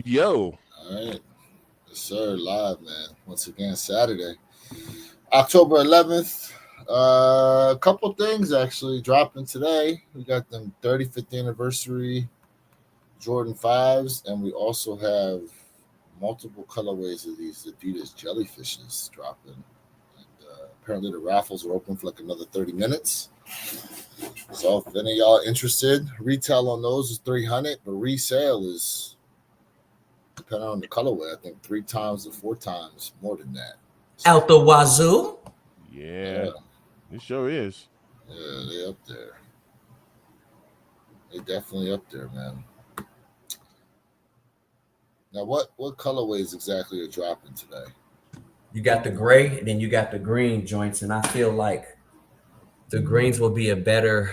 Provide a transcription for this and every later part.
Yo. All right. Yes, sir. Live, man. Once again, Saturday, October 11th. A couple things actually dropping today. We got them 35th anniversary Jordan 5s, and we also have multiple colorways of these Adidas jellyfishes dropping. And apparently, the raffles are open for like another 30 minutes. So, if any of y'all are interested, retail on those is 300, but resale is, depending on the colorway, I think 3 times to 4 times more than that. So, Out the wazoo. Yeah. It sure is. yeah, they up there. They definitely up there, man. Now, what colorways exactly are dropping today? You got the gray, and then you got the green joints, and I feel like the greens will be a better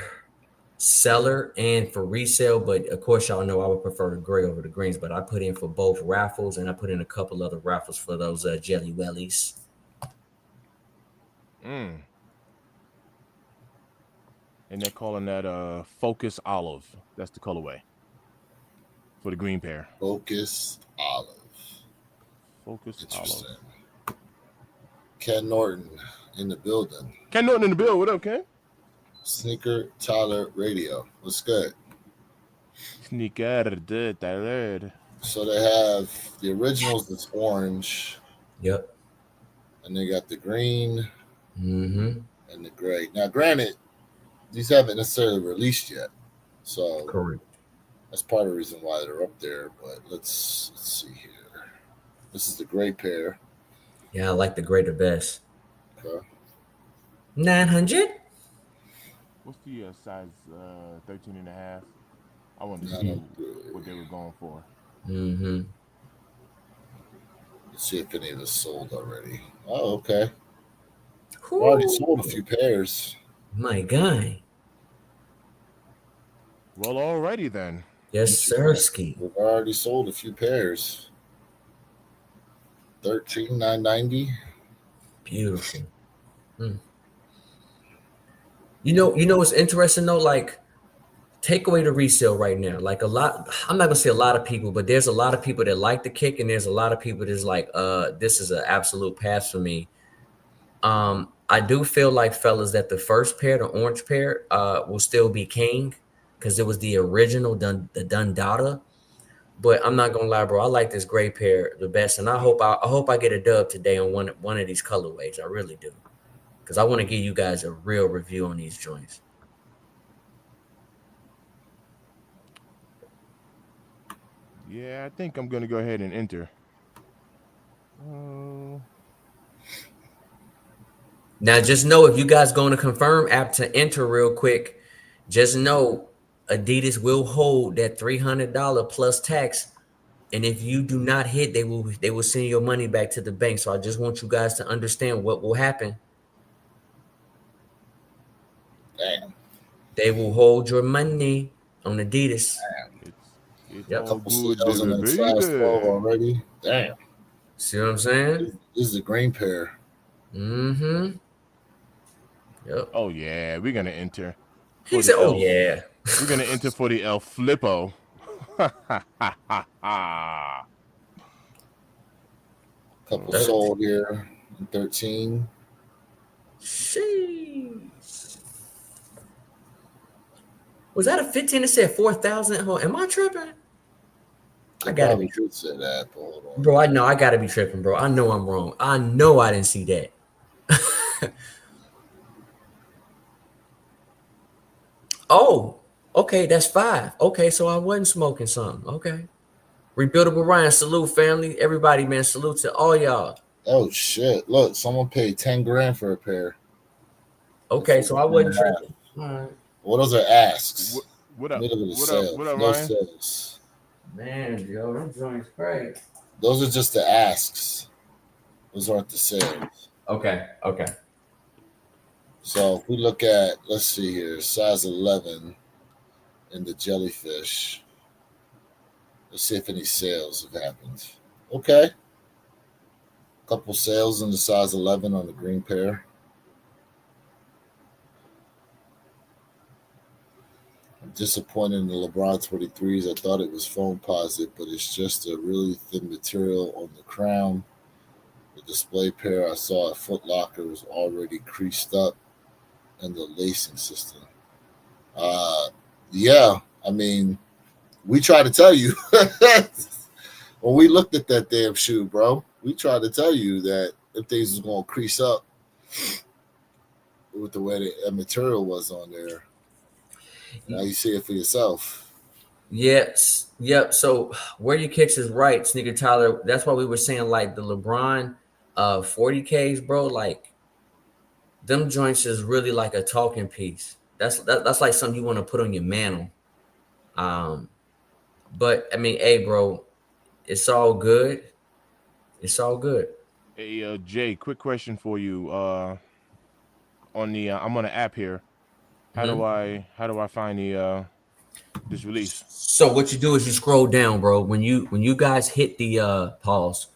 seller and for resale. But of course, y'all know I would prefer the gray over the greens. But I put in for both raffles, and I put in a couple other raffles for those jelly wellies. Mm. And they're calling that Focus Olive. That's the colorway for the green pair. Focus Olive. Focus Interesting. Olive. Ken Norton in the building. Ken Norton in the building. What up, Ken? Sneaker Tyler Radio. What's good? Sneaker Tyler. So they have the originals that's orange. Yep. And they got the green Mm-hmm. and the gray. Now, granted, these haven't necessarily released yet. So Correct. that's part of the reason why they're up there. But let's see here. This is the gray pair. Yeah, I like the gray the best. Okay. 900. What's the size 13 and a half? I wanted to see what they were going for. Mm-hmm. Let's see if any of this sold already. Oh, okay. Already sold a few pairs. My guy. Well, alrighty then. Yes, sir, Ski. We've already sold a few pairs. 13,990. Beautiful. You know what's interesting though? Like, take away the resale right now. Like I'm not gonna say a lot of people, but there's a lot of people that like the kick, and there's a lot of people that's like, this is an absolute pass for me. I do feel like, fellas, that the first pair, the orange pair, will still be king because it was the original the Dundada. But I'm not gonna lie, bro. I like this gray pair the best, and I hope I get a dub today on one of these colorways. I really do, because I want to give you guys a real review on these joints. Yeah, I think I'm gonna go ahead and enter. Now, just know, if you guys going to confirm app to enter real quick, just know Adidas will hold that $300 plus tax, and if you do not hit, they will send your money back to the bank. So I just want you guys to understand what will happen. Damn. They will hold your money on Adidas. It's Yep. all Couple good, sales in the size 12 already. Damn. See what I'm saying? This is the green pair. Mm-hmm. Yep. Oh yeah, we're gonna enter. He said, "Oh yeah." We're gonna enter for the El Flippo. Couple sold here. 13. Jeez. Was that a 15 that said 4,000? Oh, am I tripping? I gotta be true to say that, but hold on. Bro, I know I gotta be tripping, bro. I know I'm wrong. I know I didn't see that. Oh, okay, that's 5. Okay, so I wasn't smoking something. Okay. Rebuildable Ryan, salute family. Everybody, man, salute to all y'all. Oh shit. Look, someone paid 10 grand for a pair. Okay, so I wasn't tripping. All right. Well, those are asks. What up? What up, no Ryan? Sales. Man, Joe, them joints great. Those are just the asks. Those aren't the sales. Okay. So if we look at, let's see here, size 11 in the jellyfish. Let's see if any sales have happened. Okay. Couple sales in the size 11 on the green pair. disappointed in the LeBron 23s. I thought it was foam positive, but it's just a really thin material on the crown. The display pair I saw at Foot Locker was already creased up in the lacing system. Yeah, I mean, we tried to tell you when we looked at that damn shoe, bro. We tried to tell you that if things was going to crease up with the way that material was on there. Now you see it for yourself. Yes. Yep. So where your kicks is right, Sneaker Tyler. That's why we were saying like the LeBron 40Ks, bro. Like them joints is really like a talking piece. That's like something you want to put on your mantle. But I mean, hey, bro, it's all good. It's all good. Hey, Jay, quick question for you. On the I'm on the app here. Mhm. How do I find the this release? So what you do is you scroll down, bro. When you guys hit the pause,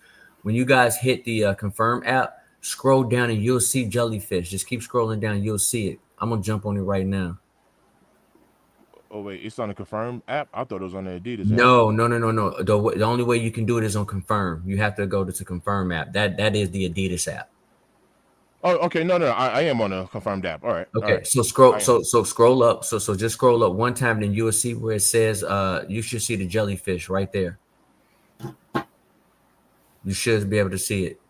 when you guys hit the confirm app, scroll down and you'll see jellyfish. Just keep scrolling down, you'll see it. I'm gonna jump on it right now. Oh wait, it's on the Confirm app. I thought it was on the Adidas app. No. The only way you can do it is on confirm. You have to go to confirm app. That is the Adidas app. Oh, okay. No. I am on a confirmed app. All right. All Okay, right. so scroll I am. so scroll up. So just scroll up one time, then you will see where it says you should see the jellyfish right there. You should be able to see it.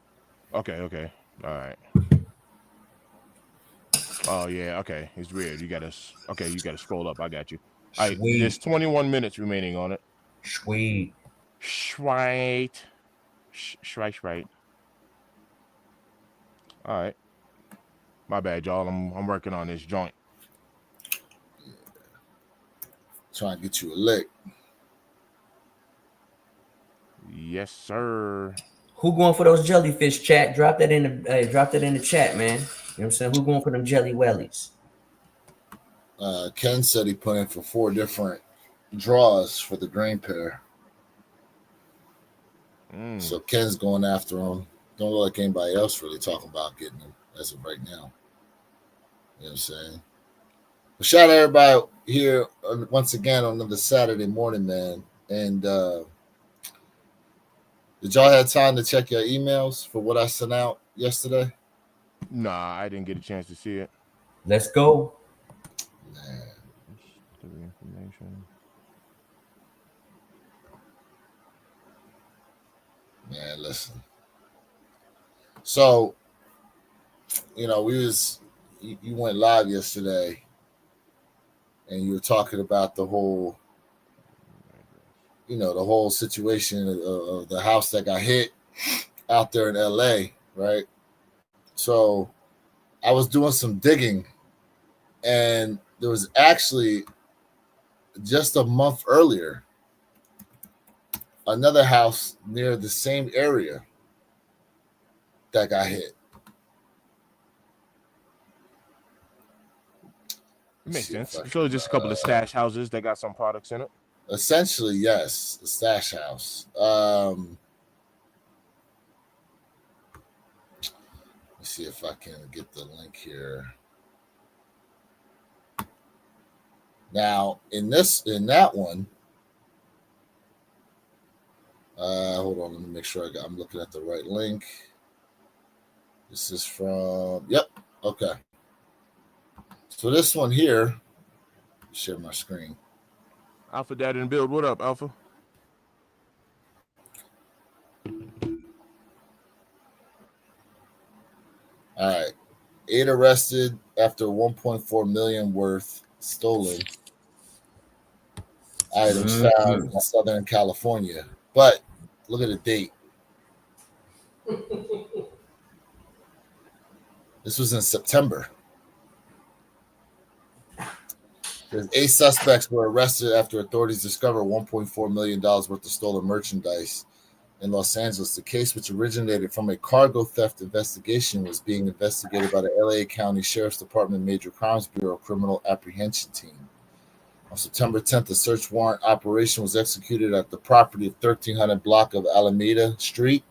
Okay. Okay. All right. Oh yeah. Okay. It's weird. Okay. You gotta scroll up. I got you. All right. There's Sweet. 21 minutes remaining on it. Sweet. Schweit. Schweit. All right. My bad, y'all. I'm working on this joint. Trying to get you a lick. Yes, sir. Who going for those jellyfish? Chat. Drop that in the chat, man. You know what I'm saying? Who going for them jelly wellies? Ken said he put in for 4 different draws for the green pair. So Ken's going after him. Don't look like anybody else really talking about getting him as of right now. You know what I'm saying? But shout out everybody here once again on another Saturday morning, man. And did y'all have time to check your emails for what I sent out yesterday? Nah, I didn't get a chance to see it. Let's go. Information. Man, listen. So, you know, you went live yesterday and you were talking about the whole, you know, the whole situation of the house that got hit out there in LA, right? So I was doing some digging and there was actually just a month earlier another house near the same area that got hit. It makes sense. So just a couple of stash houses that got some products in it. Essentially, yes, the stash house. Let's see if I can get the link here. Now, in that one, hold on, let me make sure I'm looking at the right link. This is from, yep, okay. So this one here, share my screen. Alpha Dad and Build, what up, Alpha? All right, 8 arrested after 1.4 million worth stolen items found in Southern California. But look at the date. This was in September. There's 8 suspects were arrested after authorities discovered $1.4 million worth of stolen merchandise in Los Angeles. The case, which originated from a cargo theft investigation, was being investigated by the LA County Sheriff's Department Major Crimes Bureau Criminal Apprehension Team. On September 10th, a search warrant operation was executed at the property of 1300 block of Alameda Street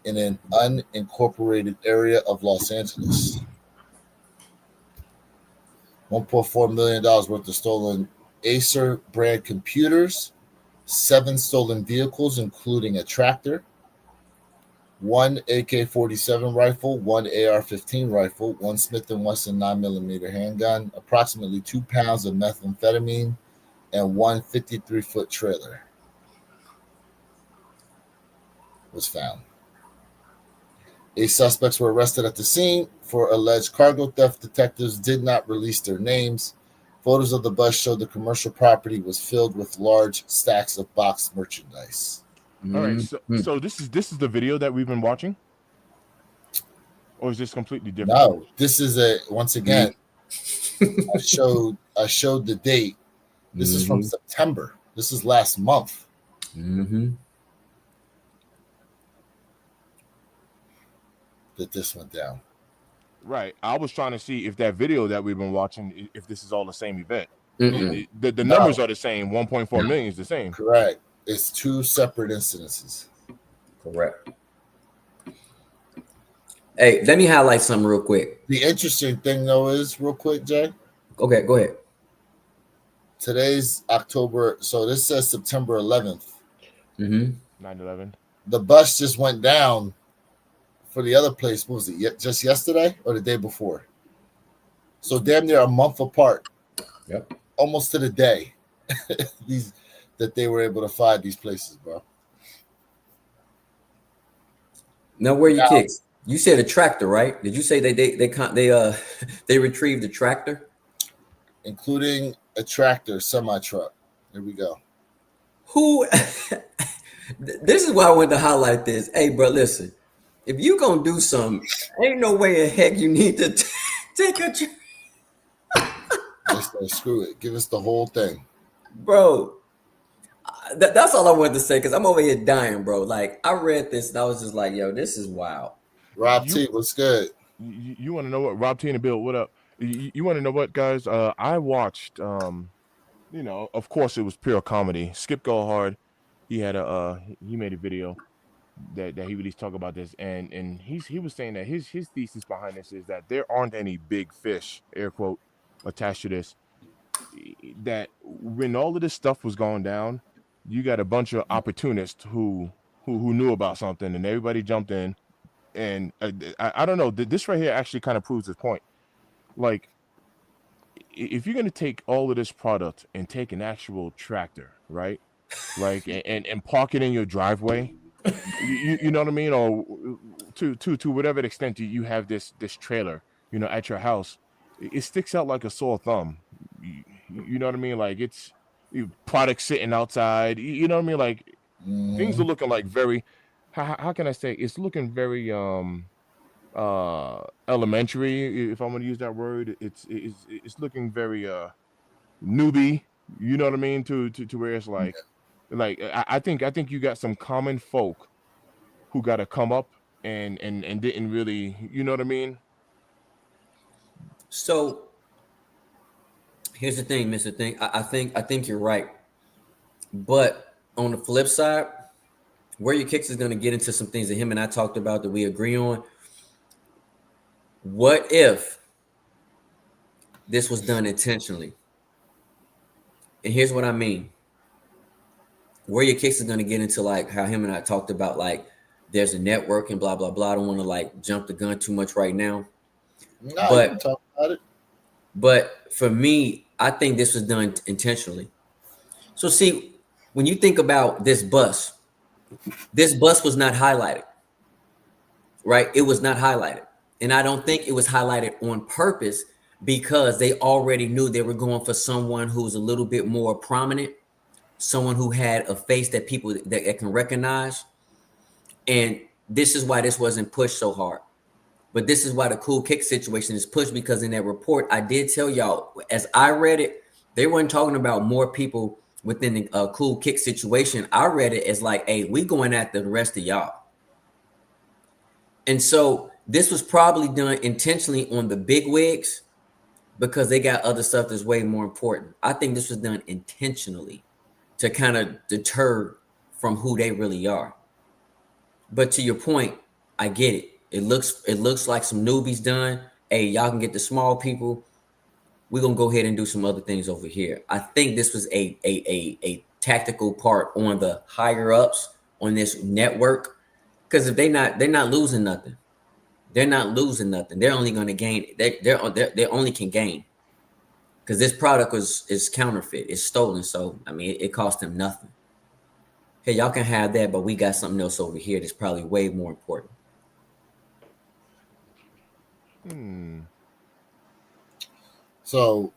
in an unincorporated area of Los Angeles. $1.4 million worth of stolen Acer brand computers, 7 stolen vehicles, including a tractor, 1 AK-47 rifle, 1 AR-15 rifle, 1 Smith & Wesson 9mm handgun, approximately 2 pounds of methamphetamine, and 1 53-foot trailer was found. 8 suspects were arrested at the scene for alleged cargo theft. Detectives did not release their names. Photos of the bus showed the commercial property was filled with large stacks of boxed merchandise. All right, so this is the video that we've been watching, or is this completely different? No, this is once again. I showed the date. This is from September. This is last month. That this went down. Right. I was trying to see if that video that we've been watching, if this is all the same event. The numbers are the same. 1.4 million is the same. Correct. It's 2 separate incidences. Correct. Hey, let me highlight something real quick. The interesting thing, though, is real quick, Jay. Okay, go ahead. Today's October, so this says September 11th. 9/11. The bus just went down for the other place. What was it? Just yesterday or the day before? So damn near a month apart. Yep. Almost to the day. That they were able to find these places, bro. Now, where you kicks? You said a tractor, right? Did you say they retrieved the tractor, including a tractor, semi truck? There we go. Who? This is why I wanted to highlight this. Hey, bro, listen. If you gonna do something, ain't no way in heck you need to take a. Screw it. Give us the whole thing, bro. That's all I wanted to say because I'm over here dying, bro. Like I read this and I was just like, yo, this is wild. Rob T, what's good? You want to know what? Rob T in the build, what up? You want to know what, guys? I watched, of course it was pure comedy. Skip Go Hard, he made a video that he released talk about this, and he was saying that his thesis behind this is that there aren't any big fish, air quote, attached to this. That when all of this stuff was going down, you got a bunch of opportunists who knew about something, and everybody jumped in. And I don't know. This right here actually kind of proves this point. Like, if you're gonna take all of this product and take an actual tractor, right? Like, and park it in your driveway, you know what I mean, or to whatever extent you have this trailer, at your house, it sticks out like a sore thumb. You know what I mean? Like it's products sitting outside. You know what I mean? Like things are looking like very. How can I say? It's looking very elementary, if I'm going to use that word. It's looking very newbie. You know what I mean? To where it's like I think you got some common folk who got to come up and didn't really, you know what I mean? So here's the thing, Mr. Thing. I think you're right, but on the flip side. Where your kicks is going to get into some things that him and I talked about that we agree on. What if this was done intentionally? And here's what I mean. Where your kicks is going to get into like how him and I talked about like there's a network and blah, blah, blah. I don't want to like jump the gun too much right now. No, but, you can talk about it. But for me, I think this was done intentionally. So see, when you think about this bus was not highlighted, right? It was not highlighted. And I don't think it was highlighted on purpose because they already knew they were going for someone who's a little bit more prominent, someone who had a face that people that can recognize. And this is why this wasn't pushed so hard. But this is why the Cool Kick situation is pushed, because in that report, I did tell y'all, as I read it, they weren't talking about more people within the Cool Kick situation. I read it as like, hey, we going after the rest of y'all. And so this was probably done intentionally on the big wigs because they got other stuff that's way more important. I think this was done intentionally to kind of deter from who they really are. But to your point, I get it. It looks like some newbies done. Hey, y'all can get the small people. we're gonna go ahead and do some other things over here. I think this was a tactical part on the higher ups on this network. Because if they're not losing nothing. They're not losing nothing. They're only going to gain. They only can gain because this product is counterfeit. It's stolen. So I mean, it cost them nothing. Hey, y'all can have that, but we got something else over here that's probably way more important. So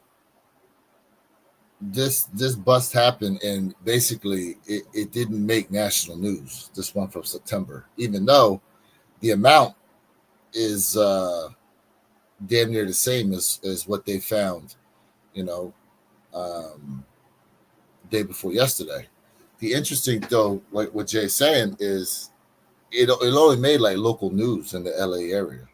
this bust happened, and basically it didn't make national news. This one from September, even though the amount is damn near the same as what they found, you know, day before yesterday. The interesting though, like what Jay's saying, is it only made like local news in the LA area.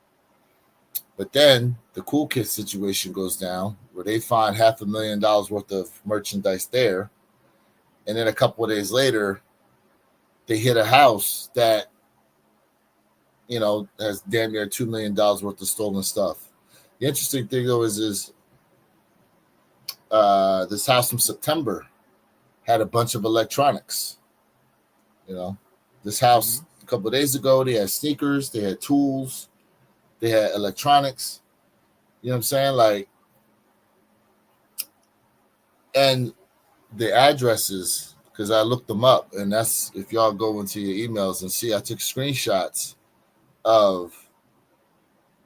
But then the Cool Kids situation goes down where they find $500,000 worth of merchandise there. And then a couple of days later, they hit a house that, has damn near $2 million worth of stolen stuff. The interesting thing though is this house from September had a bunch of electronics. This house a couple of days ago, they had sneakers, they had tools, they had electronics. You know what I'm saying? Like, and the addresses, because I looked them up, and that's if y'all go into your emails and see, I took screenshots of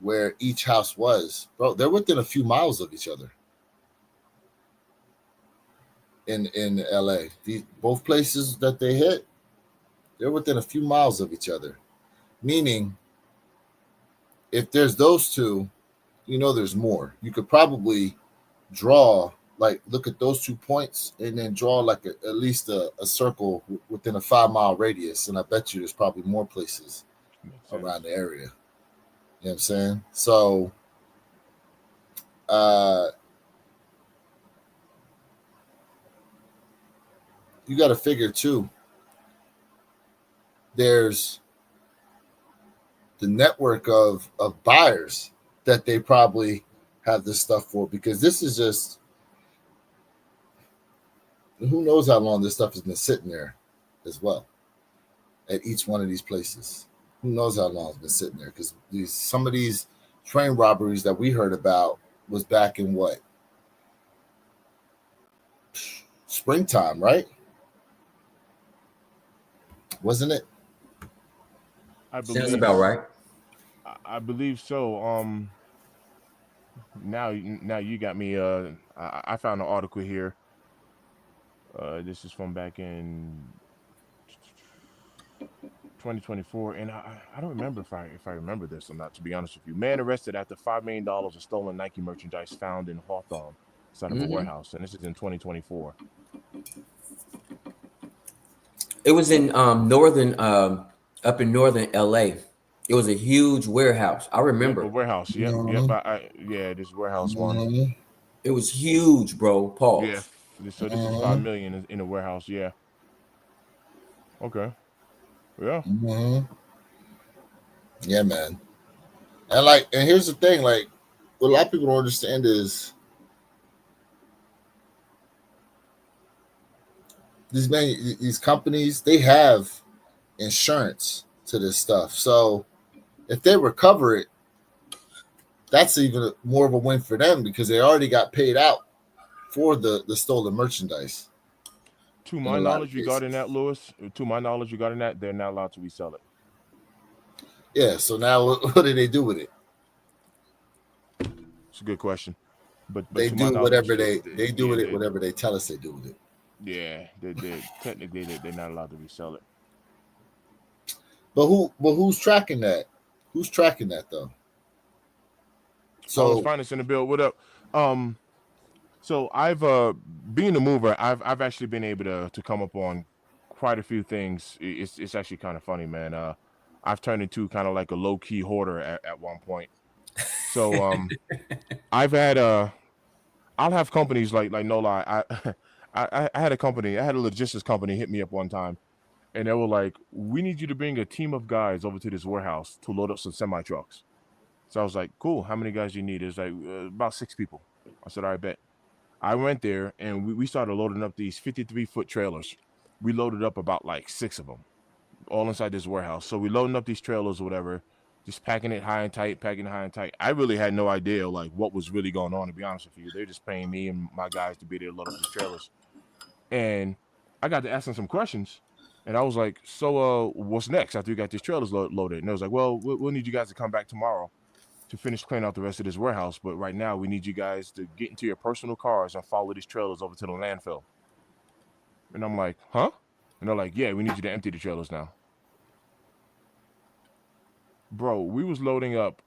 where each house was. Bro, they're within a few miles of each other in LA. Both places that they hit, they're within a few miles of each other. Meaning, if there's those two, there's more. You could probably draw, like, look at those 2 points and then draw like at least a circle within a 5-mile radius. And I bet you there's probably more places around the area. You know what I'm saying? So, you got to figure too, there's the network of buyers that they probably have this stuff for, because this is just, who knows how long this stuff has been sitting there as well at each one of these places. Who knows how long it's been sitting there, because some of these train robberies that we heard about was back in what? Springtime, right? Wasn't it? Sounds about right. I believe so. Now you got me. I found an article here. This is from back in 2024, and I don't remember if I remember this or not. To be honest with you, man arrested after $5 million of stolen Nike merchandise found in Hawthorne, inside of a warehouse, and this is in 2024. It was in up in northern LA. It was a huge warehouse. I remember. Yep, a warehouse. Yep, yeah, this warehouse one. It was huge, bro. Yeah, Pause. so this is 5 million in a warehouse. Yeah. Okay. Yeah. Yeah, man. And here's the thing, like, what a lot of people don't understand is these companies, they have insurance to this stuff. So if they recover it, that's even more of a win for them, because they already got paid out for the stolen merchandise. To my knowledge regarding that, Lewis, they're not allowed to resell it. Yeah, so now what do they do with it? It's a good question. But they do whatever they do with it, whatever they tell us they do with it. Yeah, they technically they're not allowed to resell it. But who's tracking that? Who's tracking that though? So finance in the bill. What up? So I've being a mover, I've actually been able to come up on quite a few things. It's actually kind of funny, man. I've turned into kind of like a low key hoarder at one point. So I've had I'll have companies like no lie. I had a company, I had a logistics company hit me up one time, and they were like, "We need you to bring a team of guys over to this warehouse to load up some semi trucks." So I was like, "Cool. How many guys do you need?" It's like about 6 people. I said, all right, bet. I went there and we started loading up these 53-foot trailers. We loaded up about like six of them, all inside this warehouse. So we loading up these trailers or whatever, just packing it high and tight, packing it high and tight. I really had no idea like what was really going on, to be honest with you. They're just paying me and my guys to be there to load up these trailers. And I got to asking some questions. And I was like, so what's next after you got these trailers loaded? And they was like, well, we'll need you guys to come back tomorrow to finish cleaning out the rest of this warehouse. But right now, we need you guys to get into your personal cars and follow these trailers over to the landfill. And I'm like, huh? And they're like, yeah, we need you to empty the trailers now. Bro, we was loading up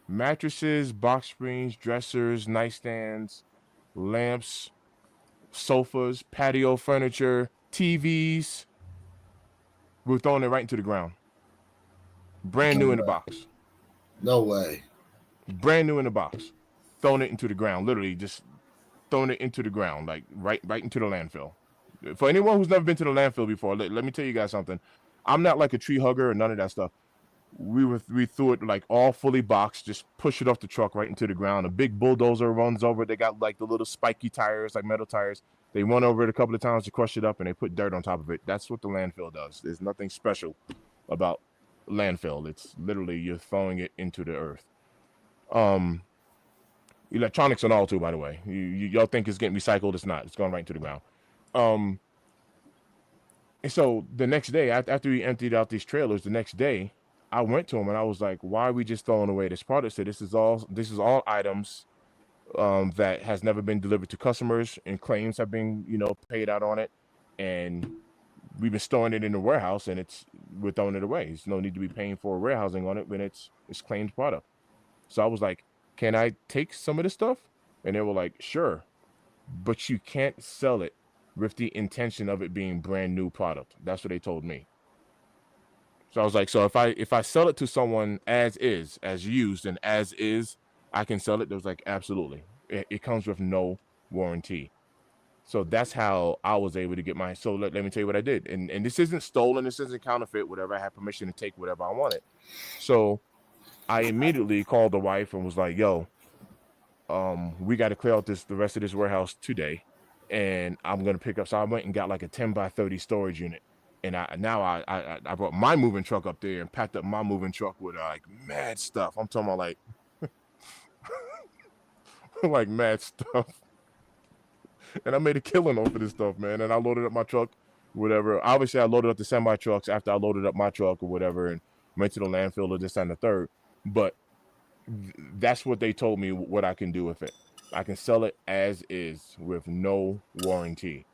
mattresses, box springs, dressers, nightstands, lamps, sofas, patio furniture, TVs. We were throwing it right into the ground. Brand No new in the way. box. No way. Brand new in the box. Throwing it into the ground. Literally just throwing it into the ground, like right into the landfill. For anyone who's never been to the landfill before, let me tell you guys something. I'm not like a tree hugger or none of that stuff. We threw it like all fully boxed, just push it off the truck right into the ground. A big bulldozer runs over it. They got like the little spiky tires, like metal tires. They run over it a couple of times to crush it up, and they put dirt on top of it. That's what the landfill does. There's nothing special about landfill. It's literally you're throwing it into the earth. Um, Electronics and all too, by the way. Y'all think it's getting recycled? It's not. It's going right into the ground. Um, and so the next day, after we emptied out these trailers, the next day, I went to him and I was like, "Why are we just throwing away this product?" Said, "This is all items that has never been delivered to customers, and claims have been paid out on it, and we've been storing it in the warehouse, and we're throwing it away. There's no need to be paying for warehousing on it when it's claimed product." So I was like, "Can I take some of this stuff?" And they were like, "Sure, but you can't sell it with the intention of it being brand new product." That's what they told me. So I was like, "So if I sell it to someone as is, as used and as is, I can sell it?" They was like, "Absolutely. It comes with no warranty." So that's how I was able to get my. So let me tell you what I did. And this isn't stolen. This isn't counterfeit. Whatever. I had permission to take whatever I wanted. So I immediately called the wife and was like, "Yo, we got to clear out the rest of this warehouse today, and I'm gonna pick up." So I went and got like a 10 by 30 storage unit, and I brought my moving truck up there and packed up my moving truck with like mad stuff. I'm talking about like like mad stuff, and I made a killing off of this stuff, man. And I loaded up my truck, whatever. Obviously, I loaded up the semi trucks after I loaded up my truck or whatever, and went to the landfill or this and the third. But that's what they told me what I can do with it. I can sell it as is with no warranty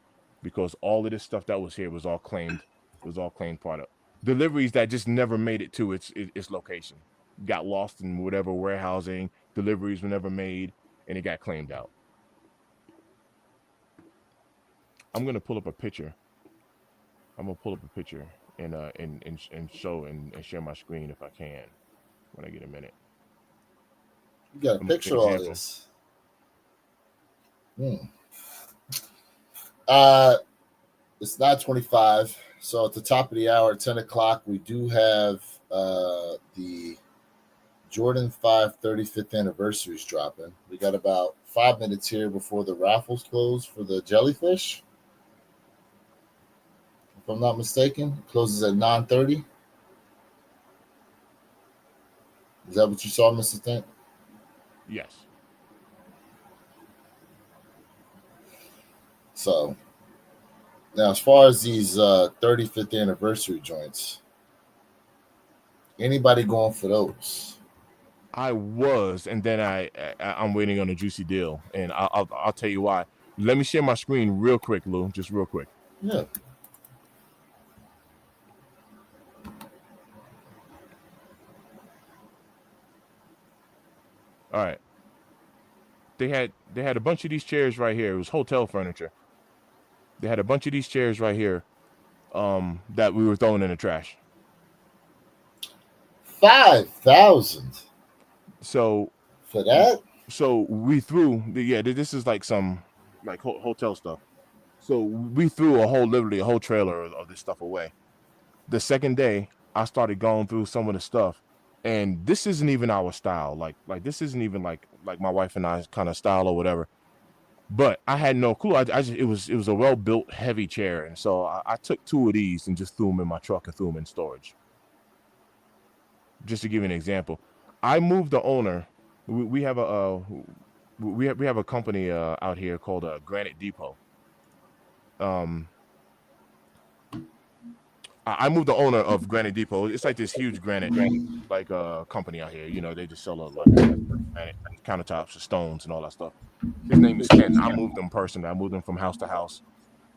because all of this stuff that was here was all claimed. It was all claimed product. Deliveries that just never made it to its location. Got lost in whatever warehousing. Deliveries were never made, and it got claimed out. I'm gonna pull up a picture. I'm gonna pull up a picture and show and share my screen if I can when I get a minute. You got a I'm gonna give picture you of an all example. this. Hmm. Uh, it's 9:25. So at the top of the hour, 10 o'clock, we do have the Jordan 5 35th anniversaries dropping. We got about 5 minutes here before the raffles close for the jellyfish. If I'm not mistaken, it closes at 9:30. Is that what you saw, Mr. Thant? Yes. So now, as far as these 35th anniversary joints, anybody going for those? I was, and then I'm waiting on a juicy deal, and I'll tell you why. Let me share my screen real quick, Lou, just real quick. Yeah. All right, they had a bunch of these chairs right here. It was hotel furniture. They had a bunch of these chairs right here, that we were throwing in the trash. 5,000 So for that? so we threw yeah. This is like some like hotel stuff. So we threw literally a whole trailer of this stuff away. The second day, I started going through some of the stuff, and this isn't even our style. Like this isn't even like my wife and I's kind of style or whatever. But I had no clue. I just it was a well built heavy chair, and so I took two of these and just threw them in my truck and threw them in storage. Just to give you an example, I moved the owner. We have a company out here called Granite Depot. Um, I moved the owner of Granite Depot. It's like this huge granite like company out here. You know, they just sell like granite countertops and stones and all that stuff. His name is Ken. I moved him personally. I moved him from house to house,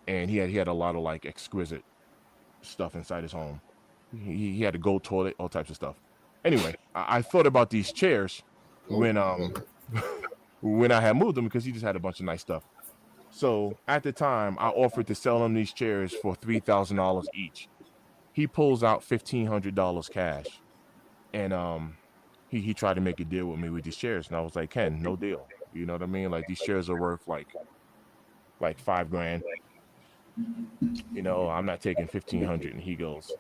and he had a lot of like exquisite stuff inside his home. He had a gold toilet, all types of stuff. Anyway, I thought about these chairs when when I had moved them because he just had a bunch of nice stuff. So at the time, I offered to sell him these chairs for $3,000 each. He pulls out $1,500 cash, and he tried to make a deal with me with these chairs, and I was like, Ken, no deal. You know what I mean? Like these chairs are worth like 5 grand. You know, I'm not taking 1,500, and he goes,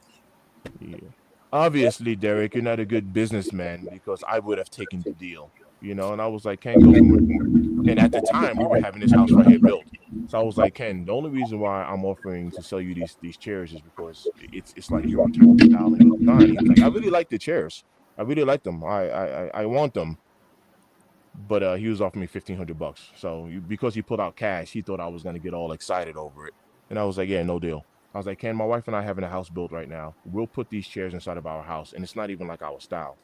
yeah. Obviously, Derek, you're not a good businessman because I would have taken the deal. You know, and I was like, Ken, go somewhere. And at the time, we were having this house right here built. So I was like, Ken, the only reason why I'm offering to sell you these chairs is because it's like your type of style and design. He was like, I really like the chairs. I really like them. I want them. But he was offering me $1,500. So because he put out cash, he thought I was gonna get all excited over it. And I was like, yeah, no deal. I was like, Ken, my wife and I having a house built right now. We'll put these chairs inside of our house, and it's not even like our style,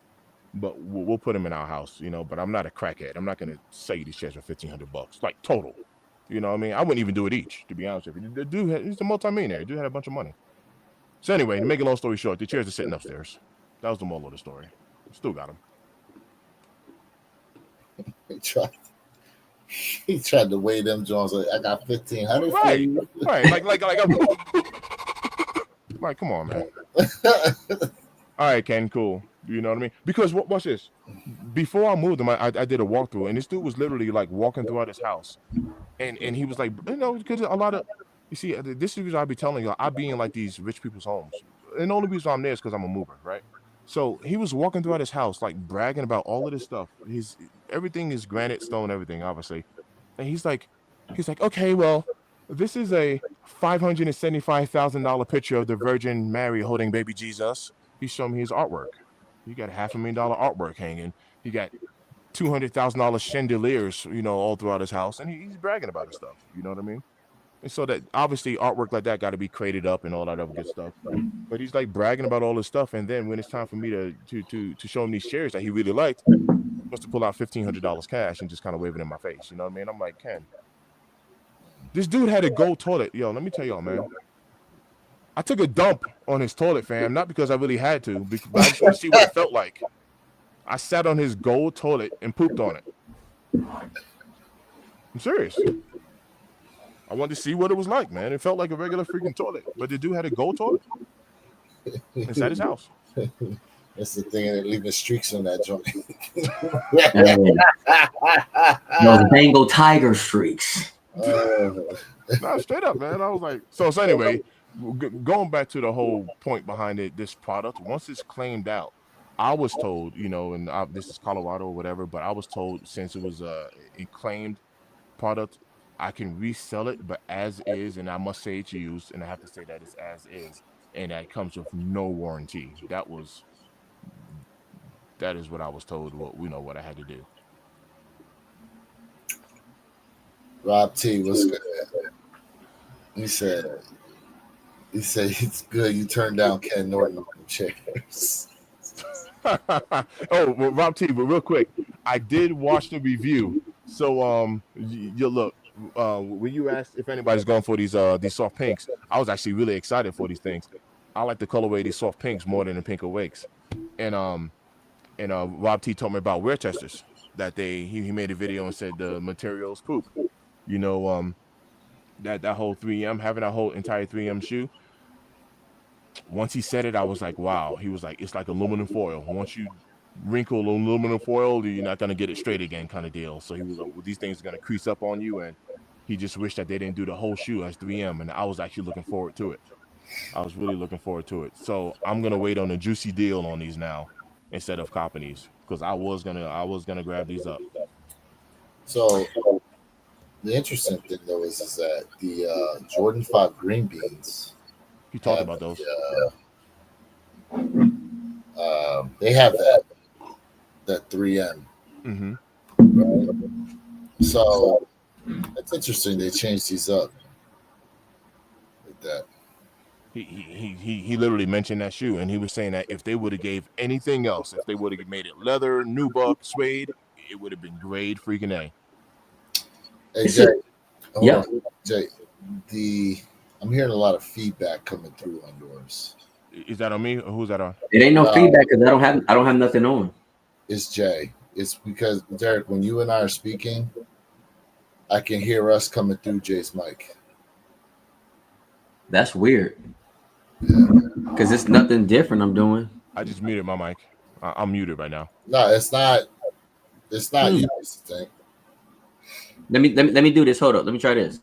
but we'll put them in our house, you know. But I'm not a crackhead. I'm not gonna sell you these chairs for $1,500, like total. You know what I mean? I wouldn't even do it each, to be honest with you. The dude, he's a multimillionaire. The dude had a bunch of money. So anyway, to make a long story short, the chairs are sitting upstairs. That was the moral of the story. Still got them. He tried. He tried to weigh them Jones. Like, I got 1,500 for Right, you. right. Like I'm like, come on, man. All right, Ken, cool. You know what I mean? Because watch this. Before I moved him, I did a walkthrough, and this dude was literally like walking throughout his house, and he was like, you know, because a lot of you see, this is the reason I be telling you, I be in like these rich people's homes, and the only reason I'm there is because I'm a mover, right? So he was walking throughout his house, like bragging about all of this stuff. His everything is granite, stone, everything, obviously, and he's like, okay, well, this is a $575,000 picture of the Virgin Mary holding baby Jesus. He showed me his artwork. He got $500,000 artwork hanging. He got $200,000 chandeliers, you know, all throughout his house, and he's bragging about his stuff. You know what I mean? And so that obviously artwork like that got to be crated up and all that other good stuff. But he's like bragging about all this stuff, and then when it's time for me to show him these shares that he really liked, he wants to pull out $1,500 cash and just kind of wave it in my face. You know what I mean? I'm like, Ken, this dude had a gold toilet. Yo, let me tell y'all, man. I took a dump on his toilet, fam, not because I really had to, but I just want to see what it felt like. I sat on his gold toilet and pooped on it. I'm serious. I wanted to see what it was like, man. It felt like a regular freaking toilet, but the dude had a gold toilet inside his house. That's the thing, and leaving streaks on that joint. Those Bengal tiger streaks. Nah, straight up, man. I was like, so anyway, going back to the whole point behind it, this product, once it's claimed out, I was told, you know, and this is Colorado or whatever, but I was told since it was a claimed product, I can resell it, but as is, and I must say it's used, and I have to say that it's as is, and that comes with no warranty. That is what I was told. What I had to do. Rob T, what's good? He said it's good you turned down Ken Norton on the chairs. Oh, well, Rob T, but real quick, I did watch the review. So you look, when you asked if anybody's going for these soft pinks, I was actually really excited for these things. I like the colorway of these soft pinks more than the pink awakes. And Rob T told me about wear testers that he made a video and said the materials poop. You know, that whole 3M, having that whole entire 3M shoe. Once he said it, I was like, wow. He was like, it's like aluminum foil. Once you wrinkle aluminum foil, you're not gonna get it straight again, kind of deal. So he was like, well, these things are gonna crease up on you, and he just wished that they didn't do the whole shoe as 3M. And I was actually looking forward to it. I was really looking forward to it. So I'm gonna wait on a juicy deal on these now. instead of copping these because I was gonna grab these up. So the interesting thing though is that the Jordan 5 green beans You talked have about those. they have that 3M. Mm-hmm. So it's interesting they changed these up like that. He literally mentioned that shoe, and he was saying that if they would have gave anything else, if they would have made it leather, nubuck, suede, it would have been great freaking a. Hey This Jay, is hold yeah. on, Jay. The I'm hearing a lot of feedback coming through on yours. Is that on me or who's that on? It ain't no No, feedback because I don't have nothing on. it's Jay. It's because Derek, when you and I are speaking, I can hear us coming through Jay's mic. That's weird Yeah. because it's nothing different I'm doing. I just muted my mic. I'm muted right now. No, it's not. It's not Hmm. you. It's the thing. Let me do this. Hold up. Let me try this.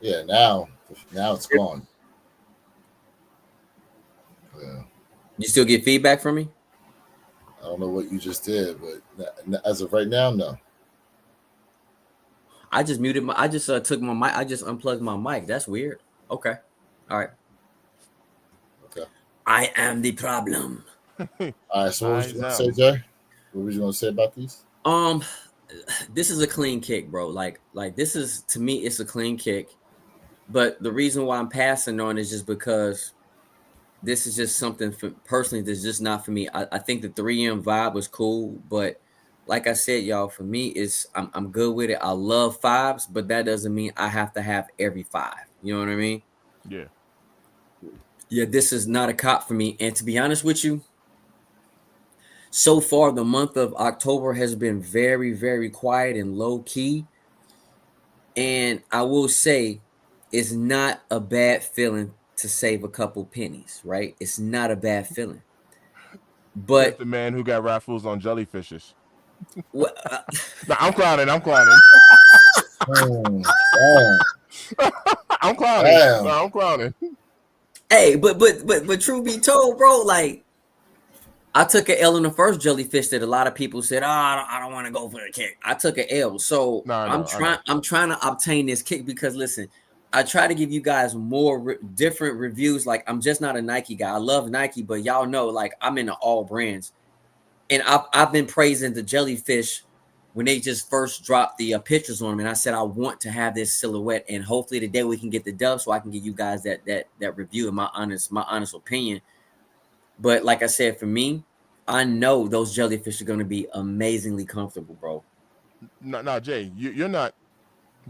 Yeah. Now it's gone. Yeah. You still get feedback from me? I don't know what you just did, but as of right now, no. I just muted my. I just took my mic. I just unplugged my mic. That's weird. Okay. All right. Okay. I am the problem. All right. So what was you Eyes going to out. say, Jay? What was you going to say about these? Um, this is a clean kick, bro. Like this is to me, it's a clean kick. But the reason why I'm passing on is just because this is just something for personally that's just not for me. I think the 3M vibe was cool, but like I said, y'all, for me, I'm good with it. I love fives, but that doesn't mean I have to have every five. You know what I mean? Yeah. Yeah, this is not a cop for me. And to be honest with you, so far the month of October has been very, very quiet and low key. And I will say it's not a bad feeling to save a couple pennies, right? It's not a bad feeling. Says But the man who got raffles on jellyfishes. what No, I'm clowning. I'm clowning. Damn. I'm clowning. No, Damn. I'm clowning. hey, but truth be told, bro, like I took an L in the first jellyfish that a lot of people said, "Oh, I don't want to go for the kick." I took an L, so No, I I'm know. I trying. know. I'm trying to obtain this kick because listen, I try to give you guys more different reviews. Like I'm just not a Nike guy. I love Nike, but y'all know, like I'm into all brands, and I've been praising the jellyfish when they just first dropped the pictures on them, and I said I want to have this silhouette, and hopefully today we can get the dub so I can give you guys that review and my honest opinion. But like I said, for me, I know those jellyfish are going to be amazingly comfortable, bro. No, no, Jay, you're not.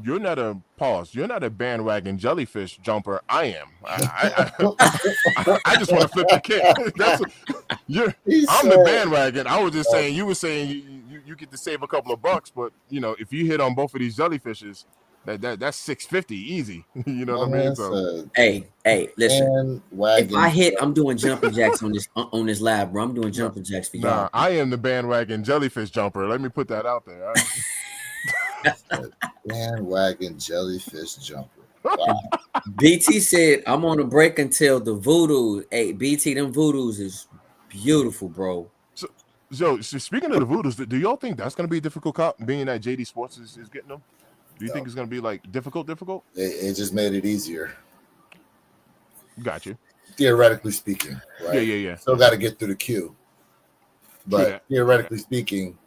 You're not a pause. You're not a bandwagon jellyfish jumper. I am. I just want to flip the kick. That's what, you're. He I'm the said, bandwagon. I was just uh, saying. You were saying you get to save a couple of bucks, but if you hit on both of these jellyfishes, that's 650 easy. You know my what I mean? man So said, Hey, listen. If I bandwagon. hit, I'm doing jumping jacks on this lab, bro. I'm doing no, jumping jacks for nah, y'all. I am the bandwagon jellyfish jumper. Let me put that out there. All right? Bandwagon jellyfish jumper. Wow. And BT said I'm on a break until the voodoo. Hey, BT, them voodoos is beautiful, bro. So speaking of the voodoos, do y'all think that's going to be a difficult cop, being that JD Sports is getting them? Do you think No, it's going to be like difficult? it just made it easier, Got you. theoretically speaking, Yeah, right? yeah, yeah, Still yeah. got to get through the queue, True but that. True that. theoretically speaking,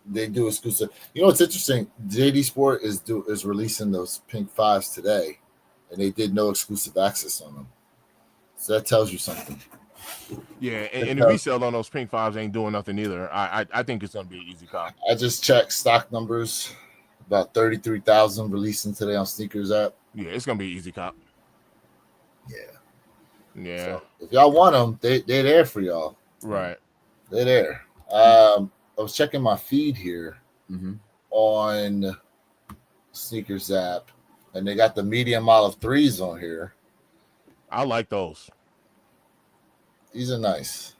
they do exclusive. You know what's interesting? JD Sport is releasing those pink fives today, and they did no exclusive access on them. So that tells you something. Yeah, That and the tells- resale on those pink fives ain't doing nothing either. I think it's going to be an easy cop. I just checked stock numbers. About 33,000 releasing today on Sneakers app. Yeah, it's going to be an easy cop. Yeah. Yeah, So if y'all want them, they're there for y'all. right. They're there. I was checking my feed here Mm-hmm. on Sneakers app, and they got the medium olive threes on here. I like those. These are nice.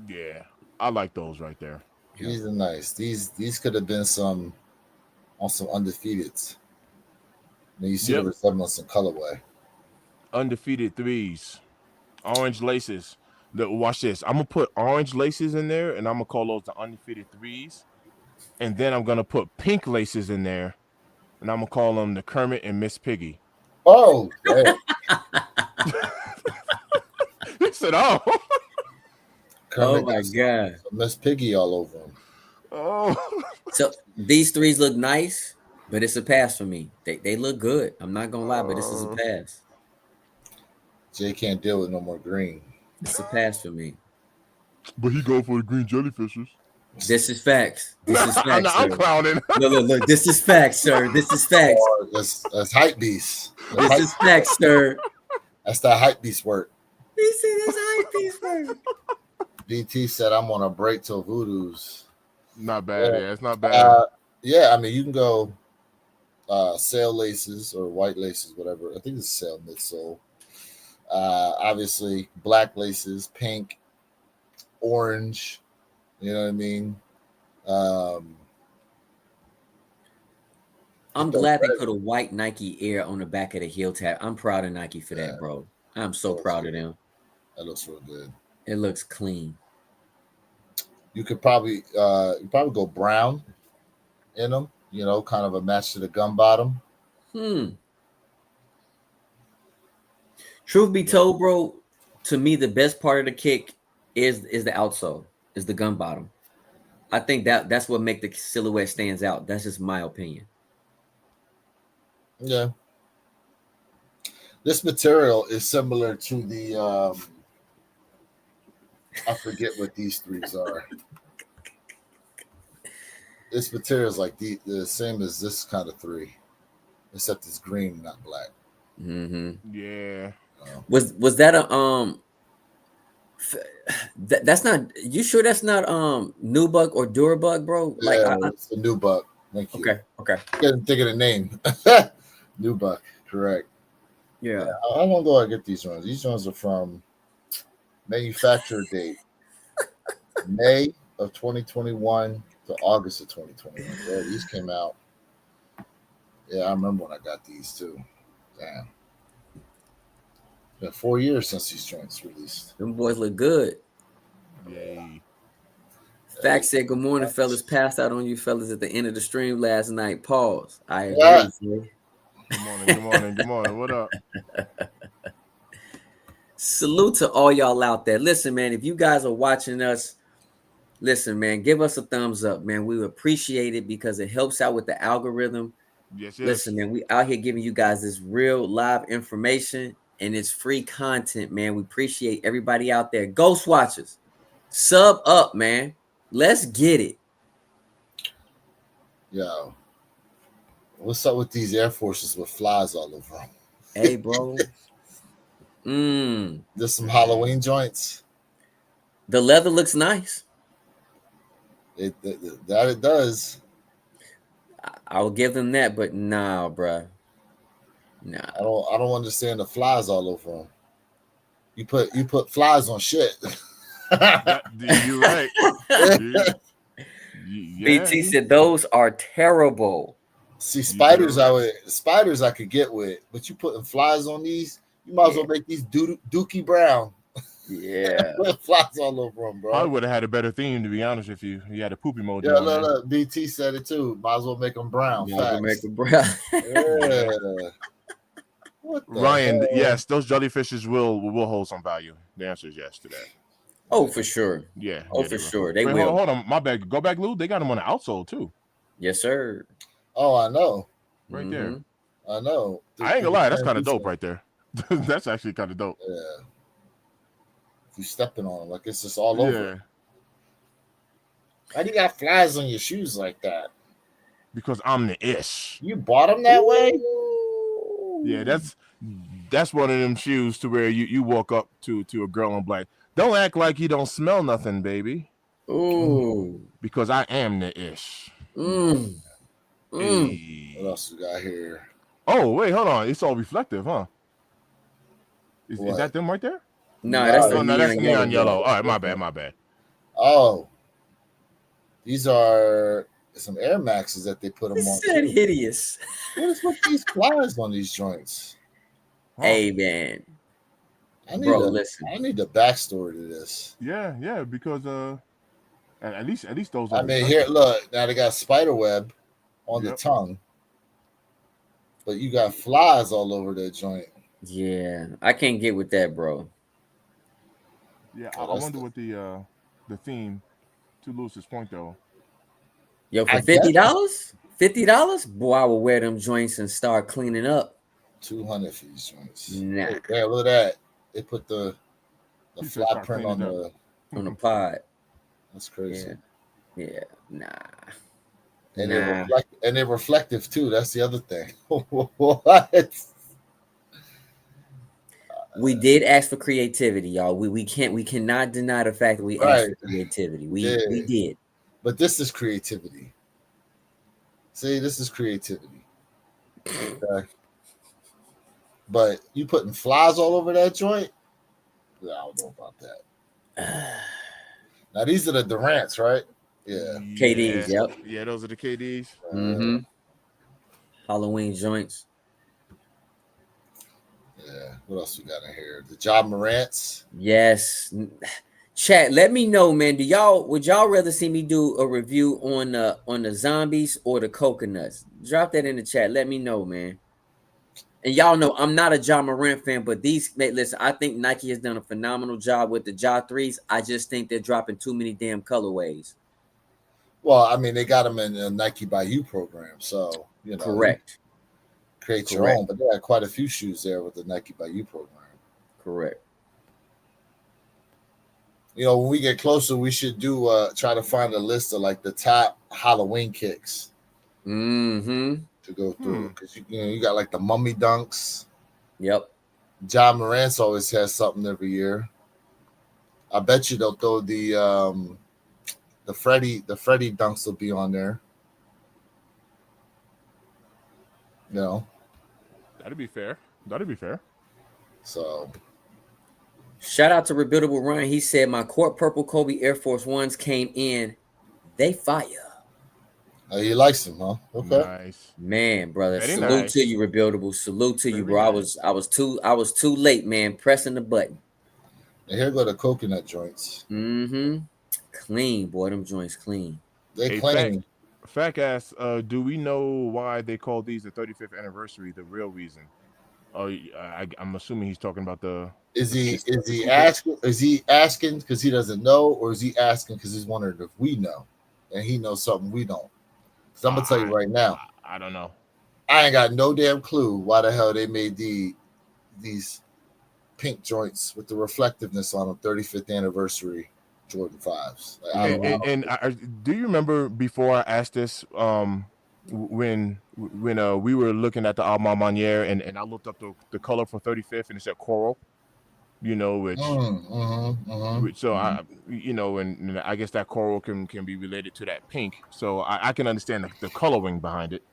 Yeah, I like those right there. Yeah. These are nice. These could have been some on some undefeateds. And you see the Yep, resemblance in colorway. undefeated threes, orange laces. Watch this. I'm gonna put orange laces in there, and I'm gonna call those the undefeated threes. And then I'm gonna put pink laces in there, and I'm gonna call them the Kermit and Miss Piggy. Oh, damn. He said, "Oh, Oh Kermit my got god! some Miss Piggy all over him. oh." So these threes look nice, but it's a pass for me. They look good. I'm not gonna lie, but this is a pass. Jay can't deal with no more green. It's a pass for me. But he go for the green jellyfishes. This is facts. This is I'm, facts, I'm sir. clowning. Look. This is facts, sir. This is facts. Or that's hype beast. This is facts, sir. That's that hype beast work. He said this hype piece work. BT said I'm on a break till Voodoo's. Not bad. Yeah, it's not bad. Yeah, I mean you can go sail laces or white laces, whatever. I think it's sail midsole. Obviously black laces, pink, orange. You know what I mean? I'm glad they put a white Nike Air on the back of the heel tab. I'm proud of Nike for that, bro. I'm so proud of them. That looks real good. It looks clean. You could probably go brown in them, you know, kind of a match to the gum bottom. Truth be told, bro, to me the best part of the kick is the outsole, is the gum bottom. I think that's what make the silhouette stands out. That's just my opinion. Yeah. This material is similar to the I forget what these threes are. This material is like the same as this kind of three, except it's green, not black. Yeah. Was that a that's not, you sure that's not Nubuck or Durabug, bro? Like Yeah, it's the Nubuck. Thank you. Okay. Couldn't think of the name. Nubuck, correct. Yeah. How long ago I get these ones? These ones are from manufacturer date May of 2021 to August of 2021. Yeah, these came out. Yeah, I remember when I got these too. Damn. Been 4 years since these joints released. Them boys look good. Yay. Fact said, good morning, fellas. Passed out on you fellas at the end of the stream last night. Pause. I agree. Yeah. Good morning. What up? Salute to all y'all out there. Listen, man, if you guys are watching us, listen, man, give us a thumbs up, man. We appreciate it because it helps out with the algorithm. Yes. Listen, man, we out here giving you guys this real live information and it's free content, man. We appreciate everybody out there. Ghost Watchers, sub up, man. Let's get it. Yo, what's up with these Air Forces with flies all over them? Hey, bro. There's some Halloween joints. The leather looks nice. It does. I'll give them that, but nah, bro. Nah. I don't understand the flies all over them. You put flies on shit. You're right. BT said those are terrible. See, spiders I could get with, but you putting flies on these, you might as well make these dookie brown. Yeah. Put flies all over them, bro. I would have had a better theme, to be honest with you. You had a poopy mode. Yeah, look, BT said it too. Might as well make them brown. Make them brown. Yeah. Ryan, yes, those jellyfishes will hold some value. The answer is yes to that. Oh, for sure. Yeah. Oh, for sure. They will. Hold on. My bad. Go back, Lou. They got them on the outsole, too. Yes, sir. Oh, I know. Right there. I know. I ain't gonna lie. That's kind of dope right there. That's actually kind of dope. Yeah. If you stepping on them, like it's just all over. Why do you got flies on your shoes like that? Because I'm the ish. You bought them that way? Yeah, that's one of them shoes to where you walk up to a girl and be like, don't act like you don't smell nothing, baby. Ooh. Because I am the ish. What else we got here? Oh, wait, hold on. It's all reflective, huh? Is that them right there? No, that's neon yellow. All right, my bad. Oh. These are some Air Maxes that they put them on. Said hideous. What is with these flies on these joints? Hey, man. Bro, listen. I need the backstory to this. Yeah, because at least those I are mean, here, respectable. look, now they got spider web on the Yep. tongue, but you got flies all over that joint. Yeah, I can't get with that, bro. Yeah, Oh, I wonder what the theme to Lewis's point though. Yo, for I guess $50, boy, I will wear them joints and start cleaning up. 200 for these joints. Nah, Hey, yeah, look at that. They put the He said fly start print cleaning on up. the. on the pod. That's crazy. Yeah, nah, And nah. they're reflective too. That's the other thing. What? We did ask for creativity, y'all. We cannot deny the fact that we asked Right. for creativity. Yeah. We did. But this is creativity. See, this is creativity. Okay. But you putting flies all over that joint? I don't know about that. Now these are the Durants, right? Yeah. KDs, yep. Yeah, those are the KDs. Mm-hmm. Halloween joints. Yeah. What else we got in here? The Ja Morants. Yes. Chat, let me know, man. Would y'all rather see me do a review on the zombies or the coconuts? Drop that in the chat. Let me know, man. And y'all know I'm not a Ja Morant fan, but listen, I think Nike has done a phenomenal job with the Ja 3s. I just think they're dropping too many damn colorways. Well, I mean, they got them in the Nike by You program, so you know, Correct. you create your own. But they got quite a few shoes there with the Nike by You program. Correct. You know, when we get closer, we should do try to find a list of like the top Halloween kicks Mm-hmm. to go through because you got like the mummy dunks. Yep. Ja Morant's always has something every year. I bet you they'll throw the Freddie dunks will be on there. You know, That'd be fair. so Shout out to Rebuildable Ryan. He said my court purple Kobe Air Force Ones came in. They fire. he likes them, huh? Okay. Nice. Man, brother. Very Salute nice. to you, Rebuildable. Salute to you, Very bro. nice. I was too late, man. Pressing the button. And here go the coconut joints. Mm-hmm. Clean, boy. Them joints clean. They Hey, claim. Fact asks, do we know why they call these the 35th anniversary? The real reason? Oh, I'm assuming he's talking about the. Is he the asking because he doesn't know, or is he asking because he's wondering if we know, and he knows something we don't? Because I'm gonna tell you right now, I don't know. I ain't got no damn clue why the hell they made these pink joints with the reflectiveness on them 35th anniversary Jordan 5s. Like, And do you remember before I asked this, when we were looking at the Alma Maniere and I looked up the color for 35th and it said coral, you know, which so I, you know, and I guess that coral can be related to that pink, so I can understand the coloring behind it,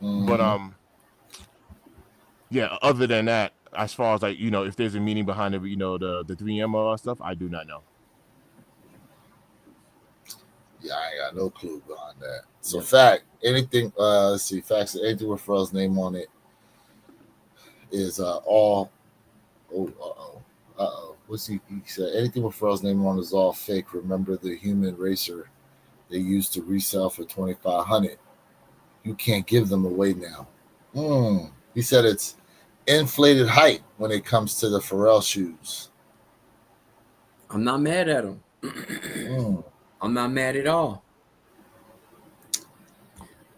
but yeah, other than that, as far as like, you know, if there's a meaning behind it, you know, the 3M stuff, I do not know. Yeah, I ain't got no clue behind that. So fact, anything let's see, facts, anything with Pharrell's name on it is all what's he said, anything with Pharrell's name on is all fake. Remember the human racer they used to resell for 2,500. You can't give them away now. He said it's inflated hype when it comes to the Pharrell shoes. I'm not mad at him. I'm not mad at all.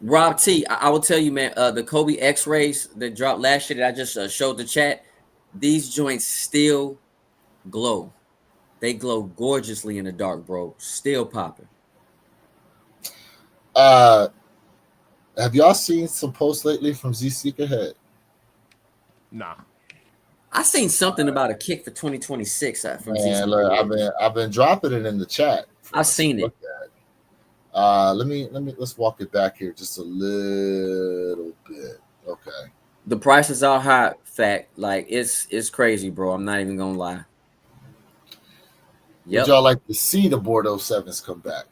Rob T, I will tell you, man, the Kobe X-rays that dropped last year that I just showed the chat, these joints still glow. They glow gorgeously in the dark, bro. Still popping. Have y'all seen some posts lately from Z Sneakerhead? Nah. I seen something about a kick for 2026 from Man, look, I've been dropping it in the chat. I've seen it. Let's walk it back here just a little bit. Okay. The prices are hot, fact. Like it's crazy, bro. I'm not even gonna lie. Would y'all like to see the Bordeaux 7s come back?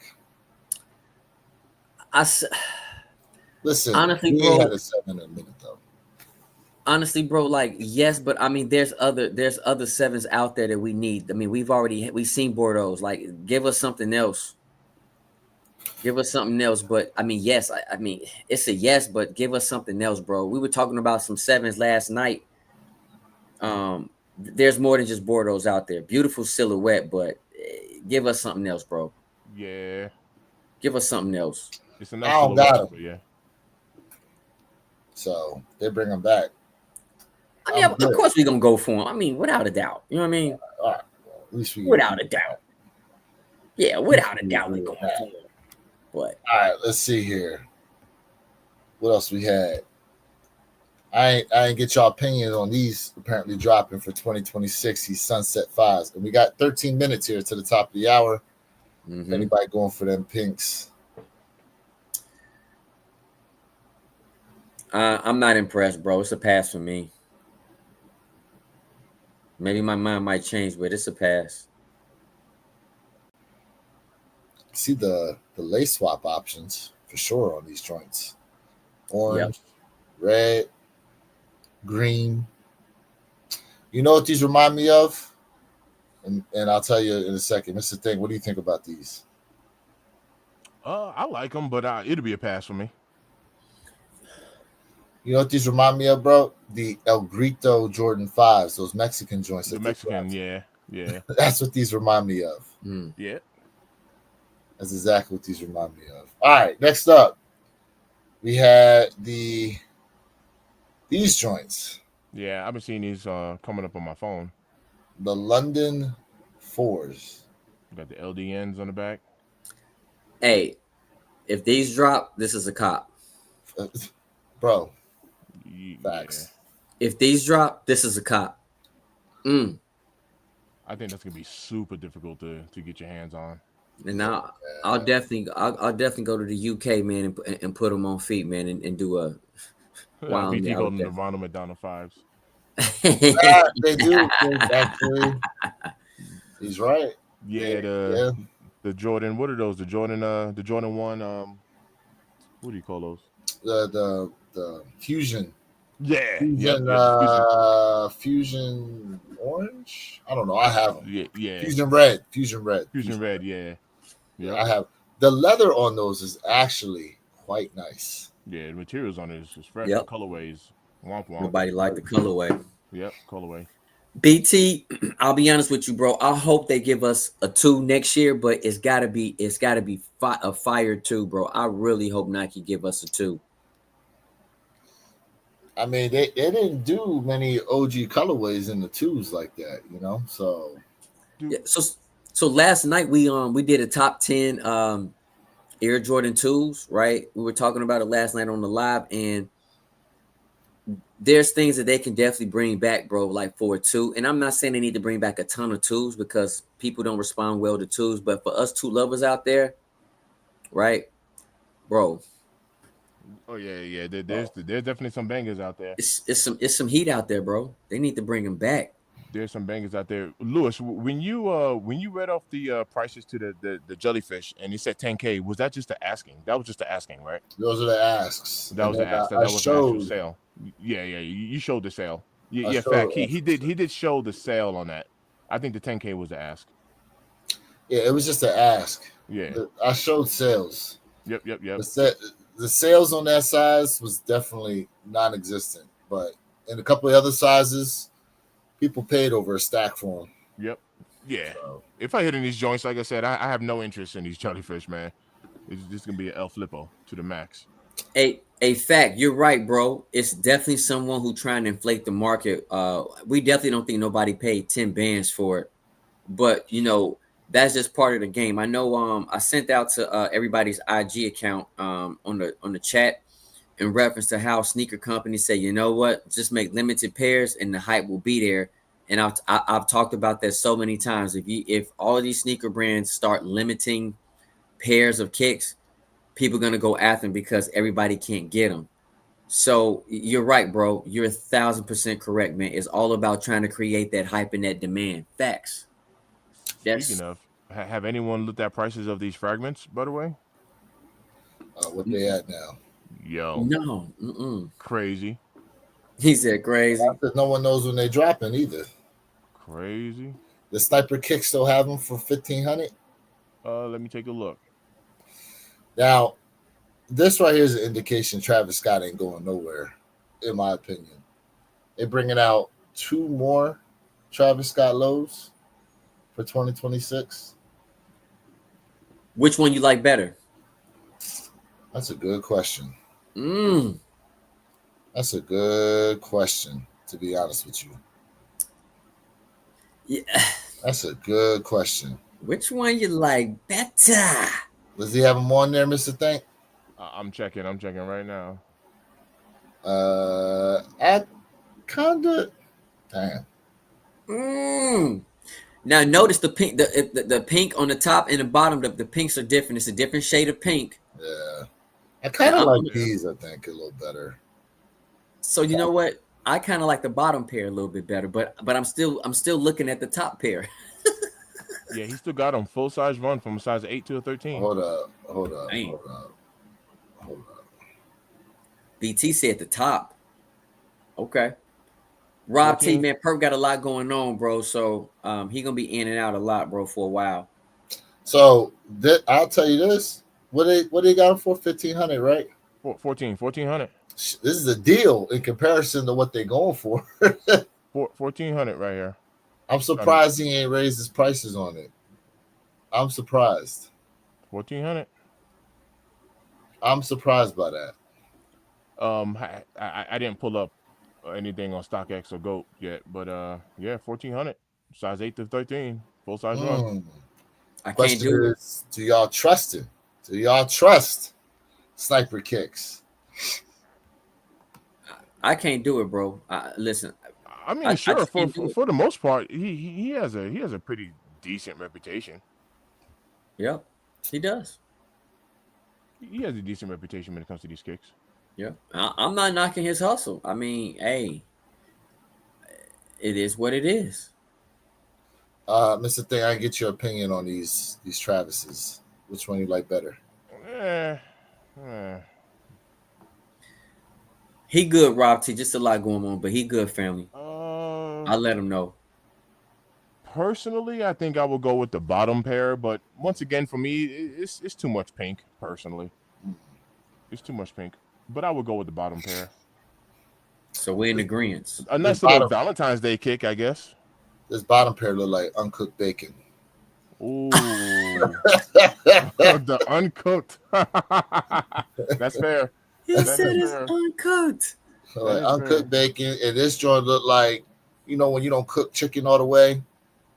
Listen, honestly, we bro, had a 7 in a minute though. honestly, bro, like yes, but I mean, there's other sevens out there that we need. I mean, we've seen Bordeaux. Like, give us something else. Give us something else. But I mean, yes, I mean, it's a yes, but give us something else, bro. We were talking about some sevens last night. There's more than just Bordeaux out there. Beautiful silhouette, but give us something else, bro. Yeah, Give us something else. it's a I nice don't got silhouette, them, but yeah. so they bring them back. I mean, I'm of good. course we're gonna go for him. I mean, without a doubt. You know what I mean? All right, well, at least we Without a doubt. Yeah, without a we doubt, we're agree going with that. for him. But All right, let's see here. What else we had? I ain't get y'all opinion on these apparently dropping for 2026. These Sunset Fives, and we got 13 minutes here to the top of the hour. If anybody going for them pinks? I'm not impressed, bro. It's a pass for me. Maybe my mind might change, but it's a pass. See the lace swap options for sure on these joints. Orange, Yep. red, green. You know what these remind me of? And I'll tell you in a second. Mr. Thing, what do you think about these? I like them, but it'll be a pass for me. You know what these remind me of, bro? The El Grito Jordan 5s, those Mexican joints The that they Mexican, dropped. yeah. That's what these remind me of. Yeah. That's exactly what these remind me of. All right, next up, we had these joints. Yeah, I've been seeing these coming up on my phone. The London 4s. Got the LDNs on the back. Hey, if these drop, this is a cop. Bro, Yeah. facts. If these drop, this is a cop. I think that's gonna be super difficult to get your hands on. And now I'll definitely go to the UK, man, and put them on feet, man, and do a wow. BT holding the Ronald McDonald Fives. They do, actually. He's right. Yeah, Yeah. the Jordan. What are those? The Jordan 1. What do you call those? The Fusion. Yeah. Fusion, Yep. Fusion Orange. I don't know. I have them. Yeah. Fusion Red. Fusion Red. Yeah. Yeah, I have. The leather on those is actually quite nice. Yeah, the materials on it is fresh. Yep. The colorways. Womp womp. Nobody like the colorway. Yep, colorway. BT, I'll be honest with you, bro. I hope they give us a 2 next year, but it's gotta be a fire 2, bro. I really hope Nike give us a 2. I mean, they didn't do many OG colorways in the 2s like that, you know. So Yeah. So last night we did a top 10 Air Jordan 2s, right? We were talking about it last night on the live, and there's things that they can definitely bring back, bro, like for a 2. And I'm not saying they need to bring back a ton of 2s because people don't respond well to 2s, but for us 2 lovers out there, right, bro? Oh yeah. There's definitely some bangers out there. It's some heat out there, bro. They need to bring them back. There's some bangers out there. Lewis, when you read off the prices to the jellyfish and you said 10K, was that just the asking? That was just the asking, right? those are the asks. That was the ask. That was the actual sale. Yeah. You showed the sale. Yeah. In fact, he did show the sale on that. I think the 10K was the ask. Yeah, it was just an ask. Yeah. I showed sales. Yep. The sales on that size was definitely non-existent, but in a couple of other sizes, people paid over a stack for them. Yep. Yeah. So, If I hit in these joints, like I said, I have no interest in these jellyfish, man. It's just gonna be an El Flippo to the max. A fact, you're right, bro. It's definitely someone who trying to inflate the market. We definitely don't think nobody paid 10 bands for it, but you know that's just part of the game. I know. I sent out to everybody's IG account on the chat in reference to how sneaker companies say, you know what, just make limited pairs and the hype will be there. And I've talked about that so many times. If all of these sneaker brands start limiting pairs of kicks, people are gonna go after them because everybody can't get them. So you're right, bro. You're 1,000% correct, man. It's all about trying to create that hype and that demand. Facts. Speaking of, have anyone looked at prices of these fragments, by the way? what they at now? Yo. No. Crazy. He said crazy. Because no one knows when they're dropping either. Crazy. The sniper kick still have them for 1,500. Let me take a look. Now, this right here is an indication Travis Scott ain't going nowhere, in my opinion. They're bringing out 2 more Travis Scott lows for 2026. Which one you like better? That's a good question. Mm. That's a good question, to be honest with you. Yeah. That's a good question. Which one you like better? Does he have them on there, Mr. Thank? I'm checking right now. I kind of, damn. Now notice the pink, the pink on the top and the bottom. The pinks are different. It's a different shade of pink. Yeah, I kind of like these. I think a little better. So you know what? I kind of like the bottom pair a little bit better, but I'm still looking at the top pair. Yeah, he still got them full size run from a size 8 to a 13. Hold up. BT said the top. Okay. Rob 14. T, man, Perp got a lot going on, bro. So he gonna be in and out a lot, bro, for a while. So I'll tell you this: what they got them for 1,500, right? 1,400. This is a deal in comparison to what they're going for. 1,400 right here. I'm surprised he ain't raised his prices on it. I'm surprised. 1,400. I'm surprised by that. I didn't pull up anything on StockX or GOAT yet, but yeah, 1,400, size 8 to 13, full size run. I Question can't do is, do y'all trust him? Do y'all trust sniper kicks? I can't do it, bro. Listen. I mean, sure, for the most part, he has a pretty decent reputation. Yep, he does. He has a decent reputation when it comes to these kicks. Yeah, I'm not knocking his hustle. I mean, hey, it is what it is. Mr. Thing, I get your opinion on these Travises. Which one you like better? He good, Rob T. Just a lot going on, but he good, family. I'll let him know. Personally, I think I will go with the bottom pair, but once again, for me, it's too much pink. Personally, it's too much pink. But I would go with the bottom pair. So we're in agreement. A nice little Valentine's Day kick, I guess. This bottom pair look like uncooked bacon. Ooh, the uncooked. That's fair. He said it's uncooked. So like uncooked bacon, and this joint look like, you know, when you don't cook chicken all the way,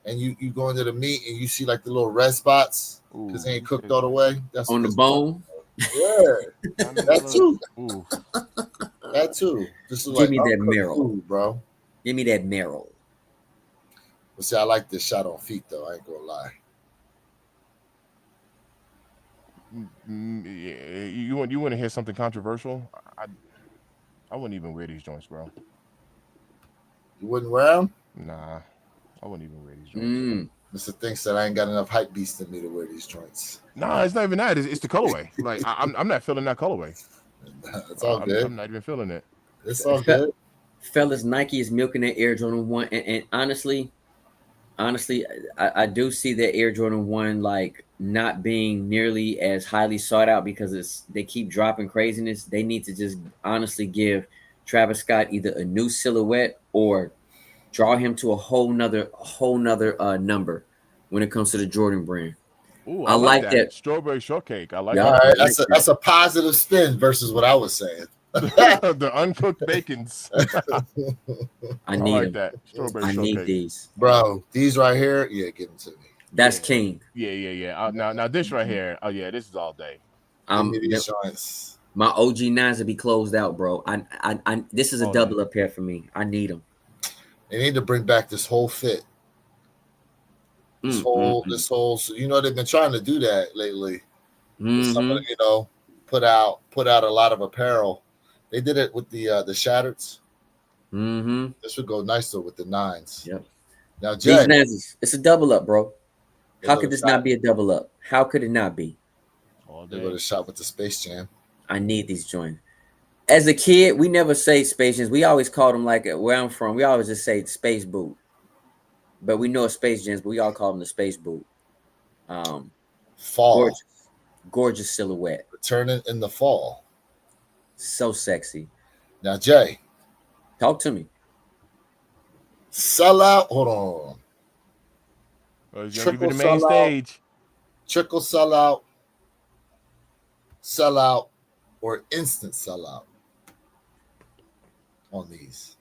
and you go into the meat and you see like the little red spots because they ain't cooked all the way. That's on the bone. Yeah, that too. Ooh. That too. This is Give like me that marrow, food, bro. Give me that marrow. But see, I like this shot on feet though. I ain't gonna lie. Yeah, you want to hear something controversial? I wouldn't even wear these joints, bro. You wouldn't wear them? Nah, I wouldn't even wear these joints. Mr. Thinks that I ain't got enough hype beast in me to wear these joints. Nah, it's not even that. It's the colorway. Like I'm not feeling that colorway. It's all good. I'm not even feeling it. It's all good. Fellas, Nike is milking that Air Jordan 1. And honestly, I do see that Air Jordan 1 like not being nearly as highly sought out because they keep dropping craziness. They need to just honestly give Travis Scott either a new silhouette or draw him to a whole nother number when it comes to the Jordan brand. Ooh, I like that strawberry shortcake. I like that. All right, that's a positive spin versus what I was saying. The uncooked bacons. I need that strawberry I shortcake. need these, bro. These right here, yeah, give them to me. That's king. Yeah. Now this right here, oh yeah, this is all day. These joints. My OG 9s will be closed out, bro. I this is a double up here for me. I need them. They need to bring back this whole fit. This whole, so, you know, they've been trying to do that lately. Somebody, you know, put out a lot of apparel. They did it with the Shattereds. This would go nicer with the 9s. Yep. Now, Jay, it's a double up, bro. How could this not be a double up? How could it not be? They would have shot with the Space Jam. I need these joints. As a kid, we never say Space Jams. We always called them like where I'm from. We always just say Space Boot, but we know it's Space Jams. But we all call them the Space Boot. Fall. Gorgeous silhouette. Returning in the fall. So sexy. Now, Jay. Talk to me. Sell out. Hold on. Well, it's gonna be the main stage. Trickle sellout. Sellout. Or instant sellout. On these.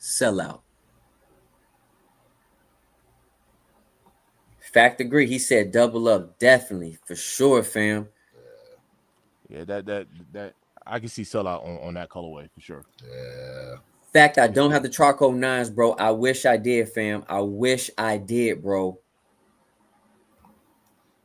Sellout. Fact agree. He said double up. Definitely. For sure, fam. Yeah, that I can see sellout on that colorway for sure. Yeah. Fact, I don't have the charcoal 9s, bro. I wish I did, fam. I wish I did, bro.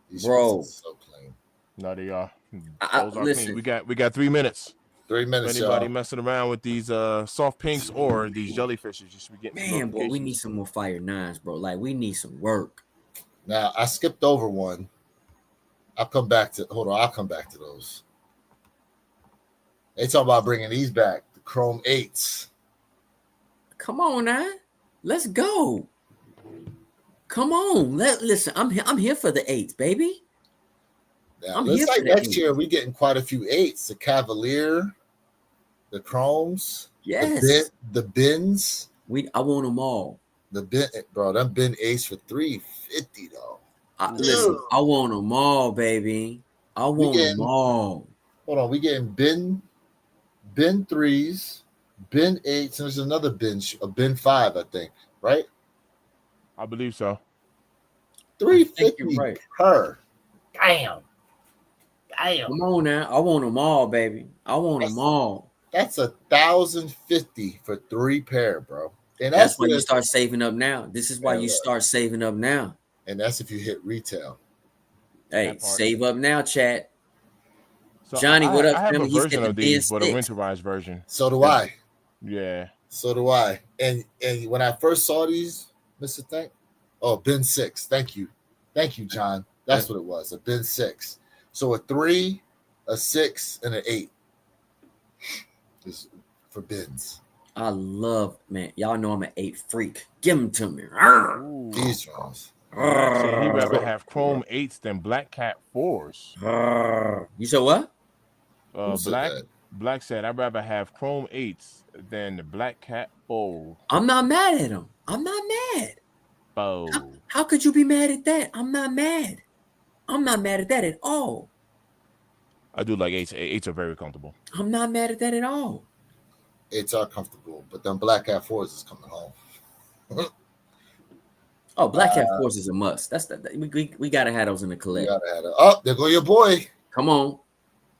These Bro. so clean. No, they are. Those are clean. We got 3 minutes. 3 minutes. If anybody messing around with these soft pinks or these jellyfishes, just be getting man, boy, we need some more fire 9s, bro. Like we need some work. Now I skipped over one. I'll come back to those. They talk about bringing these back, the Chrome 8s. Come on now, let's go. Come on, listen. I'm here for the 8s, baby. Now, looks like next year we getting quite a few 8s. The Cavalier, the Chromes, yes, the bins. I want them all. The bin, bro, them bin 8s for $350 though. Listen, I want them all, baby. I want them all. Hold on, we getting bin 3s, bin 8s, and there's another a bin 5, I think, right? I believe so. $350 per. Damn. Come on now. I want them all, baby. I want them all. That's $1,050 for 3 pair, bro. And that's why you start saving up now. This is why you start saving up now. And that's if you hit retail. Hey, save up now, chat. So Johnny, what up? I have a version of these, but a winterized version. So do I. Yeah. So do I. And when I first saw these, Mr. Thank, bin 6. Thank you, John. That's what it was. A bin 6. So a 3, a 6, and an 8 is for bins. I love, man. Y'all know I'm an 8 freak. Give them to me. These ones. He'd rather have Chrome 8s than Black Cat 4s. You said what? Black said I'd rather have Chrome 8s than the Black Cat 4. I'm not mad at him. I'm not mad. How could you be mad at that? I'm not mad. I'm not mad at that at all. I do like 8s. 8s are very comfortable. I'm not mad at that at all. 8s are comfortable, but then Black Cat 4s is coming home. Black Cat 4s is a must. That's we gotta have those in the collect. There go your boy. Come on.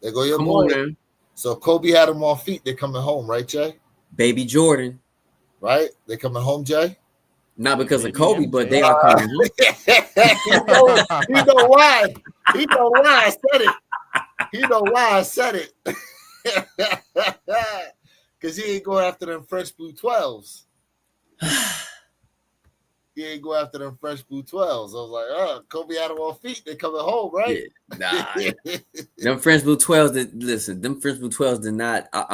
There go your boy. On, so Kobe had them on feet. They're coming home, right, Jay? Baby Jordan. Right? They coming home, Jay? Not because of Kobe, but they are coming home. You know why? He know why I said it. He know why I said it. Because he ain't going after them French Blue 12s. He ain't go after them Fresh Blue 12s. I was like, Kobe had them on feet. They coming home, right? Yeah, nah. Them French Blue 12s, them French Blue 12s did not, I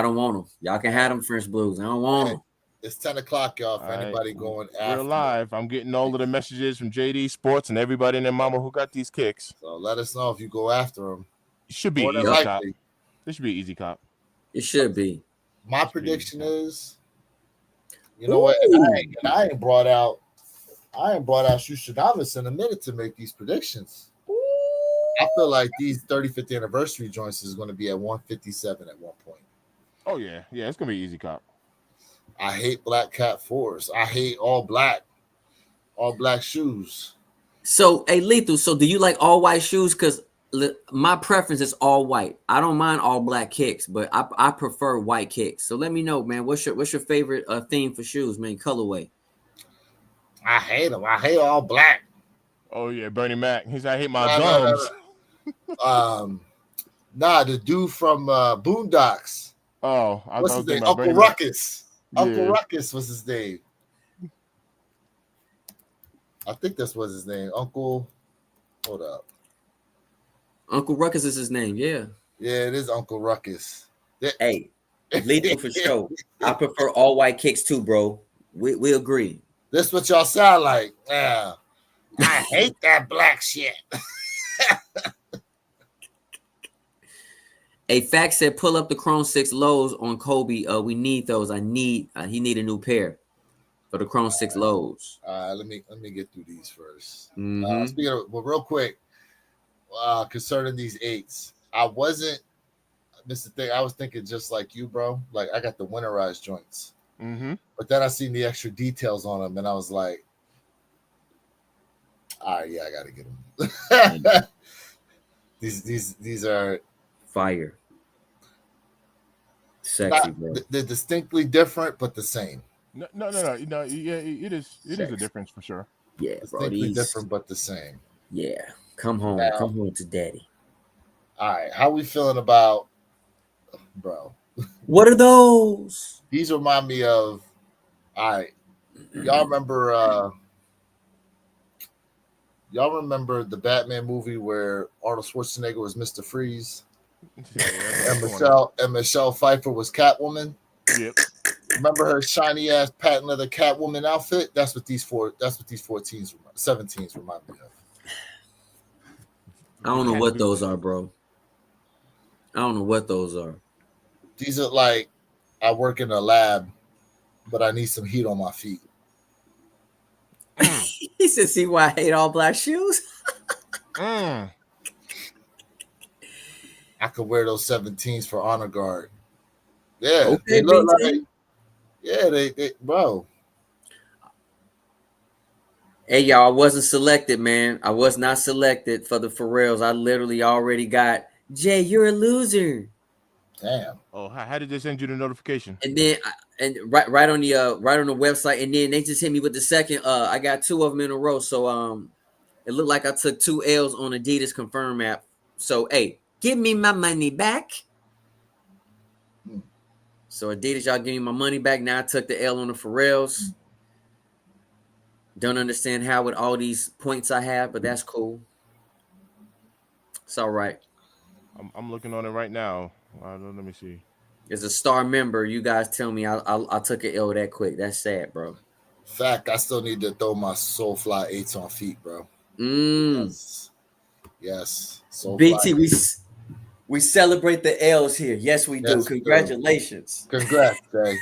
don't want them. Y'all can have them French Blues. I don't want them. It's 10 o'clock, y'all, for anybody going after. We're live. I'm getting all of the messages from JD Sports and everybody and their mama who got these kicks. So let us know if you go after them. It should be easy cop. This should be easy cop. It should be. My prediction is, you know what? And I ain't brought out Shushinavis in a minute to make these predictions. I feel like these 35th anniversary joints is going to be at 157 at one point. Oh yeah, it's going to be easy cop. I hate Black Cat 4s. I hate all black shoes. So, hey, Lethal, so do you like all white shoes? Because my preference is all white. I don't mind all black kicks, but I prefer white kicks. So let me know, man. What's your favorite theme for shoes, man? Colorway. I hate them. I hate all black. Oh yeah, Bernie Mac. He said I hate my gums. The dude from Boondocks. Oh, what's his name? Uncle Ruckus. Uncle Ruckus was his name. I think this was his name. Hold up. Uncle Ruckus is his name, yeah. Yeah, it is Uncle Ruckus. Hey, lethal for sure. I prefer all white kicks too, bro. We agree. This what y'all sound like. Yeah. I hate that black shit. A fact said, pull up the Chrome 6 lows on Kobe. We need those. He need a new pair for the Chrome 6 lows. Let me get through these first. Mm-hmm. Speaking of, well, real quick, concerning these 8s, I wasn't. This is the thing. I was thinking just like you, bro. Like I got the winterized joints, but then I seen the extra details on them, and I was like, all right, yeah, I gotta get them. These are fire, sexy, bro. They're distinctly different, but the same. No. Yeah, it is a difference for sure. Yeah, bro. Distinctly different, but the same. Yeah, come home to daddy. All right, how we feeling about, bro? What are those? These remind me of. All right, y'all remember? Y'all remember the Batman movie where Arnold Schwarzenegger was Mr. Freeze, and Michelle Pfeiffer was Catwoman? Yep. Remember her shiny ass patent leather Catwoman outfit? That's what these 17s remind me of. I don't know what those are, bro. I don't know what those are. These are like, I work in a lab, but I need some heat on my feet. He said, see why I hate all black shoes? I could wear those 17s for honor guard. Yeah, okay, they look like, yeah, they bro. Hey, y'all, I wasn't selected, man. I was not selected for the Pharrells. I literally already got, Jay, you're a loser. Damn. Oh, how did they send you the notification? And then, right on the website, and then they just hit me with the second. I got 2 of them in a row. So it looked like I took 2 L's on Adidas Confirm app. So hey, give me my money back. So Adidas, y'all give me my money back. Now I took the L on the Pharrells. Don't understand how with all these points I have, but that's cool. It's all right. I'm looking on it right now. Let me see. As a star member, you guys tell me I took an L that quick. That's sad, bro. Fact, I still need to throw my Soulfly 8s on feet, bro. Yes. BT, we celebrate the L's here. Yes, we do. Congratulations. Congrats, Jay.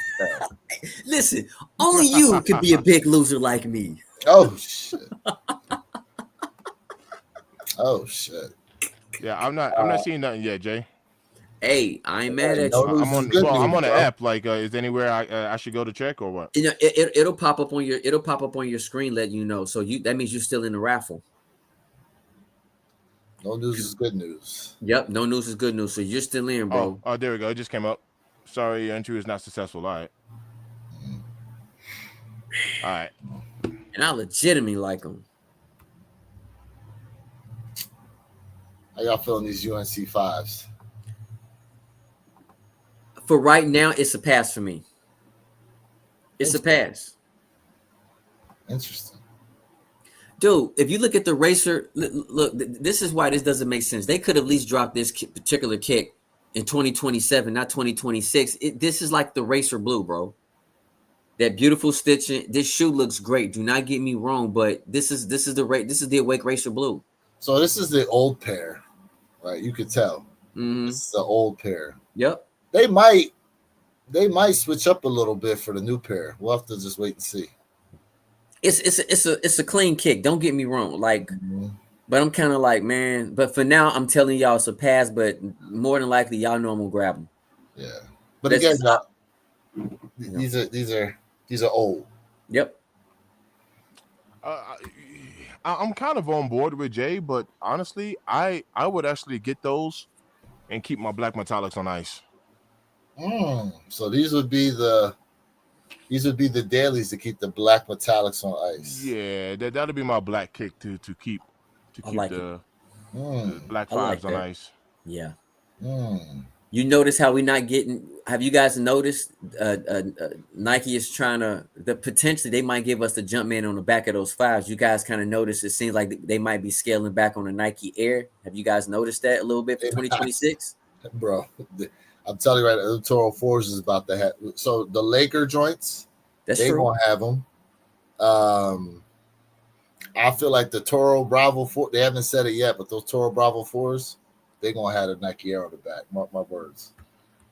Listen, only you can be a big loser like me. Oh shit. Oh shit. Yeah, I'm not seeing nothing yet, Jay. Hey, I ain't mad at you. I'm on the app. Like, is anywhere I should go to check or what? You know, it'll pop up on your screen, letting you know. So that means you're still in the raffle. No news is good news. Yep, no news is good news. So you're still in, bro. Oh, there we go. It just came up. Sorry, your entry is not successful. All right. All right. And I legitimately like them. How y'all feeling these UNC 5s? For right now, it's a pass for me. It's a pass. Interesting. Dude, if you look at the racer, look, this is why this doesn't make sense. They could at least drop this particular kick in 2027, not 2026. This is like the racer blue, bro. That beautiful stitching. This shoe looks great. Do not get me wrong, but this is the Awake Racer Blue. So this is the old pair, right? You could tell. This is the old pair. Yep. They might switch up a little bit for the new pair. We'll have to just wait and see. It's a clean kick. Don't get me wrong. Like, but I'm kind of like, man. But for now, I'm telling y'all it's a pass. But more than likely, y'all know I'm gonna grab them. Yeah. But again, these are old. Yep. I'm kind of on board with Jay, but honestly, I would actually get those and keep my black metallics on ice. So these would be the dailies to keep the black metallics on ice. Yeah, that'll be my black kick to keep like the black 5s on ice. Yeah. You notice how we not getting? Have you guys noticed? Nike is trying to. Potentially they might give us the Jumpman on the back of those 5s. You guys kind of notice it seems like they might be scaling back on the Nike Air. Have you guys noticed that a little bit for 2026? bro. I'm telling you right now, the Toro 4s is about to have. So the Laker joints, That's they true. gonna have them. I feel like the Toro Bravo 4, they haven't said it yet, but those Toro Bravo 4s, they gonna have a Nike Air on the back. Mark my words.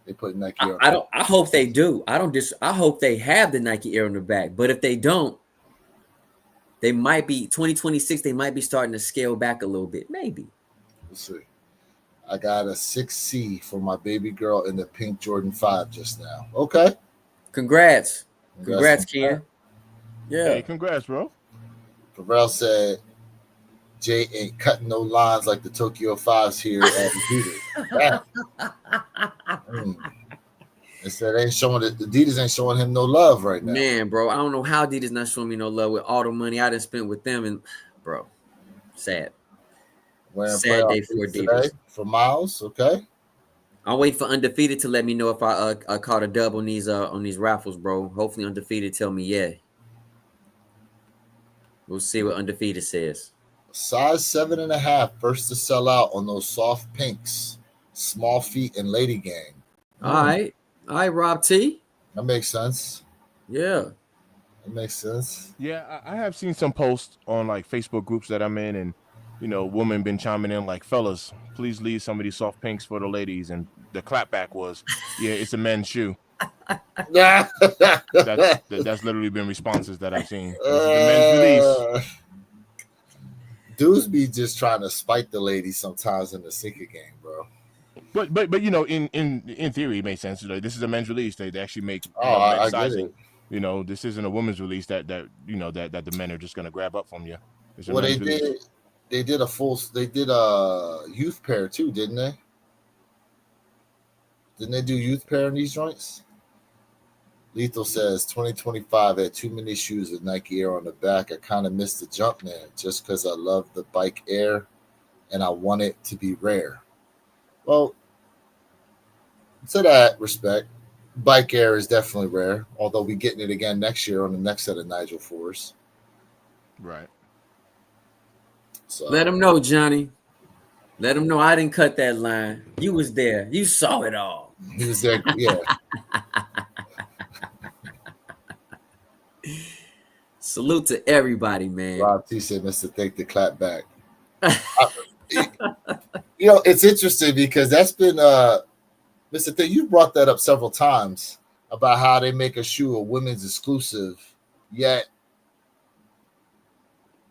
They put Nike Air on I the don't. I hope they do. I hope they have the Nike Air on the back. But if they don't, they might be 2026. They might be starting to scale back a little bit. Maybe. Let's see. I got a 6C for my baby girl in the pink Jordan 5 just now. Okay. Congrats, Congrats on Ken. Yeah. Hey, congrats, bro. Pharrell said Jay ain't cutting no lines like the Tokyo 5s here at Adidas. It said ain't showing it. Adidas ain't showing him no love right now. Man, bro, I don't know how Adidas not showing me no love with all the money I done spent with them, and bro, sad. Wearing Sad day playoff for boots today Adidas. for Miles. Okay. I'm waiting for Undefeated to let me know if I caught a dub on these raffles, bro. Hopefully Undefeated tell me yeah. We'll see what Undefeated says. Size 7.5, first to sell out on those soft pinks, small feet and lady gang. All right, Rob T. That makes sense. Yeah. That makes sense. Yeah, I have seen some posts on like Facebook groups that I'm in, and women been chiming in like, fellas, please leave some of these soft pinks for the ladies. And the clapback was, yeah, it's a men's shoe. That's literally been responses that I've seen. This is the men's release. Dudes be just trying to spite the ladies sometimes in the sneaker game, bro. But in theory, it makes sense. This is a men's release. They actually make I sizing. get it. This isn't a women's release that the men are just gonna grab up from you. It's a Well, men's release. they did a youth pair too, didn't they? Didn't they do youth pair in these joints? Lethal says 2025 had too many shoes with Nike Air on the back. I kind of missed the jump man just because I love the bike Air and I want it to be rare. Well, to that respect, bike Air is definitely rare, although we're getting it again next year on the next set of Nigel 4s. Right. So Let him know, Johnny. Let him know I didn't cut that line. You was there. You saw it all. he was there, yeah. Salute to everybody, man. Rob T said, Mr. Think the clap back. It's interesting because that's been Mr. Think, you brought that up several times about how they make a shoe a women's exclusive, yet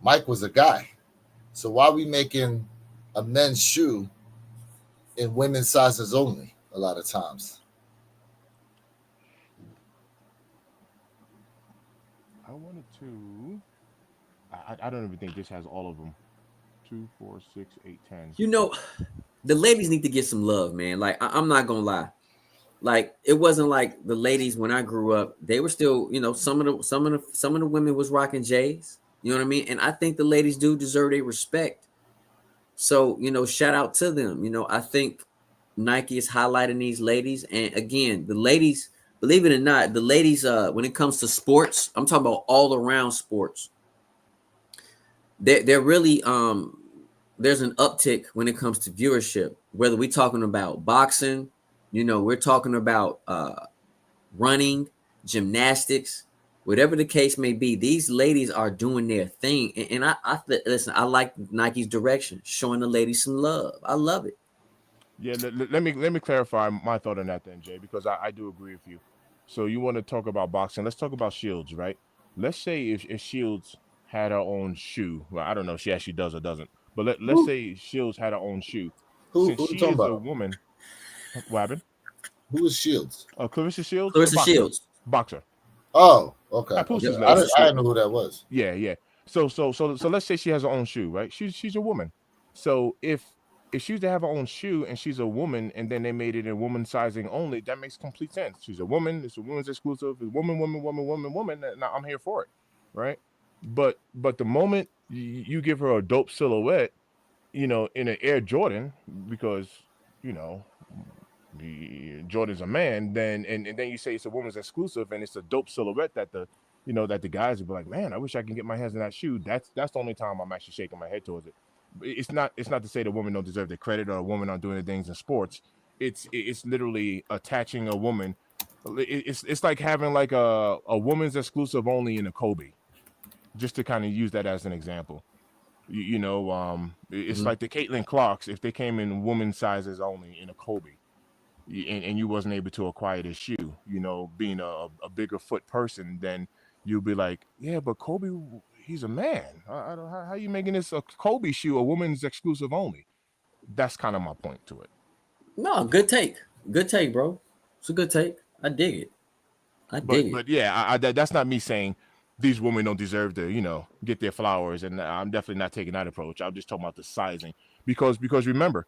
Mike was a guy. So why are we making a men's shoe in women's sizes only a lot of times? I wanted to. I don't even think this has all of them. 2, 4, 6, 8, 10. The ladies need to get some love, man. Like I'm not gonna lie. Like it wasn't like the ladies when I grew up. They were still, some of the women was rocking J's. You know what I mean? And I think the ladies do deserve their respect. So shout out to them. I think Nike is highlighting these ladies, and again, the ladies. Believe it or not, the ladies, when it comes to sports, I'm talking about all around sports. They're really there's an uptick when it comes to viewership. Whether we're talking about boxing, we're talking about running, gymnastics, whatever the case may be. These ladies are doing their thing, and I listen. I like Nike's direction, showing the ladies some love. I love it. Yeah, let me clarify my thought on that then, Jay, because I do agree with you. So you want to talk about boxing? Let's talk about Shields, right? Let's say if Shields had her own shoe. Well, I don't know if she actually does or doesn't, but let's say Shields had her own shoe. Who Since she talking is a about? woman, what happened? Who is Shields? Clarissa Shields. Clarissa Shields, boxer. Oh, okay. I posted his I name. didn't know who that was. Yeah. So let's say she has her own shoe, right? She's a woman. So if she used to have her own shoe and she's a woman, and then they made it in woman sizing only, that makes complete sense. She's a woman. It's a woman's exclusive. It's woman. Now I'm here for it, right? But the moment you give her a dope silhouette, in an Air Jordan, because Jordan's a man, then and then you say it's a woman's exclusive and it's a dope silhouette that the guys would be like, man, I wish I can get my hands in that shoe. That's the only time I'm actually shaking my head towards it. It's not to say the women don't deserve the credit or a woman aren't doing the things in sports. it's literally attaching a woman. It's like having like a woman's exclusive only in a Kobe, just to kind of use that as an example. It's Mhm. like the Caitlin Clarks if they came in woman sizes only in a Kobe, and you wasn't able to acquire this shoe. Being a bigger foot person, then you'll be like, yeah, but Kobe, he's a man. I don't, how you making this a Kobe shoe, a woman's exclusive only? That's kind of my point to it. No, good take. Good take, bro. It's a good take. I dig it. I But dig it. but yeah, that's not me saying these women don't deserve to get their flowers, and I'm definitely not taking that approach. I'm just talking about the sizing because remember,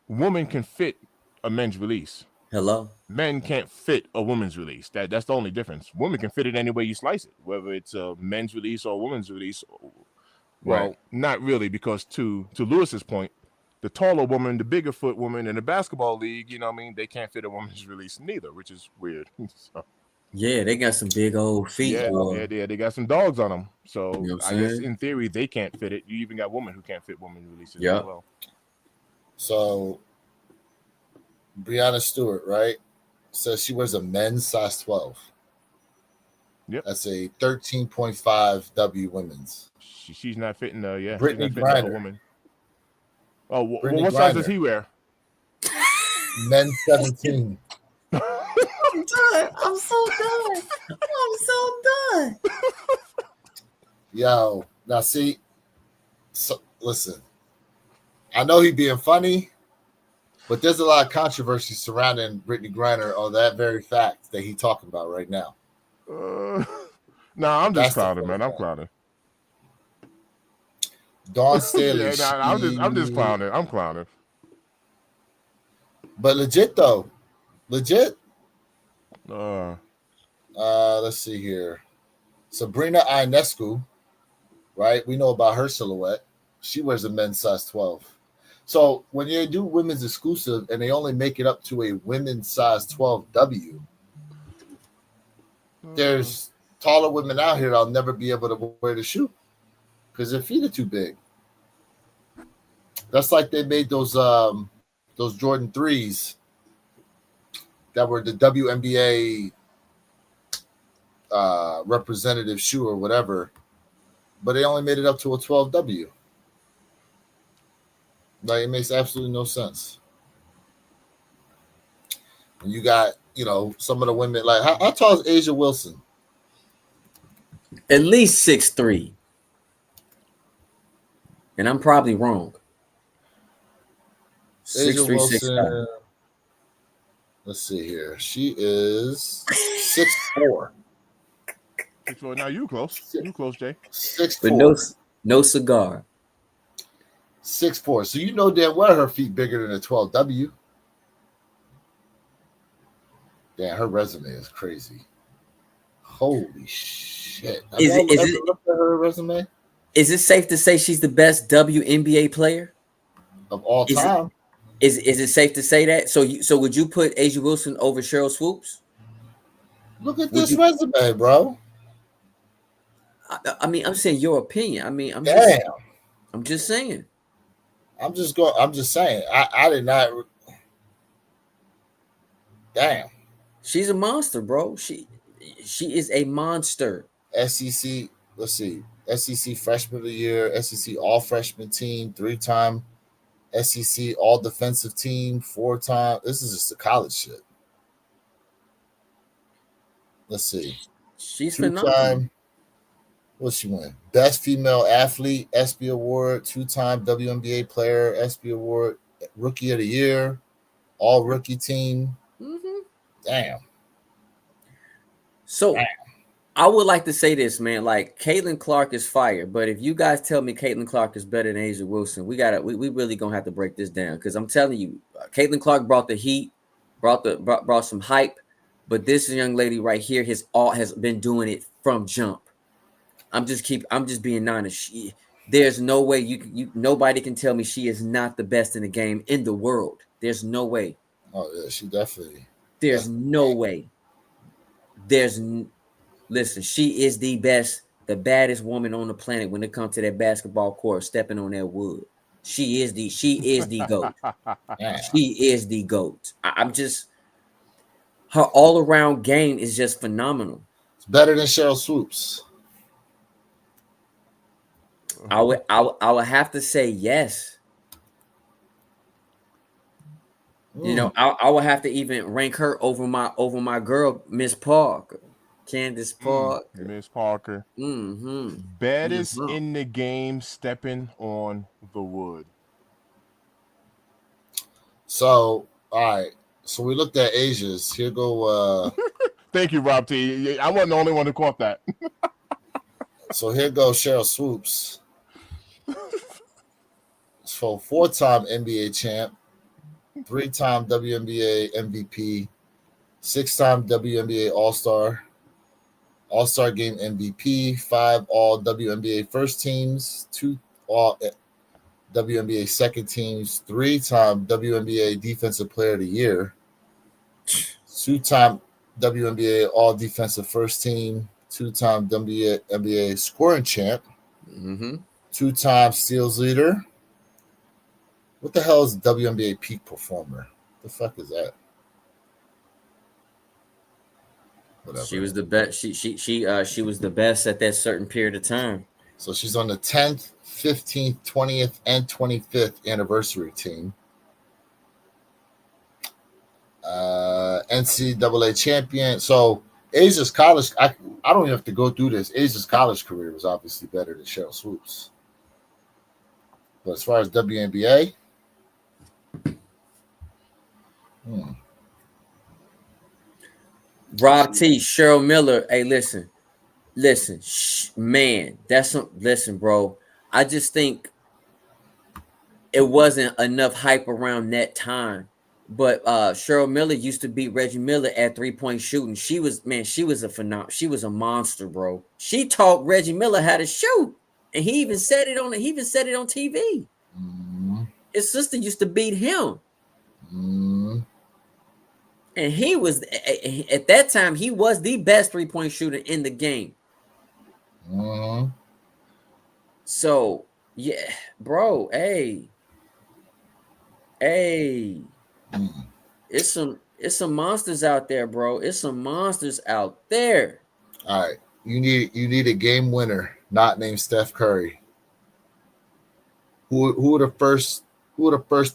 woman can fit a men's release. Hello. Men can't fit a woman's release. That's the only difference. Women can fit it any way you slice it, whether it's a men's release or a woman's release. Right. Well, not really, because to Lewis's point, the taller woman, the bigger foot woman in the basketball league, what I mean, they can't fit a woman's release neither, which is weird. So, Yeah, they got some big old feet, yeah, boy. yeah, they got some dogs on them. So You know what I I'm guess saying? in theory they can't fit it. You even got women who can't fit women releases as Yeah. well. So Brianna Stewart, right? Says she wears a men's size 12. Yep. That's a 13.5 W women's. She's not fitting she's Brittany not fitting a Griner. woman. Oh, Brittany what size does Griner. he wear? Men's 17. I'm done. I'm so done. I'm so done. Yo, now see, so listen, I know he being funny, but there's a lot of controversy surrounding Brittany Griner on that very fact that he talking about right now. Nah, I'm just That's the clowning, funny man. I'm part. clowning. Dawn Staley, Yeah, nah, I'm just clowning. I'm clowning. but legit though, legit. Uh, Let's see here, Sabrina Ionescu, right? We know about her silhouette. She wears a men's size 12. So when you do women's exclusive and they only make it up to a women's size 12W, there's taller women out here that'll never be able to wear the shoe because their feet are too big. That's like they made those Jordan 3s that were the WNBA representative shoe or whatever, but they only made it up to a 12W. Like, it makes absolutely no sense. And you got, some of the women, like, how tall is Asia Wilson? At least 6'3". And I'm probably wrong. Asia 6'3", Wilson, 6'5". let's see here. She is 6'4". well, now you close. You close, Jay. 6'4". But no cigar. 6'4". So you know damn well her feet bigger than a 12W. Damn, her resume is crazy. Holy shit. Have Is y'all it- is ever it- looked at her resume Is it safe to say she's the best WNBA player? of all Is it- time? Is it safe to say that? So would you put Asia Wilson over Cheryl Swoops? Look at Would this you- resume, bro. I mean, I'm saying your opinion. I mean, I'm just saying. I'm just saying. I did not. Damn. She's a monster, bro. She is a monster. SEC. Let's see. SEC Freshman of the Year. SEC All Freshman Team. 3-time SEC All Defensive Team. 4-time. This is just the college shit. Let's see. She's phenomenal. 2-time. What's she win? Best Female Athlete, ESPY Award. 2-time WNBA Player, ESPY Award. Rookie of the Year, All Rookie Team. Mm-hmm. Damn. So I would like to say this, man. Like, Caitlin Clark is fire, but if you guys tell me Caitlin Clark is better than Asia Wilson, we really gonna have to break this down, because I'm telling you, Caitlin Clark brought the heat, brought some hype, but this young lady right here has been doing it from jump. I'm just being honest. There's no way nobody can tell me she is not the best in the game in the world. There's no way. Oh yeah, she definitely. There's no way. Listen, she is the best, the baddest woman on the planet when it comes to that basketball court, stepping on that wood. She is the GOAT. Yeah. She is the GOAT. I'm just her all around game is just phenomenal. It's better than Cheryl Swoops. I would have to say yes. You know, I would have to even rank her over my girl, Miss Parker, Candace Parker. Miss Parker. Mm-hmm. Baddest in the game stepping on the wood. So, all right. So we looked at Asia's. Here go. Thank you, Rob T. I wasn't the only one who caught that. So here goes Cheryl Swoops. So 4-time NBA champ, 3-time WNBA MVP, 6-time WNBA All-Star, All-Star Game MVP, 5 All WNBA first teams, 2 All WNBA second teams, 3-time WNBA Defensive Player of the Year, 2-time WNBA All Defensive First Team, 2-time WNBA scoring champ, 2-time steals leader. What the hell is WNBA peak performer? The fuck is that? Whatever. She was the best. She was the best at that certain period of time. So she's on the 10th, 15th, 20th, and 25th anniversary team. NCAA champion. So Asia's college, I don't even have to go through this. Asia's college career was obviously better than Cheryl Swoops. But as far as WNBA, Rob T, Cheryl Miller. Hey, listen, man. Listen, bro. I just think it wasn't enough hype around that time. But Cheryl Miller used to beat Reggie Miller at 3-point shooting. She was a monster, bro. She taught Reggie Miller how to shoot, and he even said it on TV. His sister used to beat him. And he was, at that time, he was the best 3-point shooter in the game. So, yeah, bro, hey. It's some monsters out there, bro. It's some monsters out there. All right. You need a game winner, not named Steph Curry. Who are the first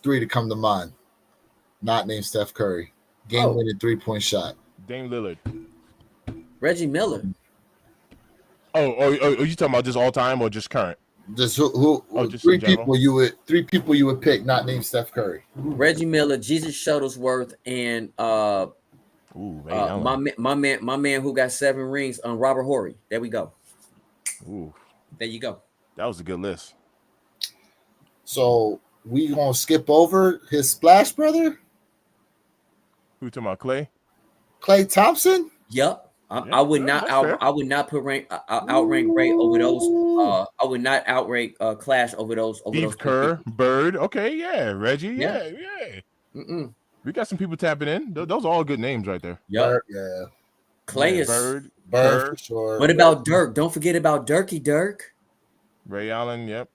3 to come to mind? Not named Steph Curry. Game winning 3-point shot. Dame Lillard. Reggie Miller. Oh, you talking about just all time or just current? Just just 3 people you would pick, not named Steph Curry. Reggie Miller, Jesus Shuttlesworth, and my man who got 7 rings, Robert Horry. There we go. There you go. That was a good list. So we gonna skip over his Splash brother? Who talking about Klay? Klay Thompson? Yep. I would not outrank Ray over those. I would not outrank Clash over those. Steve Kerr, Bird. Okay, yeah, Reggie. Yeah. We got some people tapping in. Those are all good names right there. Yep. Yeah. Klay is Bird for sure. What about Dirk? Don't forget about Dirk. Ray Allen. Yep.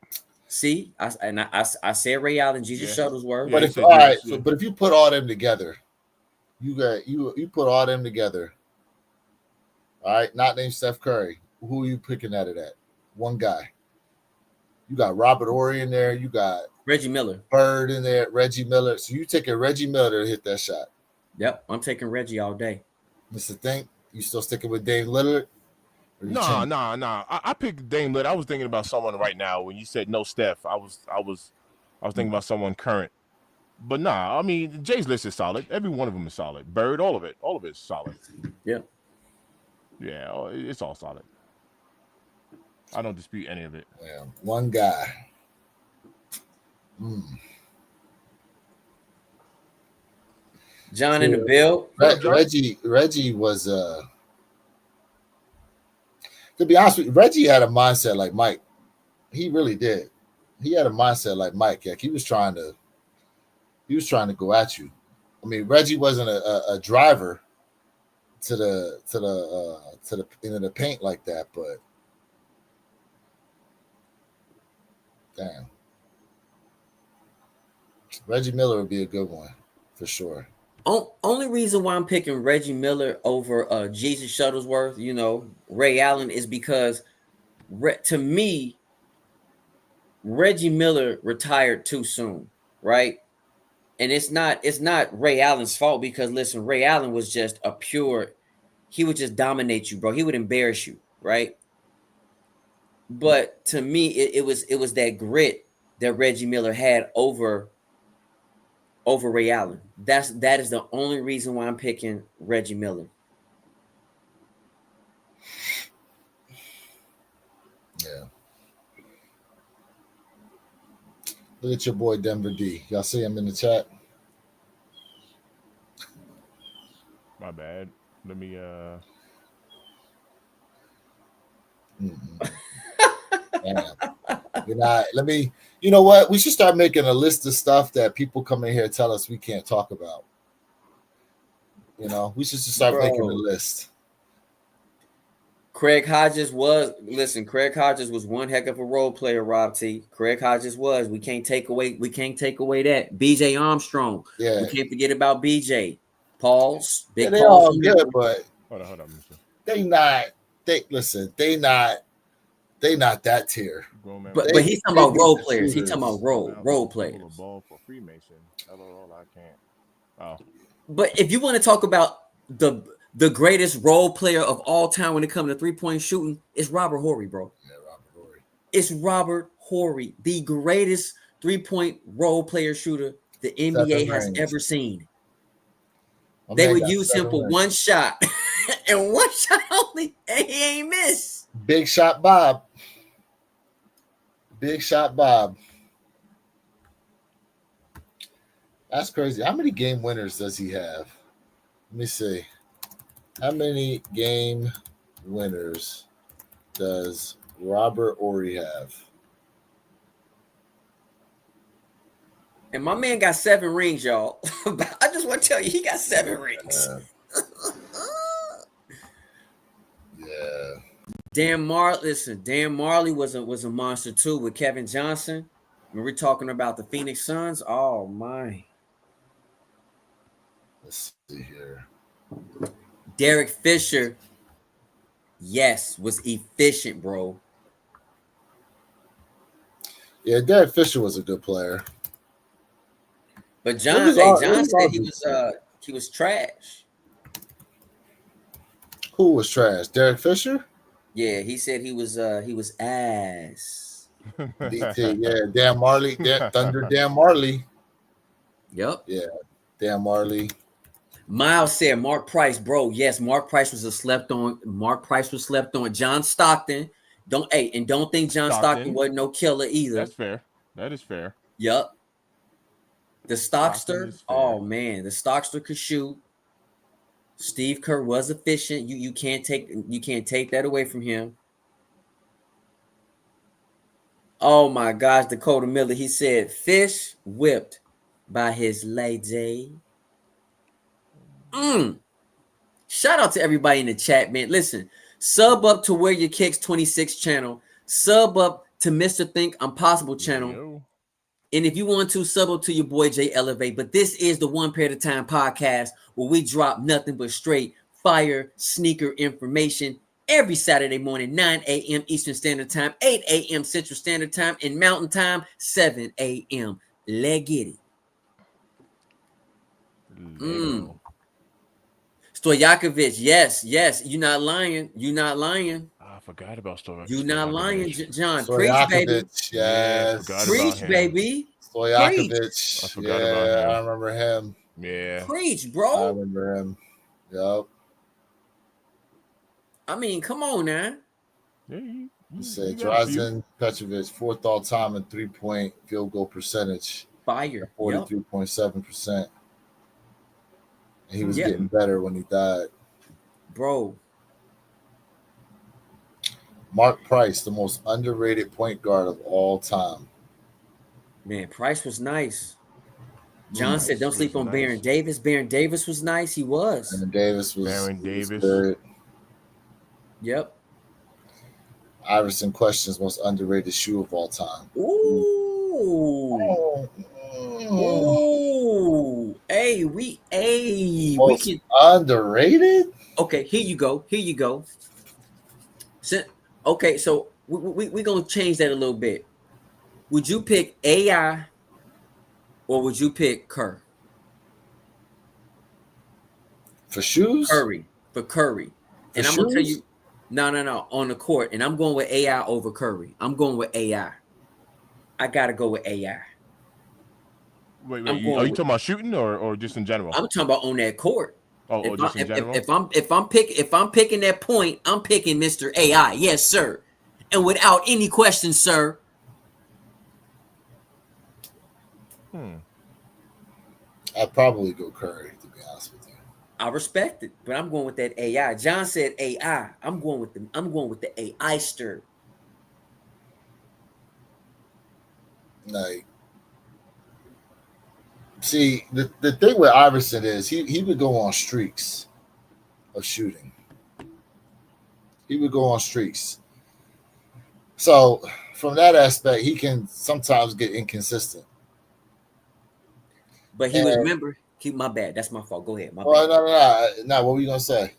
See, I said Ray Allen, Jesus Shuttlesworth. But if you put all them together, you put all them together. All right, not named Steph Curry. Who are you picking out of that? One guy. You got Robert Horry in there. You got Reggie Miller. Bird in there. Reggie Miller. So you taking Reggie Miller to hit that shot? Yep, I'm taking Reggie all day. Mr. Think, you still sticking with Dame Lillard? Nah. I picked Dame Lillard. I was thinking about someone right now when you said no Steph. I was thinking about someone current. But nah, I mean Jay's list is solid. Every one of them is solid. Bird, all of it is solid. Yeah. Yeah, it's all solid. I don't dispute any of it. Yeah, one guy. John in the bill. Reggie was to be honest with you, Reggie had a mindset like Mike. He really did. He had a mindset like Mike. Like he was trying to go at you. I mean, Reggie wasn't a driver to the into the paint like that, but damn. Reggie Miller would be a good one for sure. Only reason why I'm picking Reggie Miller over Jesus Shuttlesworth, Ray Allen, is because to me, Reggie Miller retired too soon, right? And it's not Ray Allen's fault, because listen, Ray Allen was just he would just dominate you, bro. He would embarrass you, right? But to me, it was that grit that Reggie Miller had over Ray Allen. That is the only reason why I'm picking Reggie Miller. Yeah. Look at your boy Denver D. Y'all see him in the chat? My bad. Let me Damn. You know what? We should start making a list of stuff that people come in here and tell us we can't talk about. We should just start making a list. Craig Hodges was one heck of a role player, Rob T. Craig Hodges was. We can't take away that. BJ Armstrong. Yeah. We can't forget about BJ. Pause. Big they all good, but hold on, Mr. They not that tier. But he's talking about role players. He's talking about role players. Ball for Freemason. LOL, I can't. Oh. But if you want to talk about the greatest role player of all time when it comes to 3-point shooting, it's Robert Horry, bro. Yeah, Robert Horry. It's Robert Horry, the greatest 3-point role player shooter the NBA has ever seen. They would use him for one shot, and one shot only, and he ain't miss. Big shot Bob. That's crazy. How many game winners does he have? Let me see. How many game winners does Robert Horry have? And my man got 7 rings, y'all. I just want to tell you, he got 7 rings. Yeah. Dan Marley was a monster too with Kevin Johnson. When we're talking about the Phoenix Suns, oh my. Let's see here. Derek Fisher, yes, was efficient, bro. Yeah, Derek Fisher was a good player. But John said he was trash. Who was trash? Derek Fisher? Yeah, he said he was ass. DT, yeah, Dan Marley, Thunder Dan Marley. Yep. Yeah, Dan Marley. Miles said Mark Price, bro. Yes, Mark Price was slept on. John Stockton. Don't think John Stockton wasn't no killer either. That's fair. That is fair. Yep. The Stockster. Oh man, the Stockster could shoot. Steve Kerr was efficient. You can't take that away from him. Oh my gosh, Dakota Miller. He said fish whipped by his lady. Shout out to everybody in the chat, man. Listen, sub up to Where Your Kicks 26 channel. Sub up to Mr. Think Impossible channel. Yo. And if you want to, sub up to your boy Jay Elevate. But this is the One Pair at a Time podcast where we drop nothing but straight fire sneaker information every Saturday morning, 9 a.m. Eastern Standard Time, 8 a.m. Central Standard Time, and Mountain Time, 7 a.m. Let's get it. Stojakovic, yes. You're not lying. I forgot about Stojakovic. You're not lying, John. Preach, baby. Yes. Preach, baby. Stojakovic. I forgot about him. I remember him. Yeah. Preach, bro. I remember him. Yep. I mean, come on now. Yeah, you say Drazen Petrovic, 4th all time in 3-point field goal percentage. Fire. 43.7%. And he was getting better when he died. Bro. Mark Price, the most underrated point guard of all time. Man, Price was nice. John said, don't sleep on nice. Baron Davis. Baron Davis was nice. He was. Baron Davis was good. Yep. Iverson questions most underrated shoe of all time. Ooh. Ooh, we Most can. underrated. Okay, here you go. Here you go. Okay, so we gonna change that a little bit. Would you pick AI or would you pick For shoes? Curry for Curry? For And I'm gonna tell shoes? you, no, on the court, and I'm going with AI over Curry. I'm going with AI. I gotta go with AI. Wait, I'm are going you with. talking about shooting or just in general? I'm talking about on that court. Oh, just in general. If I'm picking that point, I'm picking Mr. AI. Yes, sir. And without any question, sir. I'd probably go Curry, to be honest with you. I respect it, but I'm going with that AI. John said AI. I'm going with the AI stir. Like, see, the thing with Iverson is he would go on streaks of shooting. He would go on streaks. So from that aspect, he can sometimes get inconsistent. But he was remember, keep my bad. That's my fault. Go ahead. My Well, bad. no. What were you gonna say?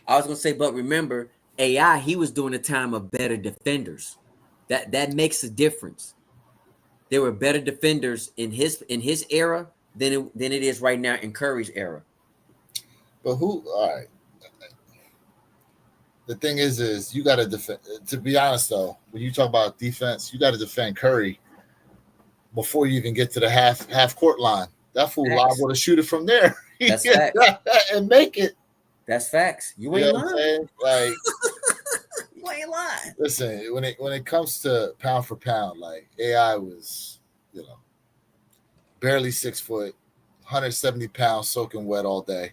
I was gonna say, but remember, AI, he was doing a time of better defenders. That makes a difference. There were better defenders in his era than it is right now in Curry's era. But who? All right. The thing is you got to defend. To be honest, though, when you talk about defense, you got to defend Curry before you even get to the half court line. That fool liable to shoot it from there. That's facts. And make it. That's facts. You ain't lying. Like, you ain't lying. Listen, when it comes to pound for pound, like AI was, barely 6 foot, 170 pounds, soaking wet all day.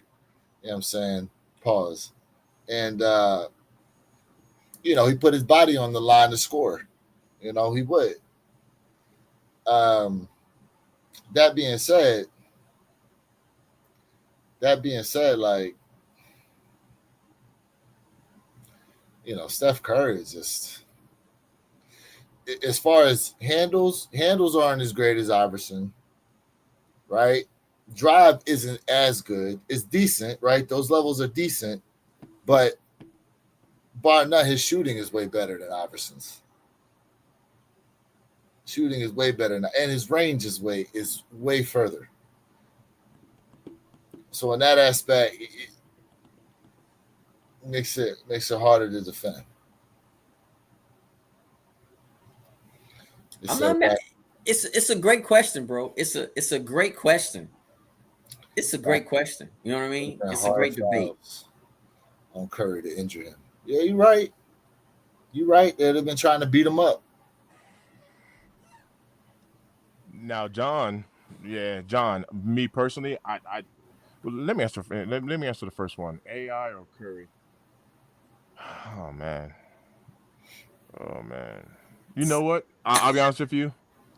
You know what I'm saying? Pause. And he put his body on the line to score. He would. That being said, like, Steph Curry is just, as far as handles aren't as great as Iverson, right? Drive isn't as good. It's decent, right? Those levels are decent, but bar none, his shooting is way better than Iverson's. Shooting is way better, and his range is way further. So in that aspect, it makes it harder to defend. I'm not mad. It's a great question, bro. It's a great question. It's a great question. You know what I mean? It's a great debate. On Curry to injure him. Yeah, you're right. You're right. They'd have been trying to beat him up. Now, John, me personally, let me answer the first one. AI or Curry? Oh man. You know what? I'll be honest with you.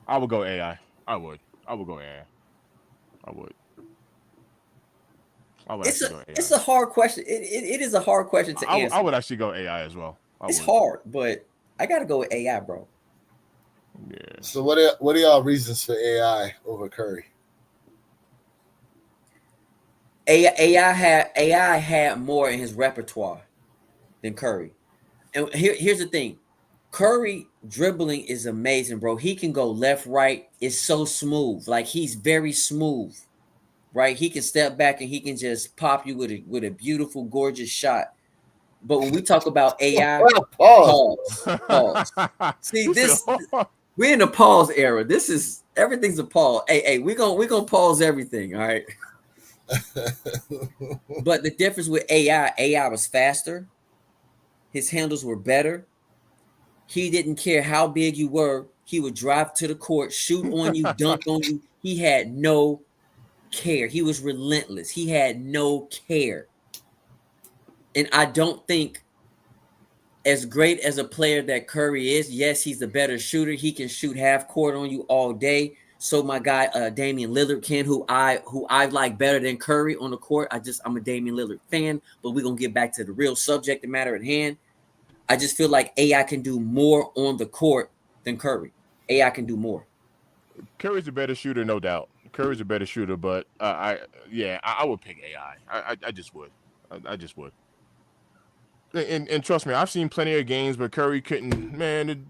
I would go AI. I would go AI. I would. It's a hard question. It is a hard question to answer. I would actually go AI as well. It's hard, but I gotta go with AI, bro. Yeah. So what are y'all reasons for AI over Curry? AI had more in his repertoire than Curry. And here's the thing. Curry dribbling is amazing, bro. He can go left, right. It's so smooth. Like, he's very smooth, right? He can step back and he can just pop you with a beautiful, gorgeous shot. But when we talk about AI, pause. See, we're in the pause era. Everything's a pause. Hey, we're gonna pause everything, all right? But the difference with AI was faster. His handles were better. He didn't care how big you were. He would drive to the court, shoot on you, dunk on you. He had no care. He was relentless. He had no care. And I don't think, as great as a player that Curry is, yes, he's the better shooter. He can shoot half court on you all day. So my guy Damian Lillard can, who I like better than Curry on the court. I'm a Damian Lillard fan, but we're gonna get back to the real subject matter at hand. I just feel like AI can do more on the court than Curry. AI can do more. Curry's a better shooter, no doubt. Curry's a better shooter, but I would pick AI. I just would. I just would. And trust me, I've seen plenty of games, but Curry couldn't. Man,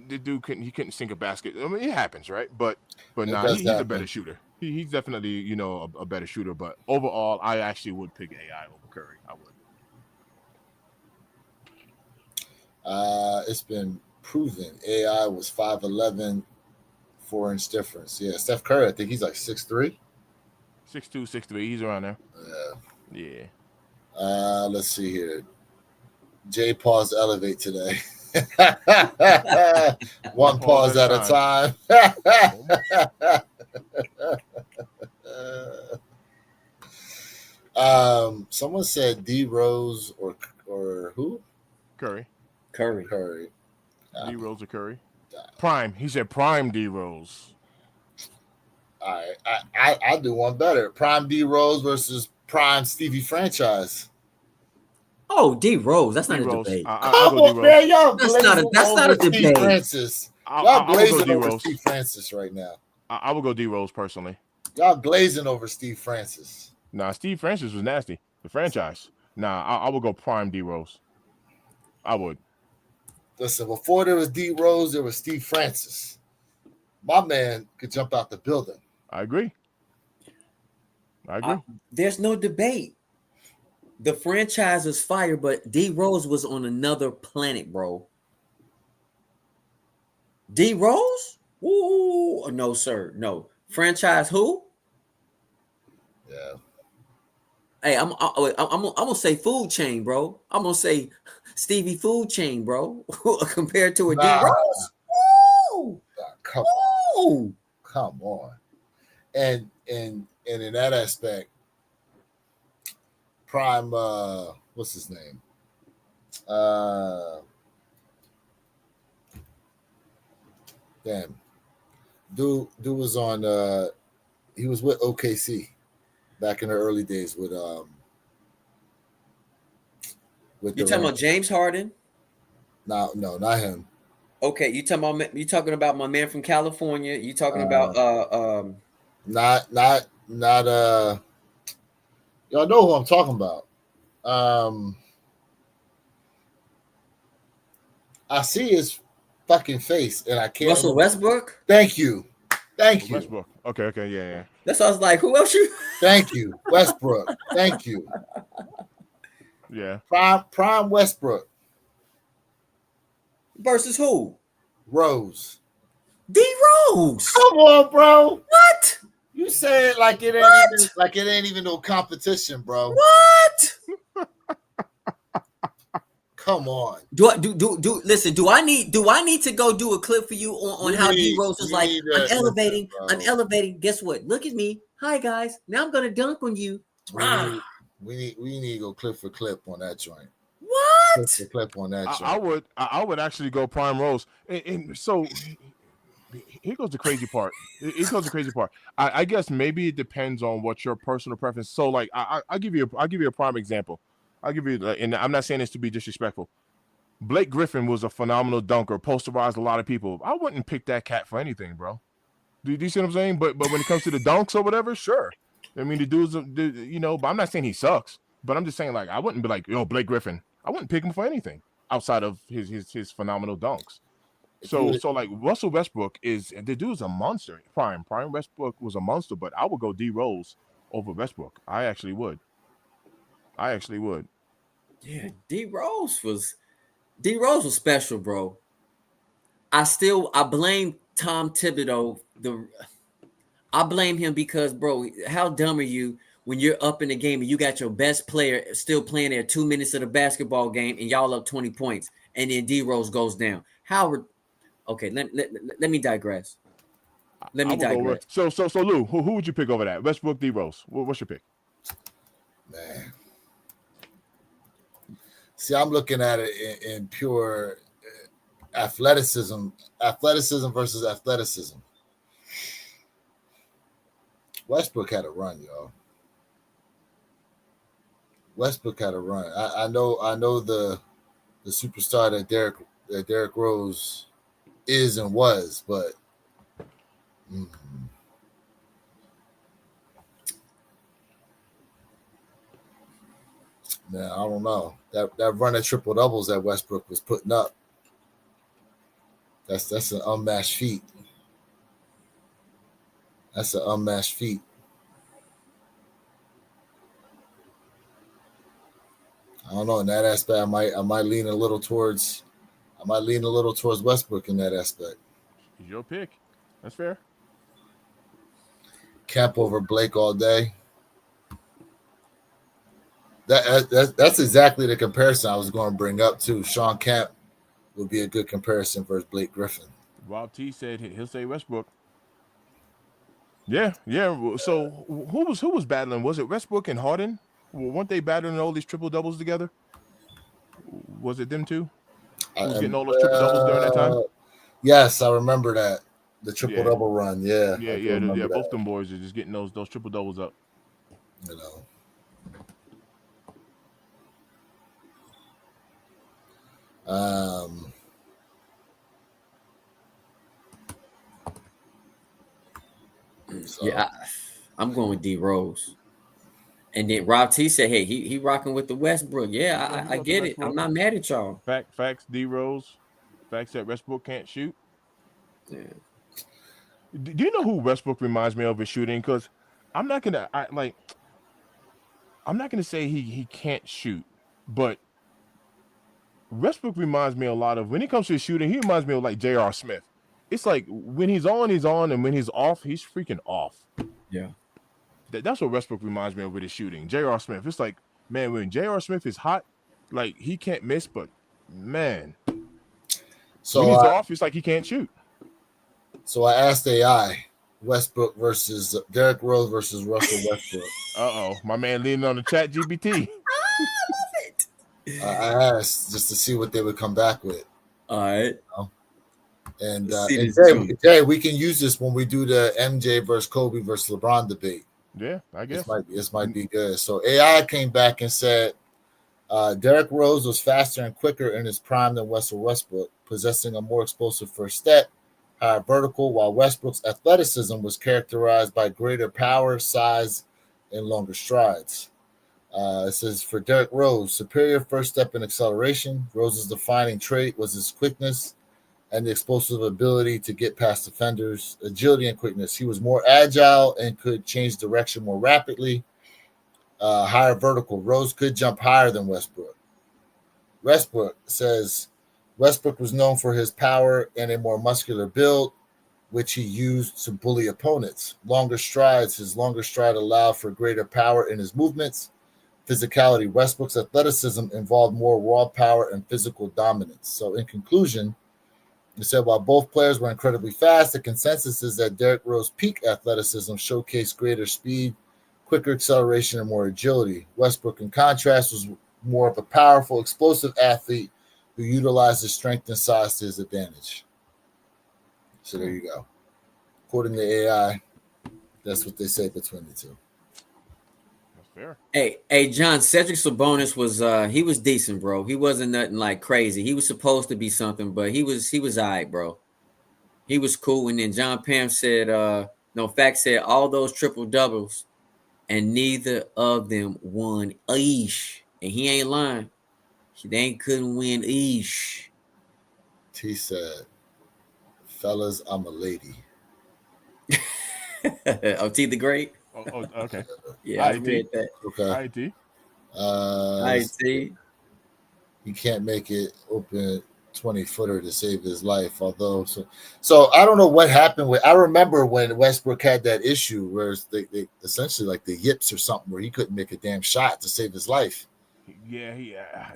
the dude couldn't. He couldn't sink a basket. I mean, it happens, right? But It nah, does he's a better happen. shooter. He's definitely a better shooter. But overall, I actually would pick AI over Curry. I would. It's been proven AI was 5'11", 4-inch difference. Yeah, Steph Curry, I think he's like 6'3". 6'2", 6'3". He's around there. Yeah. Yeah. Let's see here. Jay paused elevate today. One pause at a time. Someone said D Rose or who? Curry. Curry. D Rose or Curry? Prime. He said prime D Rose. All right, I do one better. Prime D Rose versus Prime Stevie Franchise. Oh, D Rose. That's not a D-Rose. debate. Come on, man, y'all That's blazing not a over Steve debate. Francis. Y'all blazing over Steve Francis right now. I would go D Rose personally. Y'all glazing over Steve Francis. Nah, Steve Francis was nasty. The franchise. Nah, I would go prime D Rose. I would. Listen, before there was D Rose, there was Steve Francis. My man could jump out the building. I agree. There's no debate. The franchise was fire, but D Rose was on another planet, bro. D Rose? Ooh, no, sir. No. Franchise who? Yeah. Hey, I'm gonna say food chain, bro. I'm gonna say Stevie Food Chain, bro. Compared to a D Rose. Woo! Come on. And in that aspect, Prime, what's his name? Damn. Dude was on he was with OKC back in the early days with You talking about James Harden? No, not him. Okay, you talking about my man from California. You talking about not y'all know who I'm talking about. I see his fucking face and I can't. Russell Westbrook? Thank you. Westbrook. Okay, yeah. That's why I was like, who else you? Thank you, Westbrook. Thank you. Yeah. Prime Westbrook. Versus who? Rose. D Rose. Come on, bro. What? You say it like it ain't even no competition, bro. What? Come on. Listen, do I need to go do a clip for you on how D Rose was like, I'm elevating. Guess what? Look at me. Hi guys. Now I'm gonna dunk on you. We need to go clip for clip on that joint. What? Clip on that joint. I would actually go prime Rose. And so here goes the crazy part. I guess maybe it depends on what your personal preference. So like I'll give you a prime example. I'll give you, and I'm not saying this to be disrespectful. Blake Griffin was a phenomenal dunker, posterized a lot of people. I wouldn't pick that cat for anything, bro. Do you see what I'm saying? But when it comes to the dunks or whatever, sure. I mean, the dude's, but I'm not saying he sucks. But I'm just saying, like, I wouldn't be like, yo, Blake Griffin. I wouldn't pick him for anything outside of his phenomenal dunks. So like Russell Westbrook the dude's a monster. Prime Westbrook was a monster, but I would go D Rose over Westbrook. I actually would. Yeah, D Rose was special, bro. I blame Tom Thibodeau. I blame him because, bro, how dumb are you when you're up in the game and you got your best player still playing there 2 minutes of the basketball game and y'all up 20 points and then D Rose goes down. Okay, let me digress. So Lou, who would you pick over that? Westbrook, D Rose. What's your pick? Man. See, I'm looking at it in pure athleticism versus athleticism. Westbrook had a run, y'all. Westbrook had a run. I know the superstar that Derrick Rose is and was, but Mm. Man, I don't know. That run of triple doubles that Westbrook was putting up. That's an unmatched feat. That's an unmatched feat. I don't know. In that aspect, I might lean a little towards Westbrook in that aspect. It's your pick. That's fair. Camp over Blake all day. That's exactly the comparison I was going to bring up too. Sean Kemp would be a good comparison versus Blake Griffin. Rob T said he'll say Westbrook. Yeah. So who was battling? Was it Westbrook and Harden? Weren't they battling all these triple doubles together? Was it them two? Who was getting all those triple doubles during that time? Yes, I remember that. The triple Yeah. double run. Yeah. Yeah. Both them boys are just getting those triple doubles up. You know. So. Yeah, I'm going with D Rose. And then Rob T said, "Hey, he rocking with the Westbrook. Yeah, I get it. I'm not mad at y'all. Facts. D Rose. Facts that Westbrook can't shoot. Yeah. Do you know who Westbrook reminds me of his shooting? Because I'm not gonna say he can't shoot, but Westbrook reminds me a lot of, when it comes to shooting, he reminds me of like J.R. Smith. It's like when he's on, and when he's off, he's freaking off. Yeah. That's what Westbrook reminds me of with his shooting. J.R. Smith. It's like, man, when J.R. Smith is hot, like he can't miss, but man, so when he's off, it's like he can't shoot. So I asked AI, Westbrook versus Derrick Rose versus Russell Westbrook. My man leaning on the chat GPT. I asked just to see what they would come back with. All right. And Jay, we can use this when we do the MJ versus Kobe versus LeBron debate. Yeah, I guess. This might be good. So AI came back and said Derrick Rose was faster and quicker in his prime than Russell Westbrook, possessing a more explosive first step, higher vertical, while Westbrook's athleticism was characterized by greater power, size, and longer strides. It says for Derrick Rose, superior first step in acceleration. Rose's defining trait was his quickness and the explosive ability to get past defenders, agility and quickness. He was more agile and could change direction more rapidly. Higher vertical. Rose could jump higher than Westbrook. Westbrook says Westbrook was known for his power and a more muscular build, which he used to bully opponents. Longer strides. His longer stride allowed for greater power in his movements. Physicality. Westbrook's athleticism involved more raw power and physical dominance. So in conclusion, it said while both players were incredibly fast, the consensus is that Derrick Rose's peak athleticism showcased greater speed, quicker acceleration, and more agility. Westbrook, in contrast, was more of a powerful, explosive athlete who utilized his strength and size to his advantage. So there you go. According to AI, that's what they say between the two. Fair. Hey, John, Cedric Sabonis was he was decent, bro. He wasn't nothing like crazy. He was supposed to be something, but he was all right, bro. He was cool. And then John Pam said, Fact said all those triple doubles, and neither of them won each. And he ain't lying. They couldn't win each. T said, fellas, I'm a lady. Oh, T the Great? Oh, okay. Yeah, I read that. Okay. IT. He can't make it open 20-footer to save his life. Although, so I don't know what happened with. I remember when Westbrook had that issue where they essentially like the yips or something where he couldn't make a damn shot to save his life. Yeah,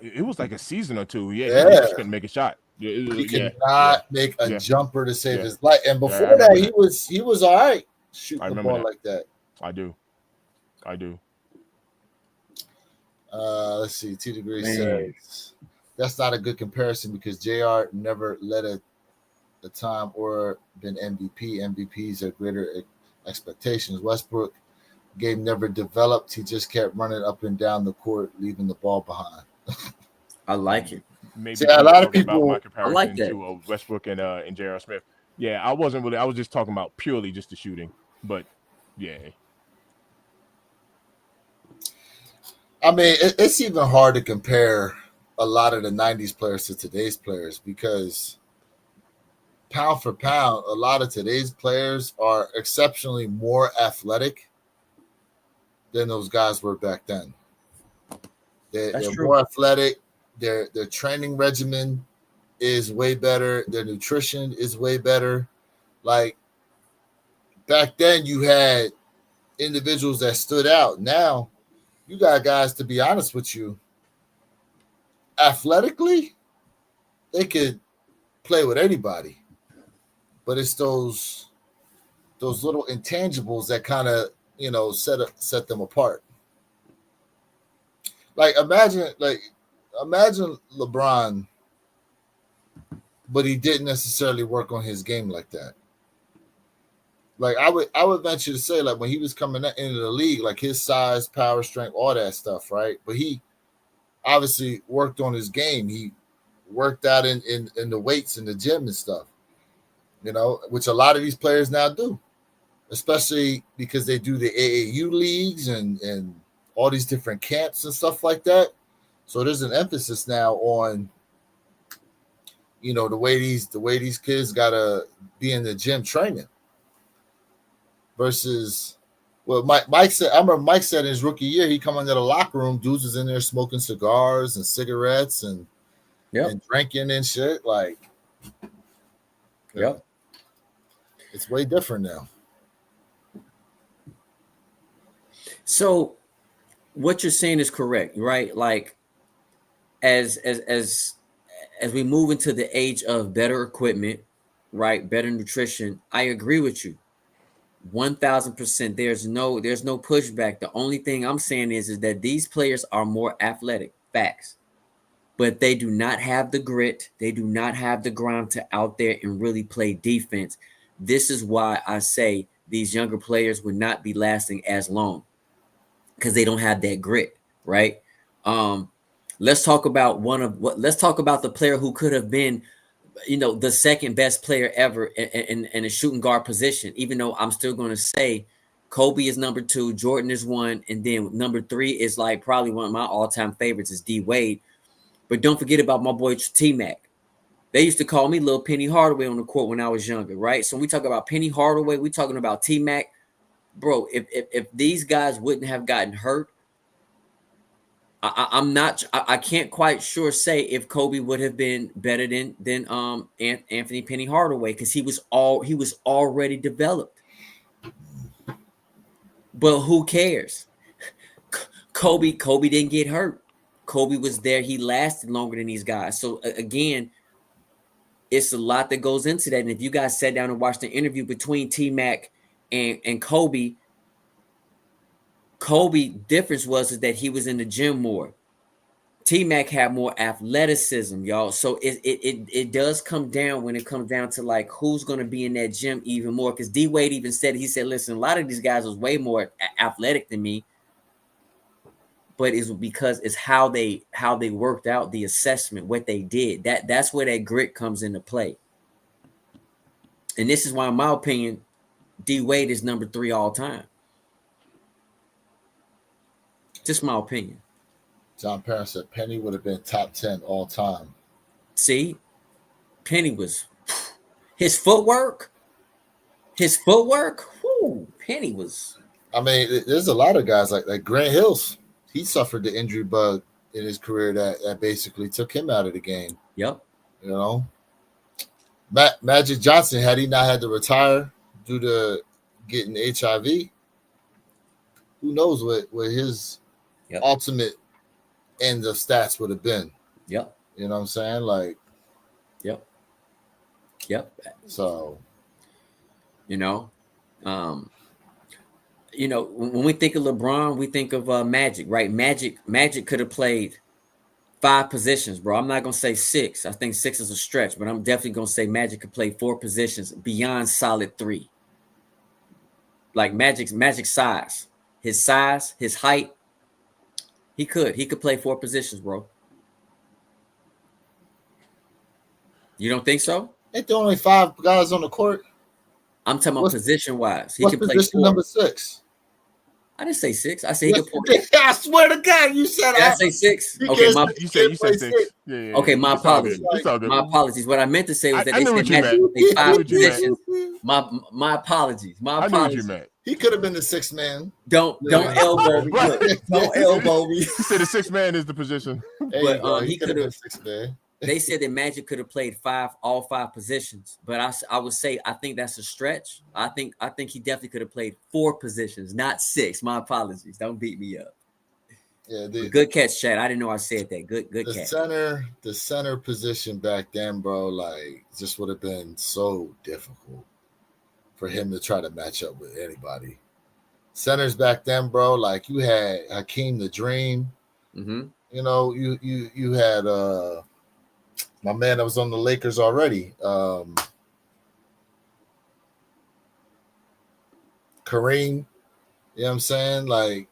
it was like a season or two. Yeah, he just couldn't make a shot. He could not make a jumper to save his life. And before that, he was all right shooting the ball like that. I do. Let's see. T Degree says that's not a good comparison because JR never led a time or been MVP. MVPs are greater expectations. Westbrook game never developed. He just kept running up and down the court, leaving the ball behind. I like it. Maybe a lot of people. I like that. To Westbrook and J.R. Smith. Yeah, I wasn't really. I was just talking about purely just the shooting. But yeah, I mean, it's even hard to compare a lot of the '90s players to today's players because pound for pound, a lot of today's players are exceptionally more athletic than those guys were back then. That's They're true. more athletic. Their training regimen is way better. Their nutrition is way better. Like back then, you had individuals that stood out. Now you got guys, to be honest with you, athletically, they could play with anybody, but it's those little intangibles that kind of set them apart. Like imagine LeBron, but he didn't necessarily work on his game like that. Like I would venture to say, like when he was coming into the league, like his size, power, strength, all that stuff, right? But he obviously worked on his game. He worked out in the weights in the gym and stuff, which a lot of these players now do, especially because they do the AAU leagues and all these different camps and stuff like that. So there's an emphasis now on the way these kids gotta be in the gym training versus well, Mike said. I remember Mike said in his rookie year, he come into the locker room, dudes was in there smoking cigars and cigarettes and drinking and shit. Like, it's way different now. So what you're saying is correct, right? Like as we move into the age of better equipment, right? Better nutrition, I agree with you 1000%. There's no pushback. The only thing I'm saying is that these players are more athletic, facts, but they do not have the grit. They do not have the grind to out there and really play defense. This is why I say these younger players would not be lasting as long because they don't have that grit, right? Let's talk about let's talk about the player who could have been, the second best player ever in a shooting guard position, even though I'm still going to say Kobe is number 2, Jordan is 1, and then number 3 is like probably one of my all-time favorites is D Wade. But don't forget about my boy T-Mac. They used to call me Little Penny Hardaway on the court when I was younger, right? So when we talk about Penny Hardaway, we talking about T-Mac. Bro, if these guys wouldn't have gotten hurt, I can't quite sure say if Kobe would have been better than Anthony Penny Hardaway because he was already developed. But who cares? Kobe didn't get hurt. Kobe was there. He lasted longer than these guys. So again, it's a lot that goes into that. And if you guys sat down and watched the interview between T-Mac and Kobe difference is that he was in the gym more. T-Mac had more athleticism, y'all. So it does come down when it comes down to like who's going to be in that gym even more. Because D Wade even said, he said, listen, a lot of these guys was way more athletic than me. But it's because it's how they worked out the assessment, what they did. That's where that grit comes into play. And this is why, in my opinion, D Wade is number 3 all time. Just my opinion. John Parent said Penny would have been top 10 all time. See, Penny was his footwork. Whoo, Penny was. I mean, there's a lot of guys like Grant Hills. He suffered the injury bug in his career that basically took him out of the game. Yep. Magic Johnson, had he not had to retire due to getting HIV, who knows what his ultimate end of stats would have been. Yep. You know what I'm saying? Like, yep. So, when we think of LeBron, we think of Magic, right? Magic could have played 5 positions, bro. I'm not gonna say 6. I think 6 is a stretch, but I'm definitely gonna say Magic could play 4 positions beyond solid 3. Like Magic's size, his height, he could play 4 positions, bro. You don't think so? Ain't there only 5 guys on the court? I'm talking about position wise. He What's can play position 4. number 6? I didn't say 6. I said he Yes, could play. I swear to God, you said Did I say 6? You Okay, can't my say- You can't said play 6. Yeah. okay, my It's all good. apologies. It's all good. My apologies. What I meant to say was that I they knew said what you Magic meant. could play I knew 5 what you meant. positions. My apologies. My I knew what you apologies. meant. He could have been the 6th man. Don't elbow me. Right. Look, don't elbow me. He said the 6th man is the position. There But, you go. he He could have been could've- 6th man. They said that Magic could have played all 5 positions, but I would say I think that's a stretch. I think he definitely could have played 4 positions, not 6. My apologies. Don't beat me up. Yeah, Good catch, Chad. I didn't know I said that. Good the catch. the center position back then, bro, like just would have been so difficult for him to try to match up with anybody. Centers back then, bro, like you had Hakeem the Dream. Mm-hmm. You know, you had my man that was on the Lakers already. Kareem. You know what I'm saying? Like,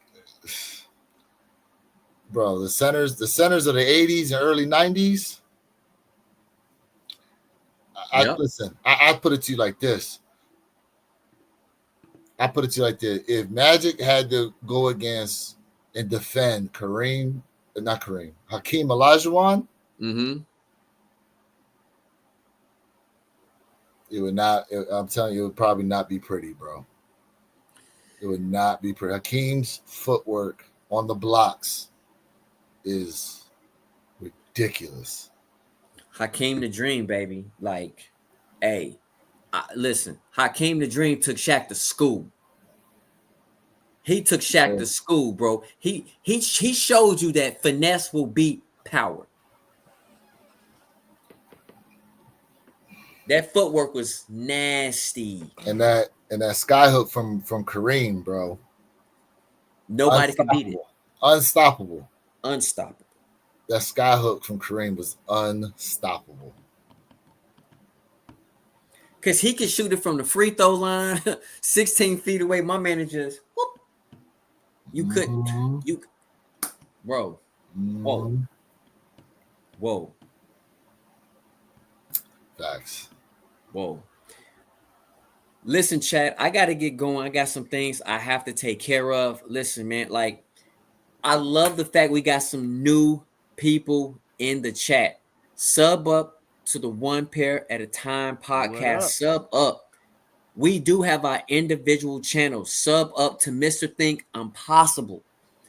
bro, the centers of the 80s and early 90s. Listen, I put it to you like this. If Magic had to go against and defend Hakeem Olajuwon, Mm-hmm. it would not. I'm telling you, it would probably not be pretty, bro. It would not be pretty. Hakeem's footwork on the blocks is ridiculous. Hakeem the Dream, baby. Like, hey, listen. Hakeem the Dream took Shaq to school. He took Shaq to school, bro. He showed you that finesse will beat power. That footwork was nasty. And that skyhook from Kareem, bro. Nobody could beat it. Unstoppable. Unstoppable. That skyhook from Kareem was unstoppable. Because he could shoot it from the free throw line, 16 feet away. My manager just, whoop. You couldn't. You, bro. Whoa. Whoa. Facts. Whoa. Listen, chat, I got to get going. I got some things I have to take care of. Listen, man, like, I love the fact we got some new people in the chat. Sub up to the One Pair at a Time podcast. Sub up. We do have our individual channels. Sub up to Mr. Think Impossible.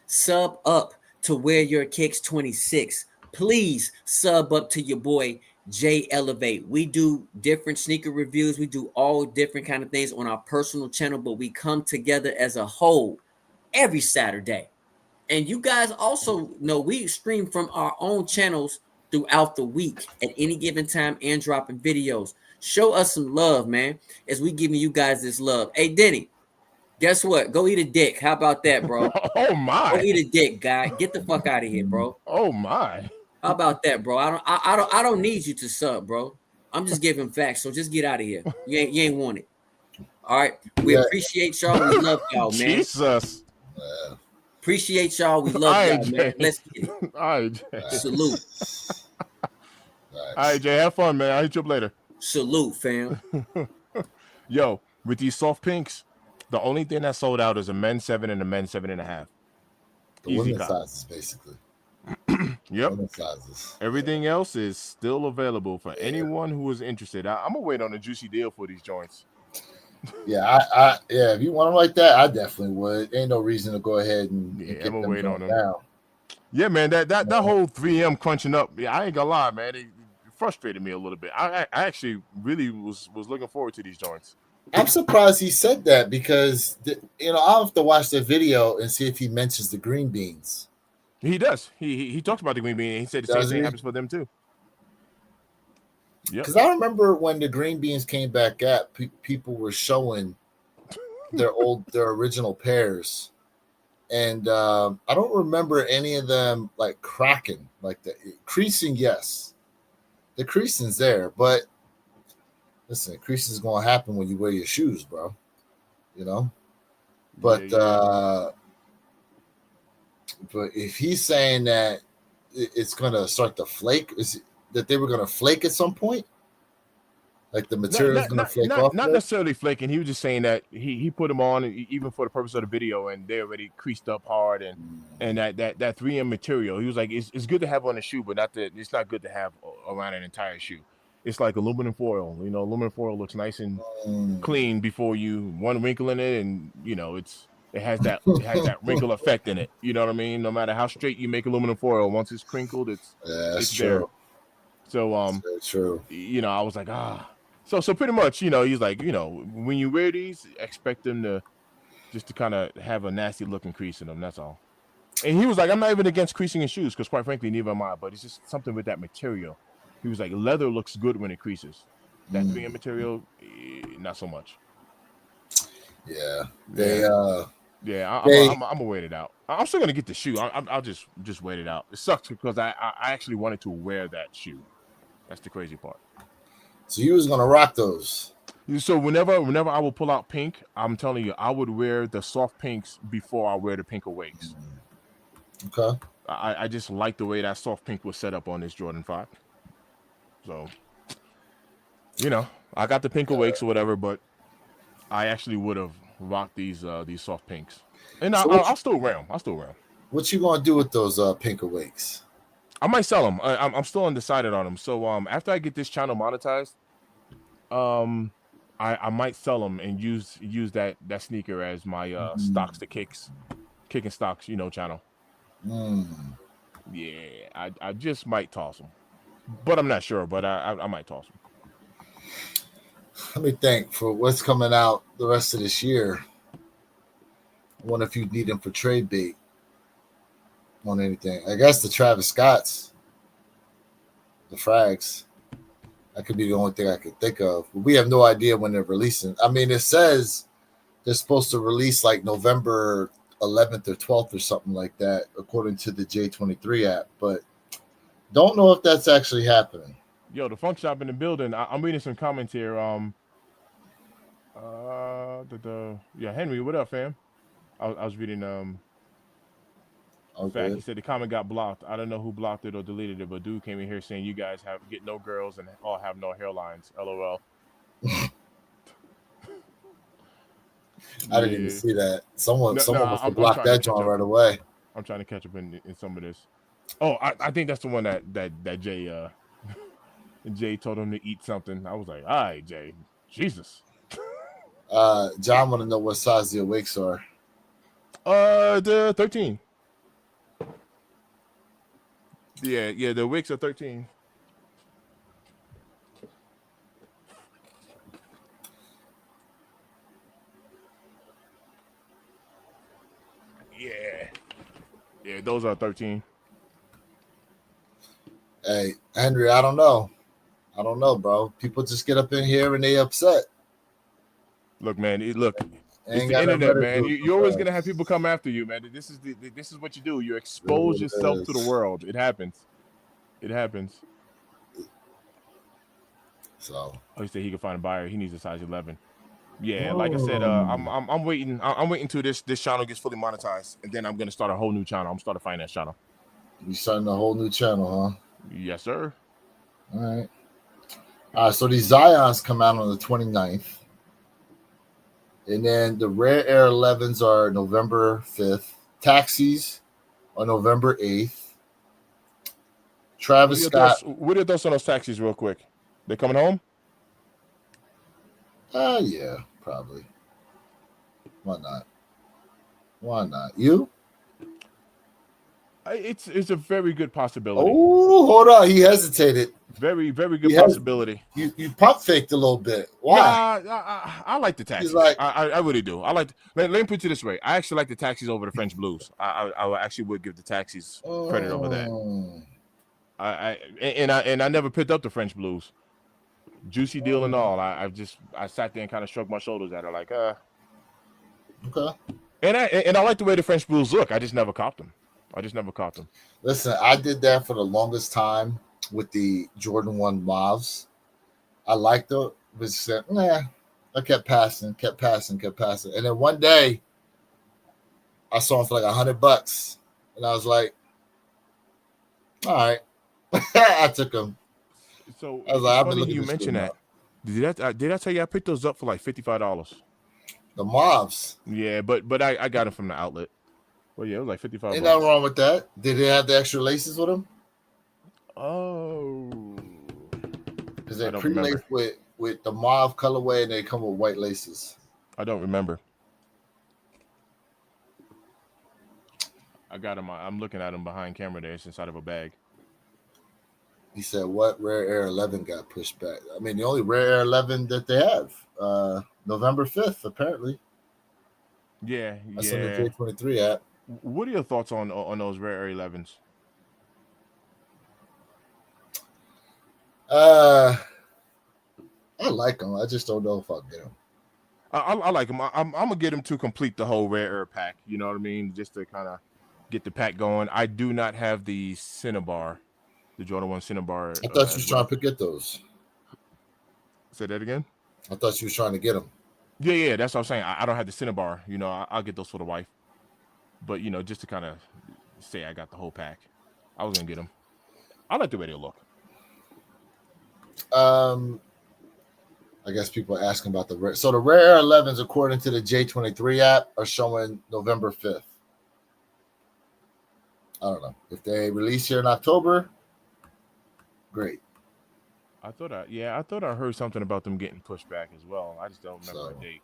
Sub up to Wear Your Kicks 26. Please sub up to your boy Jay Elevate. We do different sneaker reviews. We do all different kind of things on our personal channel, but we come together as a whole every Saturday. And you guys also know we stream from our own channels throughout the week at any given time and dropping videos. Show us some love, man, as we giving you guys this love. Hey, Denny, guess what? Go eat a dick. How about that, bro? Oh my! Go eat a dick, guy. Get the fuck out of here, bro. Oh my! How about that, bro? I don't need you to sub, bro. I'm just giving facts, so just get out of here. You ain't want it. All right. We appreciate y'all. We love y'all, man. Jesus. Appreciate y'all. We love y'all, man. Let's get it. All right, Jay. Salute. All right, Jay. Have fun, man. I'll hit you up later. Salute, fam. Yo, with these soft pinks, the only thing that sold out is a men's 7 and a men's 7.5. The women's sizes, basically. Yep. Women's sizes. Everything else is still available for anyone who is interested. I'm gonna wait on a juicy deal for these joints. Yeah, yeah. If you want them like that, I definitely would. Ain't no reason to go ahead and get I'm gonna them wait on them. down. Yeah, man. That whole 3M crunching up. Yeah, I ain't gonna lie, man. It frustrated me a little bit. I actually really was looking forward to these joints. I'm surprised he said that because I'll have to watch the video and see if he mentions the green beans. He does. He talks about the green bean. And he said the same thing happens for them too. Yeah. Because I remember when the green beans came back at, people were showing their original pairs, and I don't remember any of them like cracking like that. Creasing, yes, the creasing's there, but listen, creasing is going to happen when you wear your shoes, bro. But but if he's saying that it's going to start to flake, is it that they were going to flake at some point? Like the material's gonna flake off. Not necessarily flaking. He was just saying that he put them on even for the purpose of the video, and they already creased up hard, and that 3M material. He was like, it's good to have on the shoe, but it's not good to have around an entire shoe. It's like aluminum foil. You know, aluminum foil looks nice and clean before you one wrinkle in it, and you know it has that wrinkle effect in it. You know what I mean? No matter how straight you make aluminum foil, once it's crinkled, it's true. there. So that's true. You know, I was like, So pretty much, you know, he's like, you know, when you wear these, expect them to kind of have a nasty looking crease in them. That's all. And he was like, I'm not even against creasing in shoes because, quite frankly, neither am I. But it's just something with that material. He was like, leather looks good when it creases. That 3M material, not so much. Yeah, I'm gonna wait it out. I'm still gonna get the shoe. I'll just wait it out. It sucks because I actually wanted to wear that shoe. That's the crazy part. So you was gonna rock those. So whenever I will pull out pink, I'm telling you, I would wear the soft pinks before I wear the pink awakes. Okay. I just like the way that soft pink was set up on this Jordan 5. So, you know, I got the pink awakes or whatever, but I actually would have rocked these soft pinks, and I'll still wear them. What you gonna do with those pink awakes? I might sell them. I'm still undecided on them. So after I get this channel monetized, I might sell them and use that sneaker as my stocks to kicking stocks, you know, channel. Yeah, I just might toss them, but I'm not sure. But I might toss them. Let me think for what's coming out the rest of this year. I wonder if you need them for trade bait on anything. I guess the Travis Scotts, the frags. That could be the only thing I could think of. But we have no idea when they're releasing. I mean, it says they're supposed to release like November 11th or 12th or something like that, according to the J23 app. But don't know if that's actually happening. Yo, the Funk Shop in the building. I'm reading some comments here. Henry, what up, fam? I was reading Okay. fact. He said the comment got blocked. I don't know who blocked it or deleted it, but dude came in here saying you guys get no girls and all have no hairlines. LOL. I didn't even see that. Someone must have blocked that John right away. I'm trying to catch up in some of this. Oh, I think that's the one that Jay Jay told him to eat something. I was like, all right, Jay. Jesus. John want to know what size the awakes are. The 13. Yeah, the awakes are 13. Yeah, those are 13. Hey, Henry, I don't know, bro. People just get up in here and they upset. Look, man. It's the internet, man. You're always gonna have people come after you, man. This is what you do. You expose yourself to the world. It happens. So, he said he could find a buyer. He needs a size 11. Yeah, like I said, I'm waiting. I'm waiting till this channel gets fully monetized, and then I'm gonna start a whole new channel. I'm starting a finance channel. You starting a whole new channel, huh? Yes, sir. All right. So these Zions come out on the 29th. And then the Rare Air 11s are November 5th. Taxis are November 8th. Travis Scott. What are your thoughts on those taxis real quick? They coming home? Yeah, probably. Why not? You? It's a very good possibility. Oh, hold on. He hesitated. Very, very good possibility. You pump faked a little bit. Why? Yeah, I like the taxis. Like, I really do. Let me put it this way. I actually like the taxis over the French Blues. I actually would give the taxis credit over that. I never picked up the French Blues. Juicy deal and all. I sat there and kind of shrugged my shoulders at it like, Okay. And I like the way the French Blues look. I just never copped them. Listen, I did that for the longest time with the Jordan 1 Mavs. I liked it, but said, I kept passing. And then one day I saw them for like $100. And I was like, all right. I took them. So I was like, funny you mentioned that. Did I tell you I picked those up for like $55? The mobs. Yeah, but I got them from the outlet. Well, yeah, it was like 55 Ain't bucks. nothing wrong with that. Did they have the extra laces with them? Oh, Because I they're don't remember. pre-laced with the mauve colorway, and they come with white laces. I don't remember. I got them. I'm looking at them behind camera. There, it's inside of a bag. He said, "What Rare Air 11 got pushed back?" I mean, the only Rare Air 11 that they have, November 5th, apparently. Yeah, That's on the yeah. J23 app. What are your thoughts on those rare Air 11s? I like them. I just don't know if I'll get them. I like them. I'm gonna get them to complete the whole rare Air pack. You know what I mean? Just to kind of get the pack going. I do not have the Cinnabar, the Jordan 1 Cinnabar I thought you as was well. trying to get those. Say that again. I thought you was trying to get them. Yeah. That's what I'm saying. I don't have the Cinnabar. You know, I'll get those for the wife. But you know, just to kind of say I got the whole pack. I was gonna get them. I like the way they look. I guess people are asking about the rare. So the Rare Air 11s, according to the J23 app, are showing November 5th. I don't know if they release here in October. Great. I thought I heard something about them getting pushed back as well. I just don't remember a date.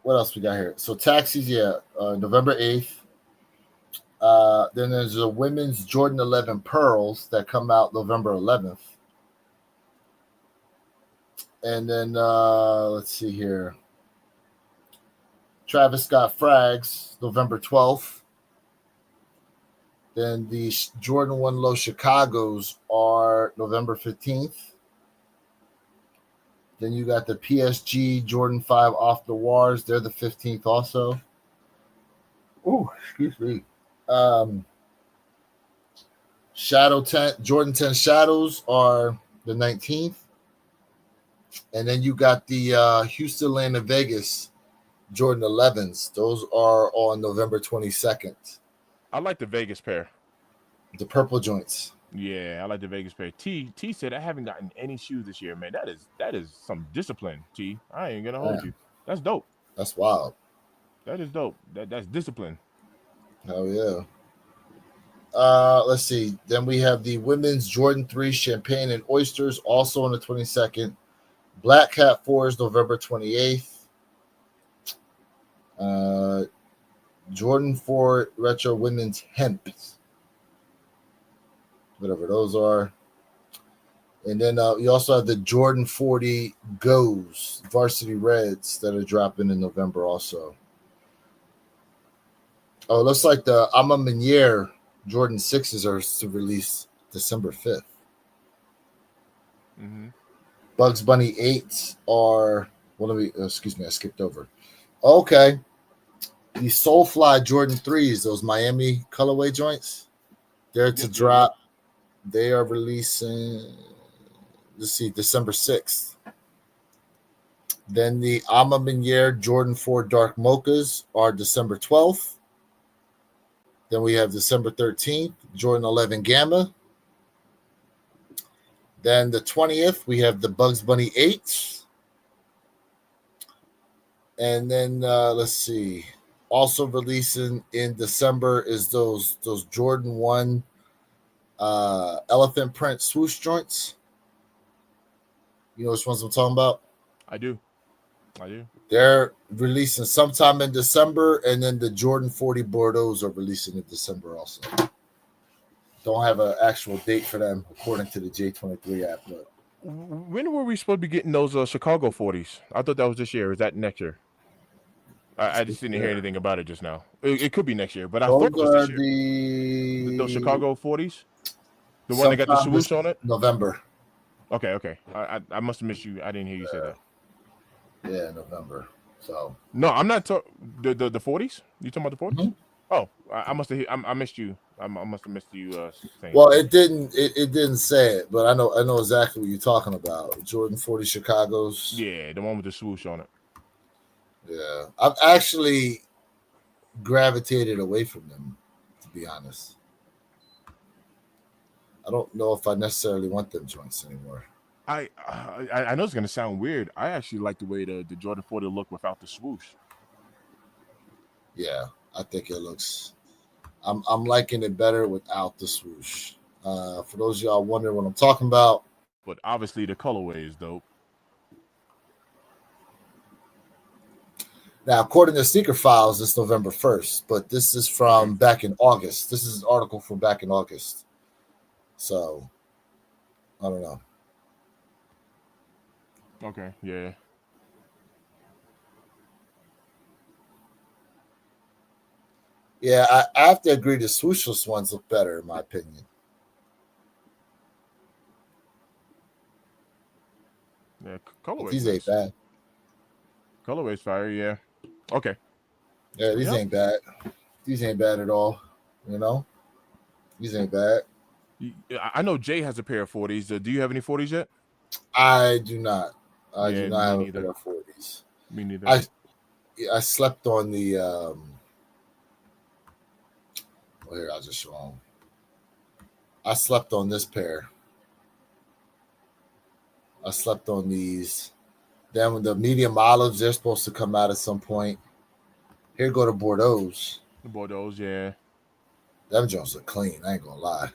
What else we got here? So taxis, November 8th. Then there's the women's Jordan 11 Pearls that come out November 11th. And then let's see here. Travis Scott Frags, November 12th. Then the Jordan 1 Low Chicago's are November 15th. Then you got the PSG Jordan 5 Off the Wars. They're the 15th also. Oh, excuse me. Shadow 10, Jordan 10 Shadows are the 19th. And then you got the Houston, Atlanta, Vegas Jordan 11s. Those are on November 22nd. I like the Vegas pair. The purple joints. Yeah, I like the Vegas pair. T said I haven't gotten any shoes this year, man. That is some discipline, T. I ain't gonna hold you. That's dope. That's wild. That is dope. That's discipline. Hell yeah. Let's see. Then we have the women's Jordan 3 Champagne and Oysters, also on the 22nd. Black Cat 4s, November 28th. Jordan 4 Retro Women's Hemp. Whatever those are. And then you also have the Jordan 40 Goes Varsity Reds that are dropping in November also. Oh, it looks like the Imma Jordan 6s are to release December 5th. Mm-hmm. Bugs Bunny 8s are, excuse me, I skipped over. Okay. The Soulfly Jordan 3s, those Miami colorway joints, they're to drop. They are releasing, let's see, December 6th. Then the Imma Jordan 4 Dark Mochas are December 12th. Then we have December 13th, Jordan 11 Gamma. Then the 20th, we have the Bugs Bunny 8s. And then let's see. Also releasing in December is those Jordan 1 elephant print swoosh joints. You know which ones I'm talking about? I do. They're releasing sometime in December, and then the Jordan 40 Bordeaux's are releasing in December also. Don't have an actual date for them according to the J23 app. But when were we supposed to be getting those Chicago 40s? I thought that was this year. Is that next year? I just didn't hear anything about it just now. It could be next year, but I thought it was this year. Those Chicago 40s? The one that got the swoosh on it? November. Okay. I must have missed you. I didn't hear you say that. Yeah, November. So no, I'm not talking the 40s. You talking about the 40s? Mm-hmm. Oh, I must have. I missed you. I must have missed you. Saying well, it didn't say it, but I know exactly what you're talking about. Jordan 40 Chicago's. Yeah, the one with the swoosh on it. Yeah, I've actually gravitated away from them, to be honest. I don't know if I necessarily want them joints anymore. I know it's gonna sound weird. I actually like the way the Jordan 40 look without the swoosh. Yeah, I think it looks. I'm liking it better without the swoosh. For those of y'all wondering what I'm talking about, But obviously the colorway is dope. now according to Sneaker Files, it's November 1st, but this is from back in August. This is an article from back in August, so I don't know. Okay, yeah. Yeah, I have to agree. The swooshless ones look better, in my opinion. Yeah, But colorway's these ain't nice. bad. Colorway's fire, yeah. Okay. Yeah, these Yep. ain't bad. These ain't bad at all. You know, these ain't bad. I know Jay has a pair of 40s. Do you have any 40s yet? I do not. I do Yeah, not me have a neither. pair of 40s. Me neither. I slept on the. Well, here I'll just show them. I slept on this pair. I slept on these. Then with the medium olives, they're supposed to come out at some point. Here go the Bordeaux's. The Bordeaux, yeah. Them joints are clean. I ain't gonna lie.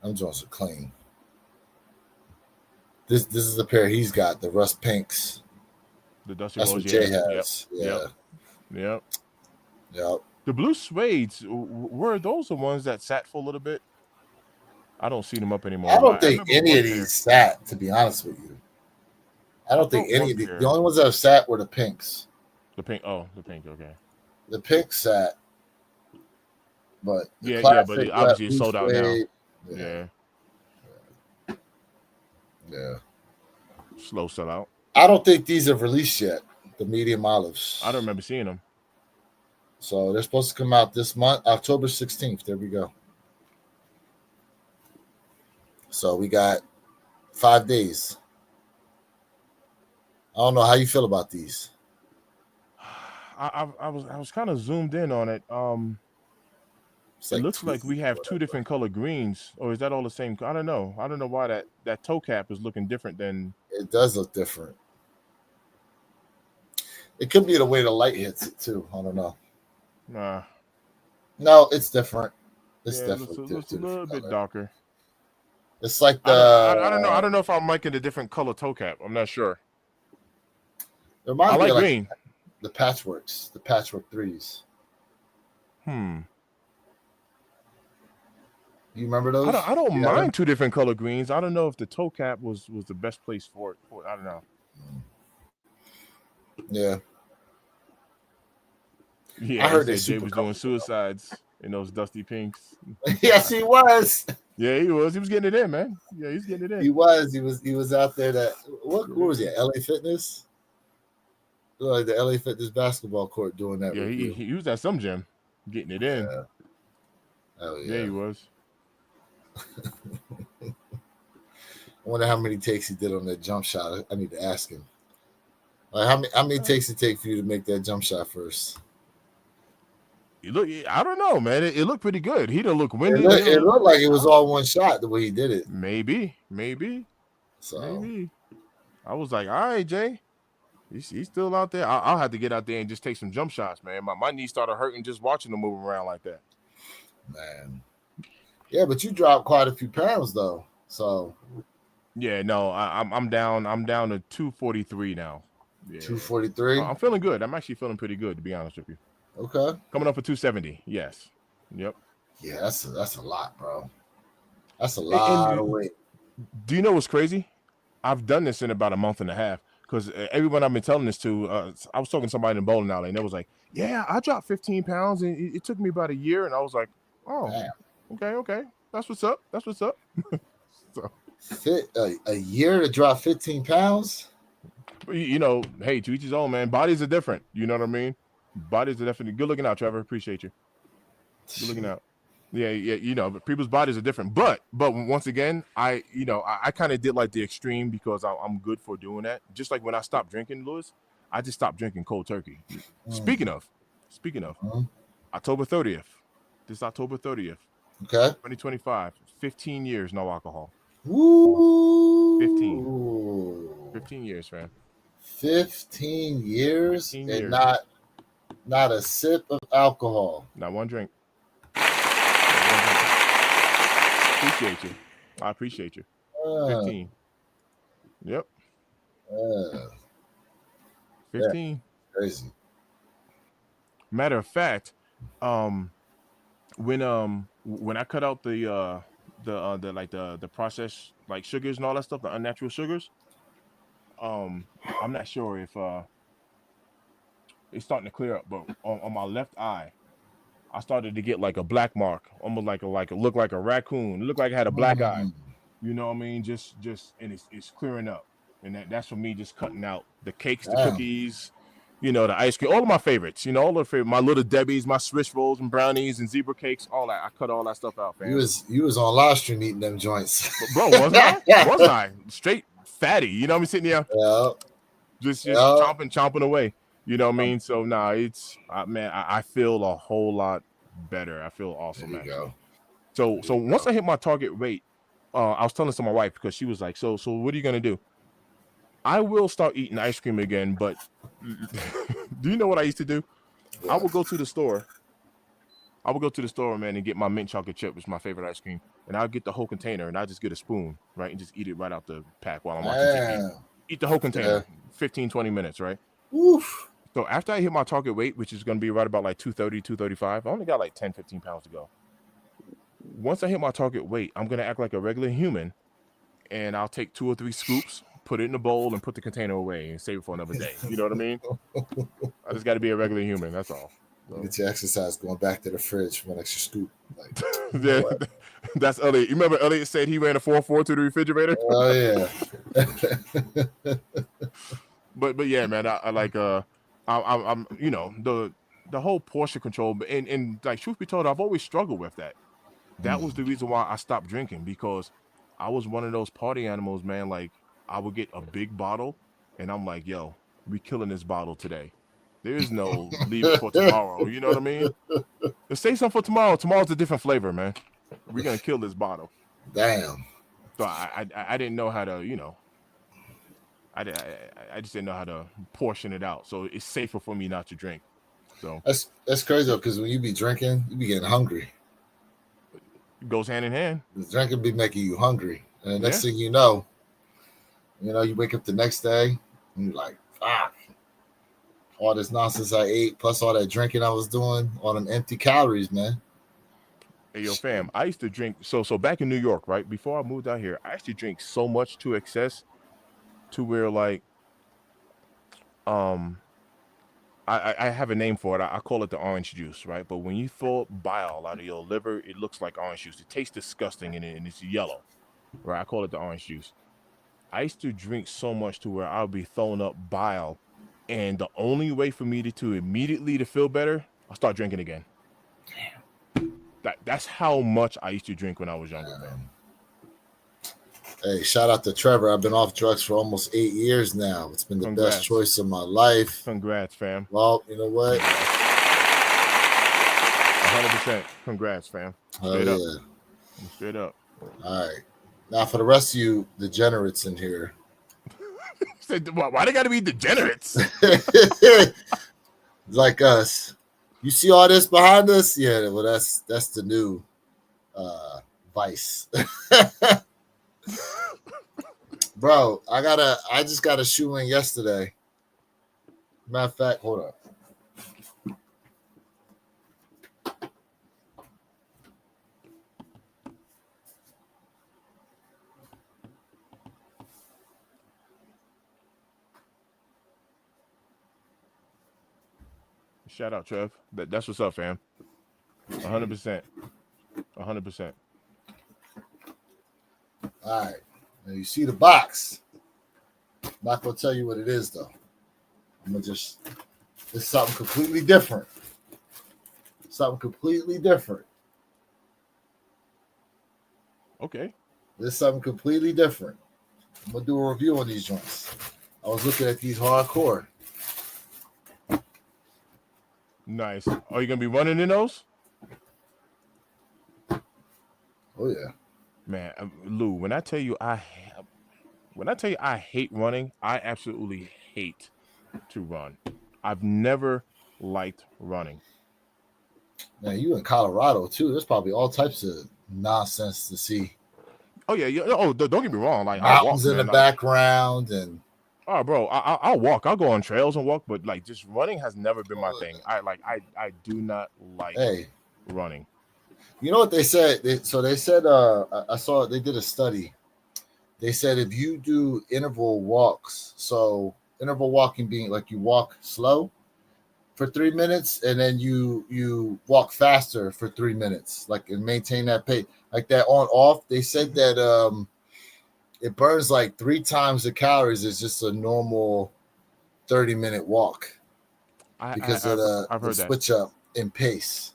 Them joints are clean. This is the pair he's got, the rust pinks. The Dusty That's Rose, what Jay yeah. has. Yep. Yeah. Yep. Yep. The blue suedes, were those the ones that sat for a little bit? I don't see them up anymore. I don't I think remember any one of pair. these sat, to be honest with you. I don't think thought any one of the pair. only ones that have sat were the pinks. The pink. Oh, the pink. Okay. The pink sat, but the Yeah, classic but wet obviously it's blue sold out now. suede. Yeah. Yeah. Slow sellout. I don't think these have released yet. The medium olives. I don't remember seeing them. So they're supposed to come out this month, October 16th. There we go. So we got 5 days. I don't know how you feel about these. I was kind of zoomed in on it. It's It like looks like we have two different color greens, or is that all the same? I don't know. I don't know why that toe cap is looking different than. It does look different. It could be the way the light hits it too. I don't know. Nah. No, it's different. It's Yeah, definitely it looks a little bit darker. It's like the. I don't know. I don't know if I'm liking the different color toe cap. I'm not sure. It reminds I me like of like green. the patchworks, the patchwork threes. Hmm. You remember those? I don't Yeah. mind two different color greens. I don't know if the toe cap was the best place for it. I don't know. Yeah. Yeah, I heard he they said Jay super was doing comfortable. suicides in those dusty pinks. Yes, he was. Yeah, he was. He was getting it in, man. Yeah, he's getting it in. He was out there. That what was he? LA Fitness. Like the LA Fitness basketball court doing that. Yeah, review. he was at some gym getting it in. Yeah. Oh Yeah, yeah. he was. I wonder how many takes he did on that jump shot. I need to ask him. Like how many takes it take for you to make that jump shot first? I don't know, man. It looked pretty good. He didn't look windy. It looked like it was all one shot the way he did it. Maybe. So Maybe. I was like, all right, Jay. He's still out there. I'll have to get out there and just take some jump shots, man. My knees started hurting just watching him move around like that. man. Yeah, but you dropped quite a few pounds though. So Yeah, no, I'm down. I'm down to 243 now. Yeah. 243. I'm feeling good. I'm actually feeling pretty good, to be honest with you. Okay. Coming up for 270. Yes. Yep. Yeah, that's a lot, bro. That's a lot of weight. Do you know what's crazy? I've done this in about a month and a half because everyone I've been telling this to, I was talking to somebody in bowling alley and they was like, yeah, I dropped 15 pounds and it took me about a year. And I was like, oh, damn. Okay. That's what's up. So a year to drop 15 pounds? You know, hey, to each his own, man. Bodies are different. You know what I mean? Bodies are definitely good looking out, Trevor. Appreciate you. Good looking out. Yeah. You know, but people's bodies are different. But once again, I kind of did like the extreme because I'm good for doing that. Just like when I stopped drinking, Lewis, I just stopped drinking cold turkey. Speaking of, October 30th. This October 30th. Okay. 2025. 15 years, no alcohol. Woo! 15 years, fam. 15 years 15 and years. not a sip of alcohol. Not one drink. Appreciate you. I appreciate you. 15. Yep. 15. Crazy. Matter of fact, when I cut out the processed like sugars and all that stuff, the unnatural sugars, I'm not sure if it's starting to clear up, but on my left eye, I started to get like a black mark, almost like a look like a raccoon. It looked like I had a black eye. You know what I mean? Just and it's clearing up. And that's for me just cutting out the cakes, the cookies, you know, the ice cream, all of my favorites, you know, all the favorite, my little Debbie's, my Swiss rolls and brownies and zebra cakes, all that. I cut all that stuff out, fam. You was on live stream eating them joints. Bro, wasn't I? Wasn't I? Straight fatty, you know what I'm saying? Sitting here just chomping away. You know what I mean? So it's man, I feel a whole lot better. I feel awesome, man. So once I hit my target weight, I was telling this to my wife because she was like, so what are you gonna do? I will start eating ice cream again, but do you know what I used to do? I would go to the store. Man, and get my mint chocolate chip, which is my favorite ice cream, and I'll get the whole container, and I just get a spoon, right, and just eat it right out the pack while I'm watching TV. Eat the whole container, 15, 20 minutes, right? Oof. So after I hit my target weight, which is going to be right about like 230, 235, I only got like 10, 15 pounds to go. Once I hit my target weight, I'm going to act like a regular human, and I'll take 2 or 3 scoops, put it in a bowl, and put the container away and save it for another day. You know what I mean? I just got to be a regular human. That's all. So. Get your exercise going back to the fridge for an extra scoop. Like, yeah, that's Elliot. You remember Elliot said he ran a 4-4 to the refrigerator? Oh, yeah. but yeah, man, I like I'm you know, the whole portion control, and like truth be told, I've always struggled with that. That was the reason why I stopped drinking, because I was one of those party animals, man. Like I would get a big bottle, and I'm like, yo, we killing this bottle today. There is no leave it for tomorrow. You know what I mean? Let's save some for tomorrow. Tomorrow's a different flavor, man. We're gonna kill this bottle. Damn. So I didn't know how to, you know. I just didn't know how to portion it out. So it's safer for me not to drink. So that's crazy though, because when you be drinking, you be getting hungry. It goes hand in hand. The drinking be making you hungry, and the next thing you know, you wake up the next day and you're like, fuck. All this nonsense I ate, plus all that drinking I was doing, all them empty calories, man. Hey, yo, fam, I used to drink. So back in New York, right? Before I moved out here, I used to drink so much to excess to where, like, I have a name for it. I call it the orange juice, right? But when you pull bile out of your liver, it looks like orange juice. It tastes disgusting and it's yellow, right? I call it the orange juice. I used to drink so much to where I'll be throwing up bile. And the only way for me to immediately to feel better, I'll start drinking again. Damn. That's how much I used to drink when I was younger, man. Hey, shout out to Trevor. I've been off drugs for almost 8 years now. It's been the best choice of my life. Congrats, fam. Well, you know what? 100%. Congrats, fam. Straight up. Straight up. All right. Now, for the rest of you degenerates in here. Why they got to be degenerates? Like us. You see all this behind us? Yeah, well, that's the new vice. Bro, I just got a shoe in yesterday. Matter of fact, hold up. Shout out, Trev. That's what's up, fam. 100%. 100%. All right. Now you see the box. I'm not gonna tell you what it is though. It's something completely different. Something completely different. Okay. This is something completely different. I'm gonna do a review on these joints. I was looking at these hardcore. Nice. Are you gonna be running in those? Oh yeah. Man, Lou, when I tell you when I tell you I hate running, I absolutely hate to run. I've never liked running. Man, you in Colorado too. There's probably all types of nonsense to see. Oh yeah, yeah. Oh, don't get me wrong. Like I'll Mountains walk, in the man. Like, background and oh, bro, I'll walk. I'll go on trails and walk, but like just running has never been my thing. I do not like hey, running. you know what they said? They said I saw they did a study. They said if you do interval walks, so interval walking being like you walk slow for 3 minutes and then you walk faster for 3 minutes, like and maintain that pace, like that on off. They said that it burns like 3 times the calories as just a normal 30-minute walk because of I've the heard that. switch up in pace.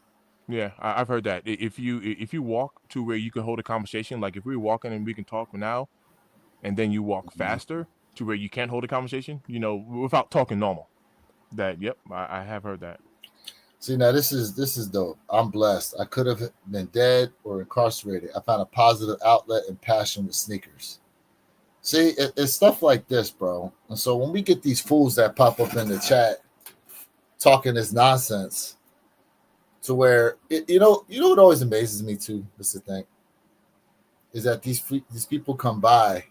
Yeah, I've heard that. If you walk to where you can hold a conversation, like if we're walking and we can talk now, and then you walk faster to where you can't hold a conversation, without talking normal. That yep, I have heard that. See, now this is dope. I'm blessed. I could have been dead or incarcerated. I found a positive outlet and passion with sneakers. See, it's stuff like this, bro. And so when we get these fools that pop up in the chat talking this nonsense, to where you know what always amazes me too, Mr. Thing, is that these people come by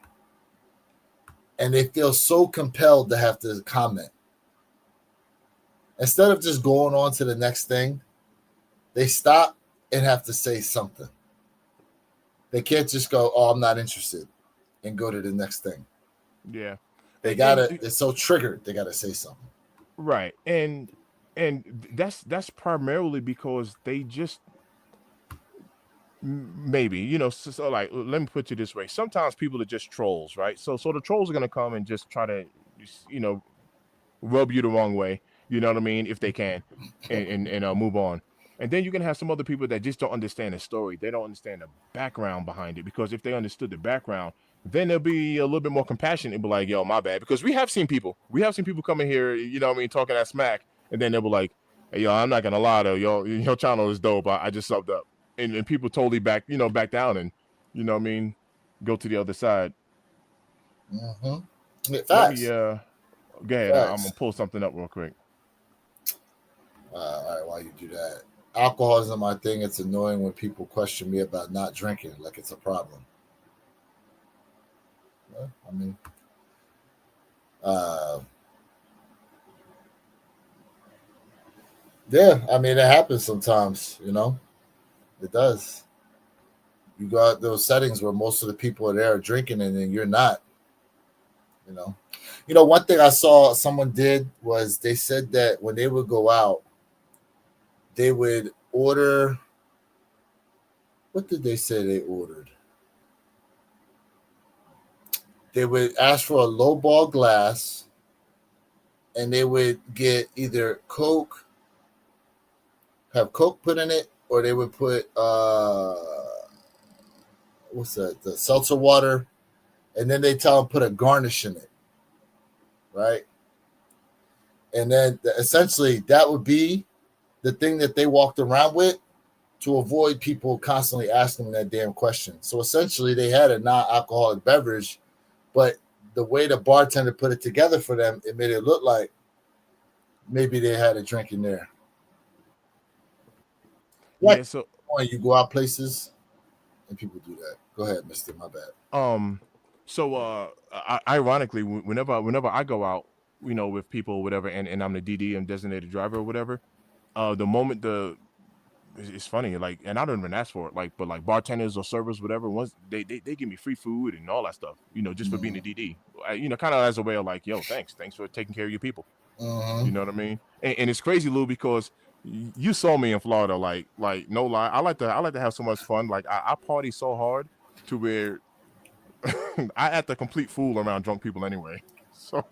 and they feel so compelled to have to comment. Instead of just going on to the next thing, they stop and have to say something. They can't just go, "Oh, I'm not interested," and go to the next thing. Yeah, They and, gotta. and It's so triggered. They gotta say something. right, and that's primarily because they just maybe so like let me put it this way. Sometimes people are just trolls, right? So the trolls are gonna come and just try to you know rub you the wrong way. You know what I mean? If they can, and move on. And then you can have some other people that just don't understand the story. They don't understand the background behind it. Because if they understood the background, then they'll be a little bit more compassionate and be like, "Yo, my bad." Because we have seen people coming here, what I mean, talking that smack, and then they'll be like, "Hey, yo, I'm not gonna lie though, yo, your channel is dope. I just subbed up," and people totally back down, and what I mean, go to the other side. Let me Facts. go ahead. I'm gonna Facts. pull something up real quick. All right, while you do that, alcohol isn't my thing. It's annoying when people question me about not drinking, like it's a problem. Well, I mean, uh, yeah, I mean, it happens sometimes. It does. You got those settings where most of the people are there drinking, and then you're not. One thing I saw someone did was they said that when they would go out, they would order. What did they say they ordered? They would ask for a low ball glass, and they would get either have Coke put in it, or they would put what's that? The seltzer water, and then they tell them put a garnish in it, right? And then essentially that would be the thing that they walked around with to avoid people constantly asking them that damn question. So essentially they had a non-alcoholic beverage, but the way the bartender put it together for them, it made it look like maybe they had a drink in there. Yeah. Like So when you go out places and people do that. Go ahead, mister. My bad. Ironically, whenever I go out, with people or whatever, and I'm the DD and designated driver or whatever, the moment it's funny, like, and I don't even ask for it, like, but like bartenders or servers, whatever, once they give me free food and all that stuff, just for being the DD, kind of as a way of like, yo, thanks for taking care of your people. You know what I mean? And it's crazy, Lou, because you saw me in Florida, like no lie, I like to have so much fun. Like I party so hard to where I act a complete fool around drunk people anyway. So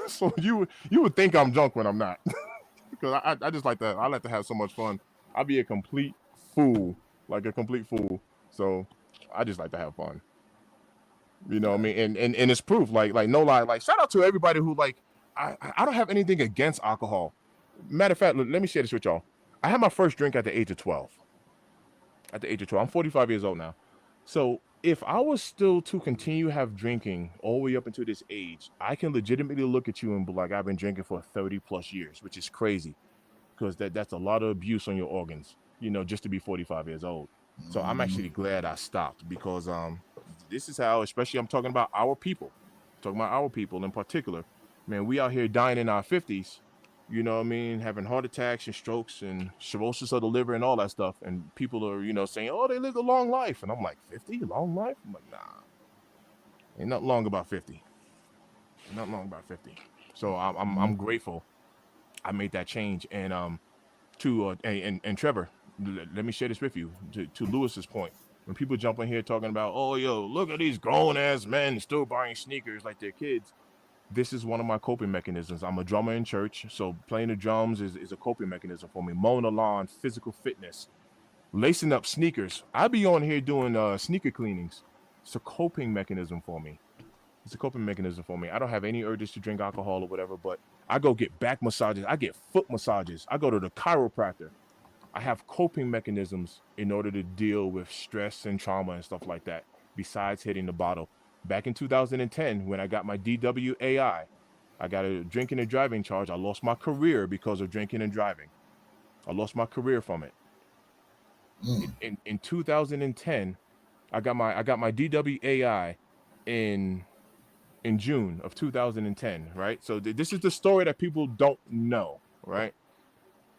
so you would think I'm drunk when I'm not, because I just I like to have so much fun. I be a complete fool, like a complete fool. So I just like to have fun. You know what I mean? And it's proof. Like no lie. Like shout out to everybody who like I don't have anything against alcohol. Matter of fact, let me share this with y'all. I had my first drink at the age of 12. At the age of 12, I'm 45 years old now. So if I was still to continue have drinking all the way up until this age, I can legitimately look at you and be like, I've been drinking for 30 plus years, which is crazy because that's a lot of abuse on your organs, just to be 45 years old. So I'm actually glad I stopped because this is how, especially I'm talking about our people, talking about our people in particular, man, we out here dying in our 50s, what I mean, having heart attacks and strokes and cirrhosis of the liver and all that stuff. And people are, saying, oh, they lived a long life. And I'm like, 50? Long life? I'm like, nah, ain't nothing long about 50. Ain't nothing long about 50. So I'm grateful I made that change. And and Trevor, let me share this with you to Lewis's point. When people jump in here talking about, oh, yo, look at these grown ass men still buying sneakers like they're kids. This is one of my coping mechanisms. I'm a drummer in church, so playing the drums is a coping mechanism for me. Mowing the lawn, physical fitness, lacing up sneakers. I be on here doing sneaker cleanings. It's a coping mechanism for me. It's a coping mechanism for me. I don't have any urges to drink alcohol or whatever, but I go get back massages. I get foot massages. I go to the chiropractor. I have coping mechanisms in order to deal with stress and trauma and stuff like that, besides hitting the bottle. Back in 2010, when I got my DWAI, I got a drinking and driving charge. I lost my career because of drinking and driving. I lost my career from it. In 2010, I got my DWAI in June of 2010, right? So this is the story that people don't know, right?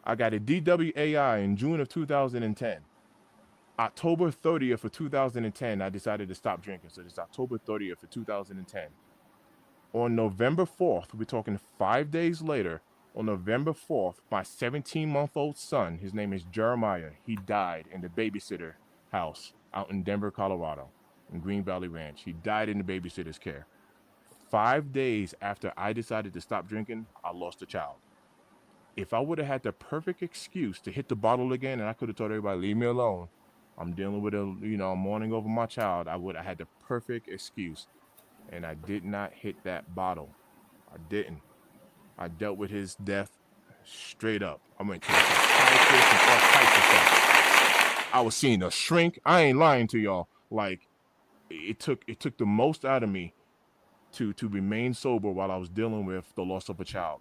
I got a DWAI in June of 2010. October 30th of 2010, I decided to stop drinking. So it's October 30th of 2010. On November 4th, we're talking 5 days later, on November 4th, my 17-month-old son, his name is Jeremiah, he died in the babysitter house out in Denver, Colorado, in Green Valley Ranch. He died in the babysitter's care. 5 days after I decided to stop drinking, I lost a child. If I would have had the perfect excuse to hit the bottle again, and I could have told everybody, leave me alone, I'm dealing with I'm mourning over my child, I had the perfect excuse. And I did not hit that bottle. I didn't. I dealt with his death straight up. I went to the psychiatrist and all types of stuff. I was seeing a shrink. I ain't lying to y'all. Like, it took the most out of me to remain sober while I was dealing with the loss of a child.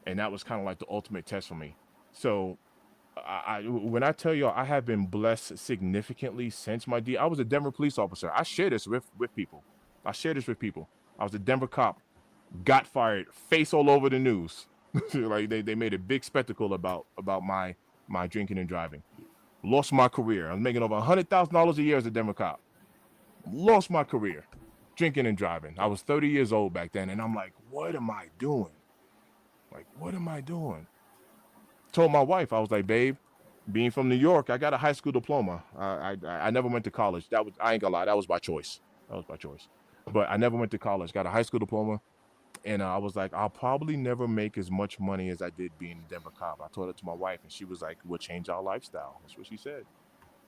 And that was kind of like the ultimate test for me. So when I tell y'all I have been blessed significantly since my I was a Denver police officer. I share this with people. I was a Denver cop, got fired, face all over the news. Like they made a big spectacle about my drinking and driving. Lost my career. I was making over $100,000 a year as a Denver cop. Lost my career, drinking and driving. I was 30 years old back then, and I'm like, what am I doing? Told my wife, I was like, babe, being from New York, I got a high school diploma. I never went to college. I ain't gonna lie, that was by choice. But I never went to college. Got a high school diploma, and I was like, I'll probably never make as much money as I did being a Denver cop. I told it to my wife, and she was like, we'll change our lifestyle. That's what she said.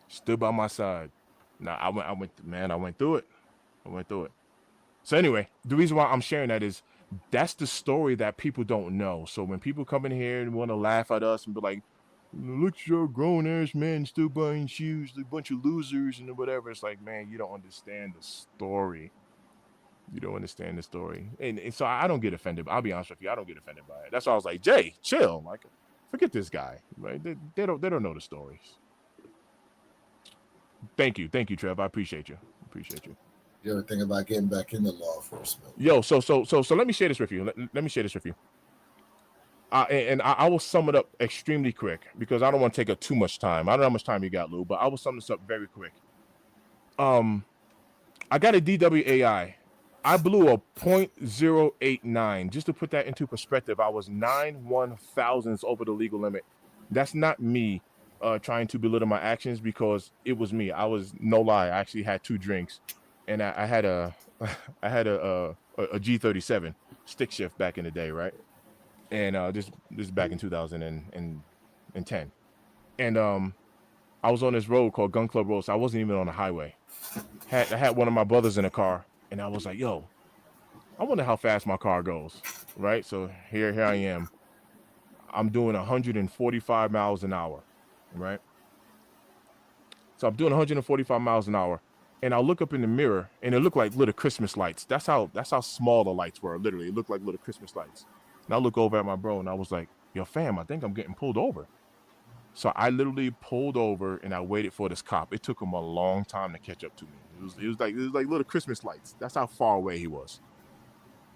Stood by my side. Now I went through it. So anyway, the reason why I'm sharing that is that's the story that people don't know. So when people come in here and want to laugh at us and be like, look at your grown ass man still buying shoes, a bunch of losers and whatever, it's like, man, you don't understand the story. And so I don't get offended. I'll be honest with you, I don't get offended by it. That's why I was like, Jay, chill. Like, forget this guy. Right? They don't know the stories. Thank you, Trev. I appreciate you. You ever think about getting back into law enforcement? Yo, so let me share this with you. Let me share this with you. And I will sum it up extremely quick because I don't want to take up too much time. I don't know how much time you got, Lou, but I will sum this up very quick. I got a DWAI. I blew a .089. Just to put that into perspective, I was 9/1000ths over the legal limit. That's not me trying to belittle my actions because it was me. I was, no lie, I actually had 2 drinks, and I had a G37 stick shift back in the day, right? And this is back in 2010, and I was on this road called Gun Club Road, so I wasn't even on the highway. I had one of my brothers in a car, and I was like, yo, I wonder how fast my car goes, right? So here I am. I'm doing 145 miles an hour, right? So I'm doing 145 miles an hour, And I look up in the mirror, and it looked like little Christmas lights. That's how small the lights were. Literally, it looked like little Christmas lights. And I look over at my bro, and I was like, "Yo, fam, I think I'm getting pulled over." So I literally pulled over, and I waited for this cop. It took him a long time to catch up to me. It was like little Christmas lights. That's how far away he was.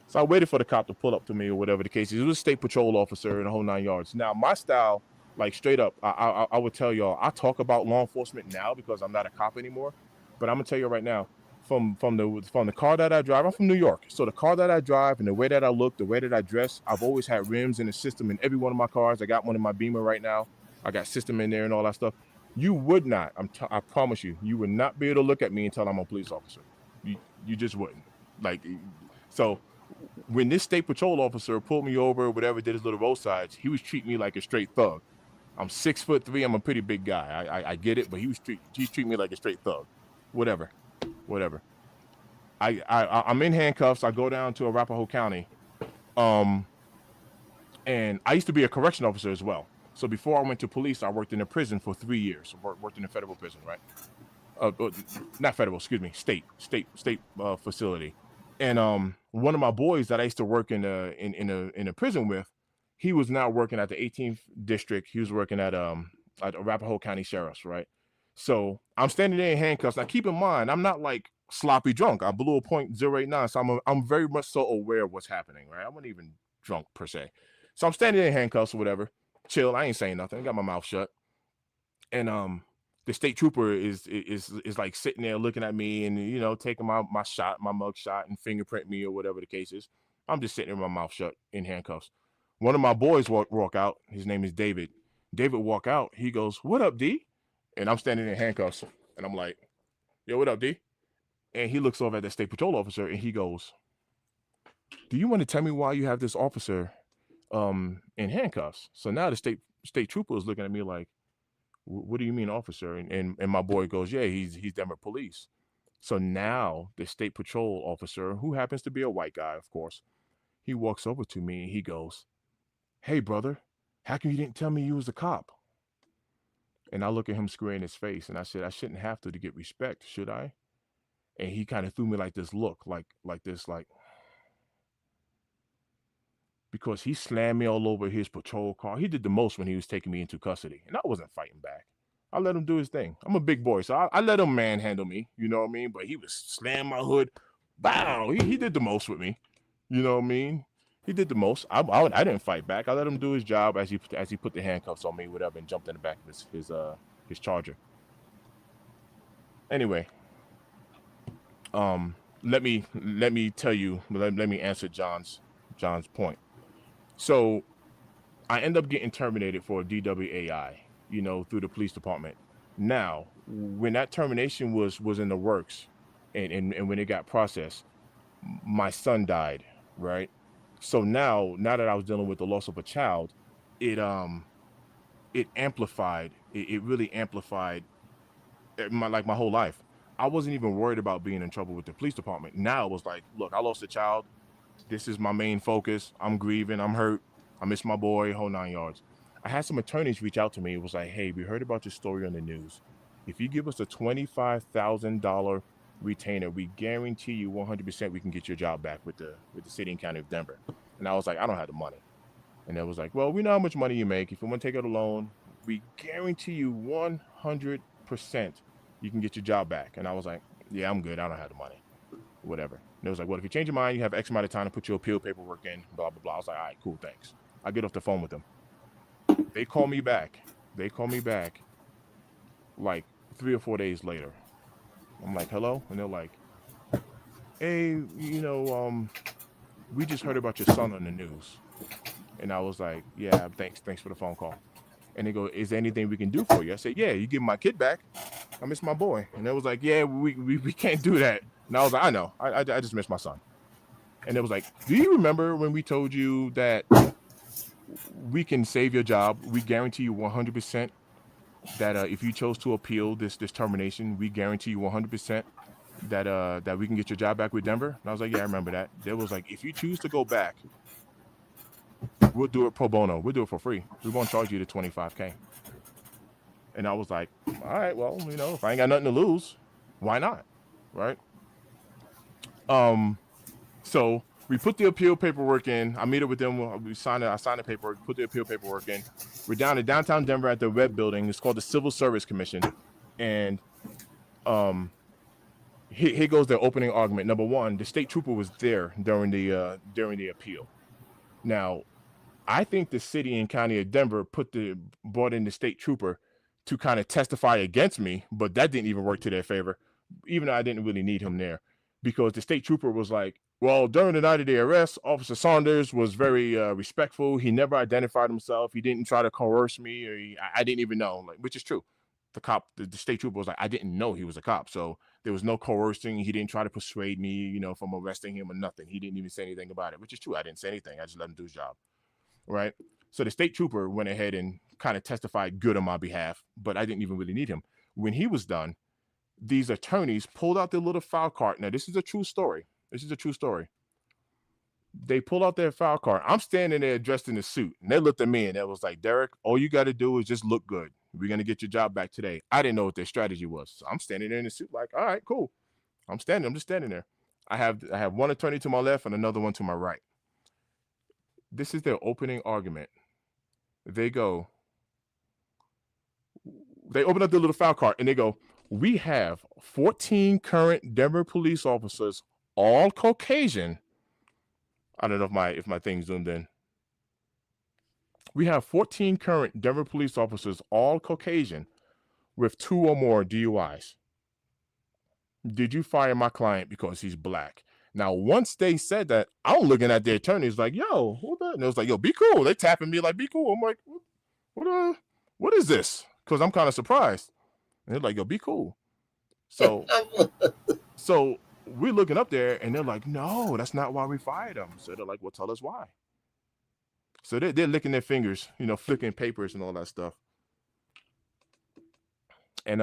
So I waited for the cop to pull up to me or whatever the case is. It was a state patrol officer and the whole 9 yards. Now, my style, like straight up, I would tell y'all, I talk about law enforcement now because I'm not a cop anymore. But I'm gonna tell you right now, from the car that I drive, I'm from New York. So the car that I drive and the way that I look, the way that I dress, I've always had rims in the system in every one of my cars. I got one in my Beamer right now. I got system in there and all that stuff. You would not, I promise you, you would not be able to look at me and tell I'm a police officer. You just wouldn't. Like, so when this state patrol officer pulled me over, whatever, did his little road sides, he was treating me like a straight thug. I'm 6'3". I'm a pretty big guy. I get it, but he's treating me like a straight thug. Whatever. I'm in handcuffs. I go down to Arapahoe County, and I used to be a correction officer as well. So before I went to police, I worked in a prison for 3 years. Worked in a federal prison, right? Not federal, excuse me, state facility. And one of my boys that I used to work in a prison with, he was now working at the 18th district. He was working at Arapahoe County Sheriff's, right? So I'm standing there in handcuffs. Now keep in mind, I'm not like sloppy drunk. I blew a .089, so I'm very much so aware of what's happening, right? I wasn't even drunk per se. So I'm standing there in handcuffs or whatever, chill. I ain't saying nothing. I got my mouth shut, and the state trooper is like sitting there looking at me and, you know, taking my mug shot and fingerprint me or whatever the case is. I'm just sitting there with my mouth shut in handcuffs. One of my boys walk out. His name is David. David walk out. He goes, "What up, D?" And I'm standing in handcuffs, and I'm like, "Yo, what up, D?" And he looks over at the state patrol officer, and he goes, "Do you want to tell me why you have this officer in handcuffs?" So now the state trooper is looking at me like, "What do you mean, officer?" And my boy goes, "Yeah, he's Denver police." So now the state patrol officer, who happens to be a white guy, of course, he walks over to me and he goes, "Hey, brother, how come you didn't tell me you was a cop?" And I look at him square in his face, and I said, "I shouldn't have to get respect, should I?" And he kind of threw me like this look, like this, like, because he slammed me all over his patrol car. He did the most when he was taking me into custody, and I wasn't fighting back. I let him do his thing. I'm a big boy, so I let him manhandle me, you know what I mean? But he was slam my hood. Bow. He did the most with me. You know what I mean? He did the most. I didn't fight back. I let him do his job as he put the handcuffs on me, whatever, and jumped in the back of his Charger. Anyway, let me tell you. Let me answer John's point. So I end up getting terminated for DWAI, you know, through the police department. Now, when that termination was in the works, and when it got processed, my son died, right? So now that I was dealing with the loss of a child, it amplified. It really amplified my whole life. I wasn't even worried about being in trouble with the police department. Now it was like, look, I lost a child. This is my main focus. I'm grieving. I'm hurt. I miss my boy, whole 9 yards. I had some attorneys reach out to me. It was like, "Hey, we heard about your story on the news. If you give us a $25,000 retainer, we guarantee you 100% we can get your job back with the city and county of Denver." And I was like, "I don't have the money." And it was like, "Well, we know how much money you make. If you want to take out a loan, we guarantee you 100% you can get your job back." And I was like, "Yeah, I'm good. I don't have the money." Whatever. And it was like, "Well, if you change your mind, you have X amount of time to put your appeal paperwork in, blah, blah, blah." I was like, "All right, cool, thanks." I get off the phone with them. They call me back. Like 3 or 4 days later. I'm like, "Hello?" And they're like, "Hey, you know, we just heard about your son on the news." And I was like, "Yeah, thanks for the phone call." And they go, "Is there anything we can do for you?" I said, "Yeah, you give my kid back. I miss my boy." And they was like, "Yeah, we can't do that." And I was like, "I know. I just miss my son." And it was like, "Do you remember when we told you that we can save your job? We guarantee you 100% that if you chose to appeal this termination, we guarantee you 100% that we can get your job back with Denver." And I was like, "Yeah, I remember that." They was like, "If you choose to go back, we'll do it pro bono. We'll do it for free. We won't charge you the $25K." And I was like, "All right, well, you know, if I ain't got nothing to lose, why not?" right? So we put the appeal paperwork in. I meet up with them. We signed it. I signed the paperwork. Put the appeal paperwork in. We're down in downtown Denver at the Red Building. It's called the Civil Service Commission, and um, here goes their opening argument. Number one, the state trooper was there during the appeal. Now, I think the city and county of Denver brought in the state trooper to kind of testify against me, but that didn't even work to their favor, even though I didn't really need him there, because the state trooper was like, well, during the night of the arrest, Officer Saunders was very respectful. He never identified himself. He didn't try to coerce me, or I didn't even know, like, which is true. The state trooper was like, I didn't know he was a cop, so there was no coercing. He didn't try to persuade me, from arresting him or nothing. He didn't even say anything about it, which is true. I didn't say anything. I just let him do his job, right? So the state trooper went ahead and kind of testified good on my behalf, but I didn't even really need him. When he was done, these attorneys pulled out their little file cart. Now, this is a true story. They pulled out their file cart. I'm standing there dressed in a suit, and they looked at me and they was like, Derek, all you got to do is just look good. We're going to get your job back today. I didn't know what their strategy was. So I'm standing there in a suit like, all right, cool. I'm just standing there. I have one attorney to my left and another one to my right. This is their opening argument. They open up their little file cart and they go, we have 14 current Denver police officers, all Caucasian. I don't know if my thing zoomed in. We have 14 current Denver police officers, all Caucasian, with 2 or more DUIs. Did you fire my client because he's black? Now, once they said that, I'm looking at the attorneys like, yo, hold on. And it was like, yo, be cool. They tapping me like, be cool. I'm like, what is this? Because I'm kind of surprised. And they're like, yo, be cool. So we're looking up there and they're like, no, that's not why we fired them. So they're like, well, tell us why. So they're licking their fingers, flicking papers and all that stuff. And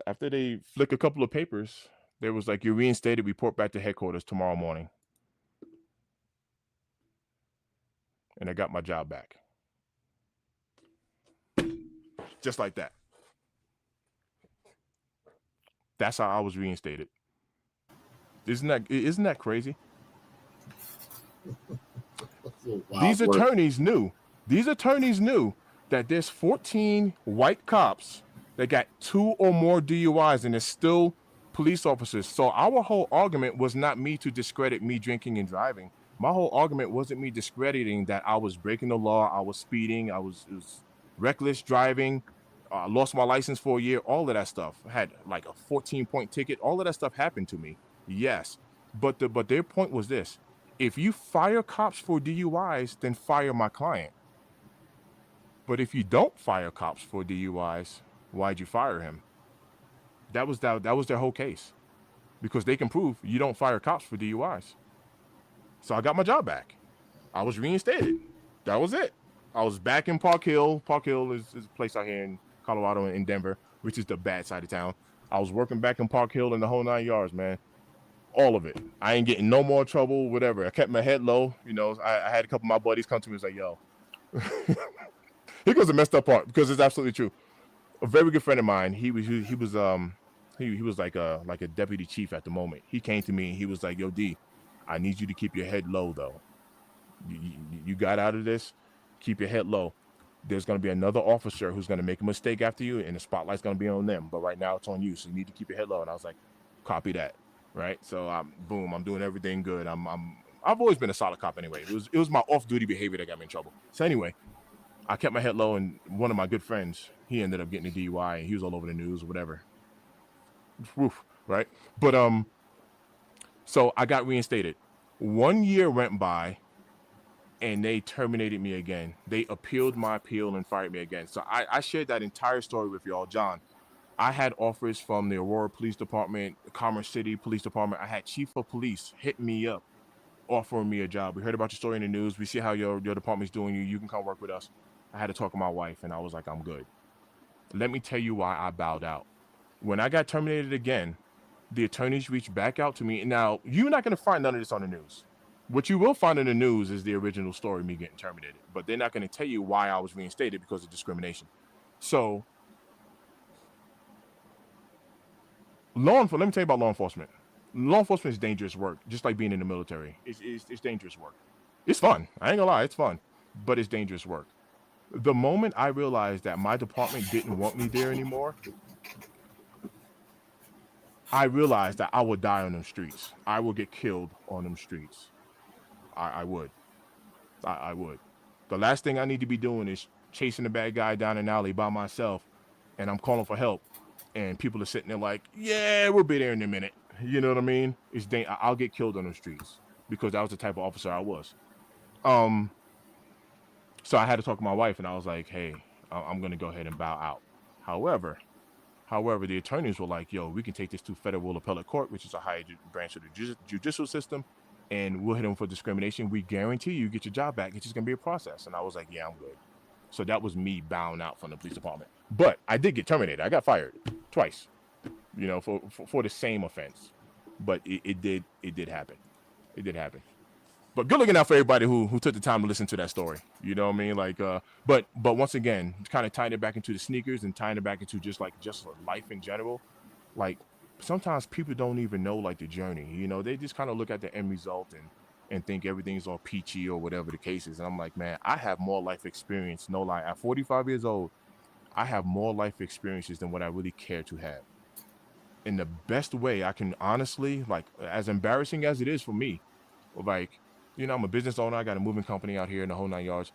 after they flick a couple of papers, they was like, you're reinstated, report back to headquarters tomorrow morning. And I got my job back. Just like that. That's how I was reinstated. Isn't that crazy? These attorneys knew that there's 14 white cops that got 2 or more DUIs and they're still police officers. So our whole argument was not me to discredit me drinking and driving. My whole argument wasn't me discrediting that I was breaking the law, I was speeding, it was reckless driving, lost my license for a year, all of that stuff. I had like a 14-point ticket, all of that stuff happened to me. Yes, but their point was this: if you fire cops for DUIs, then fire my client. But if you don't fire cops for DUIs, why'd you fire him? That was their whole case, because they can prove you don't fire cops for DUIs. So I got my job back. I was reinstated. That was it. I was back in Park Hill. Park Hill is a place out here in Colorado, in Denver, which is the bad side of town. I was working back in Park Hill in the whole 9 yards, man. All of it. I ain't getting no more trouble, whatever. I kept my head low. I had a couple of my buddies come to me and say, yo, here goes the messed up part, because it's absolutely true. A very good friend of mine, he was like a deputy chief at the moment. He came to me and he was like, yo, D, I need you to keep your head low, though. You got out of this, keep your head low. There's going to be another officer who's going to make a mistake after you, and the spotlight's going to be on them. But right now it's on you, so you need to keep your head low. And I was like, copy that, right? So I'm doing everything good. I've always been a solid cop anyway. It was my off-duty behavior that got me in trouble. So anyway, I kept my head low, and one of my good friends, he ended up getting a DUI, and he was all over the news or whatever. Woof, right? But so I got reinstated. 1 year went by, and they terminated me again. They appealed my appeal and fired me again. So I shared that entire story with y'all. John, I had offers from the Aurora Police Department, Commerce City Police Department. I had chief of police hit me up, offering me a job. We heard about your story in the news. We see how your department's doing. You can come work with us. I had to talk to my wife, and I was like, I'm good. Let me tell you why I bowed out. When I got terminated again, the attorneys reached back out to me. Now, you're not going to find none of this on the news. What you will find in the news is the original story, me getting terminated. But they're not going to tell you why I was reinstated because of discrimination. So Let me tell you about law enforcement. Law enforcement is dangerous work, just like being in the military. It's dangerous work. It's fun. I ain't gonna lie, it's fun, but it's dangerous work. The moment I realized that my department didn't want me there anymore, I realized that I would die on them streets. I would get killed on them streets. I would. I would. The last thing I need to be doing is chasing a bad guy down an alley by myself, and I'm calling for help, and people are sitting there like, "Yeah, we'll be there in a minute." You know what I mean? I'll get killed on the streets because that was the type of officer I was. Um, so I had to talk to my wife, and I was like, "Hey, I'm gonna go ahead and bow out." However, the attorneys were like, "Yo, we can take this to federal appellate court, which is a higher branch of the judicial system, and we'll hit them for discrimination. We guarantee you get your job back. It's just gonna be a process." And I was like, "Yeah, I'm good." So that was me bowing out from the police department. But I did get terminated. I got fired twice, for the same offense. But it did happen. It did happen. But good looking out for everybody who took the time to listen to that story. You know what I mean? Like, but once again, kind of tying it back into the sneakers and tying it back into just life in general. Like, sometimes people don't even know like the journey. They just kind of look at the end result and think everything's all peachy or whatever the case is. And I'm like, man, I have more life experience. No lie, at 45 years old, I have more life experiences than what I really care to have. In the best way I can honestly, like, as embarrassing as it is for me, like, I'm a business owner. I got a moving company out here in the whole 9 yards.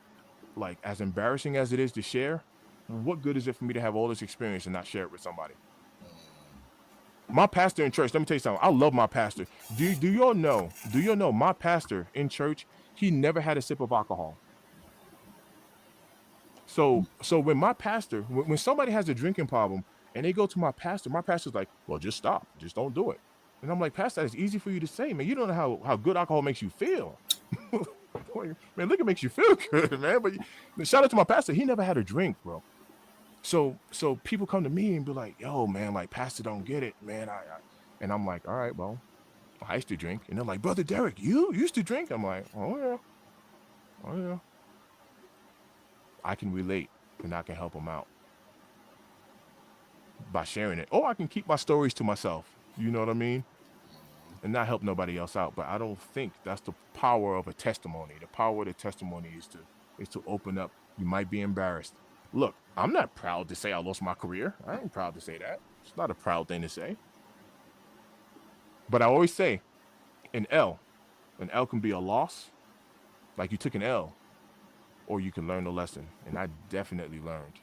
Like, as embarrassing as it is to share, what good is it for me to have all this experience and not share it with somebody? My pastor in church, let me tell you something. I love my pastor. Do y'all know my pastor in church, he never had a sip of alcohol. So when my pastor, when somebody has a drinking problem and they go to my pastor's like, "Well, just stop. Just don't do it." And I'm like, "Pastor, it's easy for you to say, man. You don't know how good alcohol makes you feel." Man, look, it makes you feel good, man. But shout out to my pastor. He never had a drink, bro. So people come to me and be like, "Yo, man, like, pastor don't get it, man." And I'm like, "All right, well, I used to drink." And they're like, "Brother Derek, you used to drink?" I'm like, "Oh yeah, oh yeah." I can relate and I can help them out by sharing it. Or I can keep my stories to myself. You know what I mean? And not help nobody else out. But I don't think that's the power of a testimony. The power of the testimony is to open up. You might be embarrassed. Look, I'm not proud to say I lost my career. I ain't proud to say that. It's not a proud thing to say. But I always say an L can be a loss, like you took an L, or you can learn a lesson. And I definitely learned.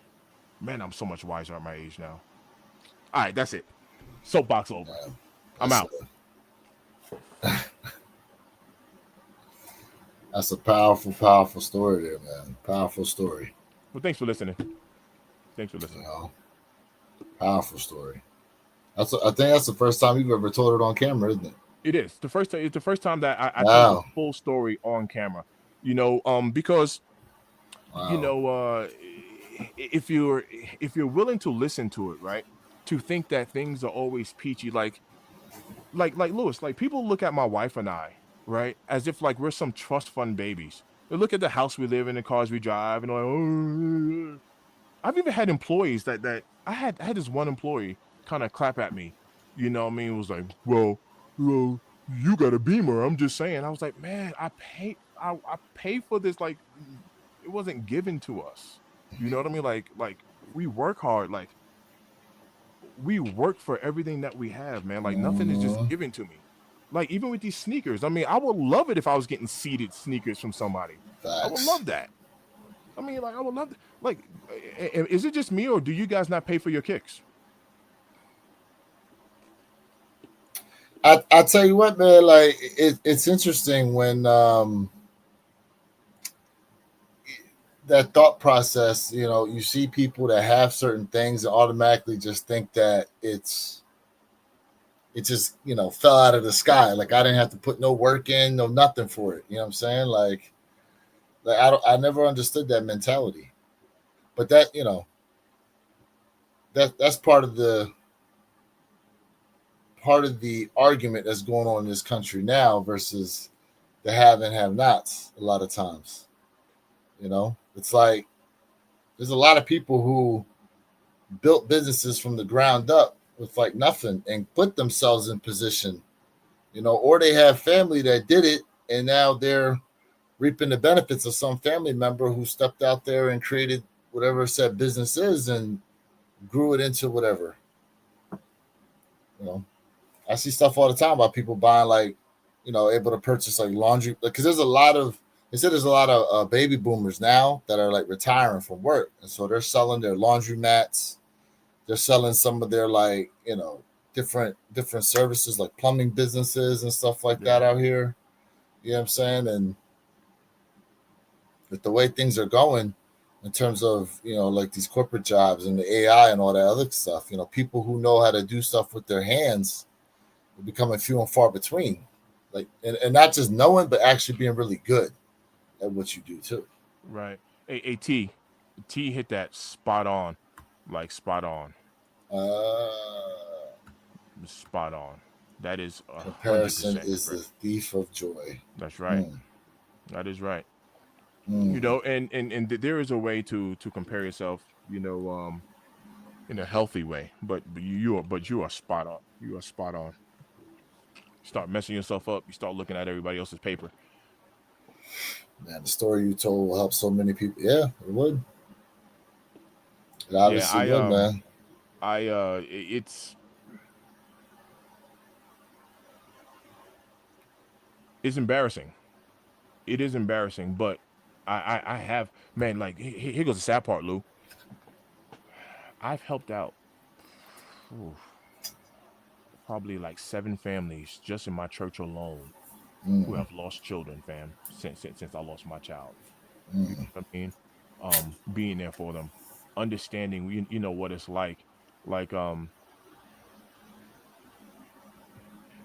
Man, I'm so much wiser at my age now. All right, that's it. Soapbox over. I'm out. That's a powerful, powerful story there, man. Powerful story. Well, thanks for listening. Powerful story. I think that's the first time you've ever told it on camera, isn't it? It is. It's the first time that I told the full story on camera. Because if you're willing to listen to it, right? To think that things are always peachy, like Lewis, like, people look at my wife and I, right, as if like we're some trust fund babies. They look at the house we live in, the cars we drive, and like, "Oh." I've even had employees that I had this one employee kind of clap at me. You know what I mean? It was like, well, you got a Beamer. I'm just saying. I was like, man, I pay for this. Like, it wasn't given to us. You know what I mean? Like we work hard. Like, we work for everything that we have, man. Like, nothing is just given to me. Like, even with these sneakers, I mean, I would love it if I was getting seeded sneakers from somebody. Facts. I would love that. I mean, like, I would love that. Like, is it just me, or do you guys not pay for your kicks? I tell you what, man, like, it's interesting when that thought process, you see people that have certain things and automatically just think that it just, fell out of the sky. Like, I didn't have to put no work in, no nothing for it. You know what I'm saying? Like I never understood that mentality. But that, that's part of the argument that's going on in this country now versus the have and have nots a lot of times. It's like there's a lot of people who built businesses from the ground up with like nothing and put themselves in position, or they have family that did it and now they're reaping the benefits of some family member who stepped out there and created whatever said business is and grew it into whatever. I see stuff all the time about people buying like, able to purchase like laundry, because there's a lot of baby boomers now that are like retiring from work, and so they're selling their laundry mats. They're selling some of their like different services like plumbing businesses and stuff like that out here. You know what I'm saying? And with the way things are going in terms of like these corporate jobs and the AI and all that other stuff, people who know how to do stuff with their hands are becoming few and far between. Like and not just knowing, but actually being really good at what you do too. Right. T hit that spot on, like spot on. Spot on. That is 100%. Comparison is the thief of joy. That's right. That is right. And there is a way to compare yourself, in a healthy way. But you are spot on. You are spot on. Start messing yourself up. You start looking at everybody else's paper. Man, the story you told will help so many people. Yeah, it would. It obviously would, man. It's embarrassing. It is embarrassing, but I have, man, like here goes the sad part, Lou. I've helped out probably like 7 families just in my church alone who have lost children, fam, since I lost my child. You know what I mean? Being there for them, understanding, what it's like. Like,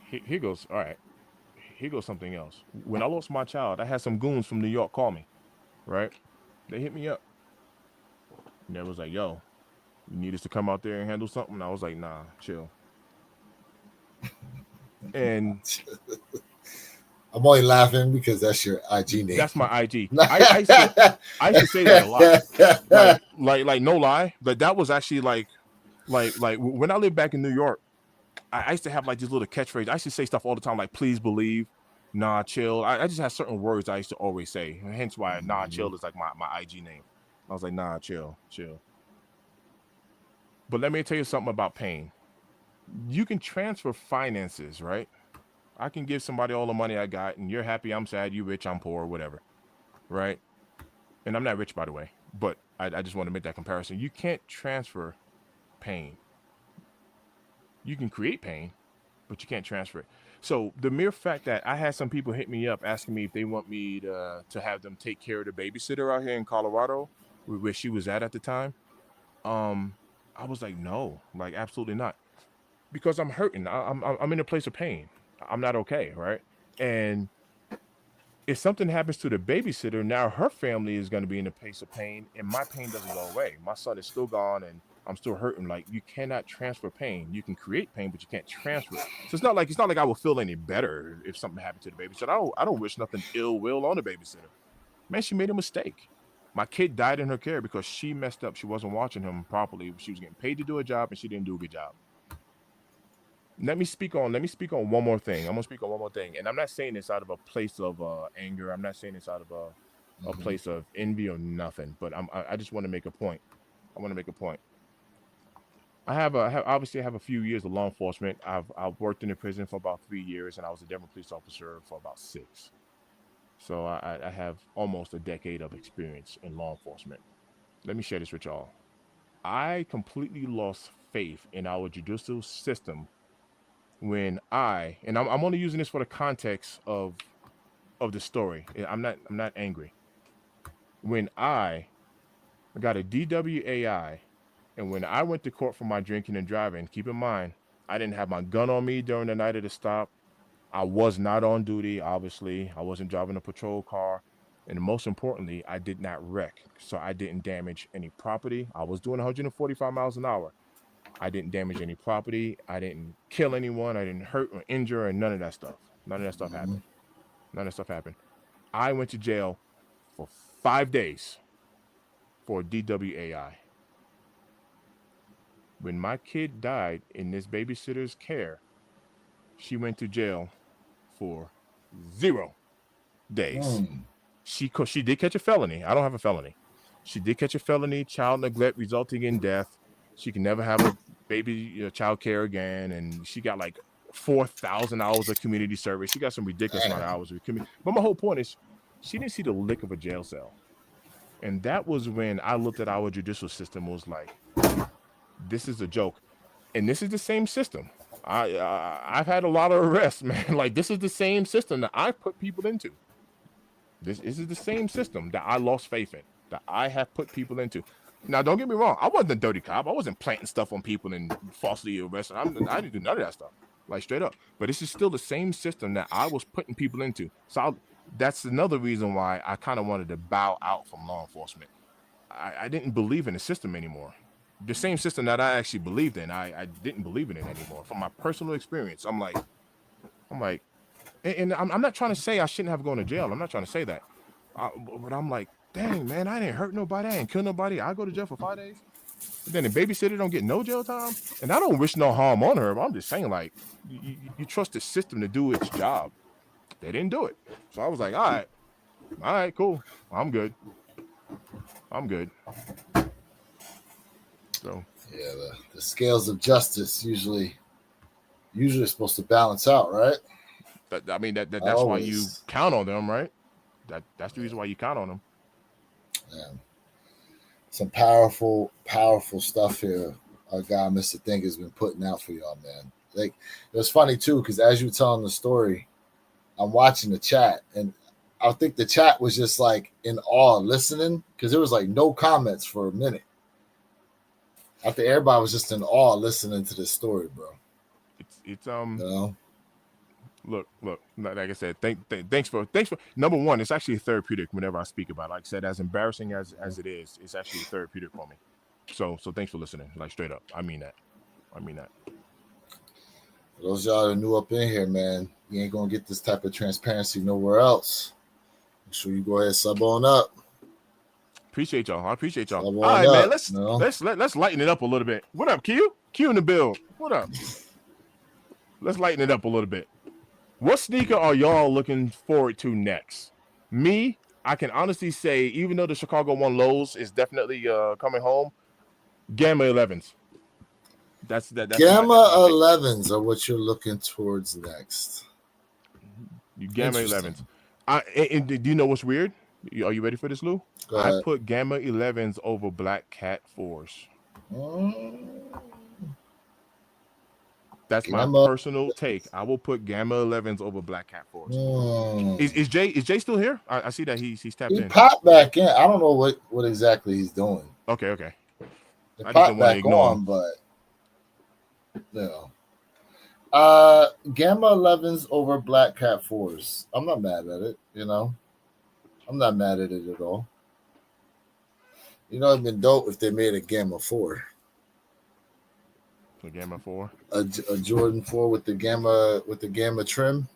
here goes. All right, here goes something else. When I lost my child, I had some goons from New York call me. Right? They hit me up. And they was like, "Yo, you need us to come out there and handle something?" And I was like, "Nah, chill." And I'm only laughing because that's your IG name. That's my IG. I used to say that a lot. Like no lie, but that was actually like when I lived back in New York, I used to have like these little catchphrases. I used to say stuff all the time, like "please believe," "nah, chill." I just had certain words I used to always say. Hence why "nah, chill" is like my IG name. I was like, "Nah, chill." But let me tell you something about pain. You can transfer finances, right? I can give somebody all the money I got, and you're happy, I'm sad, you rich, I'm poor, whatever, right? And I'm not rich, by the way, but I just want to make that comparison. You can't transfer pain. You can create pain, but you can't transfer it. So the mere fact that I had some people hit me up asking me if they want me to have them take care of the babysitter out here in Colorado, where she was at the time, I was like, no, like absolutely not, because I'm hurting. I'm in a place of pain. I'm not okay, right? And if something happens to the babysitter, now her family is going to be in a place of pain, and my pain doesn't go away. My son is still gone, and I'm still hurting. Like, you cannot transfer pain. You can create pain, but you can't transfer it. So it's not like I will feel any better if something happened to the babysitter. I don't wish nothing ill will on the babysitter. Man, she made a mistake. My kid died in her care because she messed up. She wasn't watching him properly. She was getting paid to do a job, and she didn't do a good job. Let me speak on one more thing. I'm gonna speak on one more thing, and I'm not saying this out of a place of anger. I'm not saying this out of a place of envy or nothing. But I just want to make a point. I want to make a point. Obviously I have a few years of law enforcement. I've worked in the prison for about 3 years, and I was a Denver police officer for about 6. So I have almost a decade of experience in law enforcement. Let me share this with y'all. I completely lost faith in our judicial system when I'm only using this for the context of the story. I'm not angry. When I got a DWAI, and when I went to court for my drinking and driving, keep in mind, I didn't have my gun on me during the night of the stop. I was not on duty, obviously. I wasn't driving a patrol car. And most importantly, I did not wreck. So I didn't damage any property. I was doing 145 miles an hour. I didn't damage any property. I didn't kill anyone. I didn't hurt or injure, and none of that stuff. None of that stuff happened. None of that stuff happened. I went to jail for 5 days for DWAI. When my kid died in this babysitter's care, she went to jail for 0 days. She did catch a felony. I don't have a felony. She did catch a felony, child neglect resulting in death. She can never have a baby child care again, and she got like 4,000 hours of community service. She got some ridiculous amount of hours of community. But my whole point is, she didn't see the lick of a jail cell, and that was when I looked at our judicial system. Was like, this is a joke, and this is the same system. I've had a lot of arrests, man. Like, this is the same system that I put people into. This is the same system that I lost faith in, that I have put people into. Now, don't get me wrong. I wasn't a dirty cop. I wasn't planting stuff on people and falsely arresting. I didn't do none of that stuff, like straight up. But this is still the same system that I was putting people into. So that's another reason why I kind of wanted to bow out from law enforcement. I didn't believe in the system anymore. The same system that I actually believed in, I didn't believe in it anymore. From my personal experience, I'm like, and I'm not trying to say I shouldn't have gone to jail. I'm not trying to say that. But I'm like, dang, man, I didn't hurt nobody. I didn't kill nobody. I go to jail for 5 days. But then the babysitter don't get no jail time. And I don't wish no harm on her. But I'm just saying, like, you trust the system to do its job. They didn't do it. So I was like, all right, cool. I'm good. So yeah, the scales of justice usually supposed to balance out, right? that's why you count on them, right? That's the reason why you count on them. Yeah. Some powerful stuff here. Our guy, Mr. Thing, has been putting out for y'all, man. Like, it was funny too, because as you were telling the story, I'm watching the chat, and I think the chat was just like in awe listening, because there was like no comments for a minute. I think everybody was just in awe listening to this story, bro. It's you know? Look, like I said, thanks for number one, it's actually therapeutic whenever I speak about it. Like I said, as embarrassing as it is, it's actually therapeutic for me. So thanks for listening. Like, straight up. I mean that. For those of y'all that are new up in here, man, you ain't gonna get this type of transparency nowhere else. Make sure you go ahead and sub on up. Appreciate y'all. I appreciate y'all. Sub All on right, up, man. you know? Let's lighten it up a little bit. What up, Q? Q in the build. What up? Let's lighten it up a little bit. What sneaker are y'all looking forward to next? Me, I can honestly say, even though the Chicago 1 lows is definitely coming home, Gamma 11s. That's Gamma 11s are what you're looking towards next. Gamma 11s. And do you know what's weird? Are you ready for this, Lou? I put Gamma 11s over Black Cat 4s. That's my personal take. I will put Gamma 11s over Black Cat 4s. Is Jay still here? I see that he's tapped in. He popped back in. I don't know what exactly he's doing. Okay. He popped back on, but Gamma 11s over Black Cat 4s. I'm not mad at it, you know. I'm not mad at it at all. You know, it'd been dope if they made a Gamma 4. A Gamma 4? A Jordan 4 with the Gamma trim.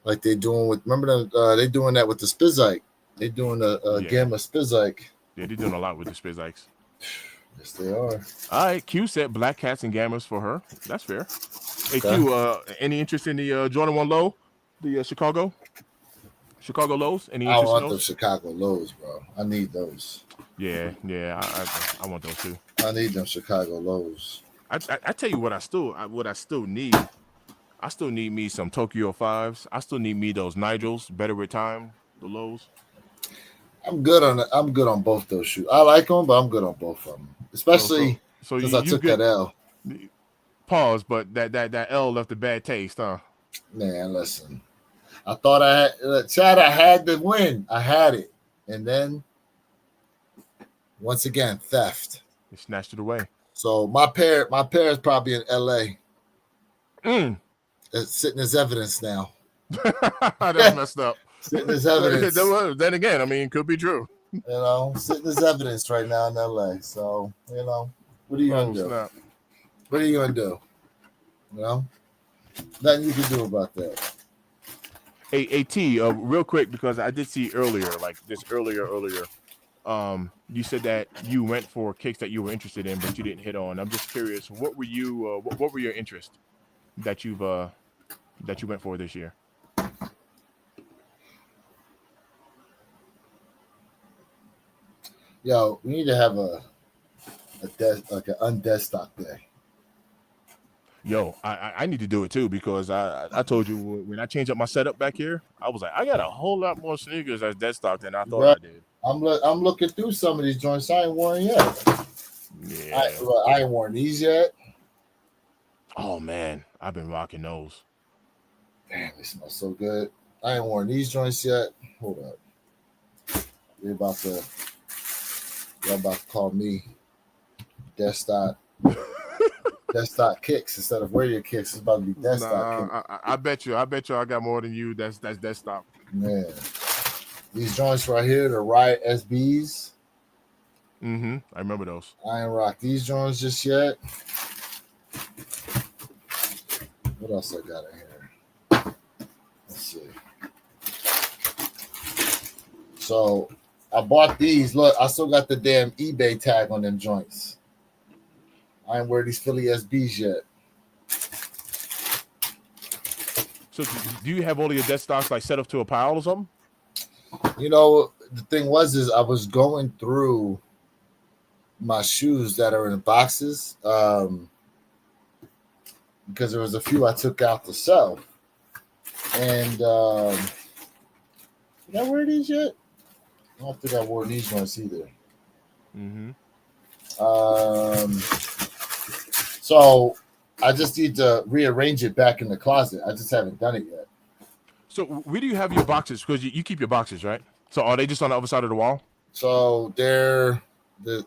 Like they doing with, remember they doing that with the Spizike. They doing a Gamma Spizike. Yeah, they're doing a lot with the Spizikes. Yes, they are. All right, Q said Black Cats and Gammas for her. That's fair. Hey, Q, any interest in the Jordan 1 low? The Chicago lows? Any interest I want in those? the Chicago lows, bro. I need those. Yeah, I want those too. I need them Chicago lows. I tell you what I still need. I still need me some Tokyo 5s. I still need me those Nigels, better with time, the lows. I'm good on both those shoes. I like them, but I'm good on both of them. Especially since I took that L. Pause, but that L left a bad taste, huh? Man, listen. I thought I had the win. I had it. And then once again, theft. You snatched it away. So my pair is probably in LA. It's sitting as evidence now. That's messed up. Sitting as evidence. Then again, I mean, could be true. You know, sitting as evidence right now in LA. So, you know, what are you gonna do? Snap. What are you gonna do? You know? Nothing you can do about that. Hey, T, real quick, because I did see earlier, You said that you went for kicks that you were interested in, but you didn't hit on. I'm just curious, what were you? What were your interests that you went for this year? Yo, we need to have like an undestock day. Yo, I need to do it too because I told you when I changed up my setup back here, I was like, I got a whole lot more sneakers as dead stock than I thought Right. I did. I'm looking through some of these joints. I ain't worn yet. Yeah. I ain't worn these yet. Oh man, I've been rocking those. Damn, they smell so good. I ain't worn these joints yet. Hold up. Y'all about to call me desktop kicks instead of wear your kicks. It's about to be desktop kicks. I bet you I got more than you. That's desktop. Man. These joints right here, the Riot SBs. Mm-hmm. I remember those. I ain't rock these joints just yet. What else I got in here? Let's see. So I bought these. Look, I still got the damn eBay tag on them joints. I ain't wear these Philly SBs yet. So do you have all of your dead stocks like set up to a pile or something? You know, the thing is I was going through my shoes that are in boxes because there was a few I took out to sell. And did I wear these yet? I don't think I wore these ones either. Mm-hmm. So I just need to rearrange it back in the closet. I just haven't done it yet. So where do you have your boxes? Because you keep your boxes, right? So are they just on the other side of the wall? So they're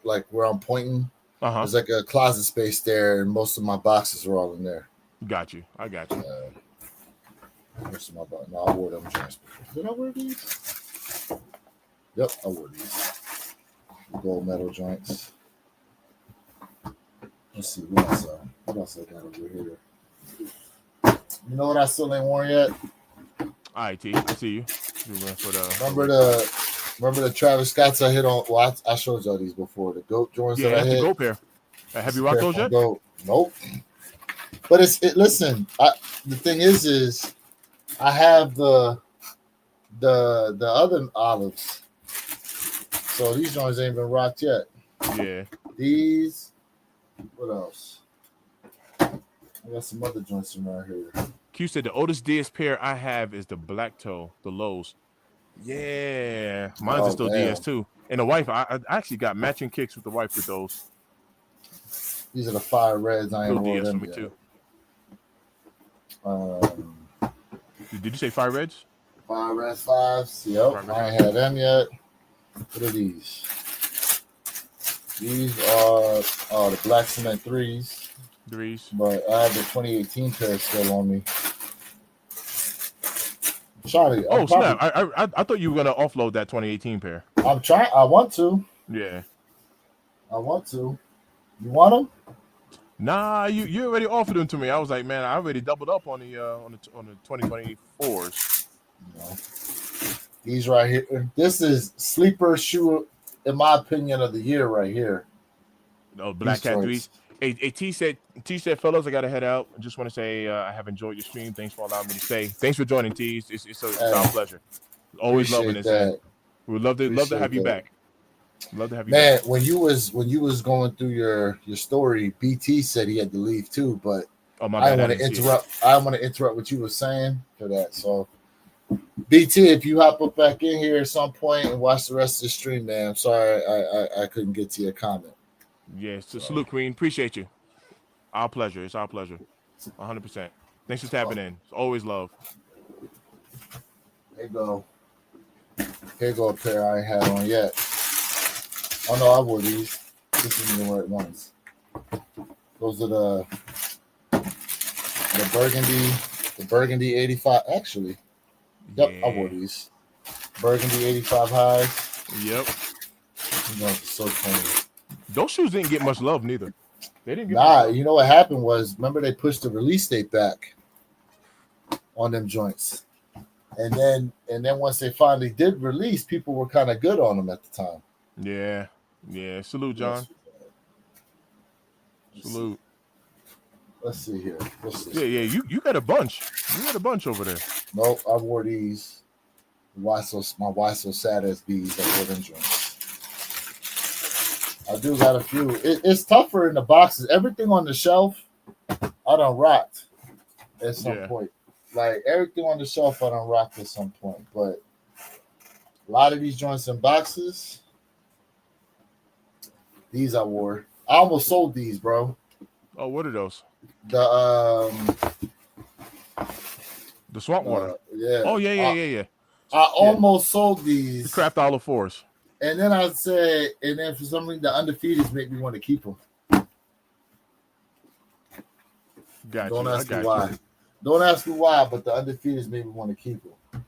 like where I'm pointing. Uh-huh. There's like a closet space there, and most of my boxes are all in there. Got you. I got you. Most of my boxes. No, I wore them. Did I wear these? Yep, I wore these. Gold metal joints. Let's see what else I got over here. You know what I still ain't worn yet? All right, T. I see you. Remember the Travis Scotts I hit on? Well, I showed y'all these before. The GOAT joints that I hit. The GOAT pair. Have you rocked those yet? GOAT. Nope. But listen. The thing is I have the other olives. So these joints ain't been rocked yet. Yeah. These. What else? I got some other joints around here. Q said the oldest DS pair I have is the black toe, the lows. Yeah, mine's is still damn. DS too. And the wife, I actually got matching kicks with the wife with those. These are the fire reds. I ain't worn them me yet. too. Did you say fire reds? Fire reds 5s. Yep, I ain't had them yet. What are these? These are the black cement 3s. But I have the 2018 pair still on me. Charlie. Snap! I thought you were gonna offload that 2018 pair. I'm trying. I want to. Yeah. I want to. You want them? Nah, you already offered them to me. I was like, man, I already doubled up on the 2024s. No. These right here. This is sleeper shoe, in my opinion, of the year right here. No, Black Cat 3s. Hey, T said, fellas, I got to head out. I just want to say I have enjoyed your stream. Thanks for allowing me to stay. Thanks for joining, T. It's our pleasure. Always loving this. We would love to have you back. Love to have you back. Man, when you was going through your story, BT said he had to leave too, but I want to interrupt. I want to interrupt what you were saying for that. So, BT, if you hop up back in here at some point and watch the rest of the stream, man, I'm sorry I couldn't get to your comment. Yes, so salute, Queen. Appreciate you. Our pleasure. It's our pleasure. 100%. Thanks for tapping in. It's always love. Here go a pair I ain't had on yet. Oh no, I wore these. This isn't the right ones. Those are the burgundy 85. Actually, yep, I wore these. Burgundy 85 highs. Yep. So funny. Those shoes didn't get much love neither. They didn't get you know what happened was, remember they pushed the release date back on them joints. And then once they finally did release, people were kind of good on them at the time. Yeah. Yeah. Salute, What else John. we got? Let me see. Salute. Let's see here. What's this? Yeah, yeah. You got a bunch. You got a bunch over there. Nope, I wore these. Why so sad as bees. I wore them joints. I do got a few. It's tougher in the boxes. Everything on the shelf, I done rocked at some Yeah. point. Like everything on the shelf, I done rocked at some point. But a lot of these joints in boxes, these I wore. I almost sold these, bro. Oh, what are those? The The swamp water. yeah. Oh, yeah, yeah, yeah, yeah. I almost sold The these, craft olive fours. and then I said, and then for some reason the undefeateds make me want to keep them. Got Don't you. ask I me got why. you. Don't ask me why, but the undefeateds made me want to keep them.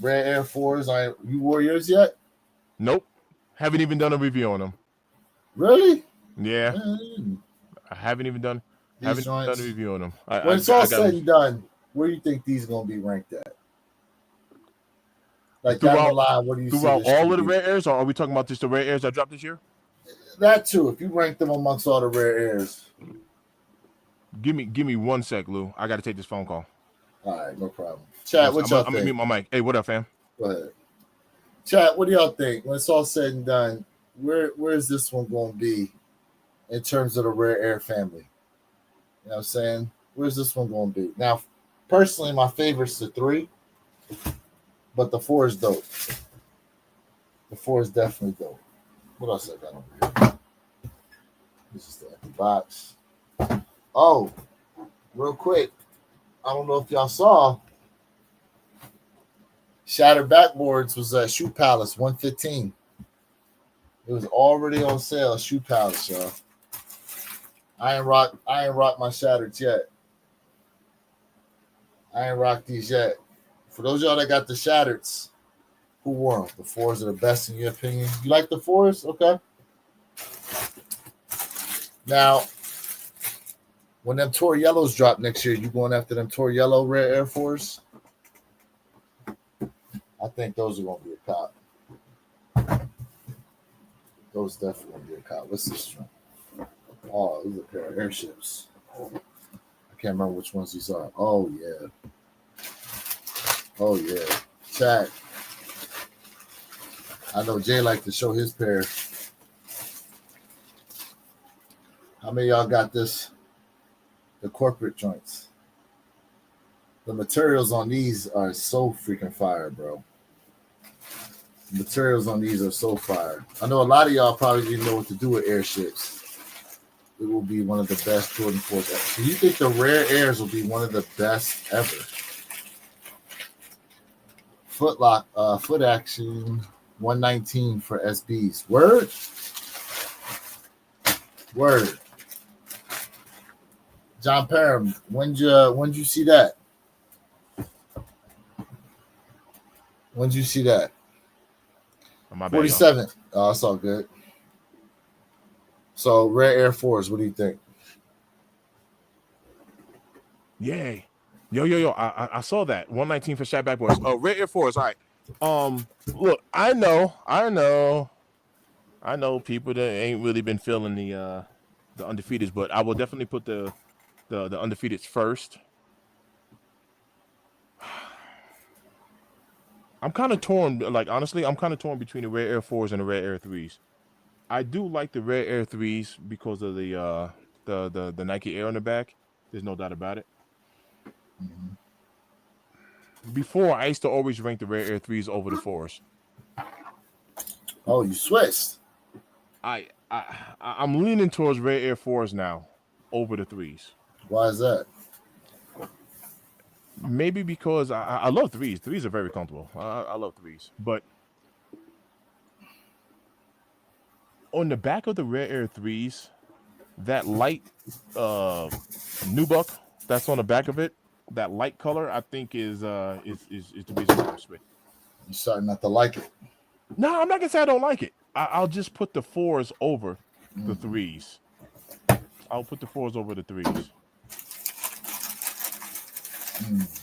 Red Air Force. You wore yours yet? Nope. Haven't even done a review on them. Really? Yeah. Man, I haven't even done these done a joints. review on them. When it's all said and done, where do you think these gonna be ranked at? Like down the line, what do you see? Throughout this all should of the be? rare airs, or are we talking about just the rare airs that dropped this year? That too. If you rank them amongst all the rare airs. Give me 1 sec, Lou. I gotta take this phone call. All right, no problem. Chat, what I'm y'all gonna mute think? my mic. Hey, what up, fam? Go ahead. Chat, what do y'all think? When it's all said and done, where is this one going to be in terms of the rare air family? You know what I'm saying? Where's this one going to be? Now, personally, my favorite's the 3, but the 4 is dope. The 4 is definitely dope. What else I got over here? This is the empty box. Oh, real quick. I don't know if y'all saw. Shattered Backboards was at Shoe Palace, 115. It was already on sale at Shoe Palace, y'all. I ain't rock my Shattereds yet. I ain't rocked these yet. For those of y'all that got the Shattereds, who wore them? The 4s are the best in your opinion. You like the 4s? Okay. Now, when them Tour Yellows drop next year, you going after them Tour Yellow Rare Air Force? I think those are going to be a cop. Those definitely going to be a cop. What's this one? Oh, these are a pair of airships. I can't remember which ones these are. Oh, yeah. Oh, yeah. Chat. I know Jay liked to show his pair. How many of y'all got this? The corporate joints. The materials on these are so freaking fire, bro. The materials on these are so fire. I know a lot of y'all probably didn't know what to do with airships. It will be one of the best Jordan 4s. Do you think the rare airs will be one of the best ever? Foot action 119 for SBs. Word. John Parham, when'd you see that? When'd you see that? My bad, 47. Oh, that's all good. So Rare Air Force, what do you think? Yay. Yo. I saw that. 119 for Shat Backboards. Oh, Rare Air Force. All right. Look, I know people that ain't really been feeling the undefeateds, but I will definitely put the undefeateds first. I'm kind of torn. Like honestly, I'm kind of torn between the Rare Air 4s and the Rare Air 3s. I do like the Rare Air 3s because of the Nike Air on the back. There's no doubt about it. Mm-hmm. Before, I used to always rank the Rare Air 3s over the 4s. Oh, you switched. I'm leaning towards Rare Air 4s now over the 3s. Why is that? Maybe because I love 3s. 3s are very comfortable. I love 3s. But on the back of the Rare Air 3s, that light nubuck that's on the back of it, that light color, I think is the reason why I'm switching. You're starting not to like it. No, I'm not gonna say I don't like it. I'll just put the 4s over the 3s. I'll put the 4s over the 3s.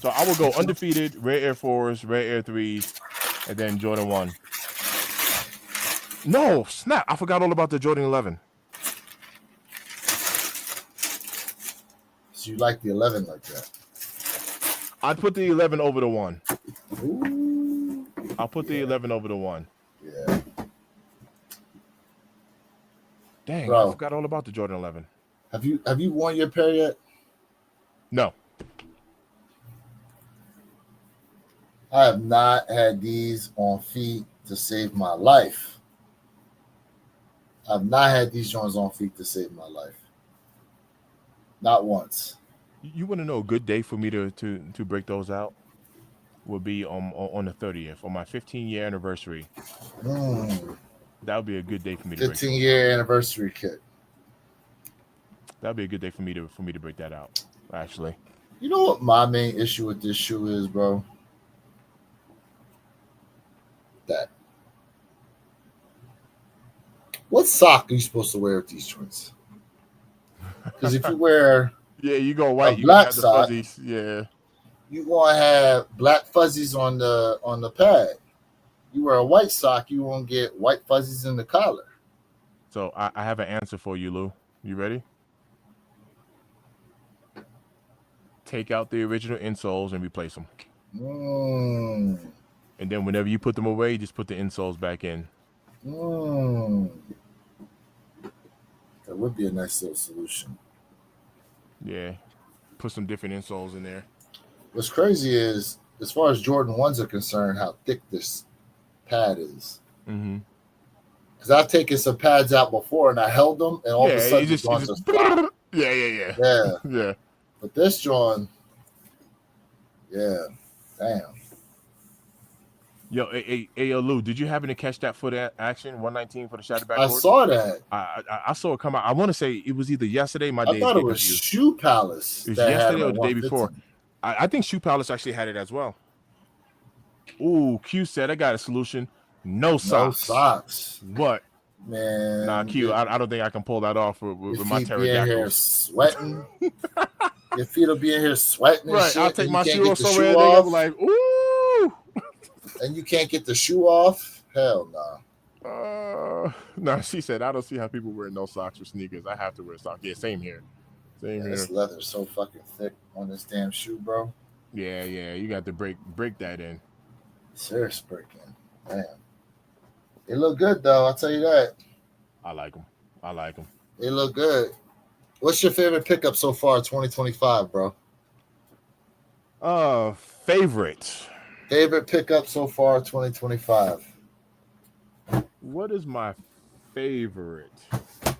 So I will go undefeated, Rare Air 4s, Rare Air 3s, and then Jordan 1. No, snap. I forgot all about the Jordan 11. So you like the 11 like that? I'd put the 11 over the 1. Ooh. I'll put the 11 over the 1. Yeah. Dang, Bro. I forgot all about the Jordan 11. Have you worn your pair yet? No. I have not had these on feet to save my life. I've not had these joints on feet to save my life. Not once. You want to know a good day for me to break those out? Would be on the 30th, on my 15-year anniversary. That would be a good day for me to 15-year anniversary kit. That would be a good day for me to break that out, actually. You know what my main issue with this shoe is, bro? That. What sock are you supposed to wear with these joints? Because if you wear you go white, you black have the sock, fuzzies. Yeah. you gonna have black fuzzies on the pad. You wear a white sock, you won't get white fuzzies in the collar. So I have an answer for you, Lou. You ready? Take out the original insoles and replace them. And then whenever you put them away, just put the insoles back in. That would be a nice little solution. Yeah. Put some different insoles in there. What's crazy is, as far as Jordan 1s are concerned, how thick this pad is. Because I've taken some pads out before and I held them, and all of a sudden the joint just flop. Yeah. But this joint, damn. Yo, hey, Lou, did you happen to catch that foot action? 119 for the shattered backboard? I saw that. I saw it come out. I want to say it was either yesterday. I thought it was Shoe Palace. It was yesterday or the day before. I think Shoe Palace actually had it as well. Ooh, Q said I got a solution. No socks. No socks. What? Man. Nah, Q, I don't think I can pull that off with my pterodactyls. Sweating. Your feet will be in here sweating. Right. Shit, I'll take my shoe off somewhere. I'll be like, ooh. And you can't get the shoe off? Hell no. No, she said, I don't see how people wear no socks or sneakers. I have to wear socks. Yeah, same here. Same here. This leather's so fucking thick on this damn shoe, bro. Yeah. You got to break that in. Serious breaking. Damn. They look good, though. I'll tell you that. I like them. They look good. What's your favorite pickup so far 2025, bro? Favorite pickup so far 2025? What is my favorite? All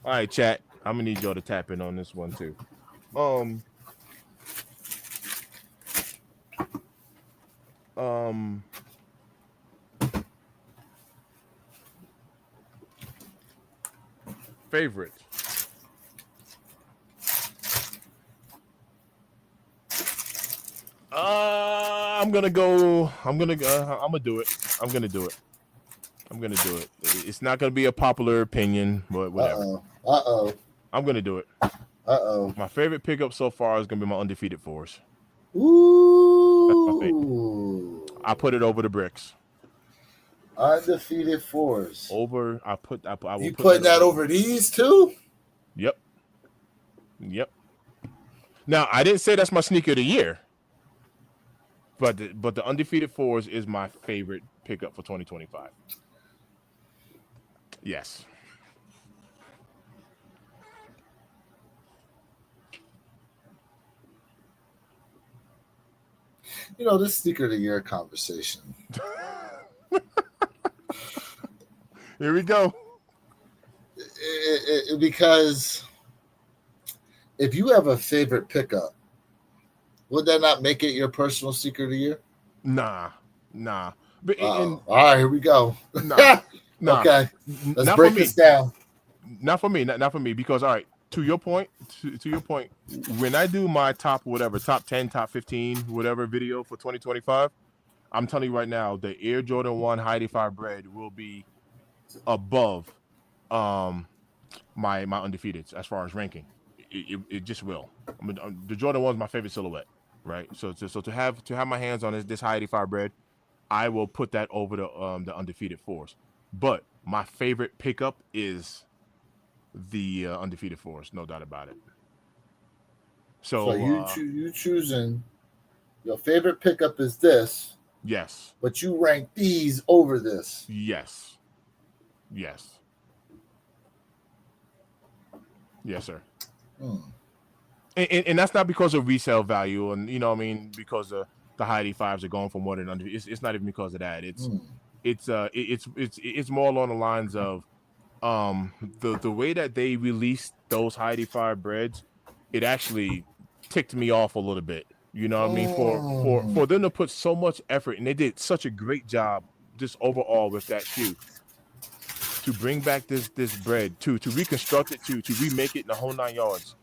right, chat. I'm gonna need y'all to tap in on this one too. Favorite. I'm gonna do it. It's not gonna be a popular opinion, but whatever. I'm gonna do it. My favorite pickup so far is gonna be my undefeated fours. Ooh. I put it over the bricks. Undefeated fours. I will You put putting that over these too? Yep. Now I didn't say that's my sneaker of the year, but the undefeated fours is my favorite pickup for 2025. Yes. You know, this sneaker of the year conversation. Here we go. Because if you have a favorite pickup, would that not make it your personal sneaker of the year? Nah. But all right, here we go. Nah. Okay, let's break this down. Not for me, because all right, to your point, when I do my top 10, top 15, whatever video for 2025, I'm telling you right now, the Air Jordan 1 High 85 bread will be above my undefeateds as far as ranking. It just will. I mean, the Jordan 1 is my favorite silhouette, right? So to have my hands on this High 85 bread, I will put that over the undefeated fours. But my favorite pickup is the undefeated fours, no doubt about it. So So you choosing your favorite pickup is this, yes, but you rank these over this. yes, yes, yes, sir. Hmm. And that's not because of resale value, and what I mean, because the high 85s are going for more than under. It's not even because of that. Hmm. It's more along the lines of the way that they released those high 85 breads. It actually ticked me off a little bit. You know what I mean? For them to put so much effort, and they did such a great job just overall with that shoe, to bring back this bread, to reconstruct it, to remake it in the whole 9 yards,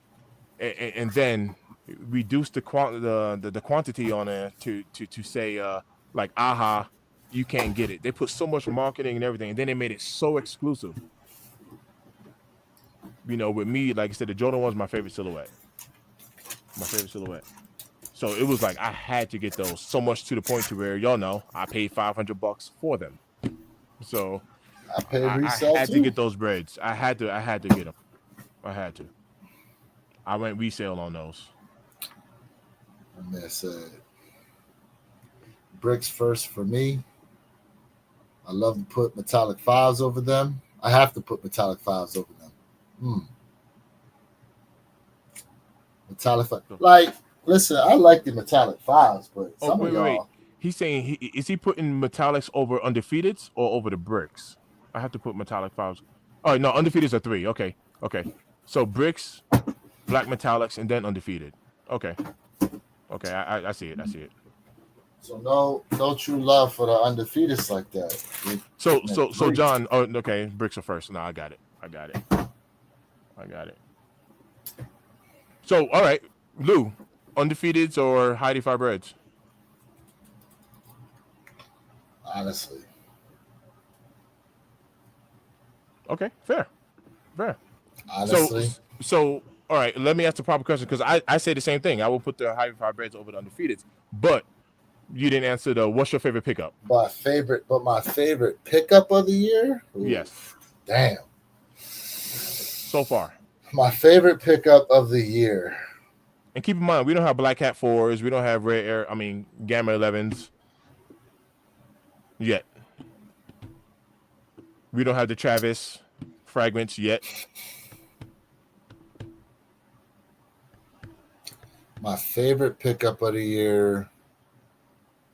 and then reduce the quantity on it to say like, aha, you can't get it. They put so much marketing and everything, and then they made it so exclusive. With me, like I said, the Jordan 1's my favorite silhouette. My favorite silhouette. So it was like I had to get those, so much to the point to where y'all know I paid $500 for them. So I pay I resale had to too. get those breads. I had to get them. I had to. I went resale on those. And they said bricks first for me. I love to put metallic fives over them. I have to put metallic fives over them. Metallic five. Like, listen, I like the metallic fives, but Oh, some of wait. y'all. He's saying is he putting metallics over undefeateds or over the bricks? I have to put metallic fives. Oh no, undefeateds are 3. Okay. So bricks, black metallics, and then undefeated. Okay. I see it. So no true love for the undefeateds like that. So John. Oh, okay. Bricks are first. No, I got it. So all right, Lou, undefeateds or Heidi Five Reds? Honestly, Okay, fair. So honestly, so all right. Let me ask the proper question, because I say the same thing. I will put the Heidi Five Reds over the undefeateds, but you didn't answer the what's your favorite pickup? my favorite pickup of the year. Ooh, Yes, damn. so far. My favorite pickup of the year. And keep in mind, we don't have Black Hat 4s. We don't have Gamma 11s yet. We don't have the Travis fragments yet. My favorite pickup of the year.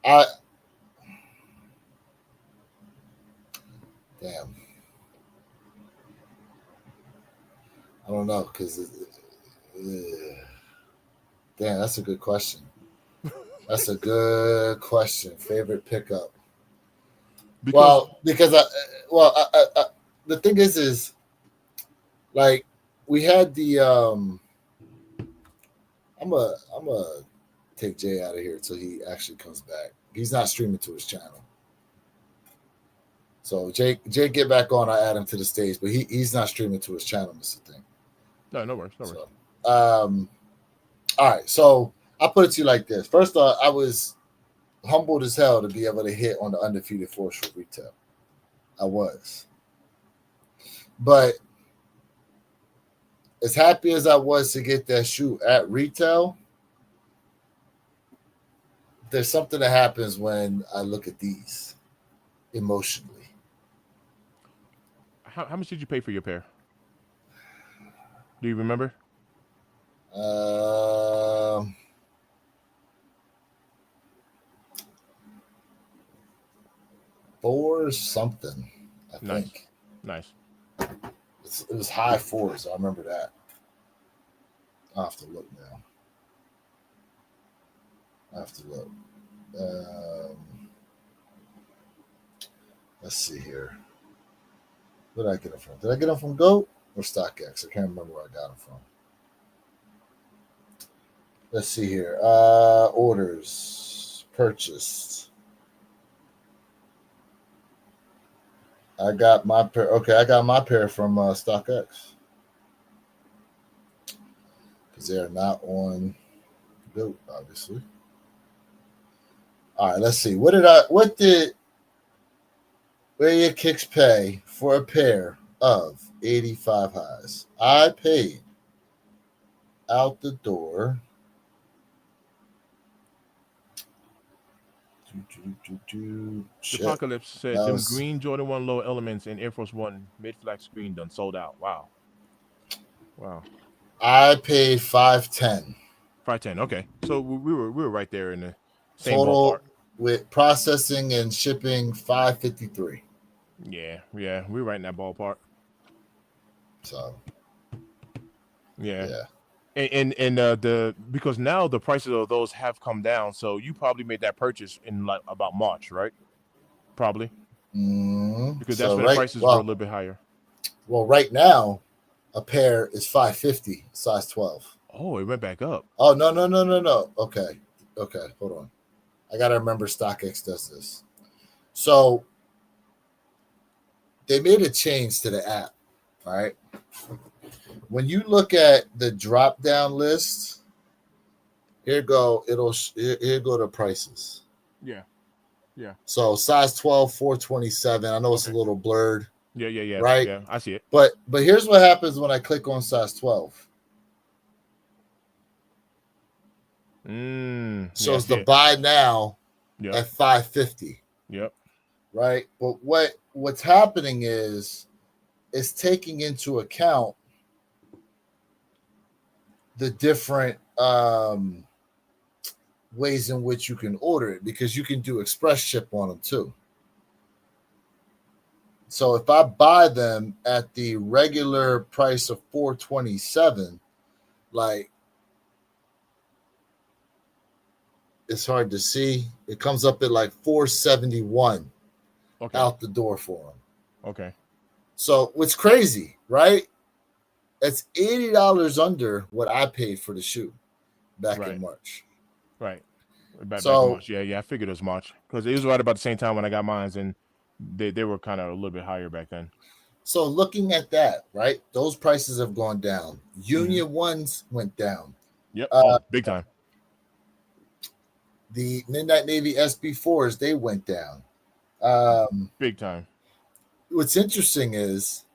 Damn. I don't know, because damn, that's a good question. That's a good question. Favorite pickup. Because Because the thing is like we had the I'm a take Jay out of here until he actually comes back. He's not streaming to his channel. So Jay get back on. I add him to the stage, but he's not streaming to his channel. That's the thing. no worries. So, all right. So I'll put it to you like this. First off, I was humbled as hell to be able to hit on the undefeated force for retail. I was. But as happy as I was to get that shoe at retail, there's something that happens when I look at these emotionally. How much did you pay for your pair? Do you remember? $4 something, I think. Nice. It was high $4s. I remember that. I'll have to look now. Let's see here. Where did I get them from? Did I get them from GOAT or StockX? I can't remember where I got them from. Let's see here. Orders purchased. I got my pair. Okay, I got my pair from StockX because they are not on GOAT, obviously. All right, let's see. Where your kicks pay for a pair of 85 highs? I paid out the door. Shit. Apocalypse said That them was- green Jordan 1 low elements and Air Force One mid flat screen done sold out. Wow. I paid 510 510. Okay. So we were right there in the same total ballpark. with processing and shipping 553. Yeah, we were right in that ballpark. So Yeah. And the because now the prices of those have come down, so you probably made that purchase in like about March, right? Probably because that's So when the prices were a little bit higher. Well, right now, a pair is 550, size 12. Oh, it went back up. Oh no. Okay, hold on. I gotta remember StockX does this. So they made a change to the app. All right. When you look at the drop down list, here go the prices. Yeah. So size 12, 427. I know it's a little blurred. Yeah. Right? Yeah, I see it. But here's what happens when I click on size 12. Shows the buy now at 550. Yep. Right? But what's happening is it's taking into account the different ways in which you can order it, because you can do express ship on them too. So if I buy them at the regular price of $427, like, it's hard to see. It comes up at like $471 out the door for them. Okay. So what's crazy, right? It's $80 under what I paid for the shoe back in March. Right. Back in March. Yeah. I figured it was March because it was right about the same time when I got mine, and they were kind of a little bit higher back then. So looking at that, right? Those prices have gone down. Union ones went down. Yep. Big time. The Midnight Navy SB4s, they went down. Big time. What's interesting is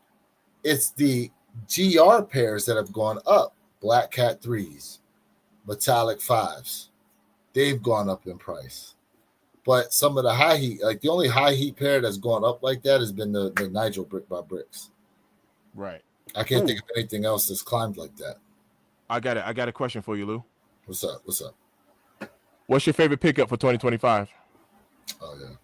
it's the GR pairs that have gone up. Black Cat 3s, metallic 5s. They've gone up in price. But some of the high heat, like the only high heat pair that's gone up like that has been the Nigel Brick by Bricks. Right. I can't think of anything else that's climbed like that. I got a question for you, Lou. What's up? What's your favorite pickup for 2025? Oh yeah.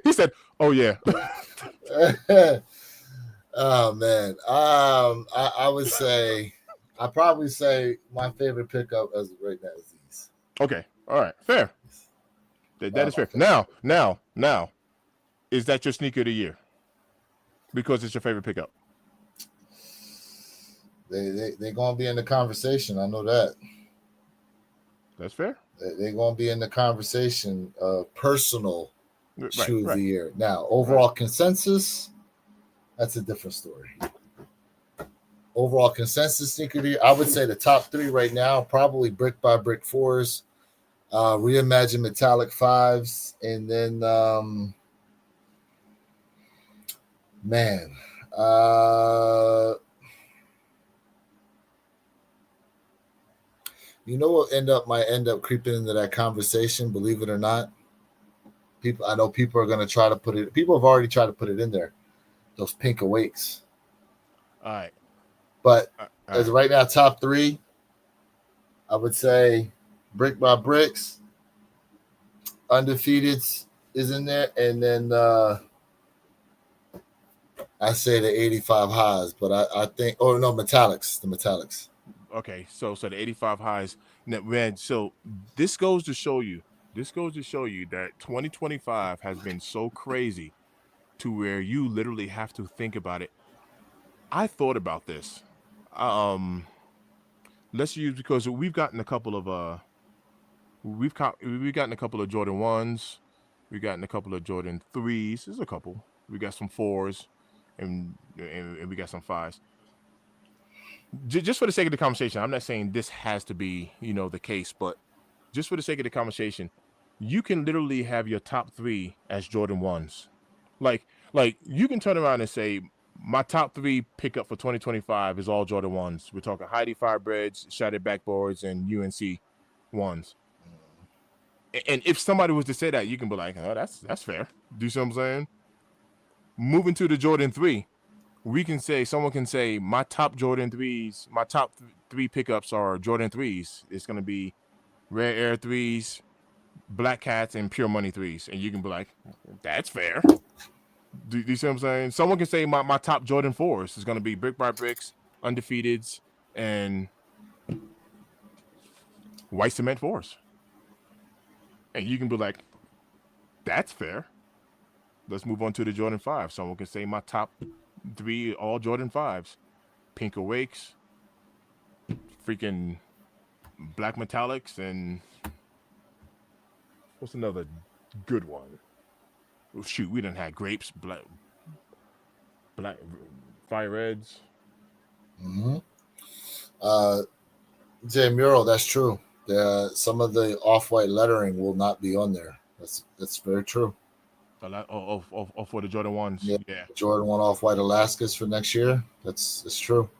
he said, oh yeah. Oh man. I would say, I probably say my favorite pickup as of right now is these. Okay. All right. Fair. That is fair. Now, is that your sneaker of the year? Because it's your favorite pickup. They're gonna be in the conversation. I know that. That's fair. They're gonna be in the conversation of personal shoe of the year. Now, overall consensus, that's a different story. Overall consensus sneaker of the year, I would say the top three right now, probably Brick by Brick 4s, Reimagined Metallic 5s, and then you know what might end up creeping into that conversation, believe it or not. I know people are gonna try to put it, people have already tried to put it in there. Those Pink Awakes. All right. But as right now, top three, I would say Brick by Bricks, Undefeated is in there, and then I say the 85 highs, but I think, the metallics. Okay, so the 85 highs, man. So this goes to show you that 2025 has been so crazy to where you literally have to think about it. I thought about this. Let's use, because we've gotten a couple of we've gotten a couple of Jordan 1s, we've gotten a couple of Jordan 3s. There's a couple. We got some 4s, and we got some 5s. just for the sake of the conversation, I'm not saying this has to be, the case, but just for the sake of the conversation, you can literally have your top 3 as Jordan 1s. Like you can turn around and say my top 3 pickup for 2025 is all Jordan 1s. We're talking Heidi Firebreads, Shattered Backboards, and UNC 1s. And if somebody was to say that, you can be like, oh, that's fair. Do you see what I'm saying? Moving to the Jordan 3, someone can say my top Jordan 3s, my top 3 pickups are Jordan 3s. It's going to be Rare Air 3s, Black Cats, and Pure Money 3s. And you can be like, that's fair. Do you see what I'm saying? Someone can say my top Jordan 4s is going to be Brick by Bricks, Undefeateds, and White Cement 4s. And you can be like, that's fair. Let's move on to the Jordan 5. Someone can say my top 3 all Jordan 5s. Pink Awakes, freaking Black Metallics, and what's another good one? Oh, shoot, we done had Grapes, Black Fire Reds. Mm-hmm. Jay Mural, that's true. Some of the off-white lettering will not be on there. That's very true. For the Jordan 1s. Yeah. Jordan 1 off-white Alaskas for next year. It's true.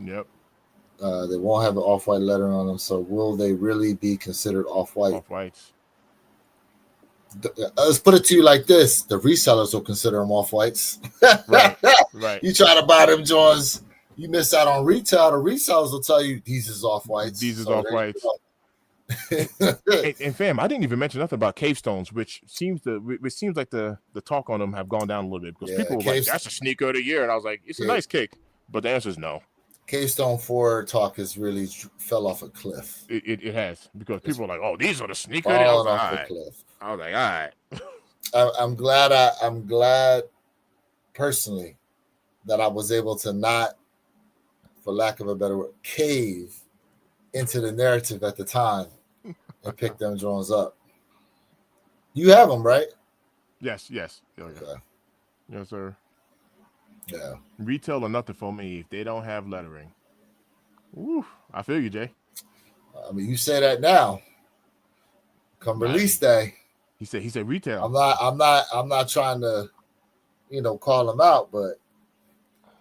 Yep. They won't have the off-white lettering on them. So will they really be considered off-white? Off-whites. Let's put it to you like this: the resellers will consider them off-whites. Right. You try to buy them Johns, you miss out on retail. The resellers will tell you these is off-whites. These is off-whites. and fam, I didn't even mention nothing about Cave Stones, which seems like the talk on them have gone down a little bit because people were like, "That's a sneaker of the year," and I was like, "It's a nice kick," but the answer is no. Cave Stone 4 talk has really fell off a cliff. It has because people are like, "Oh, these are the sneakers." Falling off a cliff. I was like, "All right." I'm glad personally that I was able to not, for lack of a better word, cave into the narrative at the time and pick them drones up. You have them, right? Yes. Okay. Yes, sir. Yeah. Retail or nothing for me if they don't have lettering. Woo, I feel you, Jay. I mean, you say that now. Come release day. He said retail. I'm not trying to, call them out, but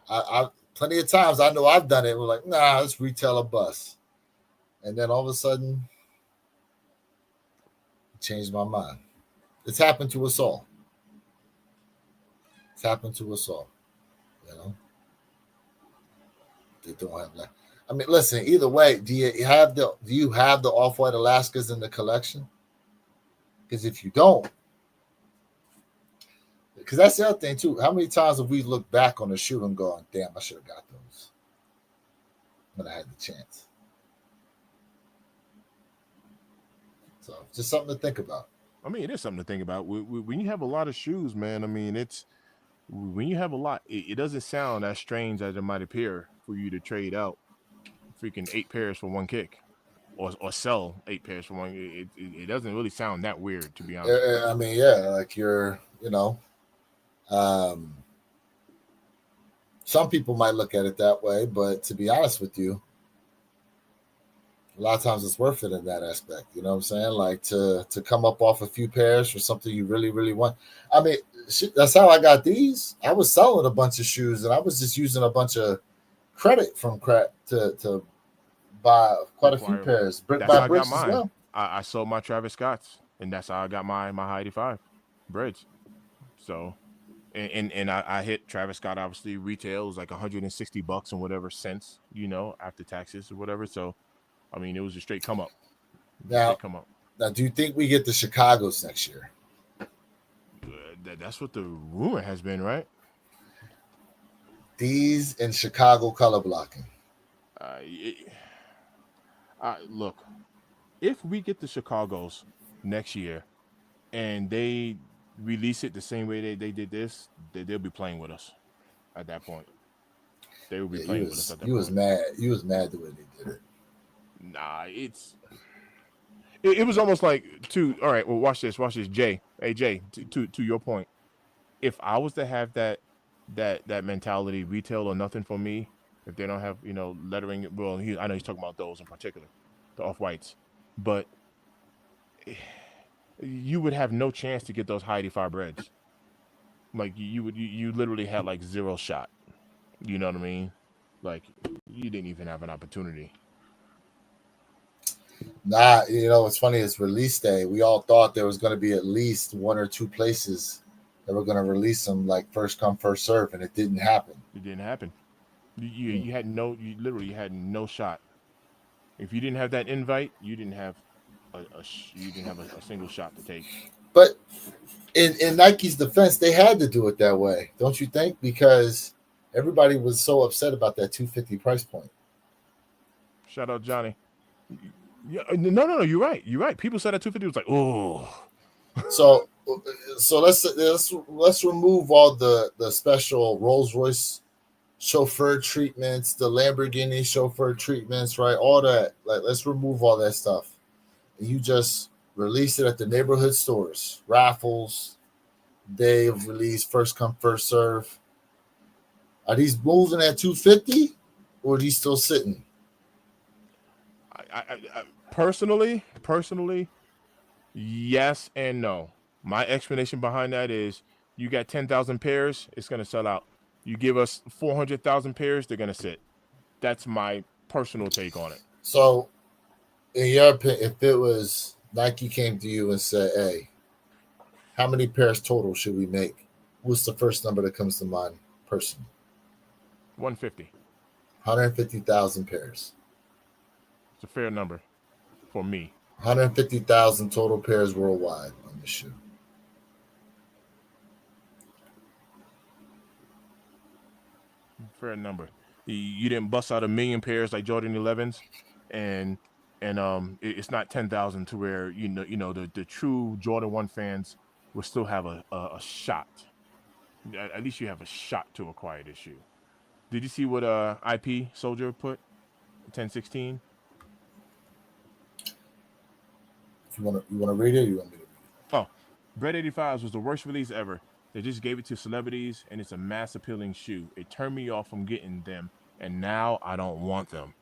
I plenty of times I know I've done it. We're like, nah, it's retail or bust. And then all of a sudden, changed my mind. It's happened to us all. They don't have that. I mean, listen. Either way, do you have the off-white Alaskas in the collection? Because if you don't, because that's the other thing too. How many times have we looked back on the shoe and gone, "Damn, I should have got those when I had the chance." So, just something to think about. I mean, it is something to think about. When you have a lot of shoes, man, I mean, when you have a lot, it doesn't sound as strange as it might appear for you to trade out freaking 8 pairs for one kick or sell 8 pairs for one. It doesn't really sound that weird, to be honest. I mean, yeah, like you're, some people might look at it that way, but to be honest with you, a lot of times it's worth it in that aspect. You know what I'm saying? Like to come up off a few pairs for something you really, really want. I mean, that's how I got these. I was selling a bunch of shoes and I was just using a bunch of credit from crap to buy quite a few pairs. Brick by bricks as well. I sold my Travis Scotts and that's how I got my Heidi 5 breads. So, and I hit Travis Scott, obviously retail was like $160 and whatever cents, after taxes or whatever. So, I mean, it was a straight come up. Now, do you think we get the Chicago's next year? That's what the rumor has been, right? These in Chicago color blocking. Look, if we get the Chicago's next year and they release it the same way they did this, they'll be playing with us at that point. They will be playing with us at that point. You was mad the way they did it. Nah, it was almost like all right, well, watch this, Jay. Hey, Jay, to your point, if I was to have that mentality, retail or nothing for me, if they don't have lettering. Well, I know he's talking about those in particular, the off whites, but you would have no chance to get those high 85 breads. Like you literally had like zero shot. You know what I mean? Like you didn't even have an opportunity. Nah, what's funny is release day. We all thought there was going to be at least one or two places that were going to release them like first come first serve, and it didn't happen. It didn't happen. You had you literally had no shot. If you didn't have that invite, you didn't have a single shot to take. But in Nike's defense, they had to do it that way, don't you think? Because everybody was so upset about that $250 price point. Shout out Johnny. Yeah, no. You're right. You're right. People said that 250 was like, oh. So let's remove all the special Rolls Royce chauffeur treatments, the Lamborghini chauffeur treatments, right? All that. Like, let's remove all that stuff. And you just release it at the neighborhood stores, raffles, day of release, first come, first serve. Are these moving at 250 or are these still sitting? I personally, yes and no. My explanation behind that is you got 10,000 pairs, it's going to sell out. You give us 400,000 pairs, they're going to sit. That's my personal take on it. So, in your opinion, if it was Nike came to you and said, hey, how many pairs total should we make? What's the first number that comes to mind personally? 150. 150,000 pairs. It's a fair number for me. 150,000 total pairs worldwide on this shoe. Fair number. You didn't bust out 1 million pairs like Jordan 11s, and it's not 10,000 to where the true Jordan 1 fans will still have a shot. At least you have a shot to acquire this shoe. Did you see what IP Soldier put? 1016. You want to read it? Or you want me to read it? Oh, Bread 85s was the worst release ever. They just gave it to celebrities, and it's a mass appealing shoe. It turned me off from getting them, and now I don't want them.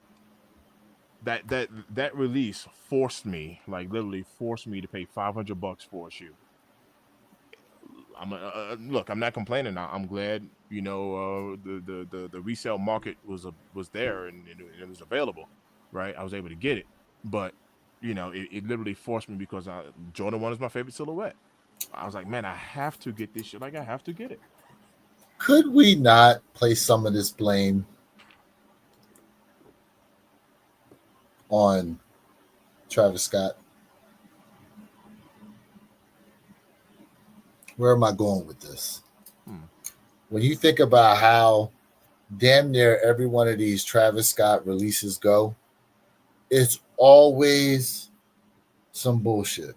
That release forced me, like literally forced me to pay $500 for a shoe. Look, I'm not complaining. I'm glad the resale market was there and it was available, right? I was able to get it, but it literally forced me because Jordan 1 is my favorite silhouette. I was like, man, I have to get this shit. Like, I have to get it. Could we not place some of this blame on Travis Scott? Where am I going with this? When you think about how damn near every one of these Travis Scott releases go, it's always some bullshit.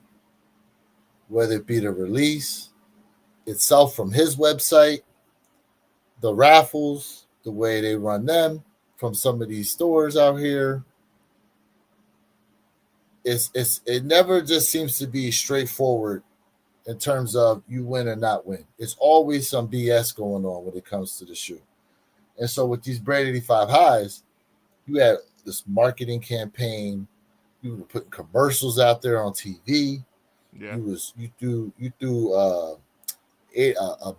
Whether it be the release itself from his website, the raffles, the way they run them from some of these stores out here. It never just seems to be straightforward in terms of you win or not win. It's always some BS going on when it comes to the shoe. And so with these Bread 85 highs, you had this marketing campaign. You were putting commercials out there on TV. Yeah. You threw a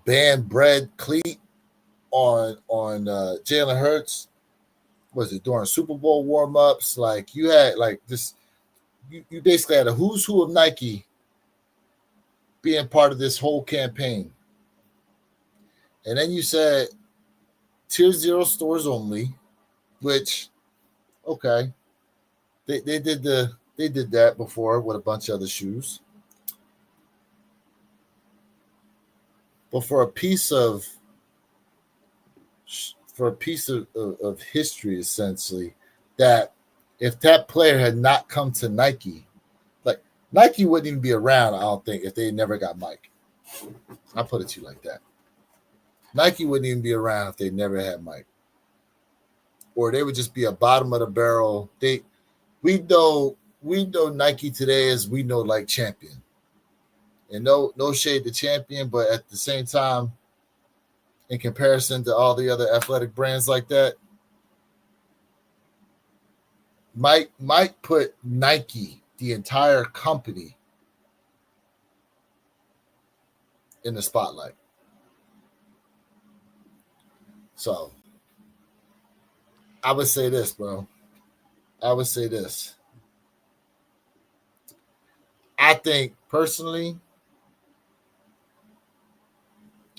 band bread cleat on Jalen Hurts. Was it during Super Bowl warm-ups? Like you had like this. You basically had a who's who of Nike being part of this whole campaign. And then you said Tier 0 stores only, which, okay, they did that before with a bunch of other shoes. But for a piece of history, essentially, that if that player had not come to Nike, like Nike wouldn't even be around, I don't think, if they never got Mike. I'll put it to you like that. Nike wouldn't even be around if they never had Mike. Or they would just be a bottom of the barrel. We know Nike today as we know like Champion. And no shade to Champion, but at the same time, in comparison to all the other athletic brands like that, might put Nike, the entire company, in the spotlight. So I would say this, bro. I would say this. I think personally,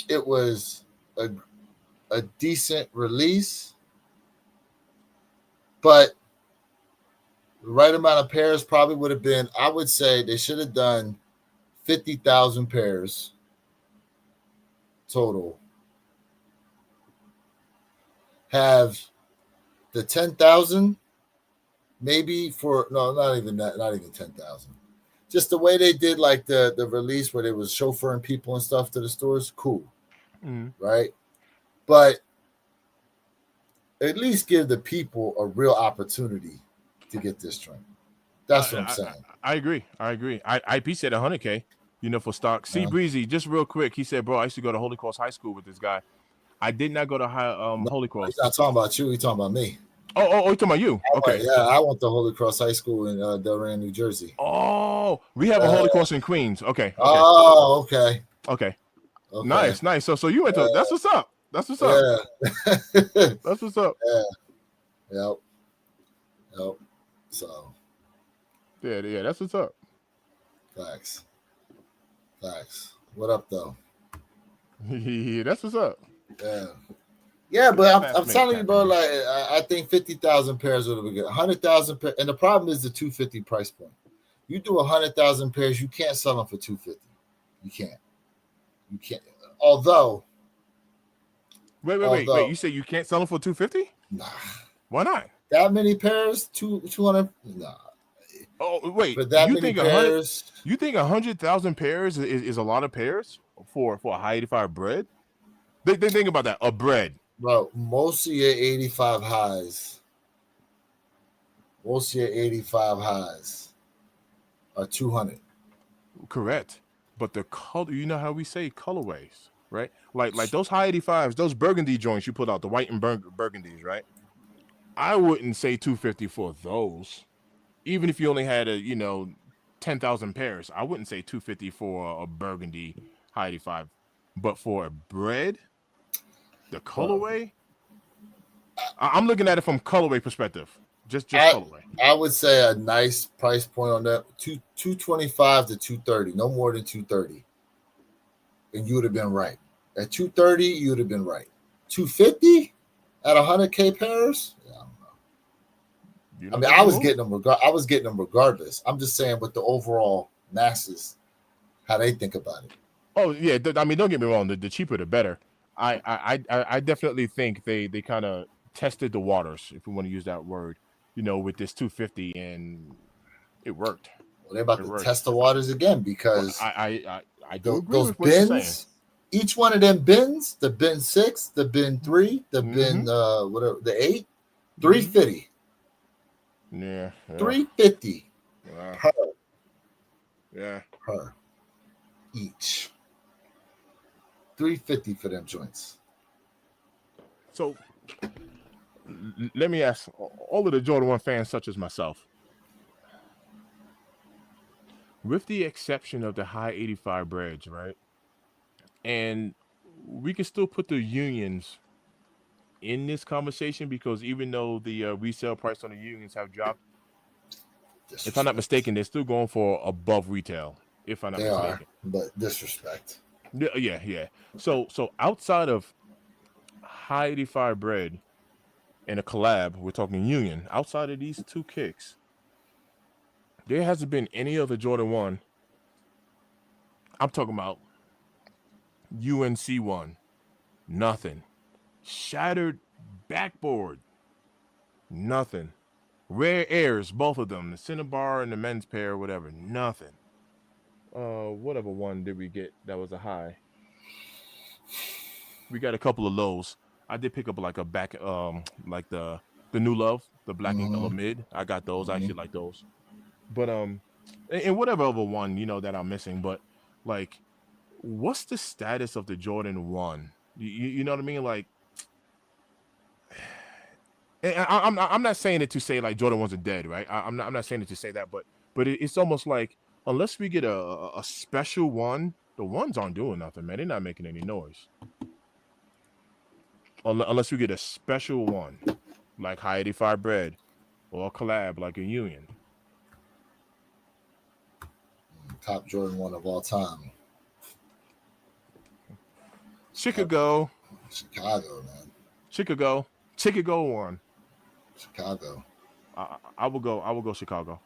it was a decent release, but the right amount of pairs probably would have been, I would say they should have done 50,000 pairs total. Have the 10,000 maybe for, no, not even that, not even 10,000. Just the way they did like the release where they was chauffeuring people and stuff to the stores, cool. Right? But at least give the people a real opportunity to get this drink. That's what I'm saying. I agree. IP said 100K, for stock. C Breezy, just real quick, he said, bro, I used to go to Holy Cross High School with this guy. I did not go to Holy Cross. He's not talking about you. He's talking about me. Oh, he's talking about you. Okay. I went to Holy Cross High School in Delran, New Jersey. Oh, we have a Holy Cross in Queens. Okay. Oh, okay. Okay. Nice. So you went to, that's what's up. That's what's up. Yeah. That's what's up. Yeah. Yep. So. Yeah, that's what's up. Facts. What up, though? Yeah, that's what's up. Yeah, but I'm telling you, bro. Like, I think 50,000 pairs would have been good. 100,000 pairs, and the problem is the 250 price point. You do 100,000 pairs, you can't sell them for 250. You can't. Although. Wait. You say you can't sell them for 250? Nah. Why not? That many pairs? 200? Nah. Oh, wait. But that many pairs? You think 100,000 pairs is a lot of pairs for a high 85 bread? They think about that. A bread. Bro, most of your 85 highs are 200. Correct. But the color, how we say colorways, right? Like those high 85s, those burgundy joints you put out, the white and burgundies, right? I wouldn't say 250 for those. Even if you only had 10,000 pairs, I wouldn't say 250 for a burgundy high 85. But for a bread, the colorway, I'm looking at it from colorway perspective. Just colorway. I would say a nice price point on that, 225 to 230, no more than 230. And you would have been right. At 230, you would have been right. 250 at 100K pairs? Yeah, I don't know. I was getting them regardless. I'm just saying with the overall masses, how they think about it. Oh yeah, don't get me wrong. The cheaper the better. I definitely think they kind of tested the waters, if we want to use that word, with this 250, and it worked. Well, they're about to test the waters again because I do agree those with what you're saying. bins, each one of them bins, the bin 6, the bin 3, the bin whatever, the 8, 350. Yeah. 350 per. Yeah. Per each. 350 for them joints. So let me ask all of the Jordan 1 fans such as myself, with the exception of the high 85 breads, right? And we can still put the unions in this conversation because even though the resale price on the unions have dropped, if I'm not mistaken, they're still going for above retail. If I'm not mistaken. Are, but disrespect. Yeah. So outside of high 85 bread and a collab, we're talking union. Outside of these two kicks, there hasn't been any other Jordan 1. I'm talking about UNC 1. Nothing. Shattered backboard. Nothing. Rare airs, both of them. The Cinnabar and the men's pair, whatever. Nothing. Whatever one did we get that was a high? We got a couple of lows. I did pick up like a back, like the New Love, the black and yellow mid. I got those. I actually like those. But and whatever other one that I'm missing. But like, what's the status of the Jordan 1? You know what I mean? Like, And I'm not saying it to say like Jordan wasn't dead, right? I'm not saying it to say that, but it's almost like unless we get a special one, the ones aren't doing nothing, man. They're not making any noise. Unless we get a special one, like High 85 Bread, or a collab like a Union. Top Jordan 1 of all time. Chicago, man. Chicago one. Chicago. I will go Chicago.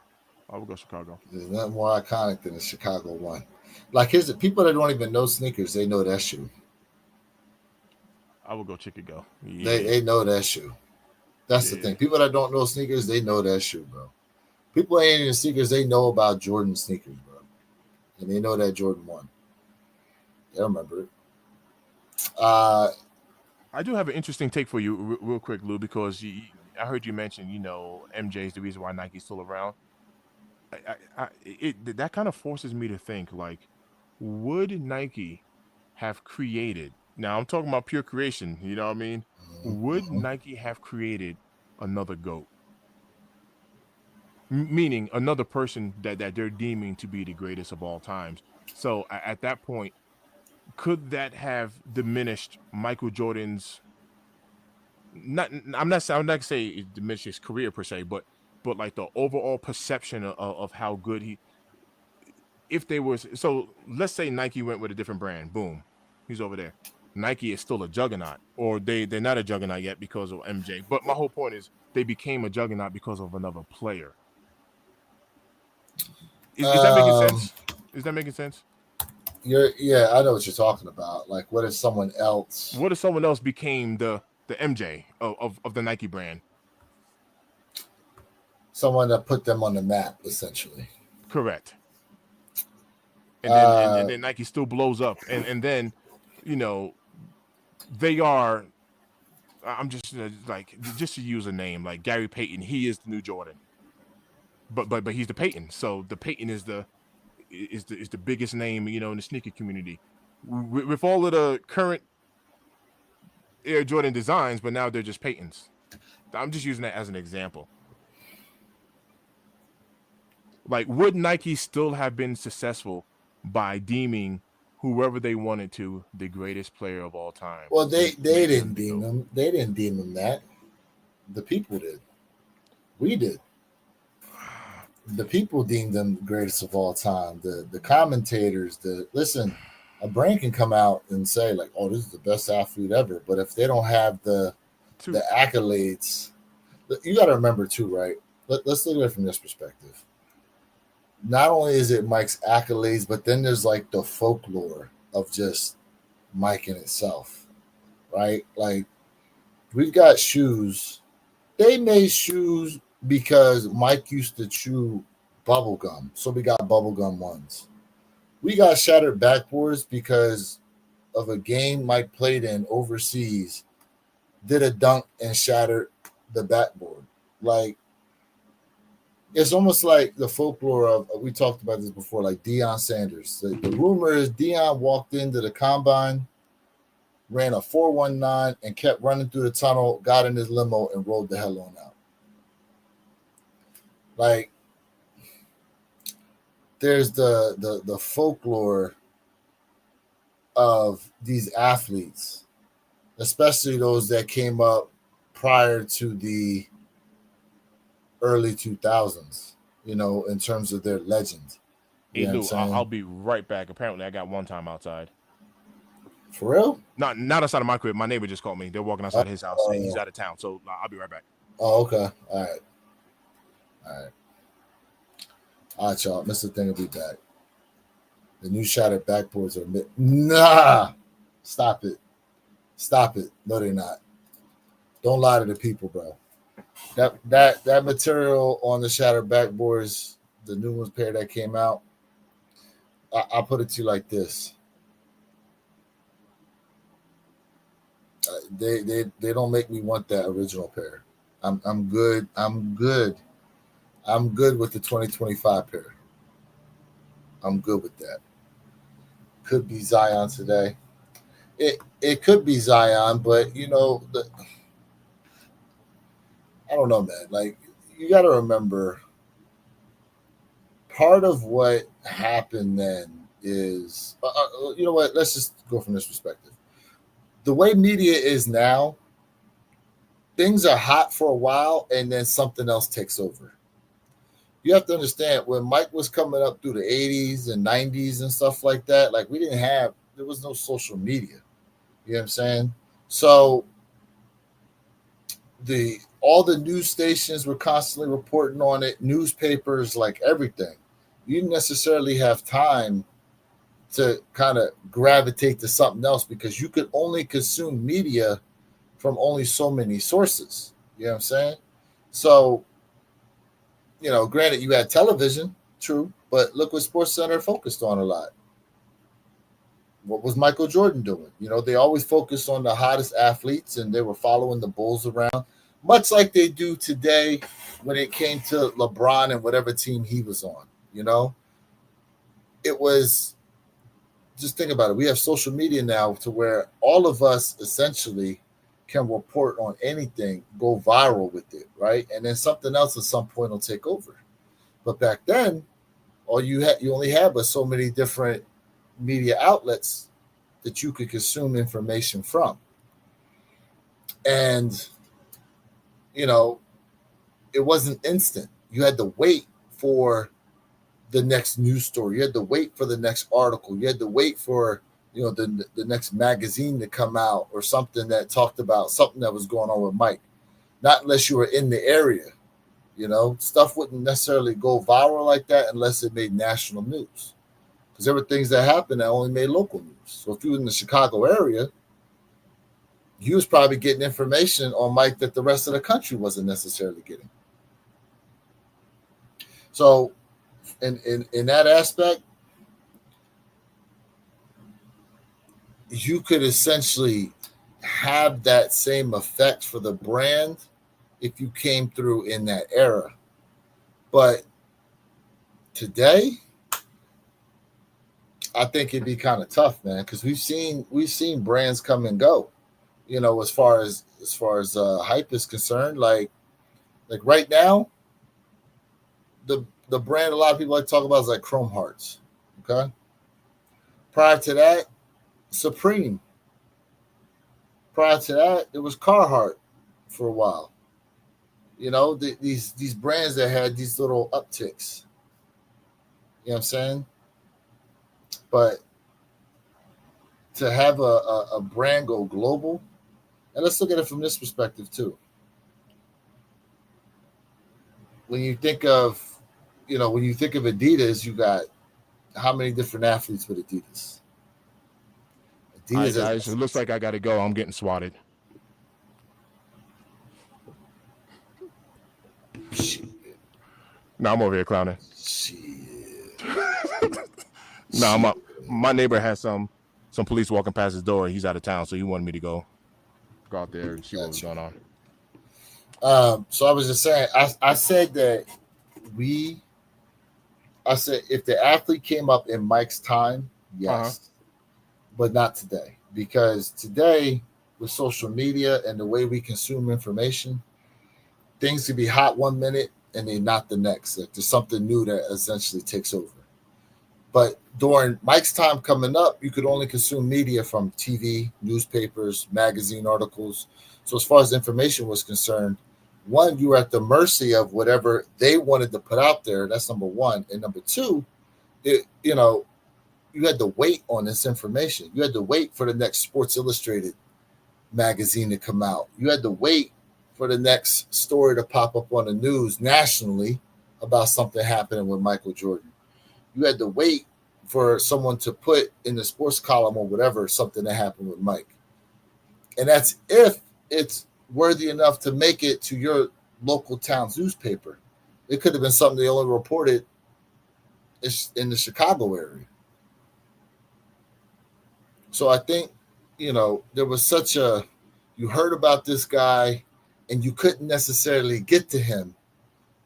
I will go Chicago. There's nothing more iconic than the Chicago one. Like, here's the people that don't even know sneakers, they know that shoe. I will go Chicago. Yeah. They know that shoe. That's the thing. People that don't know sneakers, they know that shoe, bro. People ain't in sneakers, they know about Jordan sneakers, bro. And they know that Jordan 1. They remember it. I do have an interesting take for you real quick, Lou, because I heard you mention, MJ is the reason why Nike's still around. That kind of forces me to think, like, would Nike have created, now I'm talking about pure creation, you know what I mean? Would Nike have created another GOAT? Meaning another person that they're deeming to be the greatest of all times. So at that point, could that have diminished Michael Jordan's, I'm not saying it diminished his career per se, but like the overall perception of how good if they were, so let's say Nike went with a different brand, boom, he's over there. Nike is still a juggernaut, or they're not a juggernaut yet because of MJ. But my whole point is they became a juggernaut because of another player. Is that making sense? Is that making sense? Yeah, I know what you're talking about. Like, what if someone else became the MJ of the Nike brand? Someone that put them on the map, essentially. Correct. And then Nike still blows up, and then they are. I'm just just to use a name like Gary Payton. He is the new Jordan, but he's the Payton. So the Payton is the biggest name in the sneaker community, with all of the current Air Jordan designs, but now they're just Paytons. I'm just using that as an example. Like, would Nike still have been successful by deeming whoever they wanted to the greatest player of all time? Well, they didn't deem them. They didn't deem them that. The people did. We did. The people deemed them the greatest of all time. The commentators, listen, a brand can come out and say like, "Oh, this is the best athlete ever," but if they don't have the accolades, you got to remember too, right? Let's look at it from this perspective. Not only is it Mike's accolades, but then there's like the folklore of just Mike in itself, right? Like, we've got shoes. They made shoes because Mike used to chew bubble gum, so we got bubblegum ones. We got shattered backboards because of a game Mike played in overseas, did a dunk and shattered the backboard. Like, it's almost like the folklore of, we talked about this before, like Deion Sanders. The rumor is Deion walked into the combine, ran a 4.19 and kept running through the tunnel, got in his limo and rolled the hell on out. Like, there's the folklore of these athletes, especially those that came up prior to the early 2000s, in terms of their legend. Hey, Lou, I'll be right back. Apparently, I got one time outside. For real? Not outside of my crib. My neighbor just called me. They're walking outside his house, and he's out of town. So I'll be right back. Oh, okay. All right. All right, y'all. Mr. Thing will be back. The new shattered backboards are nah. Stop it. No, they're not. Don't lie to the people, bro. That material on the shattered backboards, the new ones pair that came out, I'll put it to you like this. They don't make me want that original pair. I'm good. I'm good with the 2025 pair. I'm good with that. Could be Zion today. It could be Zion, but I don't know, man. Like, you got to remember, part of what happened then is, you know what? Let's just go from this perspective. The way media is now, things are hot for a while and then something else takes over. You have to understand, when Mike was coming up through the 80s and 90s and stuff like that, like, there was no social media. You know what I'm saying? So all the news stations were constantly reporting on it, newspapers, like everything. You didn't necessarily have time to kind of gravitate to something else because you could only consume media from only so many sources. You know what I'm saying? So, granted, you had television, true, but look what Sports Center focused on a lot. What was Michael Jordan doing? They always focused on the hottest athletes and they were following the Bulls around, much like they do today when it came to LeBron and whatever team he was on. It was, just think about it. We have social media now to where all of us essentially can report on anything, go viral with it, right? And then something else at some point will take over. But back then, you only had but so many different media outlets that you could consume information from. And, it wasn't instant. You had to wait for the next news story. You had to wait for the next article. You had to wait for, the next magazine to come out or something that talked about something that was going on with Mike. Not unless you were in the area. Stuff wouldn't necessarily go viral like that unless it made national news. Because there were things that happened that only made local news. So if you were in the Chicago area, you was probably getting information on Mike that the rest of the country wasn't necessarily getting. So in that aspect, you could essentially have that same effect for the brand if you came through in that era. But today, I think it'd be kind of tough, man, because we've seen brands come and go. As far as hype is concerned, like right now, the brand a lot of people like to talk about is like Chrome Hearts. Okay. Prior to that, Supreme. Prior to that, it was Carhartt for a while. These brands that had these little upticks. You know what I'm saying? But to have a brand go global, and let's look at it from this perspective too. When you think of Adidas, you got how many different athletes with Adidas? All right, guys, it looks like I got to go. I'm getting swatted. Shit. No, I'm over here clowning. Shit. No, my neighbor has some police walking past his door. He's out of town, so he wanted me to go out there and see what was going on. So I was just saying, I said that if the athlete came up in Mike's time, yes, but not today. Because today, with social media and the way we consume information, things can be hot 1 minute and then not the next. Like, there's something new that essentially takes over. But during Mike's time coming up, you could only consume media from TV, newspapers, magazine articles. So as far as information was concerned, one, you were at the mercy of whatever they wanted to put out there. That's number one. And number two, you had to wait on this information. You had to wait for the next Sports Illustrated magazine to come out. You had to wait for the next story to pop up on the news nationally about something happening with Michael Jordan. You had to wait for someone to put in the sports column or whatever something that happened with Mike. And that's if it's worthy enough to make it to your local town's newspaper. It could have been something they only reported in the Chicago area. So I think, there was you heard about this guy and you couldn't necessarily get to him,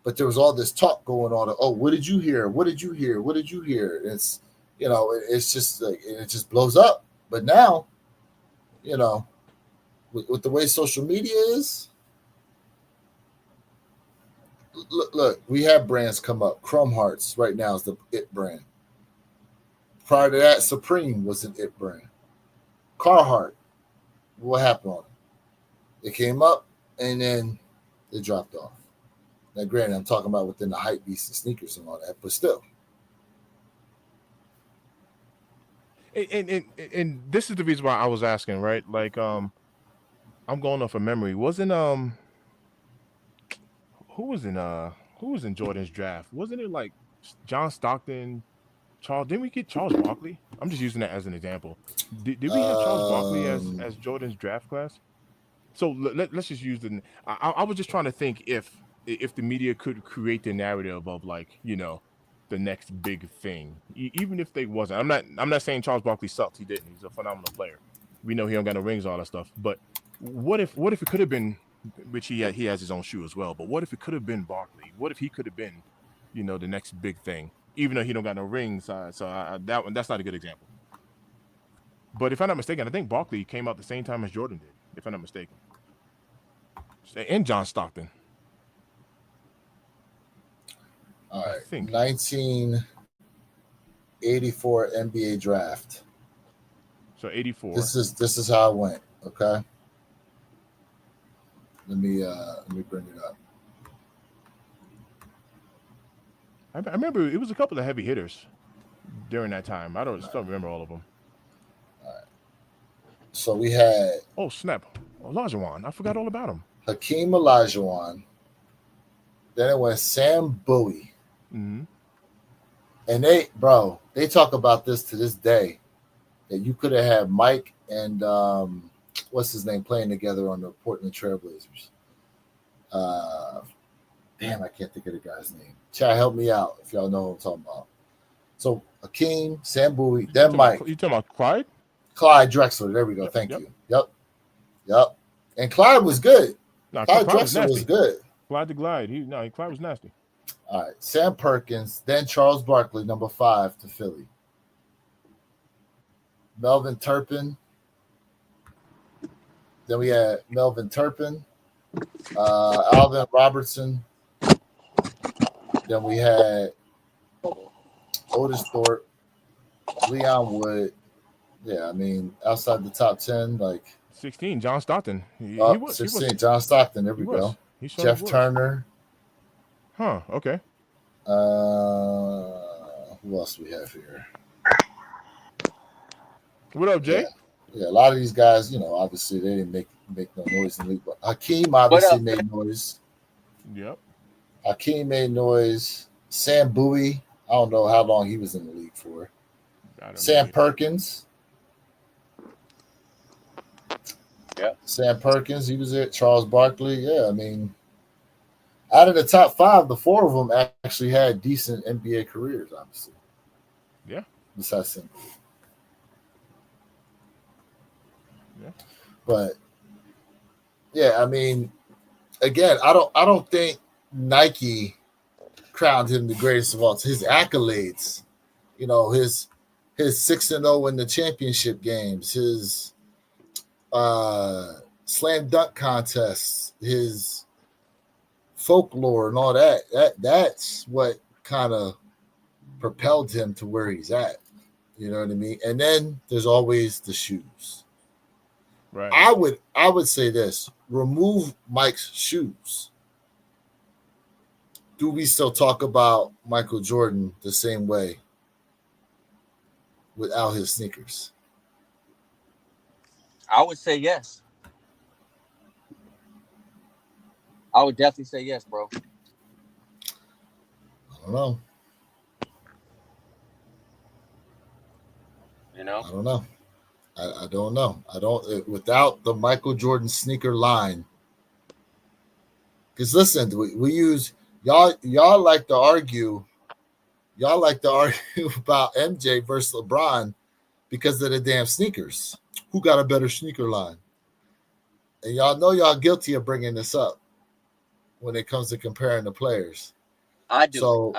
but there was all this talk going on. Oh, what did you hear? What did you hear? What did you hear? It's, it's just like, it just blows up. But now, with the way social media is, Look, we have brands come up. Chrome Hearts right now is the it brand. Prior to that, Supreme was an it brand. Carhartt, what happened on it? It came up and then it dropped off. Now, granted, I'm talking about within the hype beast and sneakers and all that, but still. And this is the reason why I was asking, right? Like, I'm going off of memory. Wasn't who was in Jordan's draft? Wasn't it like John Stockton, Charles? Didn't we get Charles Barkley? I'm just using that as an example. Did we have Charles Barkley as Jordan's draft class? So let's just use the. I was just trying to think if the media could create the narrative of, like, the next big thing, even if they wasn't. I'm not saying Charles Barkley sucked. He didn't. He's a phenomenal player. We know he don't got no rings, all that stuff. But what if it could have been, which he has his own shoe as well. But what if it could have been Barkley? What if he could have been, the next big thing, even though he don't got no rings? That's not a good example. But if I'm not mistaken, I think Barkley came out the same time as Jordan did, if I'm not mistaken. And John Stockton. All right. 1984 NBA draft. So 84. This is how it went. Okay. Let me bring it up. I remember it was a couple of heavy hitters during that time. I don't remember all of them. All right. So we had. Oh snap! Olajuwon. I forgot all about him. Hakeem Olajuwon. Then it went Sam Bowie. Mm-hmm. And they talk about this to this day, that you could have had Mike and what's his name playing together on the Portland Trailblazers. Damn, I can't think of the guy's name. Chat, help me out if y'all know what I'm talking about. So Hakeem, Sam Bowie, then Mike. You talking about Clyde? Clyde Drexler. There we go. Thank you. Yep. And Clyde was good. No, Clyde Drexler was good. Clyde the Glide. Clyde was nasty. All right. Sam Perkins, then Charles Barkley, number 5 to Philly. Melvin Turpin. Then we had Melvin Turpin, Alvin Robertson. Then we had Otis Thorpe, Leon Wood. Yeah, I mean, outside the top 10, like 16, John Stockton. He 16, John Stockton. There we go. Jeff Turner. Huh. Okay. Who else we have here? What up, Jay? Yeah, a lot of these guys, obviously they didn't make no noise in the league. But Hakeem obviously made noise. Yep. Hakeem made noise. Sam Bowie, I don't know how long he was in the league for. Sam Perkins. Yeah. Sam Perkins, he was it. Charles Barkley. Yeah, I mean, out of the top 5, the 4 of them actually had decent NBA careers, obviously. Yeah. Besides Sam. Yeah. But yeah, I mean, again, I don't think Nike crowned him the greatest of all. His accolades, his 6-0 in the championship games, his slam dunk contests, his folklore and all that's what kind of propelled him to where he's at. You know what I mean? And then there's always the shoes. Right. I would say this: remove Mike's shoes. Do we still talk about Michael Jordan the same way without his sneakers? I would say yes. I would definitely say yes, bro. I don't know. You know? I don't know. I don't know. Without the Michael Jordan sneaker line. Because listen, we use y'all like to argue. Y'all like to argue about MJ versus LeBron because of the damn sneakers. Who got a better sneaker line? And y'all know y'all guilty of bringing this up when it comes to comparing the players. I do. So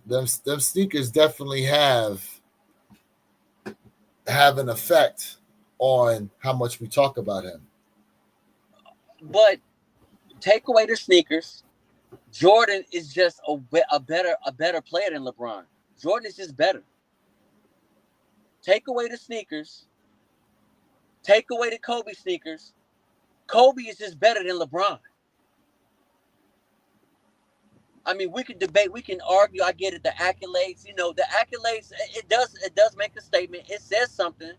them sneakers definitely have an effect on how much we talk about him. But take away the sneakers, Jordan is just a better player than LeBron. Jordan is just better. Take away the sneakers. Take away the Kobe sneakers. Kobe is just better than LeBron. I mean, we can debate, we can argue. I get it, the accolades. You know, the accolades. It does make a statement. It says something.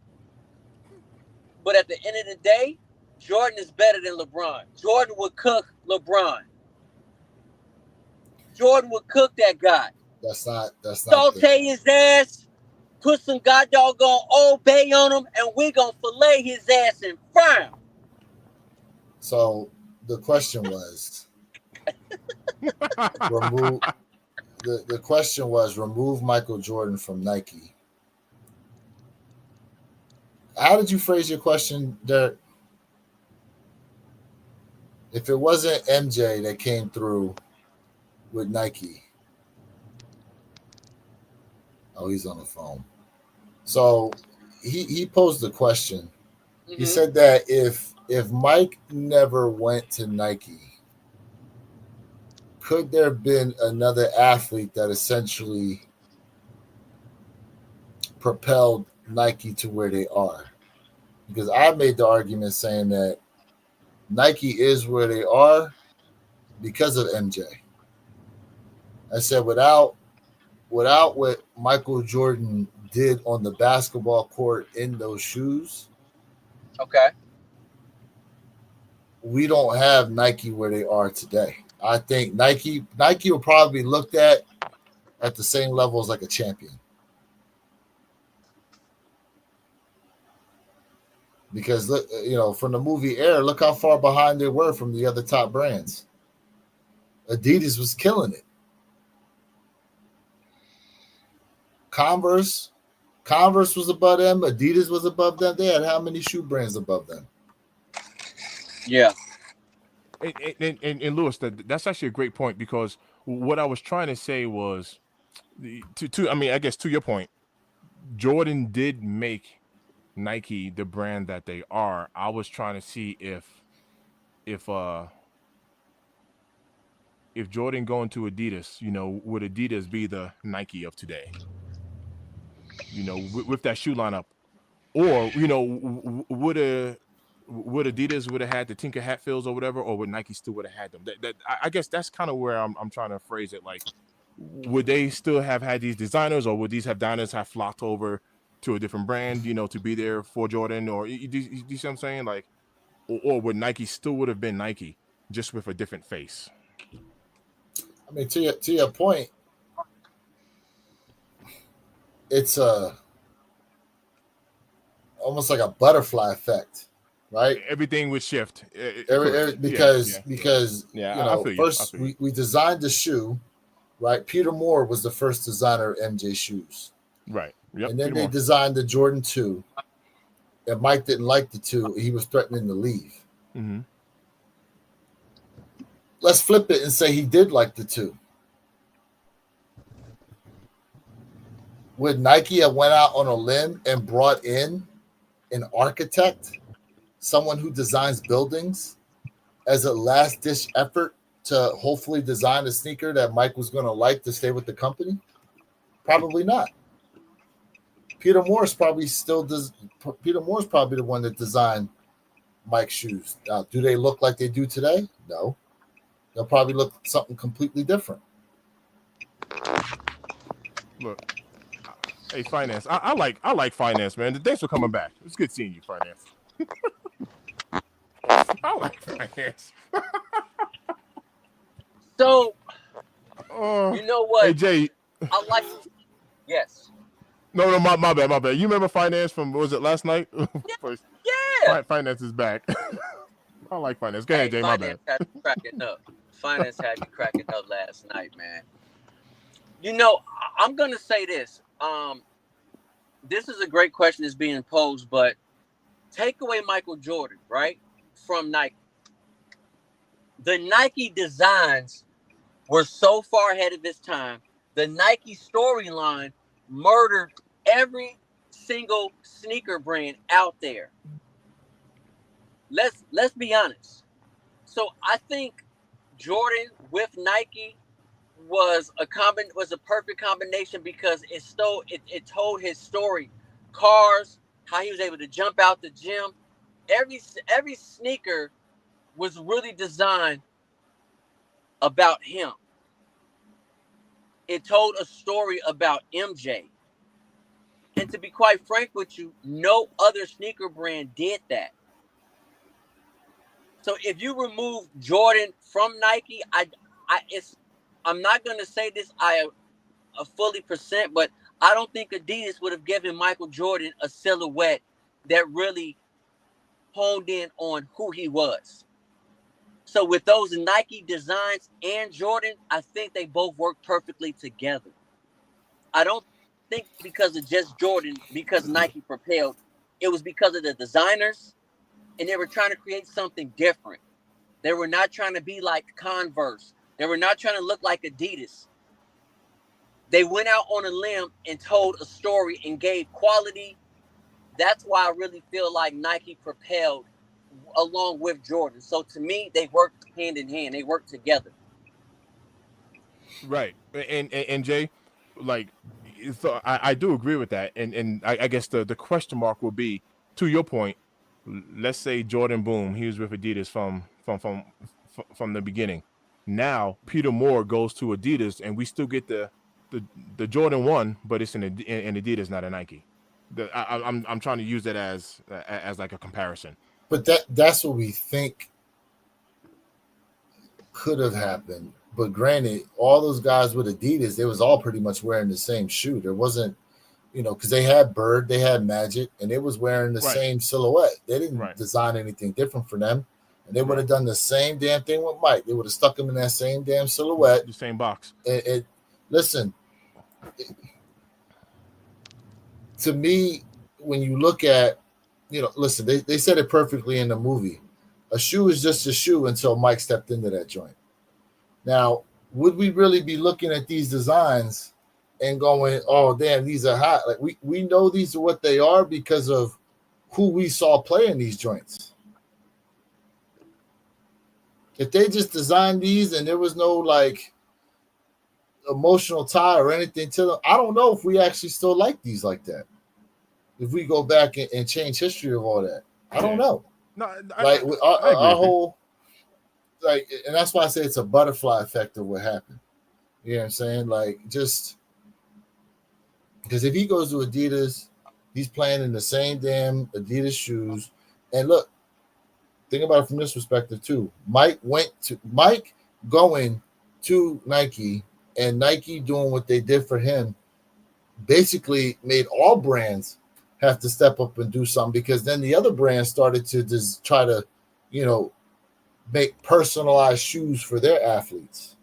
But at the end of the day, Jordan is better than LeBron. Jordan would cook LeBron. Jordan would cook that guy. That's not Saute his ass, put some god doggone Old Bay on him, and we're going to fillet his ass and fry him. So the question was, remove the question was remove Michael Jordan from Nike. How did you phrase your question, Derek? If it wasn't MJ that came through with Nike. Oh, he's on the phone. So he posed the question. He said that if Mike never went to Nike, could there have been another athlete that essentially propelled Nike to where they are? Because I made the argument saying that Nike is where they are because of MJ. I said without what Michael Jordan did on the basketball court in those shoes, okay, we don't have Nike where they are today. I think Nike will probably be looked at the same level as like a Champion. Because look, from the movie Air, look how far behind they were from the other top brands. Adidas was killing it. Converse was above them. Adidas was above them. They had how many shoe brands above them? Yeah. And Lewis, that's actually a great point, because what I was trying to say was, I mean, I guess to your point, Jordan did make Nike the brand that they are. I was trying to see if Jordan going to Adidas, would Adidas be the Nike of today? With that shoe lineup, or would Adidas would have had the Tinker Hatfields or whatever, or would Nike still would have had them? I guess that's kind of where I'm trying to phrase it. Like, would they still have had these designers, or would these designers have flocked over to a different brand, to be there for Jordan? Or you see what I'm saying? Like, or would Nike still would have been Nike, just with a different face? I mean, to your point, it's almost like a butterfly effect, right? Everything would shift because I first we designed the shoe, right? Peter Moore was the first designer of MJ shoes, right? Yep, and then they designed the Jordan 2, and Mike didn't like the 2. He was threatening to leave. Mm-hmm. Let's flip it and say he did like the 2. Would Nike have went out on a limb and brought in an architect, someone who designs buildings, as a last-ditch effort to hopefully design a sneaker that Mike was going to like to stay with the company? Probably not. Peter Moore's probably the one that designed Mike's shoes. Now, do they look like they do today? No. They'll probably look something completely different. Look, hey, Finance. I like Finance, man. Thanks for coming back. It's good seeing you, Finance. I like Finance. So, you know what? Hey, Jay. I like. Yes. No, my bad. You remember Finance from, was it last night? Yeah. Finance is back. I like Finance. Go ahead, Jay. My bad. Had me cracking up. Finance had me cracking up last night, man. I'm gonna say this. This is a great question that's being posed, but take away Michael Jordan, right, from Nike. The Nike designs were so far ahead of its time. The Nike storyline murdered every single sneaker brand out there. Let's be honest. So I think Jordan with Nike was a perfect combination because it told his story. Cars, how he was able to jump out the gym. Every sneaker was really designed about him. It told a story about MJ. And to be quite frank with you, no other sneaker brand did that. So if you remove Jordan from Nike, I'm not gonna say this a fully percent, but I don't think Adidas would have given Michael Jordan a silhouette that really honed in on who he was. So with those Nike designs and Jordan, I think they both work perfectly together. I don't think because of just Jordan, because Nike propelled, it was because of the designers, and they were trying to create something different. They were not trying to be like Converse. They were not trying to look like Adidas. They went out on a limb and told a story and gave quality. That's why I really feel like Nike propelled along with Jordan. So to me, they work hand in hand. They work together. Right. And Jay, like, so I do agree with that. And I guess the question mark will be, to your point, let's say Jordan Boom, he was with Adidas from the beginning. Now Peter Moore goes to Adidas, and we still get the Jordan 1, but it's an Adidas, not a Nike. I'm trying to use that as like a comparison. But that's what we think could have happened. But granted, all those guys with Adidas, they was all pretty much wearing the same shoe. There wasn't, because they had Bird, they had Magic, and they was wearing the same silhouette. They didn't design anything different for them. And they would have done the same damn thing with Mike. They would have stuck him in that same damn silhouette. The same box. Listen, to me, when you look at, listen, they said it perfectly in the movie. A shoe is just a shoe until Mike stepped into that joint. Now, would we really be looking at these designs and going, oh, damn, these are hot? Like we know these are what they are because of who we saw play in these joints. If they just designed these and there was no like emotional tie or anything to them, I don't know if we actually still like these like that. If we go back and change history of all that, I don't know. No, like I our whole, like, and that's why I say it's a butterfly effect of what happened. You know what I'm saying? Like, just because if he goes to Adidas, he's playing in the same damn Adidas shoes. And look, think about it from this perspective too. Mike going to Nike and Nike doing what they did for him basically made all brands have to step up and do something, because then the other brands started to just try to, make personalized shoes for their athletes.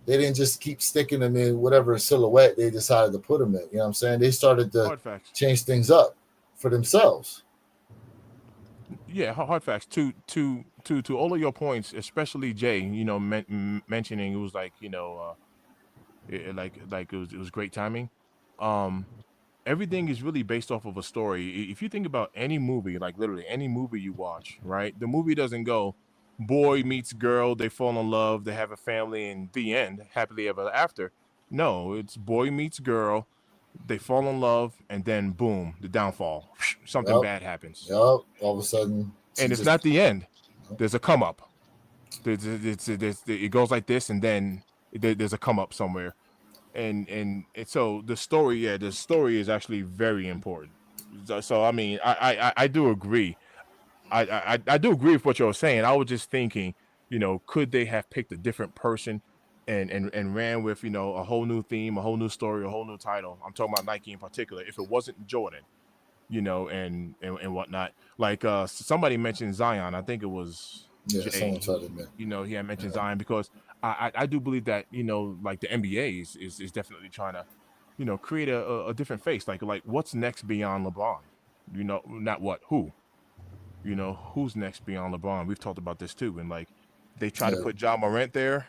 They didn't just keep sticking them in whatever silhouette they decided to put them in. You know what I'm saying? They started to change things up for themselves. Yeah, hard facts. To all of your points, especially Jay, mentioning it was like, it was great timing. Everything is really based off of a story. If you think about any movie, like literally any movie you watch, right? The movie doesn't go boy meets girl, they fall in love, they have a family, and the end, happily ever after. No, it's boy meets girl, they fall in love, and then boom, the downfall. Something bad happens. Yep. All of a sudden. And it's not the end. There's a come up. It goes like this, and then there's a come up somewhere. And so the story is actually very important. So I mean, I do agree. I do agree with what you're saying. I was just thinking, could they have picked a different person and ran with, a whole new theme, a whole new story, a whole new title? I'm talking about Nike in particular. If it wasn't Jordan, and whatnot. Like somebody mentioned Zion. I think it was Jay. Someone tried to admit. He had mentioned Zion because I do believe that, like the NBA is definitely trying to, create a different face. Like what's next beyond LeBron? Not what, who? Who's next beyond LeBron? We've talked about this too. And like they tried to put Ja Morant there.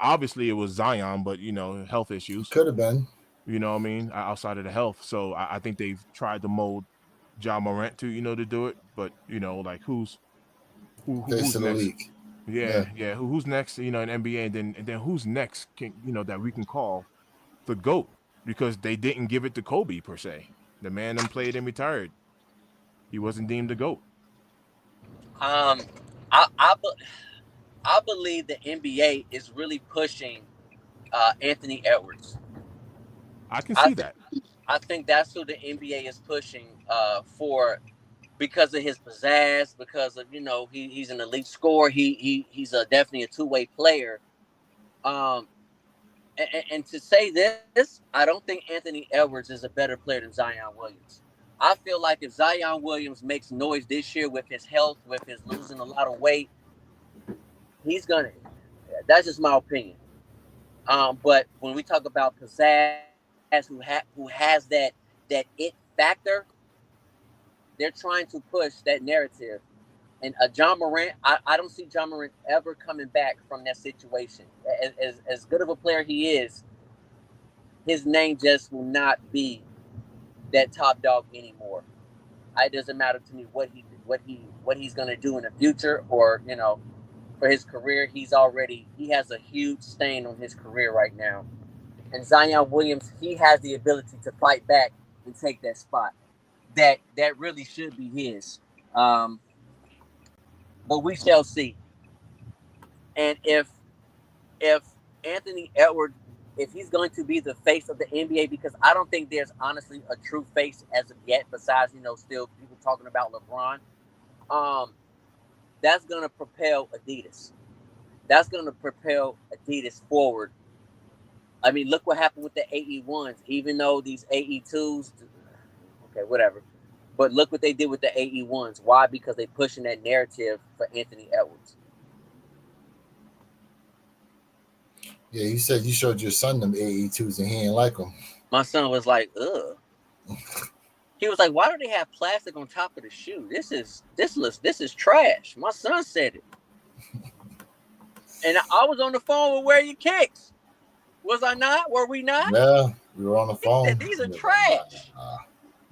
Obviously it was Zion, but health issues. Could have been. You know what I mean? Outside of the health. So I think they've tried to mold Ja Morant to, to do it. But, like who's Face of the next? league. Yeah. Who's next? In NBA, and then who's next? That we can call the GOAT, because they didn't give it to Kobe per se. The man played and retired. He wasn't deemed the GOAT. Um, I I, be- I believe the NBA is really pushing Anthony Edwards. I can I see think that. I think that's who the NBA is pushing for, because of his pizzazz, because of he's an elite scorer. He's definitely a two-way player. Um, and to say this, I don't think Anthony Edwards is a better player than Zion Williams. I feel like if Zion Williams makes noise this year with his health, with his losing a lot of weight, he's gonna. That's just my opinion. But when we talk about pizzazz, who has that it factor, they're trying to push that narrative. And John Morant, I don't see John Morant ever coming back from that situation. As good of a player he is, his name just will not be that top dog anymore. It doesn't matter to me what he's gonna do in the future, or for his career. He has a huge stain on his career right now. And Zion Williams, he has the ability to fight back and take that spot. That really should be his. Um, but we shall see. And if Anthony Edwards, if he's going to be the face of the NBA, because I don't think there's honestly a true face as of yet, besides still people talking about LeBron. That's gonna propel Adidas. That's gonna propel Adidas forward. I mean, look what happened with the AE1s. Even though these AE2s, okay, whatever. But look what they did with the AE1s. Why? Because they pushing that narrative for Anthony Edwards. Yeah, you said you showed your son them AE2s and he ain't like them. My son was like, ugh. He was like, why do they have plastic on top of the shoe? This is trash. My son said it. And I was on the phone with Where You Kicks. Was I not? Were we not? Yeah, we were on the He phone. said, these are trash.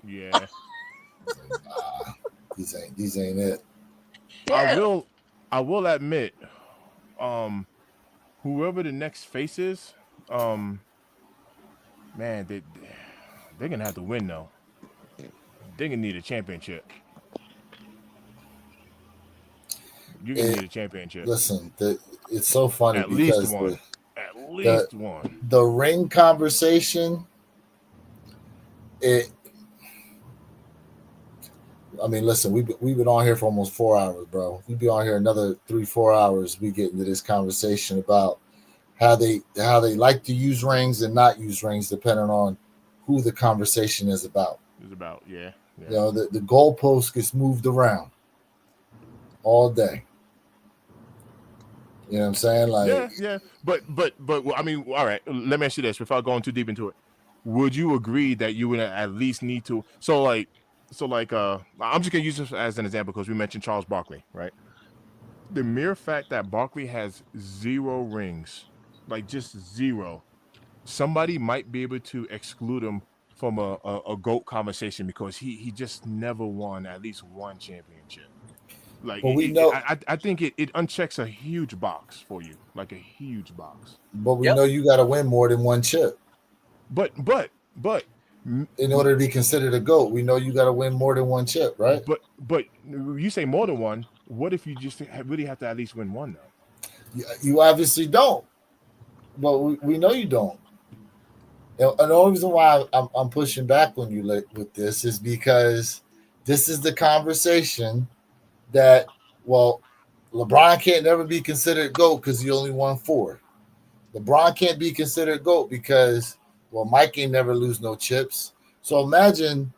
Yeah. These ain't it. Yeah. I will admit, whoever the next face is, man, they're gonna have to win though. They're gonna need a championship. You're gonna need a championship. Listen, it's so funny At least because one. At least one. The ring conversation. I mean, listen, we've been on here for almost 4 hours, bro. We'd be on here another 3-4 hours. We get into this conversation about how they like to use rings and not use rings, depending on who the conversation is about. Yeah. The goalpost gets moved around all day. You know what I'm saying? Like, yeah. But I mean, all right. Let me ask you this without going too deep into it. Would you agree that you would at least need to? So like, I'm just gonna use this as an example because we mentioned Charles Barkley, right? The mere fact that Barkley has 0 rings, like just 0, somebody might be able to exclude him from a GOAT conversation because he just never won at least one championship. Like, but we know, I think it unchecks a huge box for you, like a huge box. but we know you got to win more than one chip. But in order to be considered a GOAT, we know you got to win more than one chip, right? But you say more than one. What if you just really have to at least win one though? You obviously don't. But we know you don't. And the only reason why I'm pushing back on you with this is because this is the conversation that, well, LeBron can't never be considered GOAT because he only won 4. LeBron can't be considered GOAT because, well, Mike ain't never lose no chips. So imagine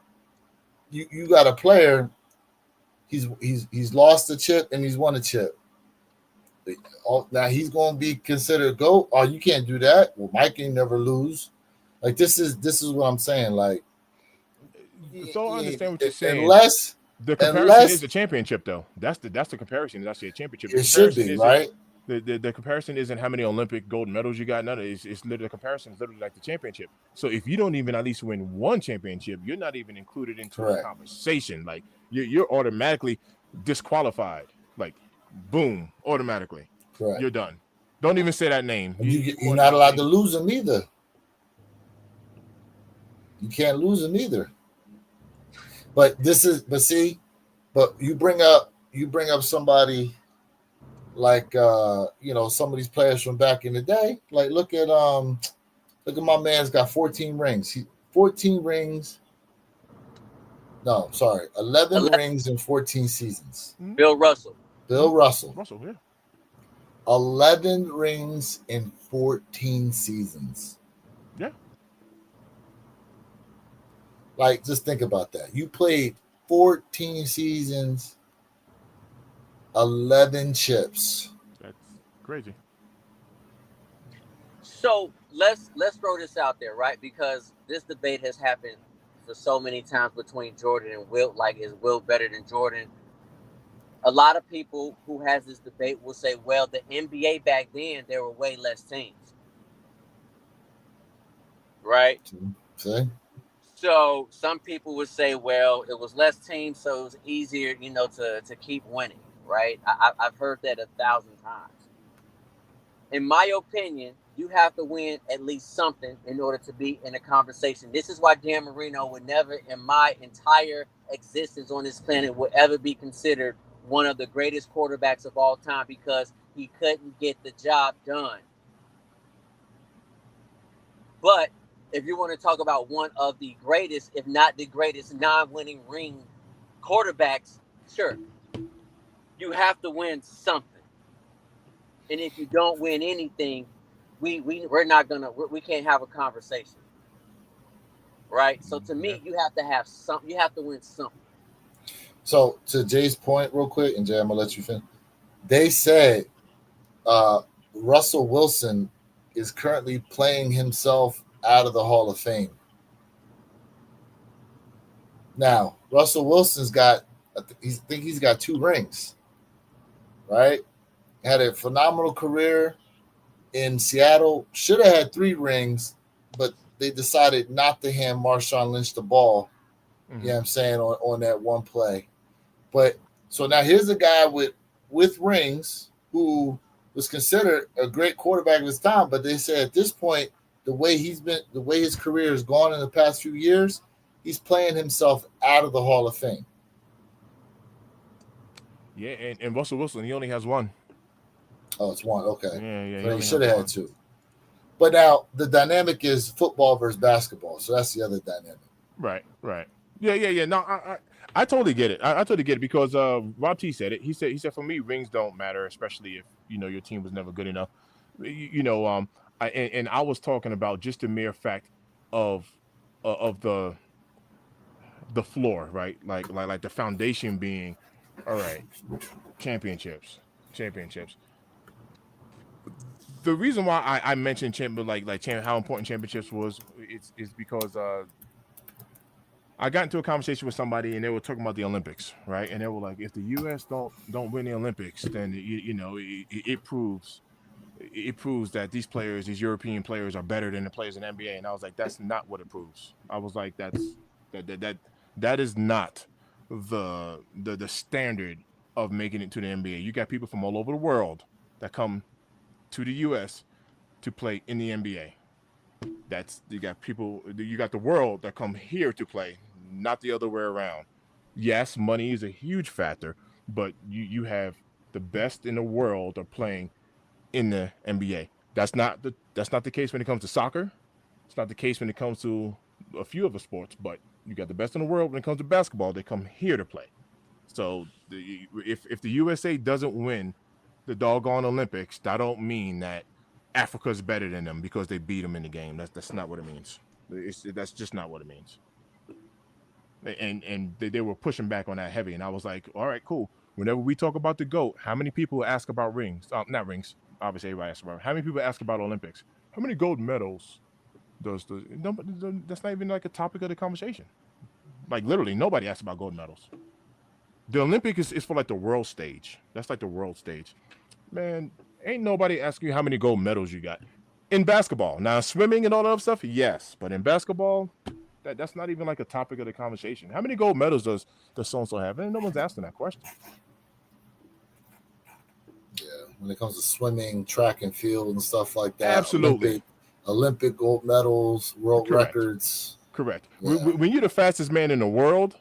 you got a player, he's lost a chip and he's won a chip. Now he's going to be considered GOAT. Oh, you can't do that. Well, Mike ain't never lose. Like, this is what I'm saying. Like, so I understand what you're saying. Unless the comparison is a championship, though. That's the comparison. Is actually a championship. It should be, right? The comparison isn't how many Olympic gold medals you got. None of it. It's literally, the comparison is literally like the championship. So if you don't even at least win one championship, you're not even included into the conversation. Like, you're automatically disqualified. Like, boom, automatically. Correct. You're done. Don't even say that name. You're not allowed to lose them either. You can't lose them either. But you bring up somebody like some of these players from back in the day. Like look at my man's got 14 rings. 14 rings. No, sorry, 11 rings in 14 seasons. Bill Russell. Bill Russell. Russell, yeah. 11 rings in 14 seasons. Yeah. Like, just think about that. You played 14 seasons, 11 chips. That's crazy. So let's throw this out there, right? Because this debate has happened for so many times between Jordan and Wilt. Like, is Wilt better than Jordan? A lot of people who has this debate will say, well, the NBA back then, there were way less teams. Right? See? So some people would say, well, it was less teams, so it was easier, to keep winning, right? I've heard that 1,000 times. In my opinion, you have to win at least something in order to be in a conversation. This is why Dan Marino would never, in my entire existence on this planet, would ever be considered one of the greatest quarterbacks of all time, because he couldn't get the job done. But if you want to talk about one of the greatest, if not the greatest, non-winning ring quarterbacks, sure, you have to win something. And if you don't win anything, we're not gonna, we can't have a conversation, right? So to me, you have to have something. You have to win something. So to Jay's point, real quick, and Jay, I'm gonna let you finish. They said Russell Wilson is currently playing himself out of the Hall of Fame. Now, Russell Wilson's got, I think he's got 2 rings, right? Had a phenomenal career in Seattle. Should have had 3 rings, but they decided not to hand Marshawn Lynch the ball. Mm-hmm. You know what I'm saying, on that one play. But so now here's a guy with rings who was considered a great quarterback of his time, but they said at this point, the way his career has gone in the past few years, he's playing himself out of the Hall of Fame. Yeah, and Russell Wilson, he only has 1. Oh, it's 1. Okay. Yeah. So he should have had 2. But now the dynamic is football versus basketball, so that's the other dynamic. Right. Yeah. No, I totally get it. I totally get it because Rob T said it. He said for me, rings don't matter, especially if your team was never good enough. I was talking about just the mere fact of the floor, right? Like the foundation being, all right, championships. The reason why I mentioned how important championships was, it's because I got into a conversation with somebody and they were talking about the Olympics, right? And they were like, if the U.S. don't win the Olympics, then it proves that these European players are better than the players in the NBA. And I was like, that's not what it proves. I was like, that is not the standard of making it to the NBA. You got people from all over the world that come to the U.S. to play in the NBA. You got the world that come here to play, not the other way around. Yes, money is a huge factor, but you have the best in the world are playing in the NBA. That's not the case when it comes to soccer. It's not the case when it comes to a few other sports, but you got the best in the world when it comes to basketball. They come here to play. So if the USA doesn't win the doggone Olympics, that don't mean that Africa's better than them because they beat them in the game. That's not what it means. That's just not what it means. And they were pushing back on that heavy, and I was like, all right, cool. Whenever we talk about the GOAT, how many people ask about rings? Not rings. Obviously, everybody asks about. How many people ask about Olympics? How many gold medals does that's not even like a topic of the conversation. Like literally, nobody asks about gold medals. The Olympics is for like the world stage. That's like the world stage. Man, ain't nobody asking you how many gold medals you got. In basketball. Now, swimming and all that other stuff, yes. But in basketball, that's not even like a topic of the conversation. How many gold medals does so-and-so have? And no one's asking that question. when it comes to swimming, track and field, and stuff like that. Absolutely. Olympic gold medals, world Correct. records. Correct. Yeah. When you're the fastest man in the world,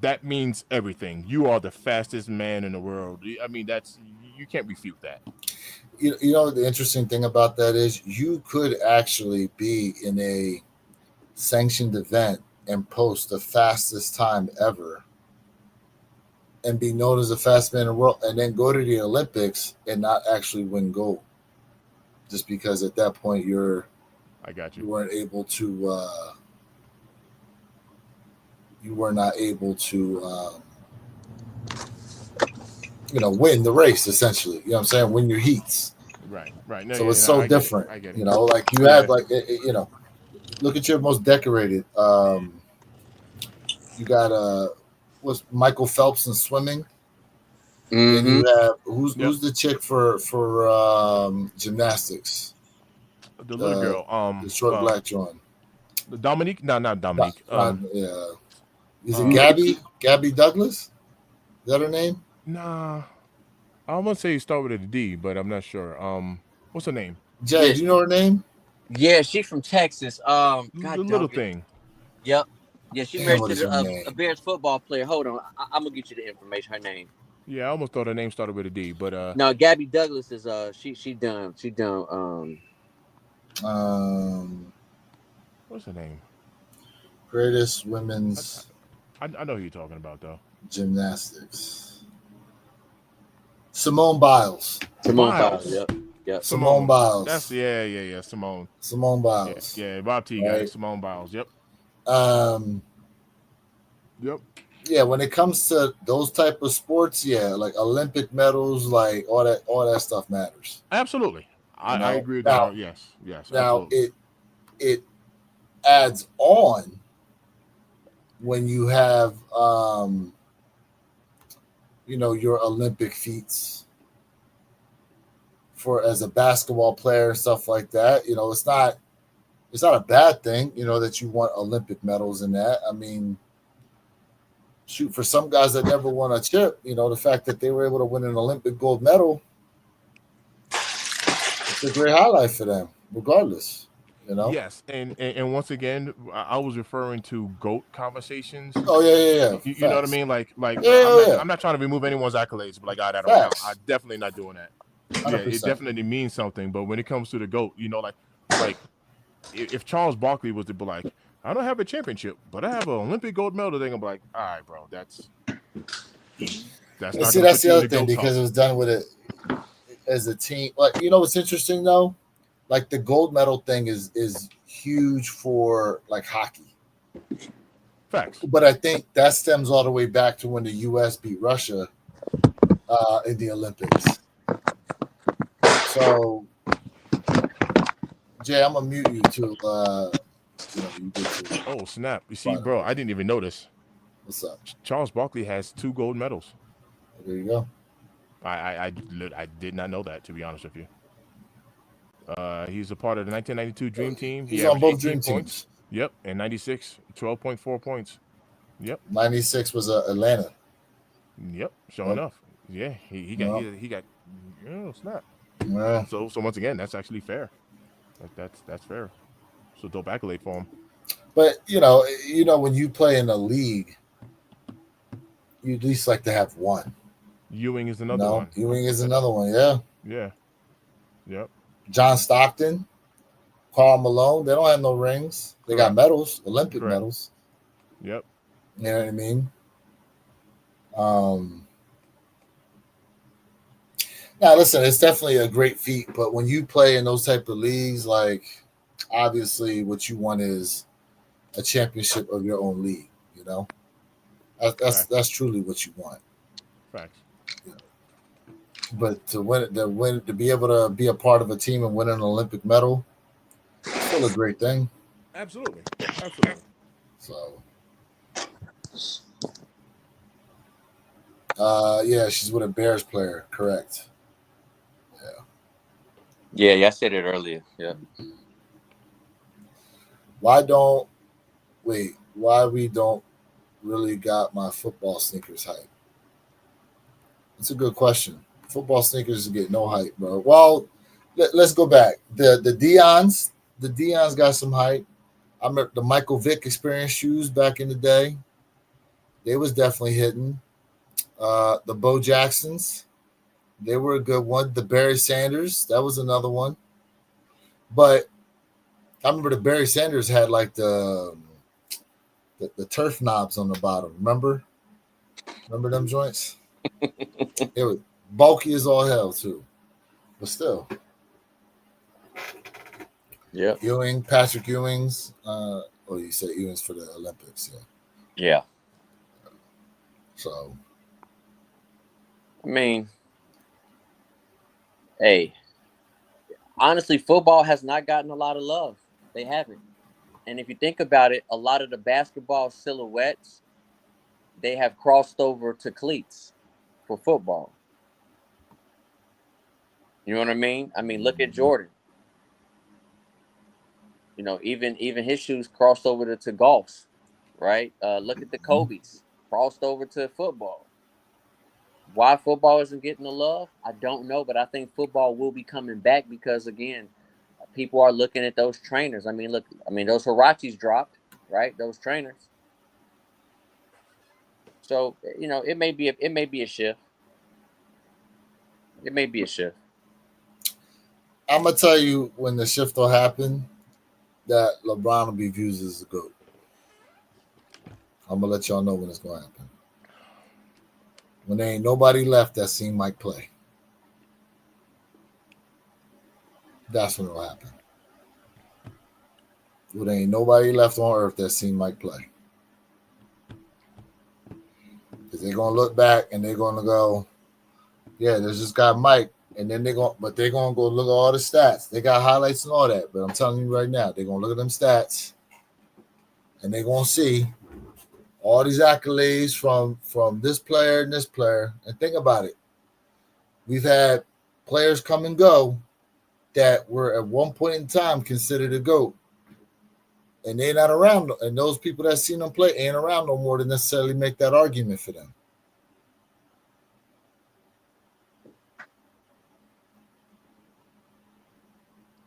that means everything. You are the fastest man in the world. I mean, you can't refute that. You know, the interesting thing about that is you could actually be in a sanctioned event and post the fastest time ever and be known as the fastest man in the world, and then go to the Olympics and not actually win gold, just because at that point I got you you. weren't able to you were not able to win the race, essentially. You know what I'm saying? Win your heats. Right. No, So yeah, it's no, so I get different. it. I get it. You know, like you Yeah. had like look at your most decorated. You got what's Michael Phelps in swimming. Then you have who's the chick for gymnastics? The little girl, The short black joint. Dominique? No, not Dominique. Yeah. Is it Gabby? Gabby Douglas? Is that her name? Nah, I want to say you start with a D, but I'm not sure. What's her name? Jay, do you know her name? Yeah, she's from Texas. The God little dog it. thing. Yep. Yeah, she Damn, married what is her to name? a Bears football player. Hold on, I'm gonna get you the information. Her name. Yeah, I almost thought her name started with a D, but No, Gabby Douglas is she done what's her name? Greatest women's I know who you're talking about though. gymnastics. Simone Biles. Yep. Simone Biles. That's yeah. Simone. Simone Biles. Yeah, Bob T got it. Simone Biles. Yep. Yep. Yeah, when it comes to those type of sports, like Olympic medals, like all that stuff matters. Absolutely. I agree with now, that. Yes. Now absolutely. it adds on when you have your Olympic feats for as a basketball player and stuff like that. You know, it's not a bad thing, that you want Olympic medals in that. I mean, shoot, for some guys that never won a chip, the fact that they were able to win an Olympic gold medal, it's a great highlight for them, regardless. Yes, and once again, I was referring to GOAT conversations. Oh yeah. You know what I mean? Like I'm not trying to remove anyone's accolades, but like, that don't count. I'm definitely not doing that. 100%. Yeah, it definitely means something. But when it comes to the GOAT, like if Charles Barkley was to be like, I don't have a championship, but I have an Olympic gold medal, they're gonna be like, all right, bro, that's not. See, that's the other thing, because it was done with it as a team. Like, what's interesting though, like the gold medal thing is huge for like hockey. Facts. But I think that stems all the way back to when the U.S. beat Russia in the Olympics. So, Jay, I'm gonna mute you till you get to. Oh snap! You see, bro, I didn't even notice. What's up? Charles Barkley has 2 gold medals. There you go. I did not know that, to be honest with you. He's a part of the 1992 Dream Team. He's on both Dream teams. Yep, and 96, 12.4 points. Yep. 96 was Atlanta. Yep, sure enough. Yeah, he got snap. Yeah. So once again, that's actually fair. That's fair. So dope accolade for him. But when you play in a league, you at least like to have one. Ewing is another one. Ewing is another one. Yeah. Yeah. Yep. John Stockton, Karl Malone. They don't have no rings. They got medals, Olympic medals. Yep. You know what I mean? Now, listen, it's definitely a great feat, but when you play in those type of leagues, like, obviously what you want is a championship of your own league, That's truly what you want. Facts. But to be able to be a part of a team and win an Olympic medal, it's still a great thing. Absolutely. So, she's with a Bears player, correct? Yeah, I said it earlier. Yeah. Why we don't really got my football sneakers hype? It's a good question. Football sneakers get no hype, bro. Well, let's go back. The Dion's got some hype. I remember the Michael Vick Experience shoes back in the day. They was definitely hitting. The Bo Jacksons, they were a good one. The Barry Sanders, that was another one. But I remember the Barry Sanders had like the turf knobs on the bottom. Remember them joints? It was bulky as all hell too, but still. Yeah. Patrick Ewing's. You said Ewing's for the Olympics, yeah. Yeah. So, I mean, hey, honestly, football has not gotten a lot of love. They haven't. And if you think about it, a lot of the basketball silhouettes, they have crossed over to cleats for football. You know what I mean? I mean, look at Jordan. You know, even his shoes crossed over to golfs, right? Look at the Kobe's crossed over to football. Why football isn't getting the love, I don't know, but I think football will be coming back because, again, people are looking at those trainers. I mean, look, those Hirachis dropped, right? Those trainers. So, you know, it may be a shift. It may be a shift. I'm gonna tell you when the shift will happen that LeBron will be viewed as the GOAT. I'm gonna let y'all know when it's gonna happen. When there ain't nobody left that seen Mike play. That's when it'll happen. When there ain't nobody left on earth that seen Mike play. Because they're gonna look back and they're gonna go, yeah, there's this guy Mike, and then they're gonna go look at all the stats. They got highlights and all that, but I'm telling you right now, they're gonna look at them stats and they're gonna see all these accolades from this player and this player. And think about it. We've had players come and go that were at one point in time considered a GOAT. And they're not around. And those people that seen them play ain't around no more to necessarily make that argument for them.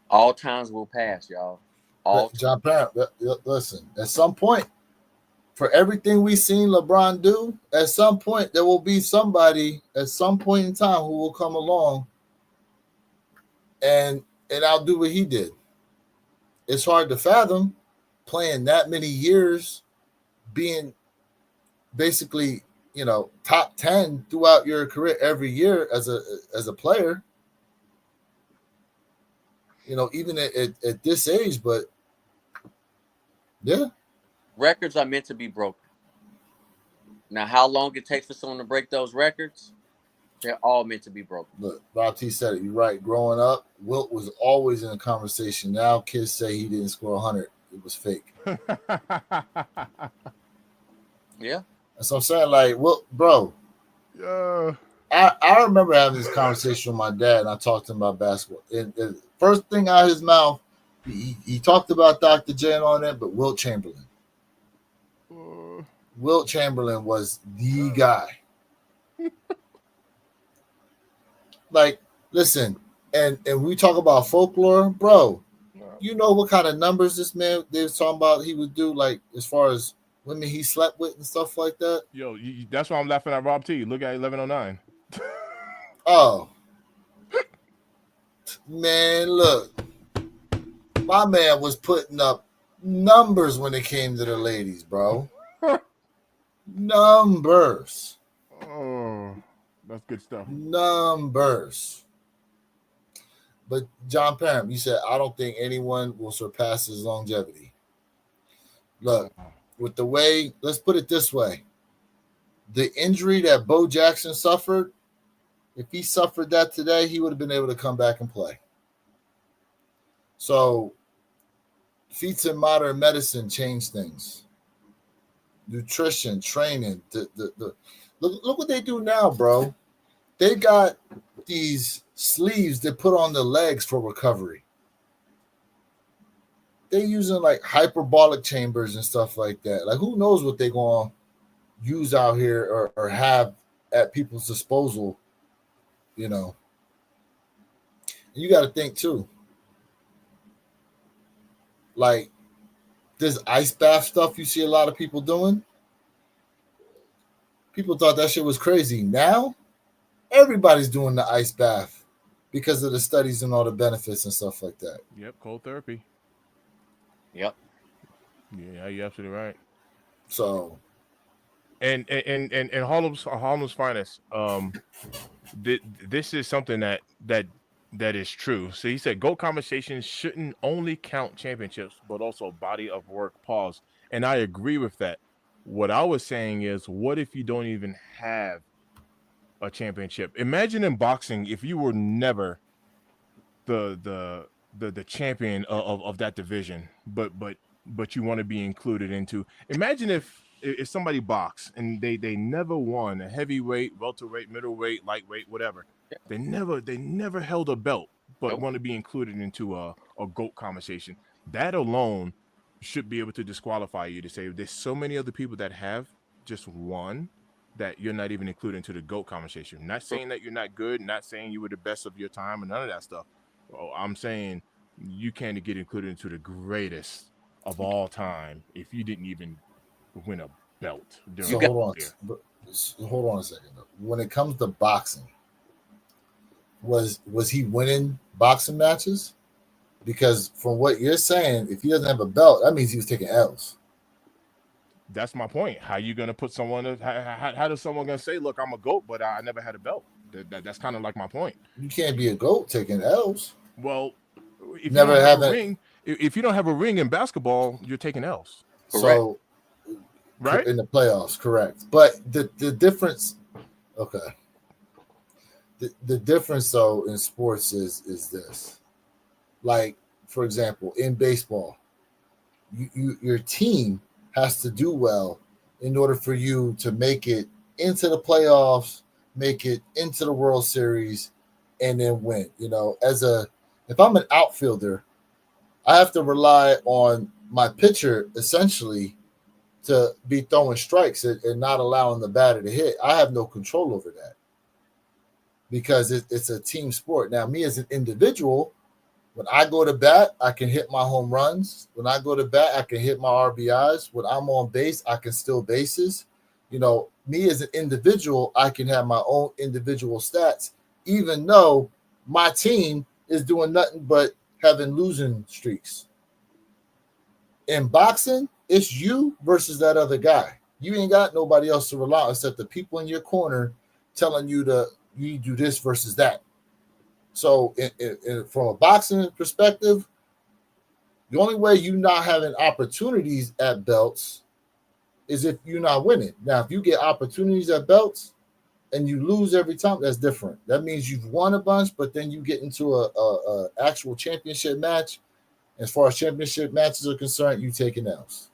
All times will pass, y'all. John Parent, listen, at some point, for everything we've seen LeBron do, at some point there will be somebody at some point in time who will come along and I'll do what he did. It's hard to fathom playing that many years, being basically, you know, top 10 throughout your career every year as a player. You know, even at this age, but yeah. Records are meant to be broken. Now, how long it takes for someone to break those records, they're all meant to be broken. Look, Bob T said it. You're right. Growing up, Wilt was always in a conversation. Now kids say he didn't score 100. It was fake. Yeah. That's what I'm saying. Like, Wilt, bro. Yeah. I remember having this conversation with my dad, and I talked to him about basketball. And first thing out of his mouth, he talked about Dr. J and all that, but Wilt Chamberlain. Wilt Chamberlain was the guy. Like, listen, and we talk about folklore, bro. You know what kind of numbers this man they was talking about he would do, like as far as women he slept with and stuff like that. Yo, that's why I'm laughing at Rob T. Look at 1109. Oh, man, look, my man was putting up numbers when it came to the ladies, bro. Numbers. Oh, that's good stuff. Numbers. But John Parham, you said, I don't think anyone will surpass his longevity. Look, with the way, let's put it this way. The injury that Bo Jackson suffered, if he suffered that today, he would have been able to come back and play. So, feats in modern medicine change things. Nutrition, training. Look what they do now, bro. They got these sleeves they put on the legs for recovery. They're using like hyperbolic chambers and stuff like that. Like, who knows what they're going to use out here or have at people's disposal you know. And you got to think too, like this ice bath stuff you see a lot of people doing. People thought that shit was crazy. Now everybody's doing the ice bath because of the studies and all the benefits and stuff like that. Yep, cold therapy. Yep. Yeah, you're absolutely right. So And Harlem's finest. This is something that is true. So he said, "GOAT conversations shouldn't only count championships, but also body of work." Pause. And I agree with that. What I was saying is, what if you don't even have a championship? Imagine in boxing if you were never the champion of that division, but you want to be included into. Imagine if somebody boxed and they never won a heavyweight, welterweight, middleweight, lightweight, whatever. They never held a belt, but Nope. want to be included into a GOAT conversation. That alone should be able to disqualify you to say there's so many other people that have just won that you're not even included into the GOAT conversation. Not saying that you're not good, not saying you were the best of your time, and none of that stuff. Well, I'm saying you can't get included into the greatest of all time if you didn't even win a belt during so your hold career. on, hold on a second. When it comes to boxing, was he winning boxing matches? Because from what you're saying, if he doesn't have a belt, that means he was taking L's. That's my point. How you gonna put someone? How does someone gonna say, "Look, I'm a GOAT, but I never had a belt"? That's kind of like my point. You can't be a GOAT taking L's. Well, if you Never don't have have a it. ring, if you don't have a ring in basketball, you're taking L's, So right? in the playoffs, correct. But the difference, okay. The difference though in sports is this. Like, for example, in baseball, your team has to do well in order for you to make it into the playoffs, make it into the World Series, and then win. You know, if I'm an outfielder, I have to rely on my pitcher essentially to be throwing strikes and not allowing the batter to hit. I have no control over that because it's a team sport. Now, me as an individual, when I go to bat, I can hit my home runs. When I go to bat, I can hit my RBIs. When I'm on base, I can steal bases. You know, me as an individual, I can have my own individual stats, even though my team is doing nothing but having losing streaks. In boxing, it's you versus that other guy. You ain't got nobody else to rely on except the people in your corner telling you you do this versus that. So, from a boxing perspective, the only way you not having opportunities at belts is if you're not winning. Now, if you get opportunities at belts and you lose every time, that's different. That means you've won a bunch, but then you get into a actual championship match. As far as championship matches are concerned, you taking L's.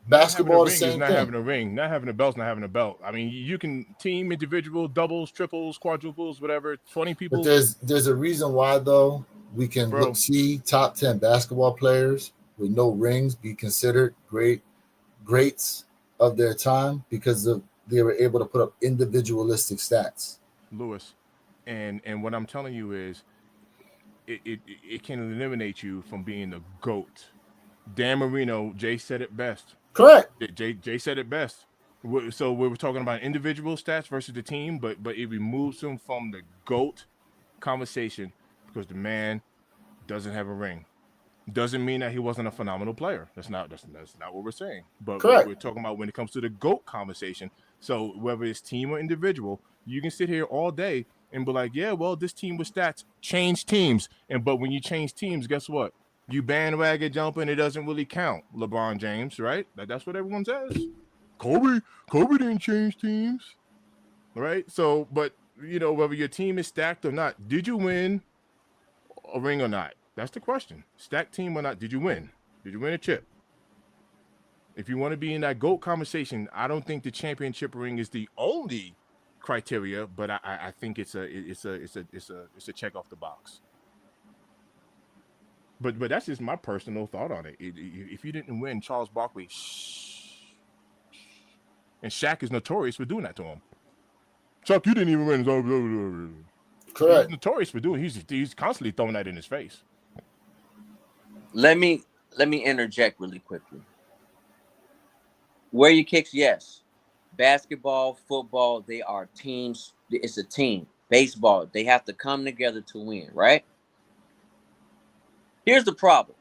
Basketball, the same Not thing. having a ring. Not having a belt's not having a belt. I mean, you can team, individual, doubles, triples, quadruples, whatever. 20 people. But there's a reason why though. We can see top 10 basketball players with no rings be considered greats of their time because they were able to put up individualistic stats. Lewis, and what I'm telling you is, it can eliminate you from being the GOAT. Dan Marino, Jay said it best. Correct. Jay said it best. So we were talking about individual stats versus the team, but it removes him from the GOAT conversation because the man doesn't have a ring. Doesn't mean that he wasn't a phenomenal player. That's not what we're saying. But Correct. we're talking about when it comes to the GOAT conversation. So whether it's team or individual, you can sit here all day and be like, yeah, well, this team with stats, change teams. But when you change teams, guess what? You bandwagon jumping, it doesn't really count. LeBron James, right? That's what everyone says. Kobe didn't change teams, right? So, but whether your team is stacked or not, did you win a ring or not? That's the question. Stacked team or not? Did you win? Did you win a chip? If you want to be in that GOAT conversation, I don't think the championship ring is the only criteria, but I think it's a check off the box. But that's just my personal thought on it. If you didn't win, Charles Barkley, And Shaq is notorious for doing that to him. Chuck, you didn't even win. Correct. He's notorious for doing. He's constantly throwing that in his face. Let me interject really quickly. Where your kicks? Yes. Basketball, football, they are teams. It's a team. Baseball, they have to come together to win, right? Here's the problem.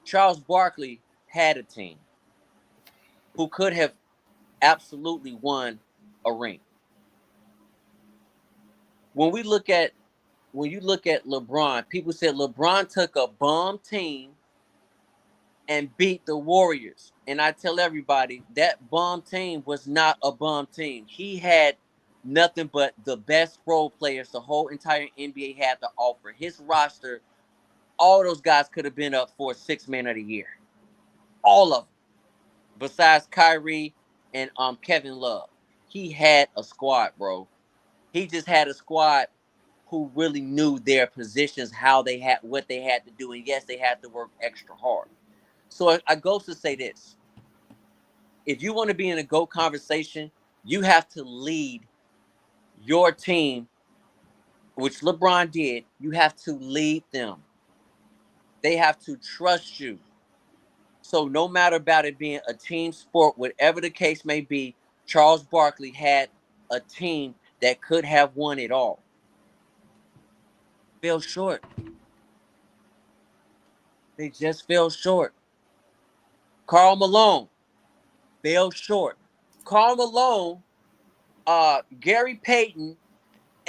Charles Barkley had a team who could have absolutely won a ring. When you look at LeBron, people said LeBron took a bum team and beat the Warriors. And I tell everybody that bum team was not a bum team. He had nothing but the best role players the whole entire NBA had to offer. His roster, all those guys could have been up for 6 Man of the Year. All of them. Besides Kyrie and Kevin Love. He had a squad, bro. He just had a squad who really knew their positions, what they had to do. And yes, they had to work extra hard. So I go to say this. If you want to be in a GOAT conversation, you have to lead your team, which LeBron did. You have to lead them. They have to trust you. So no matter about it being a team sport, whatever the case may be, Charles Barkley had a team that could have won it all. Fell short. They just fell short. Karl Malone fell short. Karl Malone, Gary Payton,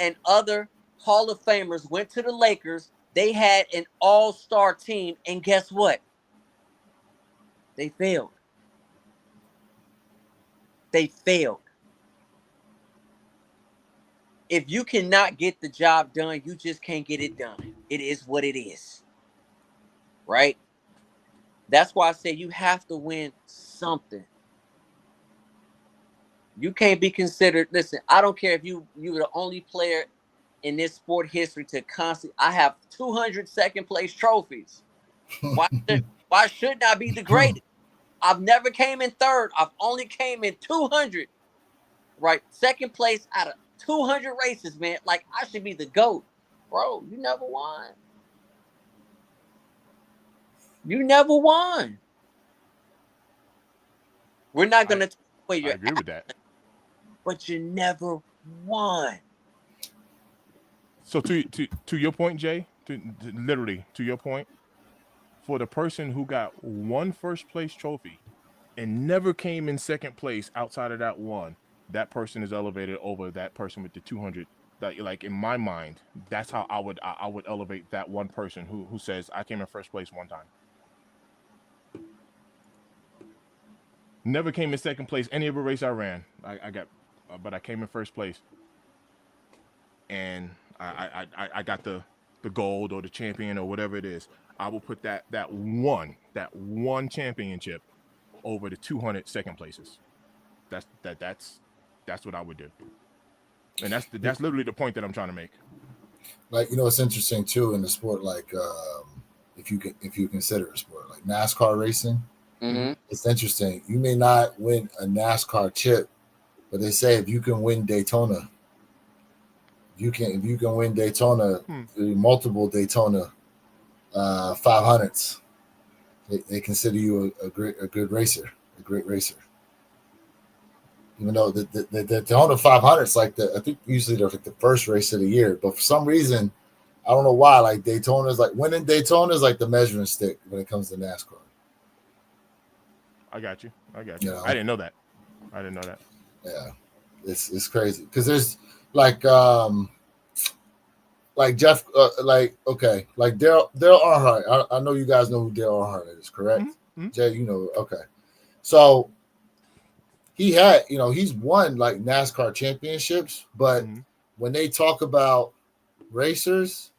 and other Hall of Famers went to the Lakers. They had an all-star team, and guess what? They failed. They failed. If you cannot get the job done, you just can't get it done. It is what it is. Right? That's why I say you have to win something. You can't be considered. Listen, I don't care if you were the only player in this sport history to constantly. I have 200 second place trophies. Why shouldn't I be the greatest? I've never came in third. I've only came in 200. Right? Second place out of 200 races, man. Like, I should be the GOAT. Bro, you never won. You never won. We're not going to take away your I agree with that. But you never won. So to your point, Jay, literally to your point, for the person who got one first place trophy and never came in second place outside of that one, that person is elevated over that person with the 200. Like in my mind, that's how I would elevate that one person who says I came in first place one time. Never came in second place any other race I ran. But I came in first place, and I got the gold or the champion or whatever it is. I will put that one championship over the 200 second places. That's what I would do, and that's literally the point that I'm trying to make. Like, it's interesting too in the sport. Like, if you consider a sport like NASCAR racing, it's interesting. You may not win a NASCAR chip, but they say if you can win Daytona, if you can win Daytona, multiple Daytona 500s, they consider you a good racer, a great racer. Even though the Daytona 500s, like I think usually they're like the first race of the year, but for some reason, I don't know why. Like winning Daytona is like the measuring stick when it comes to NASCAR. I got you. I know? I didn't know that. Yeah, it's crazy because there's like Jeff, like Dale Earnhardt. I know you guys know who Dale Earnhardt is, correct? Mm-hmm. Jay, okay. So he had, he's won like NASCAR championships, but when they talk about racers,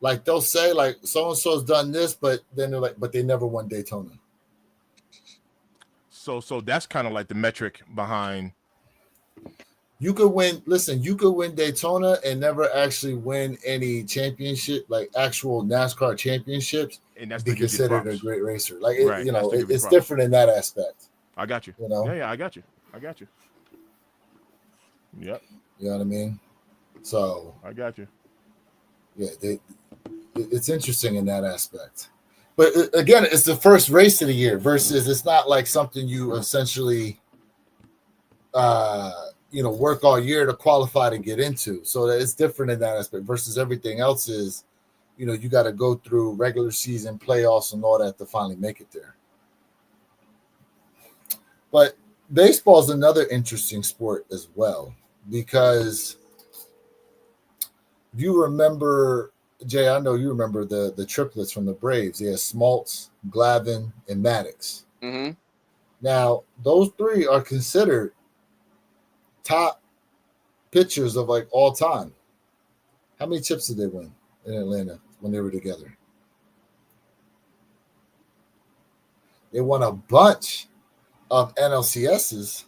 like they'll say like so and so's done this, but then they're like, but they never won Daytona. So that's kind of like the metric behind. You could win Daytona and never actually win any championship, like actual NASCAR championships, And that's be considered a great racer. Like, right. it's different in that aspect. I got you. You know, Yeah, I got you. I got you. Yep, you know what I mean. So I got you. yeah, it's interesting in that aspect. But again, it's the first race of the year versus it's not like something you essentially, work all year to qualify to get into. So it's different in that aspect versus everything else is, you got to go through regular season playoffs and all that to finally make it there. But baseball is another interesting sport as well because you remember, Jay, I know you remember the triplets from the Braves. They had Smoltz, Glavine, and Maddox. Mm-hmm. Now, those three are considered top pitchers of like all time. How many chips did they win in Atlanta when they were together? They won a bunch of NLCSs,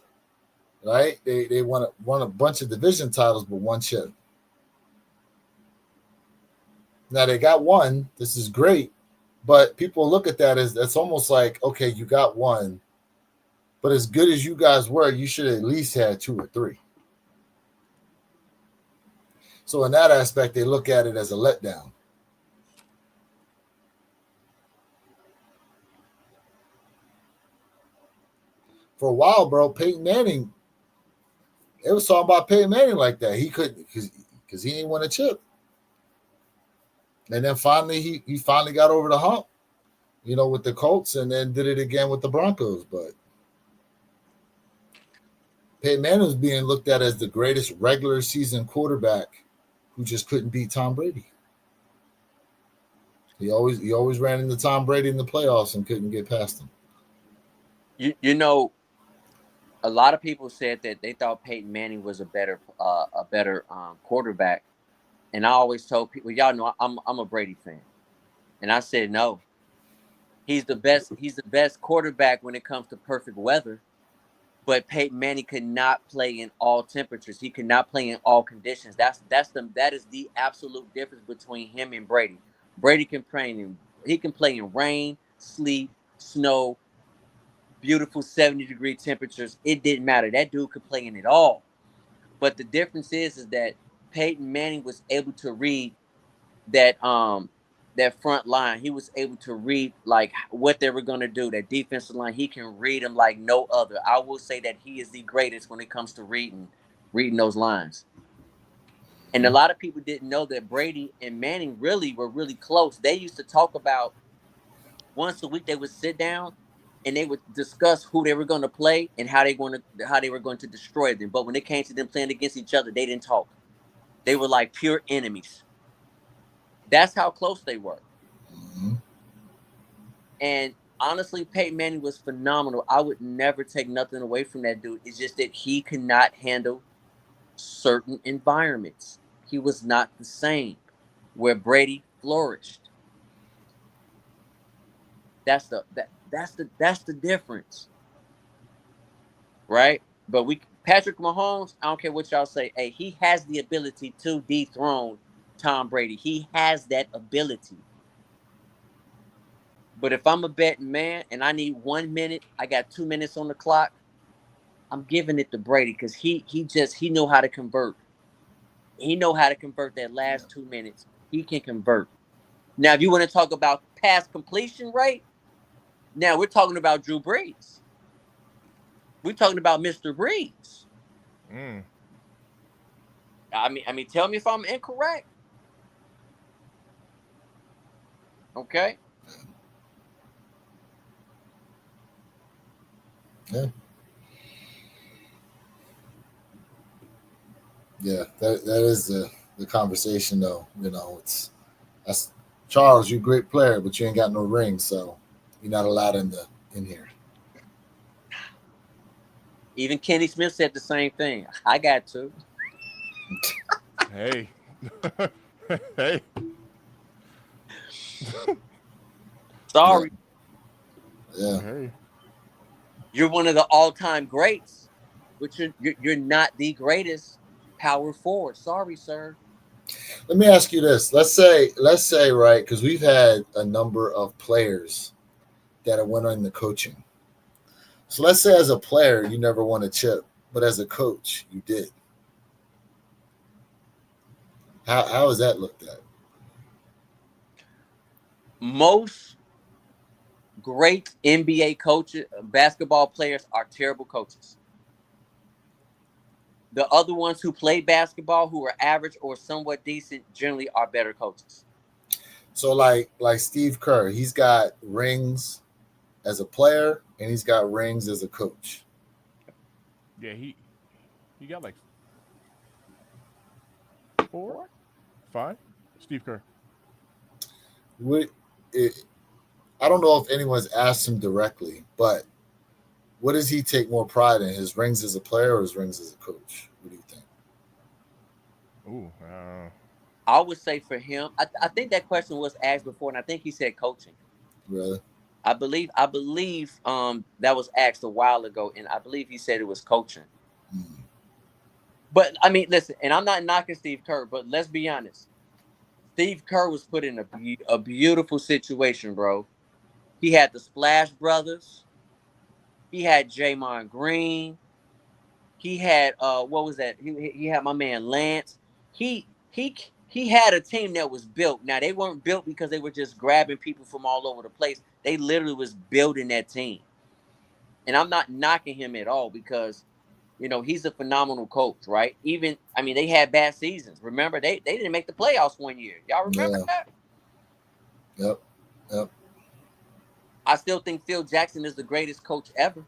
right? They won a bunch of division titles, but one chip. Now they got one. This is great, but people look at that as that's almost like, okay, you got one, but as good as you guys were, you should at least have 2 or 3. So in that aspect, they look at it as a letdown. For a while, bro, Peyton Manning, it was talking about Peyton Manning like that. He couldn't because he didn't want a chip. And then finally, he finally got over the hump, with the Colts, and then did it again with the Broncos. But Peyton Manning was being looked at as the greatest regular season quarterback who just couldn't beat Tom Brady. He always ran into Tom Brady in the playoffs and couldn't get past him. A lot of people said that they thought Peyton Manning was a better quarterback, and I always told people, y'all know I'm a Brady fan, and I said no. He's the best. He's the best quarterback when it comes to perfect weather, but Peyton Manning could not play in all temperatures. He could not play in all conditions. That is the absolute difference between him and Brady. Brady can play in rain, sleet, snow, beautiful 70-degree temperatures. It didn't matter. That dude could play in it all. But the difference is that Peyton Manning was able to read that front line. He was able to read like what they were going to do. That defensive line, he can read them like no other. I will say that he is the greatest when it comes to reading those lines. And a lot of people didn't know that Brady and Manning really were really close. They used to talk about once a week they would sit down and they would discuss who they were going to play and how they were going to destroy them. But when it came to them playing against each other, they didn't talk. They were like pure enemies. That's how close they were. Mm-hmm. And honestly, Peyton Manning was phenomenal. I would never take nothing away from that dude. It's just that he could not handle certain environments. He was not the same where Brady flourished. That's the difference. Right? But Patrick Mahomes, I don't care what y'all say. Hey, he has the ability to dethrone Tom Brady. He has that ability. But if I'm a betting man and I need 1 minute, I got 2 minutes on the clock, I'm giving it to Brady because he know how to convert. He know how to convert that last 2 minutes. He can convert. Now, if you want to talk about pass completion rate, now we're talking about Drew Brees. We're talking about Mr. Brees. I mean, tell me if I'm incorrect. Okay. Yeah, that is the conversation though. That's Charles, you're a great player, but you ain't got no ring, so you're not allowed in here. Even Kenny Smith said the same thing. I got to. Hey. Hey. Sorry. Yeah. Hey. You're one of the all-time greats, but you're not the greatest power forward. Sorry, sir. Let me ask you this. Let's say, right, because we've had a number of players that have went on the coaching. So let's say as a player, you never won a chip, but as a coach, you did. How is that looked at? Most great NBA coaches, basketball players are terrible coaches. The other ones who play basketball, who are average or somewhat decent, generally are better coaches. So like Steve Kerr, he's got rings as a player and he's got rings as a coach. Yeah, he got like 4, 5. Steve Kerr. I don't know if anyone's asked him directly, but what does he take more pride in, his rings as a player or his rings as a coach? What do you think? Ooh, I would say for him, I think that question was asked before, and I think he said coaching. Really? I believe that was asked a while ago, and I believe he said it was coaching. But I mean, listen, and I'm not knocking Steve Kerr, but let's be honest. Steve Kerr was put in a beautiful situation, bro. He had the Splash Brothers. He had Draymond Green. He had what was that? He had my man Lance. He had a team that was built. Now they weren't built because they were just grabbing people from all over the place. They literally was building that team. And I'm not knocking him at all because, you know, he's a phenomenal coach, right? Even, I mean, they had bad seasons. Remember, they didn't make the playoffs one year. Y'all remember that? Yep. I still think Phil Jackson is the greatest coach ever.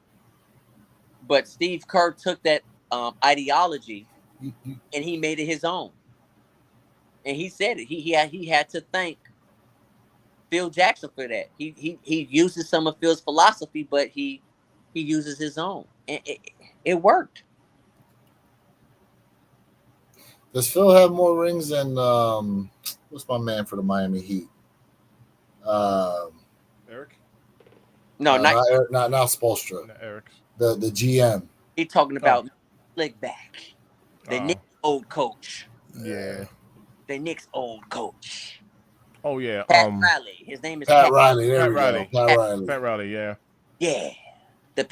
But Steve Kerr took that ideology and he made it his own. And he said it. He had to thank Phil Jackson for that. He uses some of Phil's philosophy, but he uses his own. And it worked. Does Phil have more rings than what's my man for the Miami Heat? Eric? No, not Eric, not Spoelstra. Not Eric. The GM. He's talking about Slick back. The Knicks old coach. Yeah. The Knicks old coach. Oh yeah. Pat Riley. His name is Pat Riley. There Pat we Riley. go. Pat Riley. Pat Riley. Yeah. Yeah. The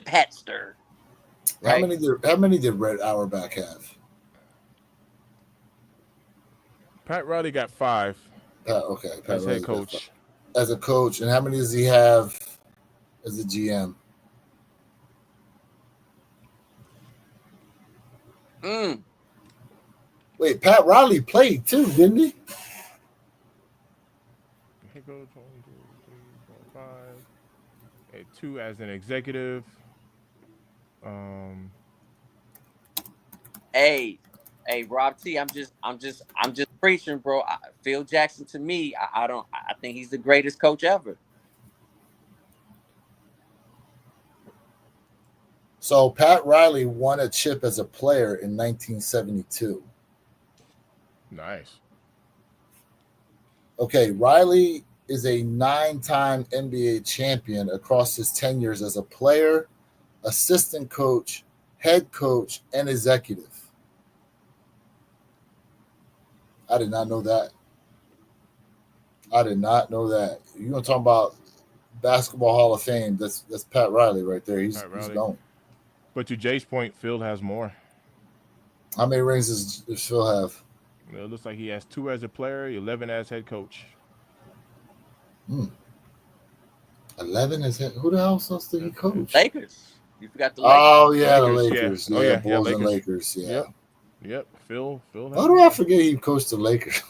Patster. Right? How many did Red Auerbach have? Pat Riley got 5. Pat as Riley head coach. As a coach, and how many does he have as a GM? Wait, Pat Riley played too, didn't he? Head coach 1, 2, 3, 4, 5. 2 as an executive. Hey, Rob T. I'm just preaching, bro. Phil Jackson to me, I think he's the greatest coach ever. So Pat Riley won a chip as a player in 1972. Nice. Okay, Riley is a 9-time NBA champion across his tenures as a player, assistant coach, head coach, and executive. I did not know that. You want to talk about basketball Hall of Fame? That's Pat Riley right there. He's known. But to Jay's point, Phil has more. How many rings does Phil have? It looks like he has 2 as a player, 11 as head coach. 11 as head. Who the hell else did he coach? Lakers. You forgot the Lakers. Oh yeah, the Lakers. Yeah. Oh yeah, Bulls Lakers. and Lakers. Yeah. Yep. Phil. Why do I forget he coached the Lakers?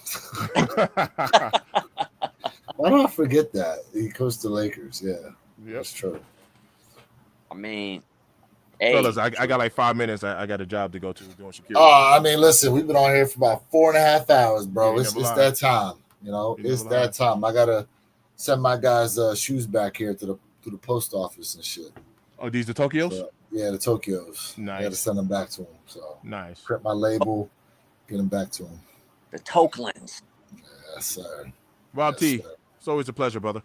Why do I forget that he coached the Lakers? Yeah, that's true. I mean, fellas, I got like 5 minutes. I got a job to go to doing security. Oh, I mean, listen, we've been on here for about 4.5 hours, bro. It's that time. You know, it's that time. I gotta send my guys' shoes back here to the post office and shit. Oh, these the Tokyos? So, yeah, the Tokyos. Nice. I got to send them back to them. So nice. Print my label, get them back to them. The Tokelands. Yes, sir. Rob T. Sir. It's always a pleasure, brother.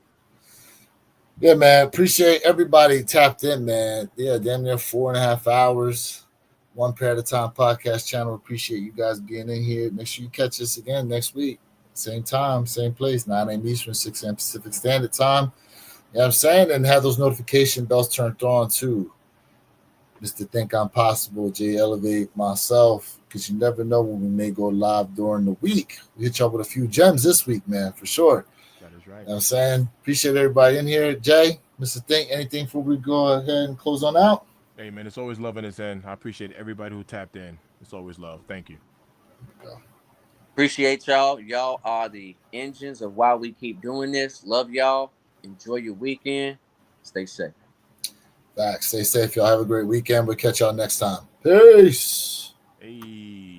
Yeah, man. Appreciate everybody tapped in, man. Yeah, damn near 4.5 hours. One Pair at a Time podcast channel. Appreciate you guys being in here. Make sure you catch us again next week. Same time, same place, 9 a.m. Eastern, 6 a.m. Pacific Standard Time. know what I'm saying? And have those notification bells turned on too. Mr. Think I'm Possible, Jay Elevate, myself, because you never know when we may go live during the week. We hit y'all with a few gems this week, man, for sure. That is right. You know what I'm saying? Appreciate everybody in here. Jay, Mr. Think, anything before we go ahead and close on out? Hey, man, it's always love in this end. I appreciate everybody who tapped in. It's always love. Thank you. Appreciate y'all. Y'all are the engines of why we keep doing this. Love y'all. Enjoy your weekend. Stay safe. Facts. Stay safe, y'all. Have a great weekend. We'll catch y'all next time. Peace. Hey.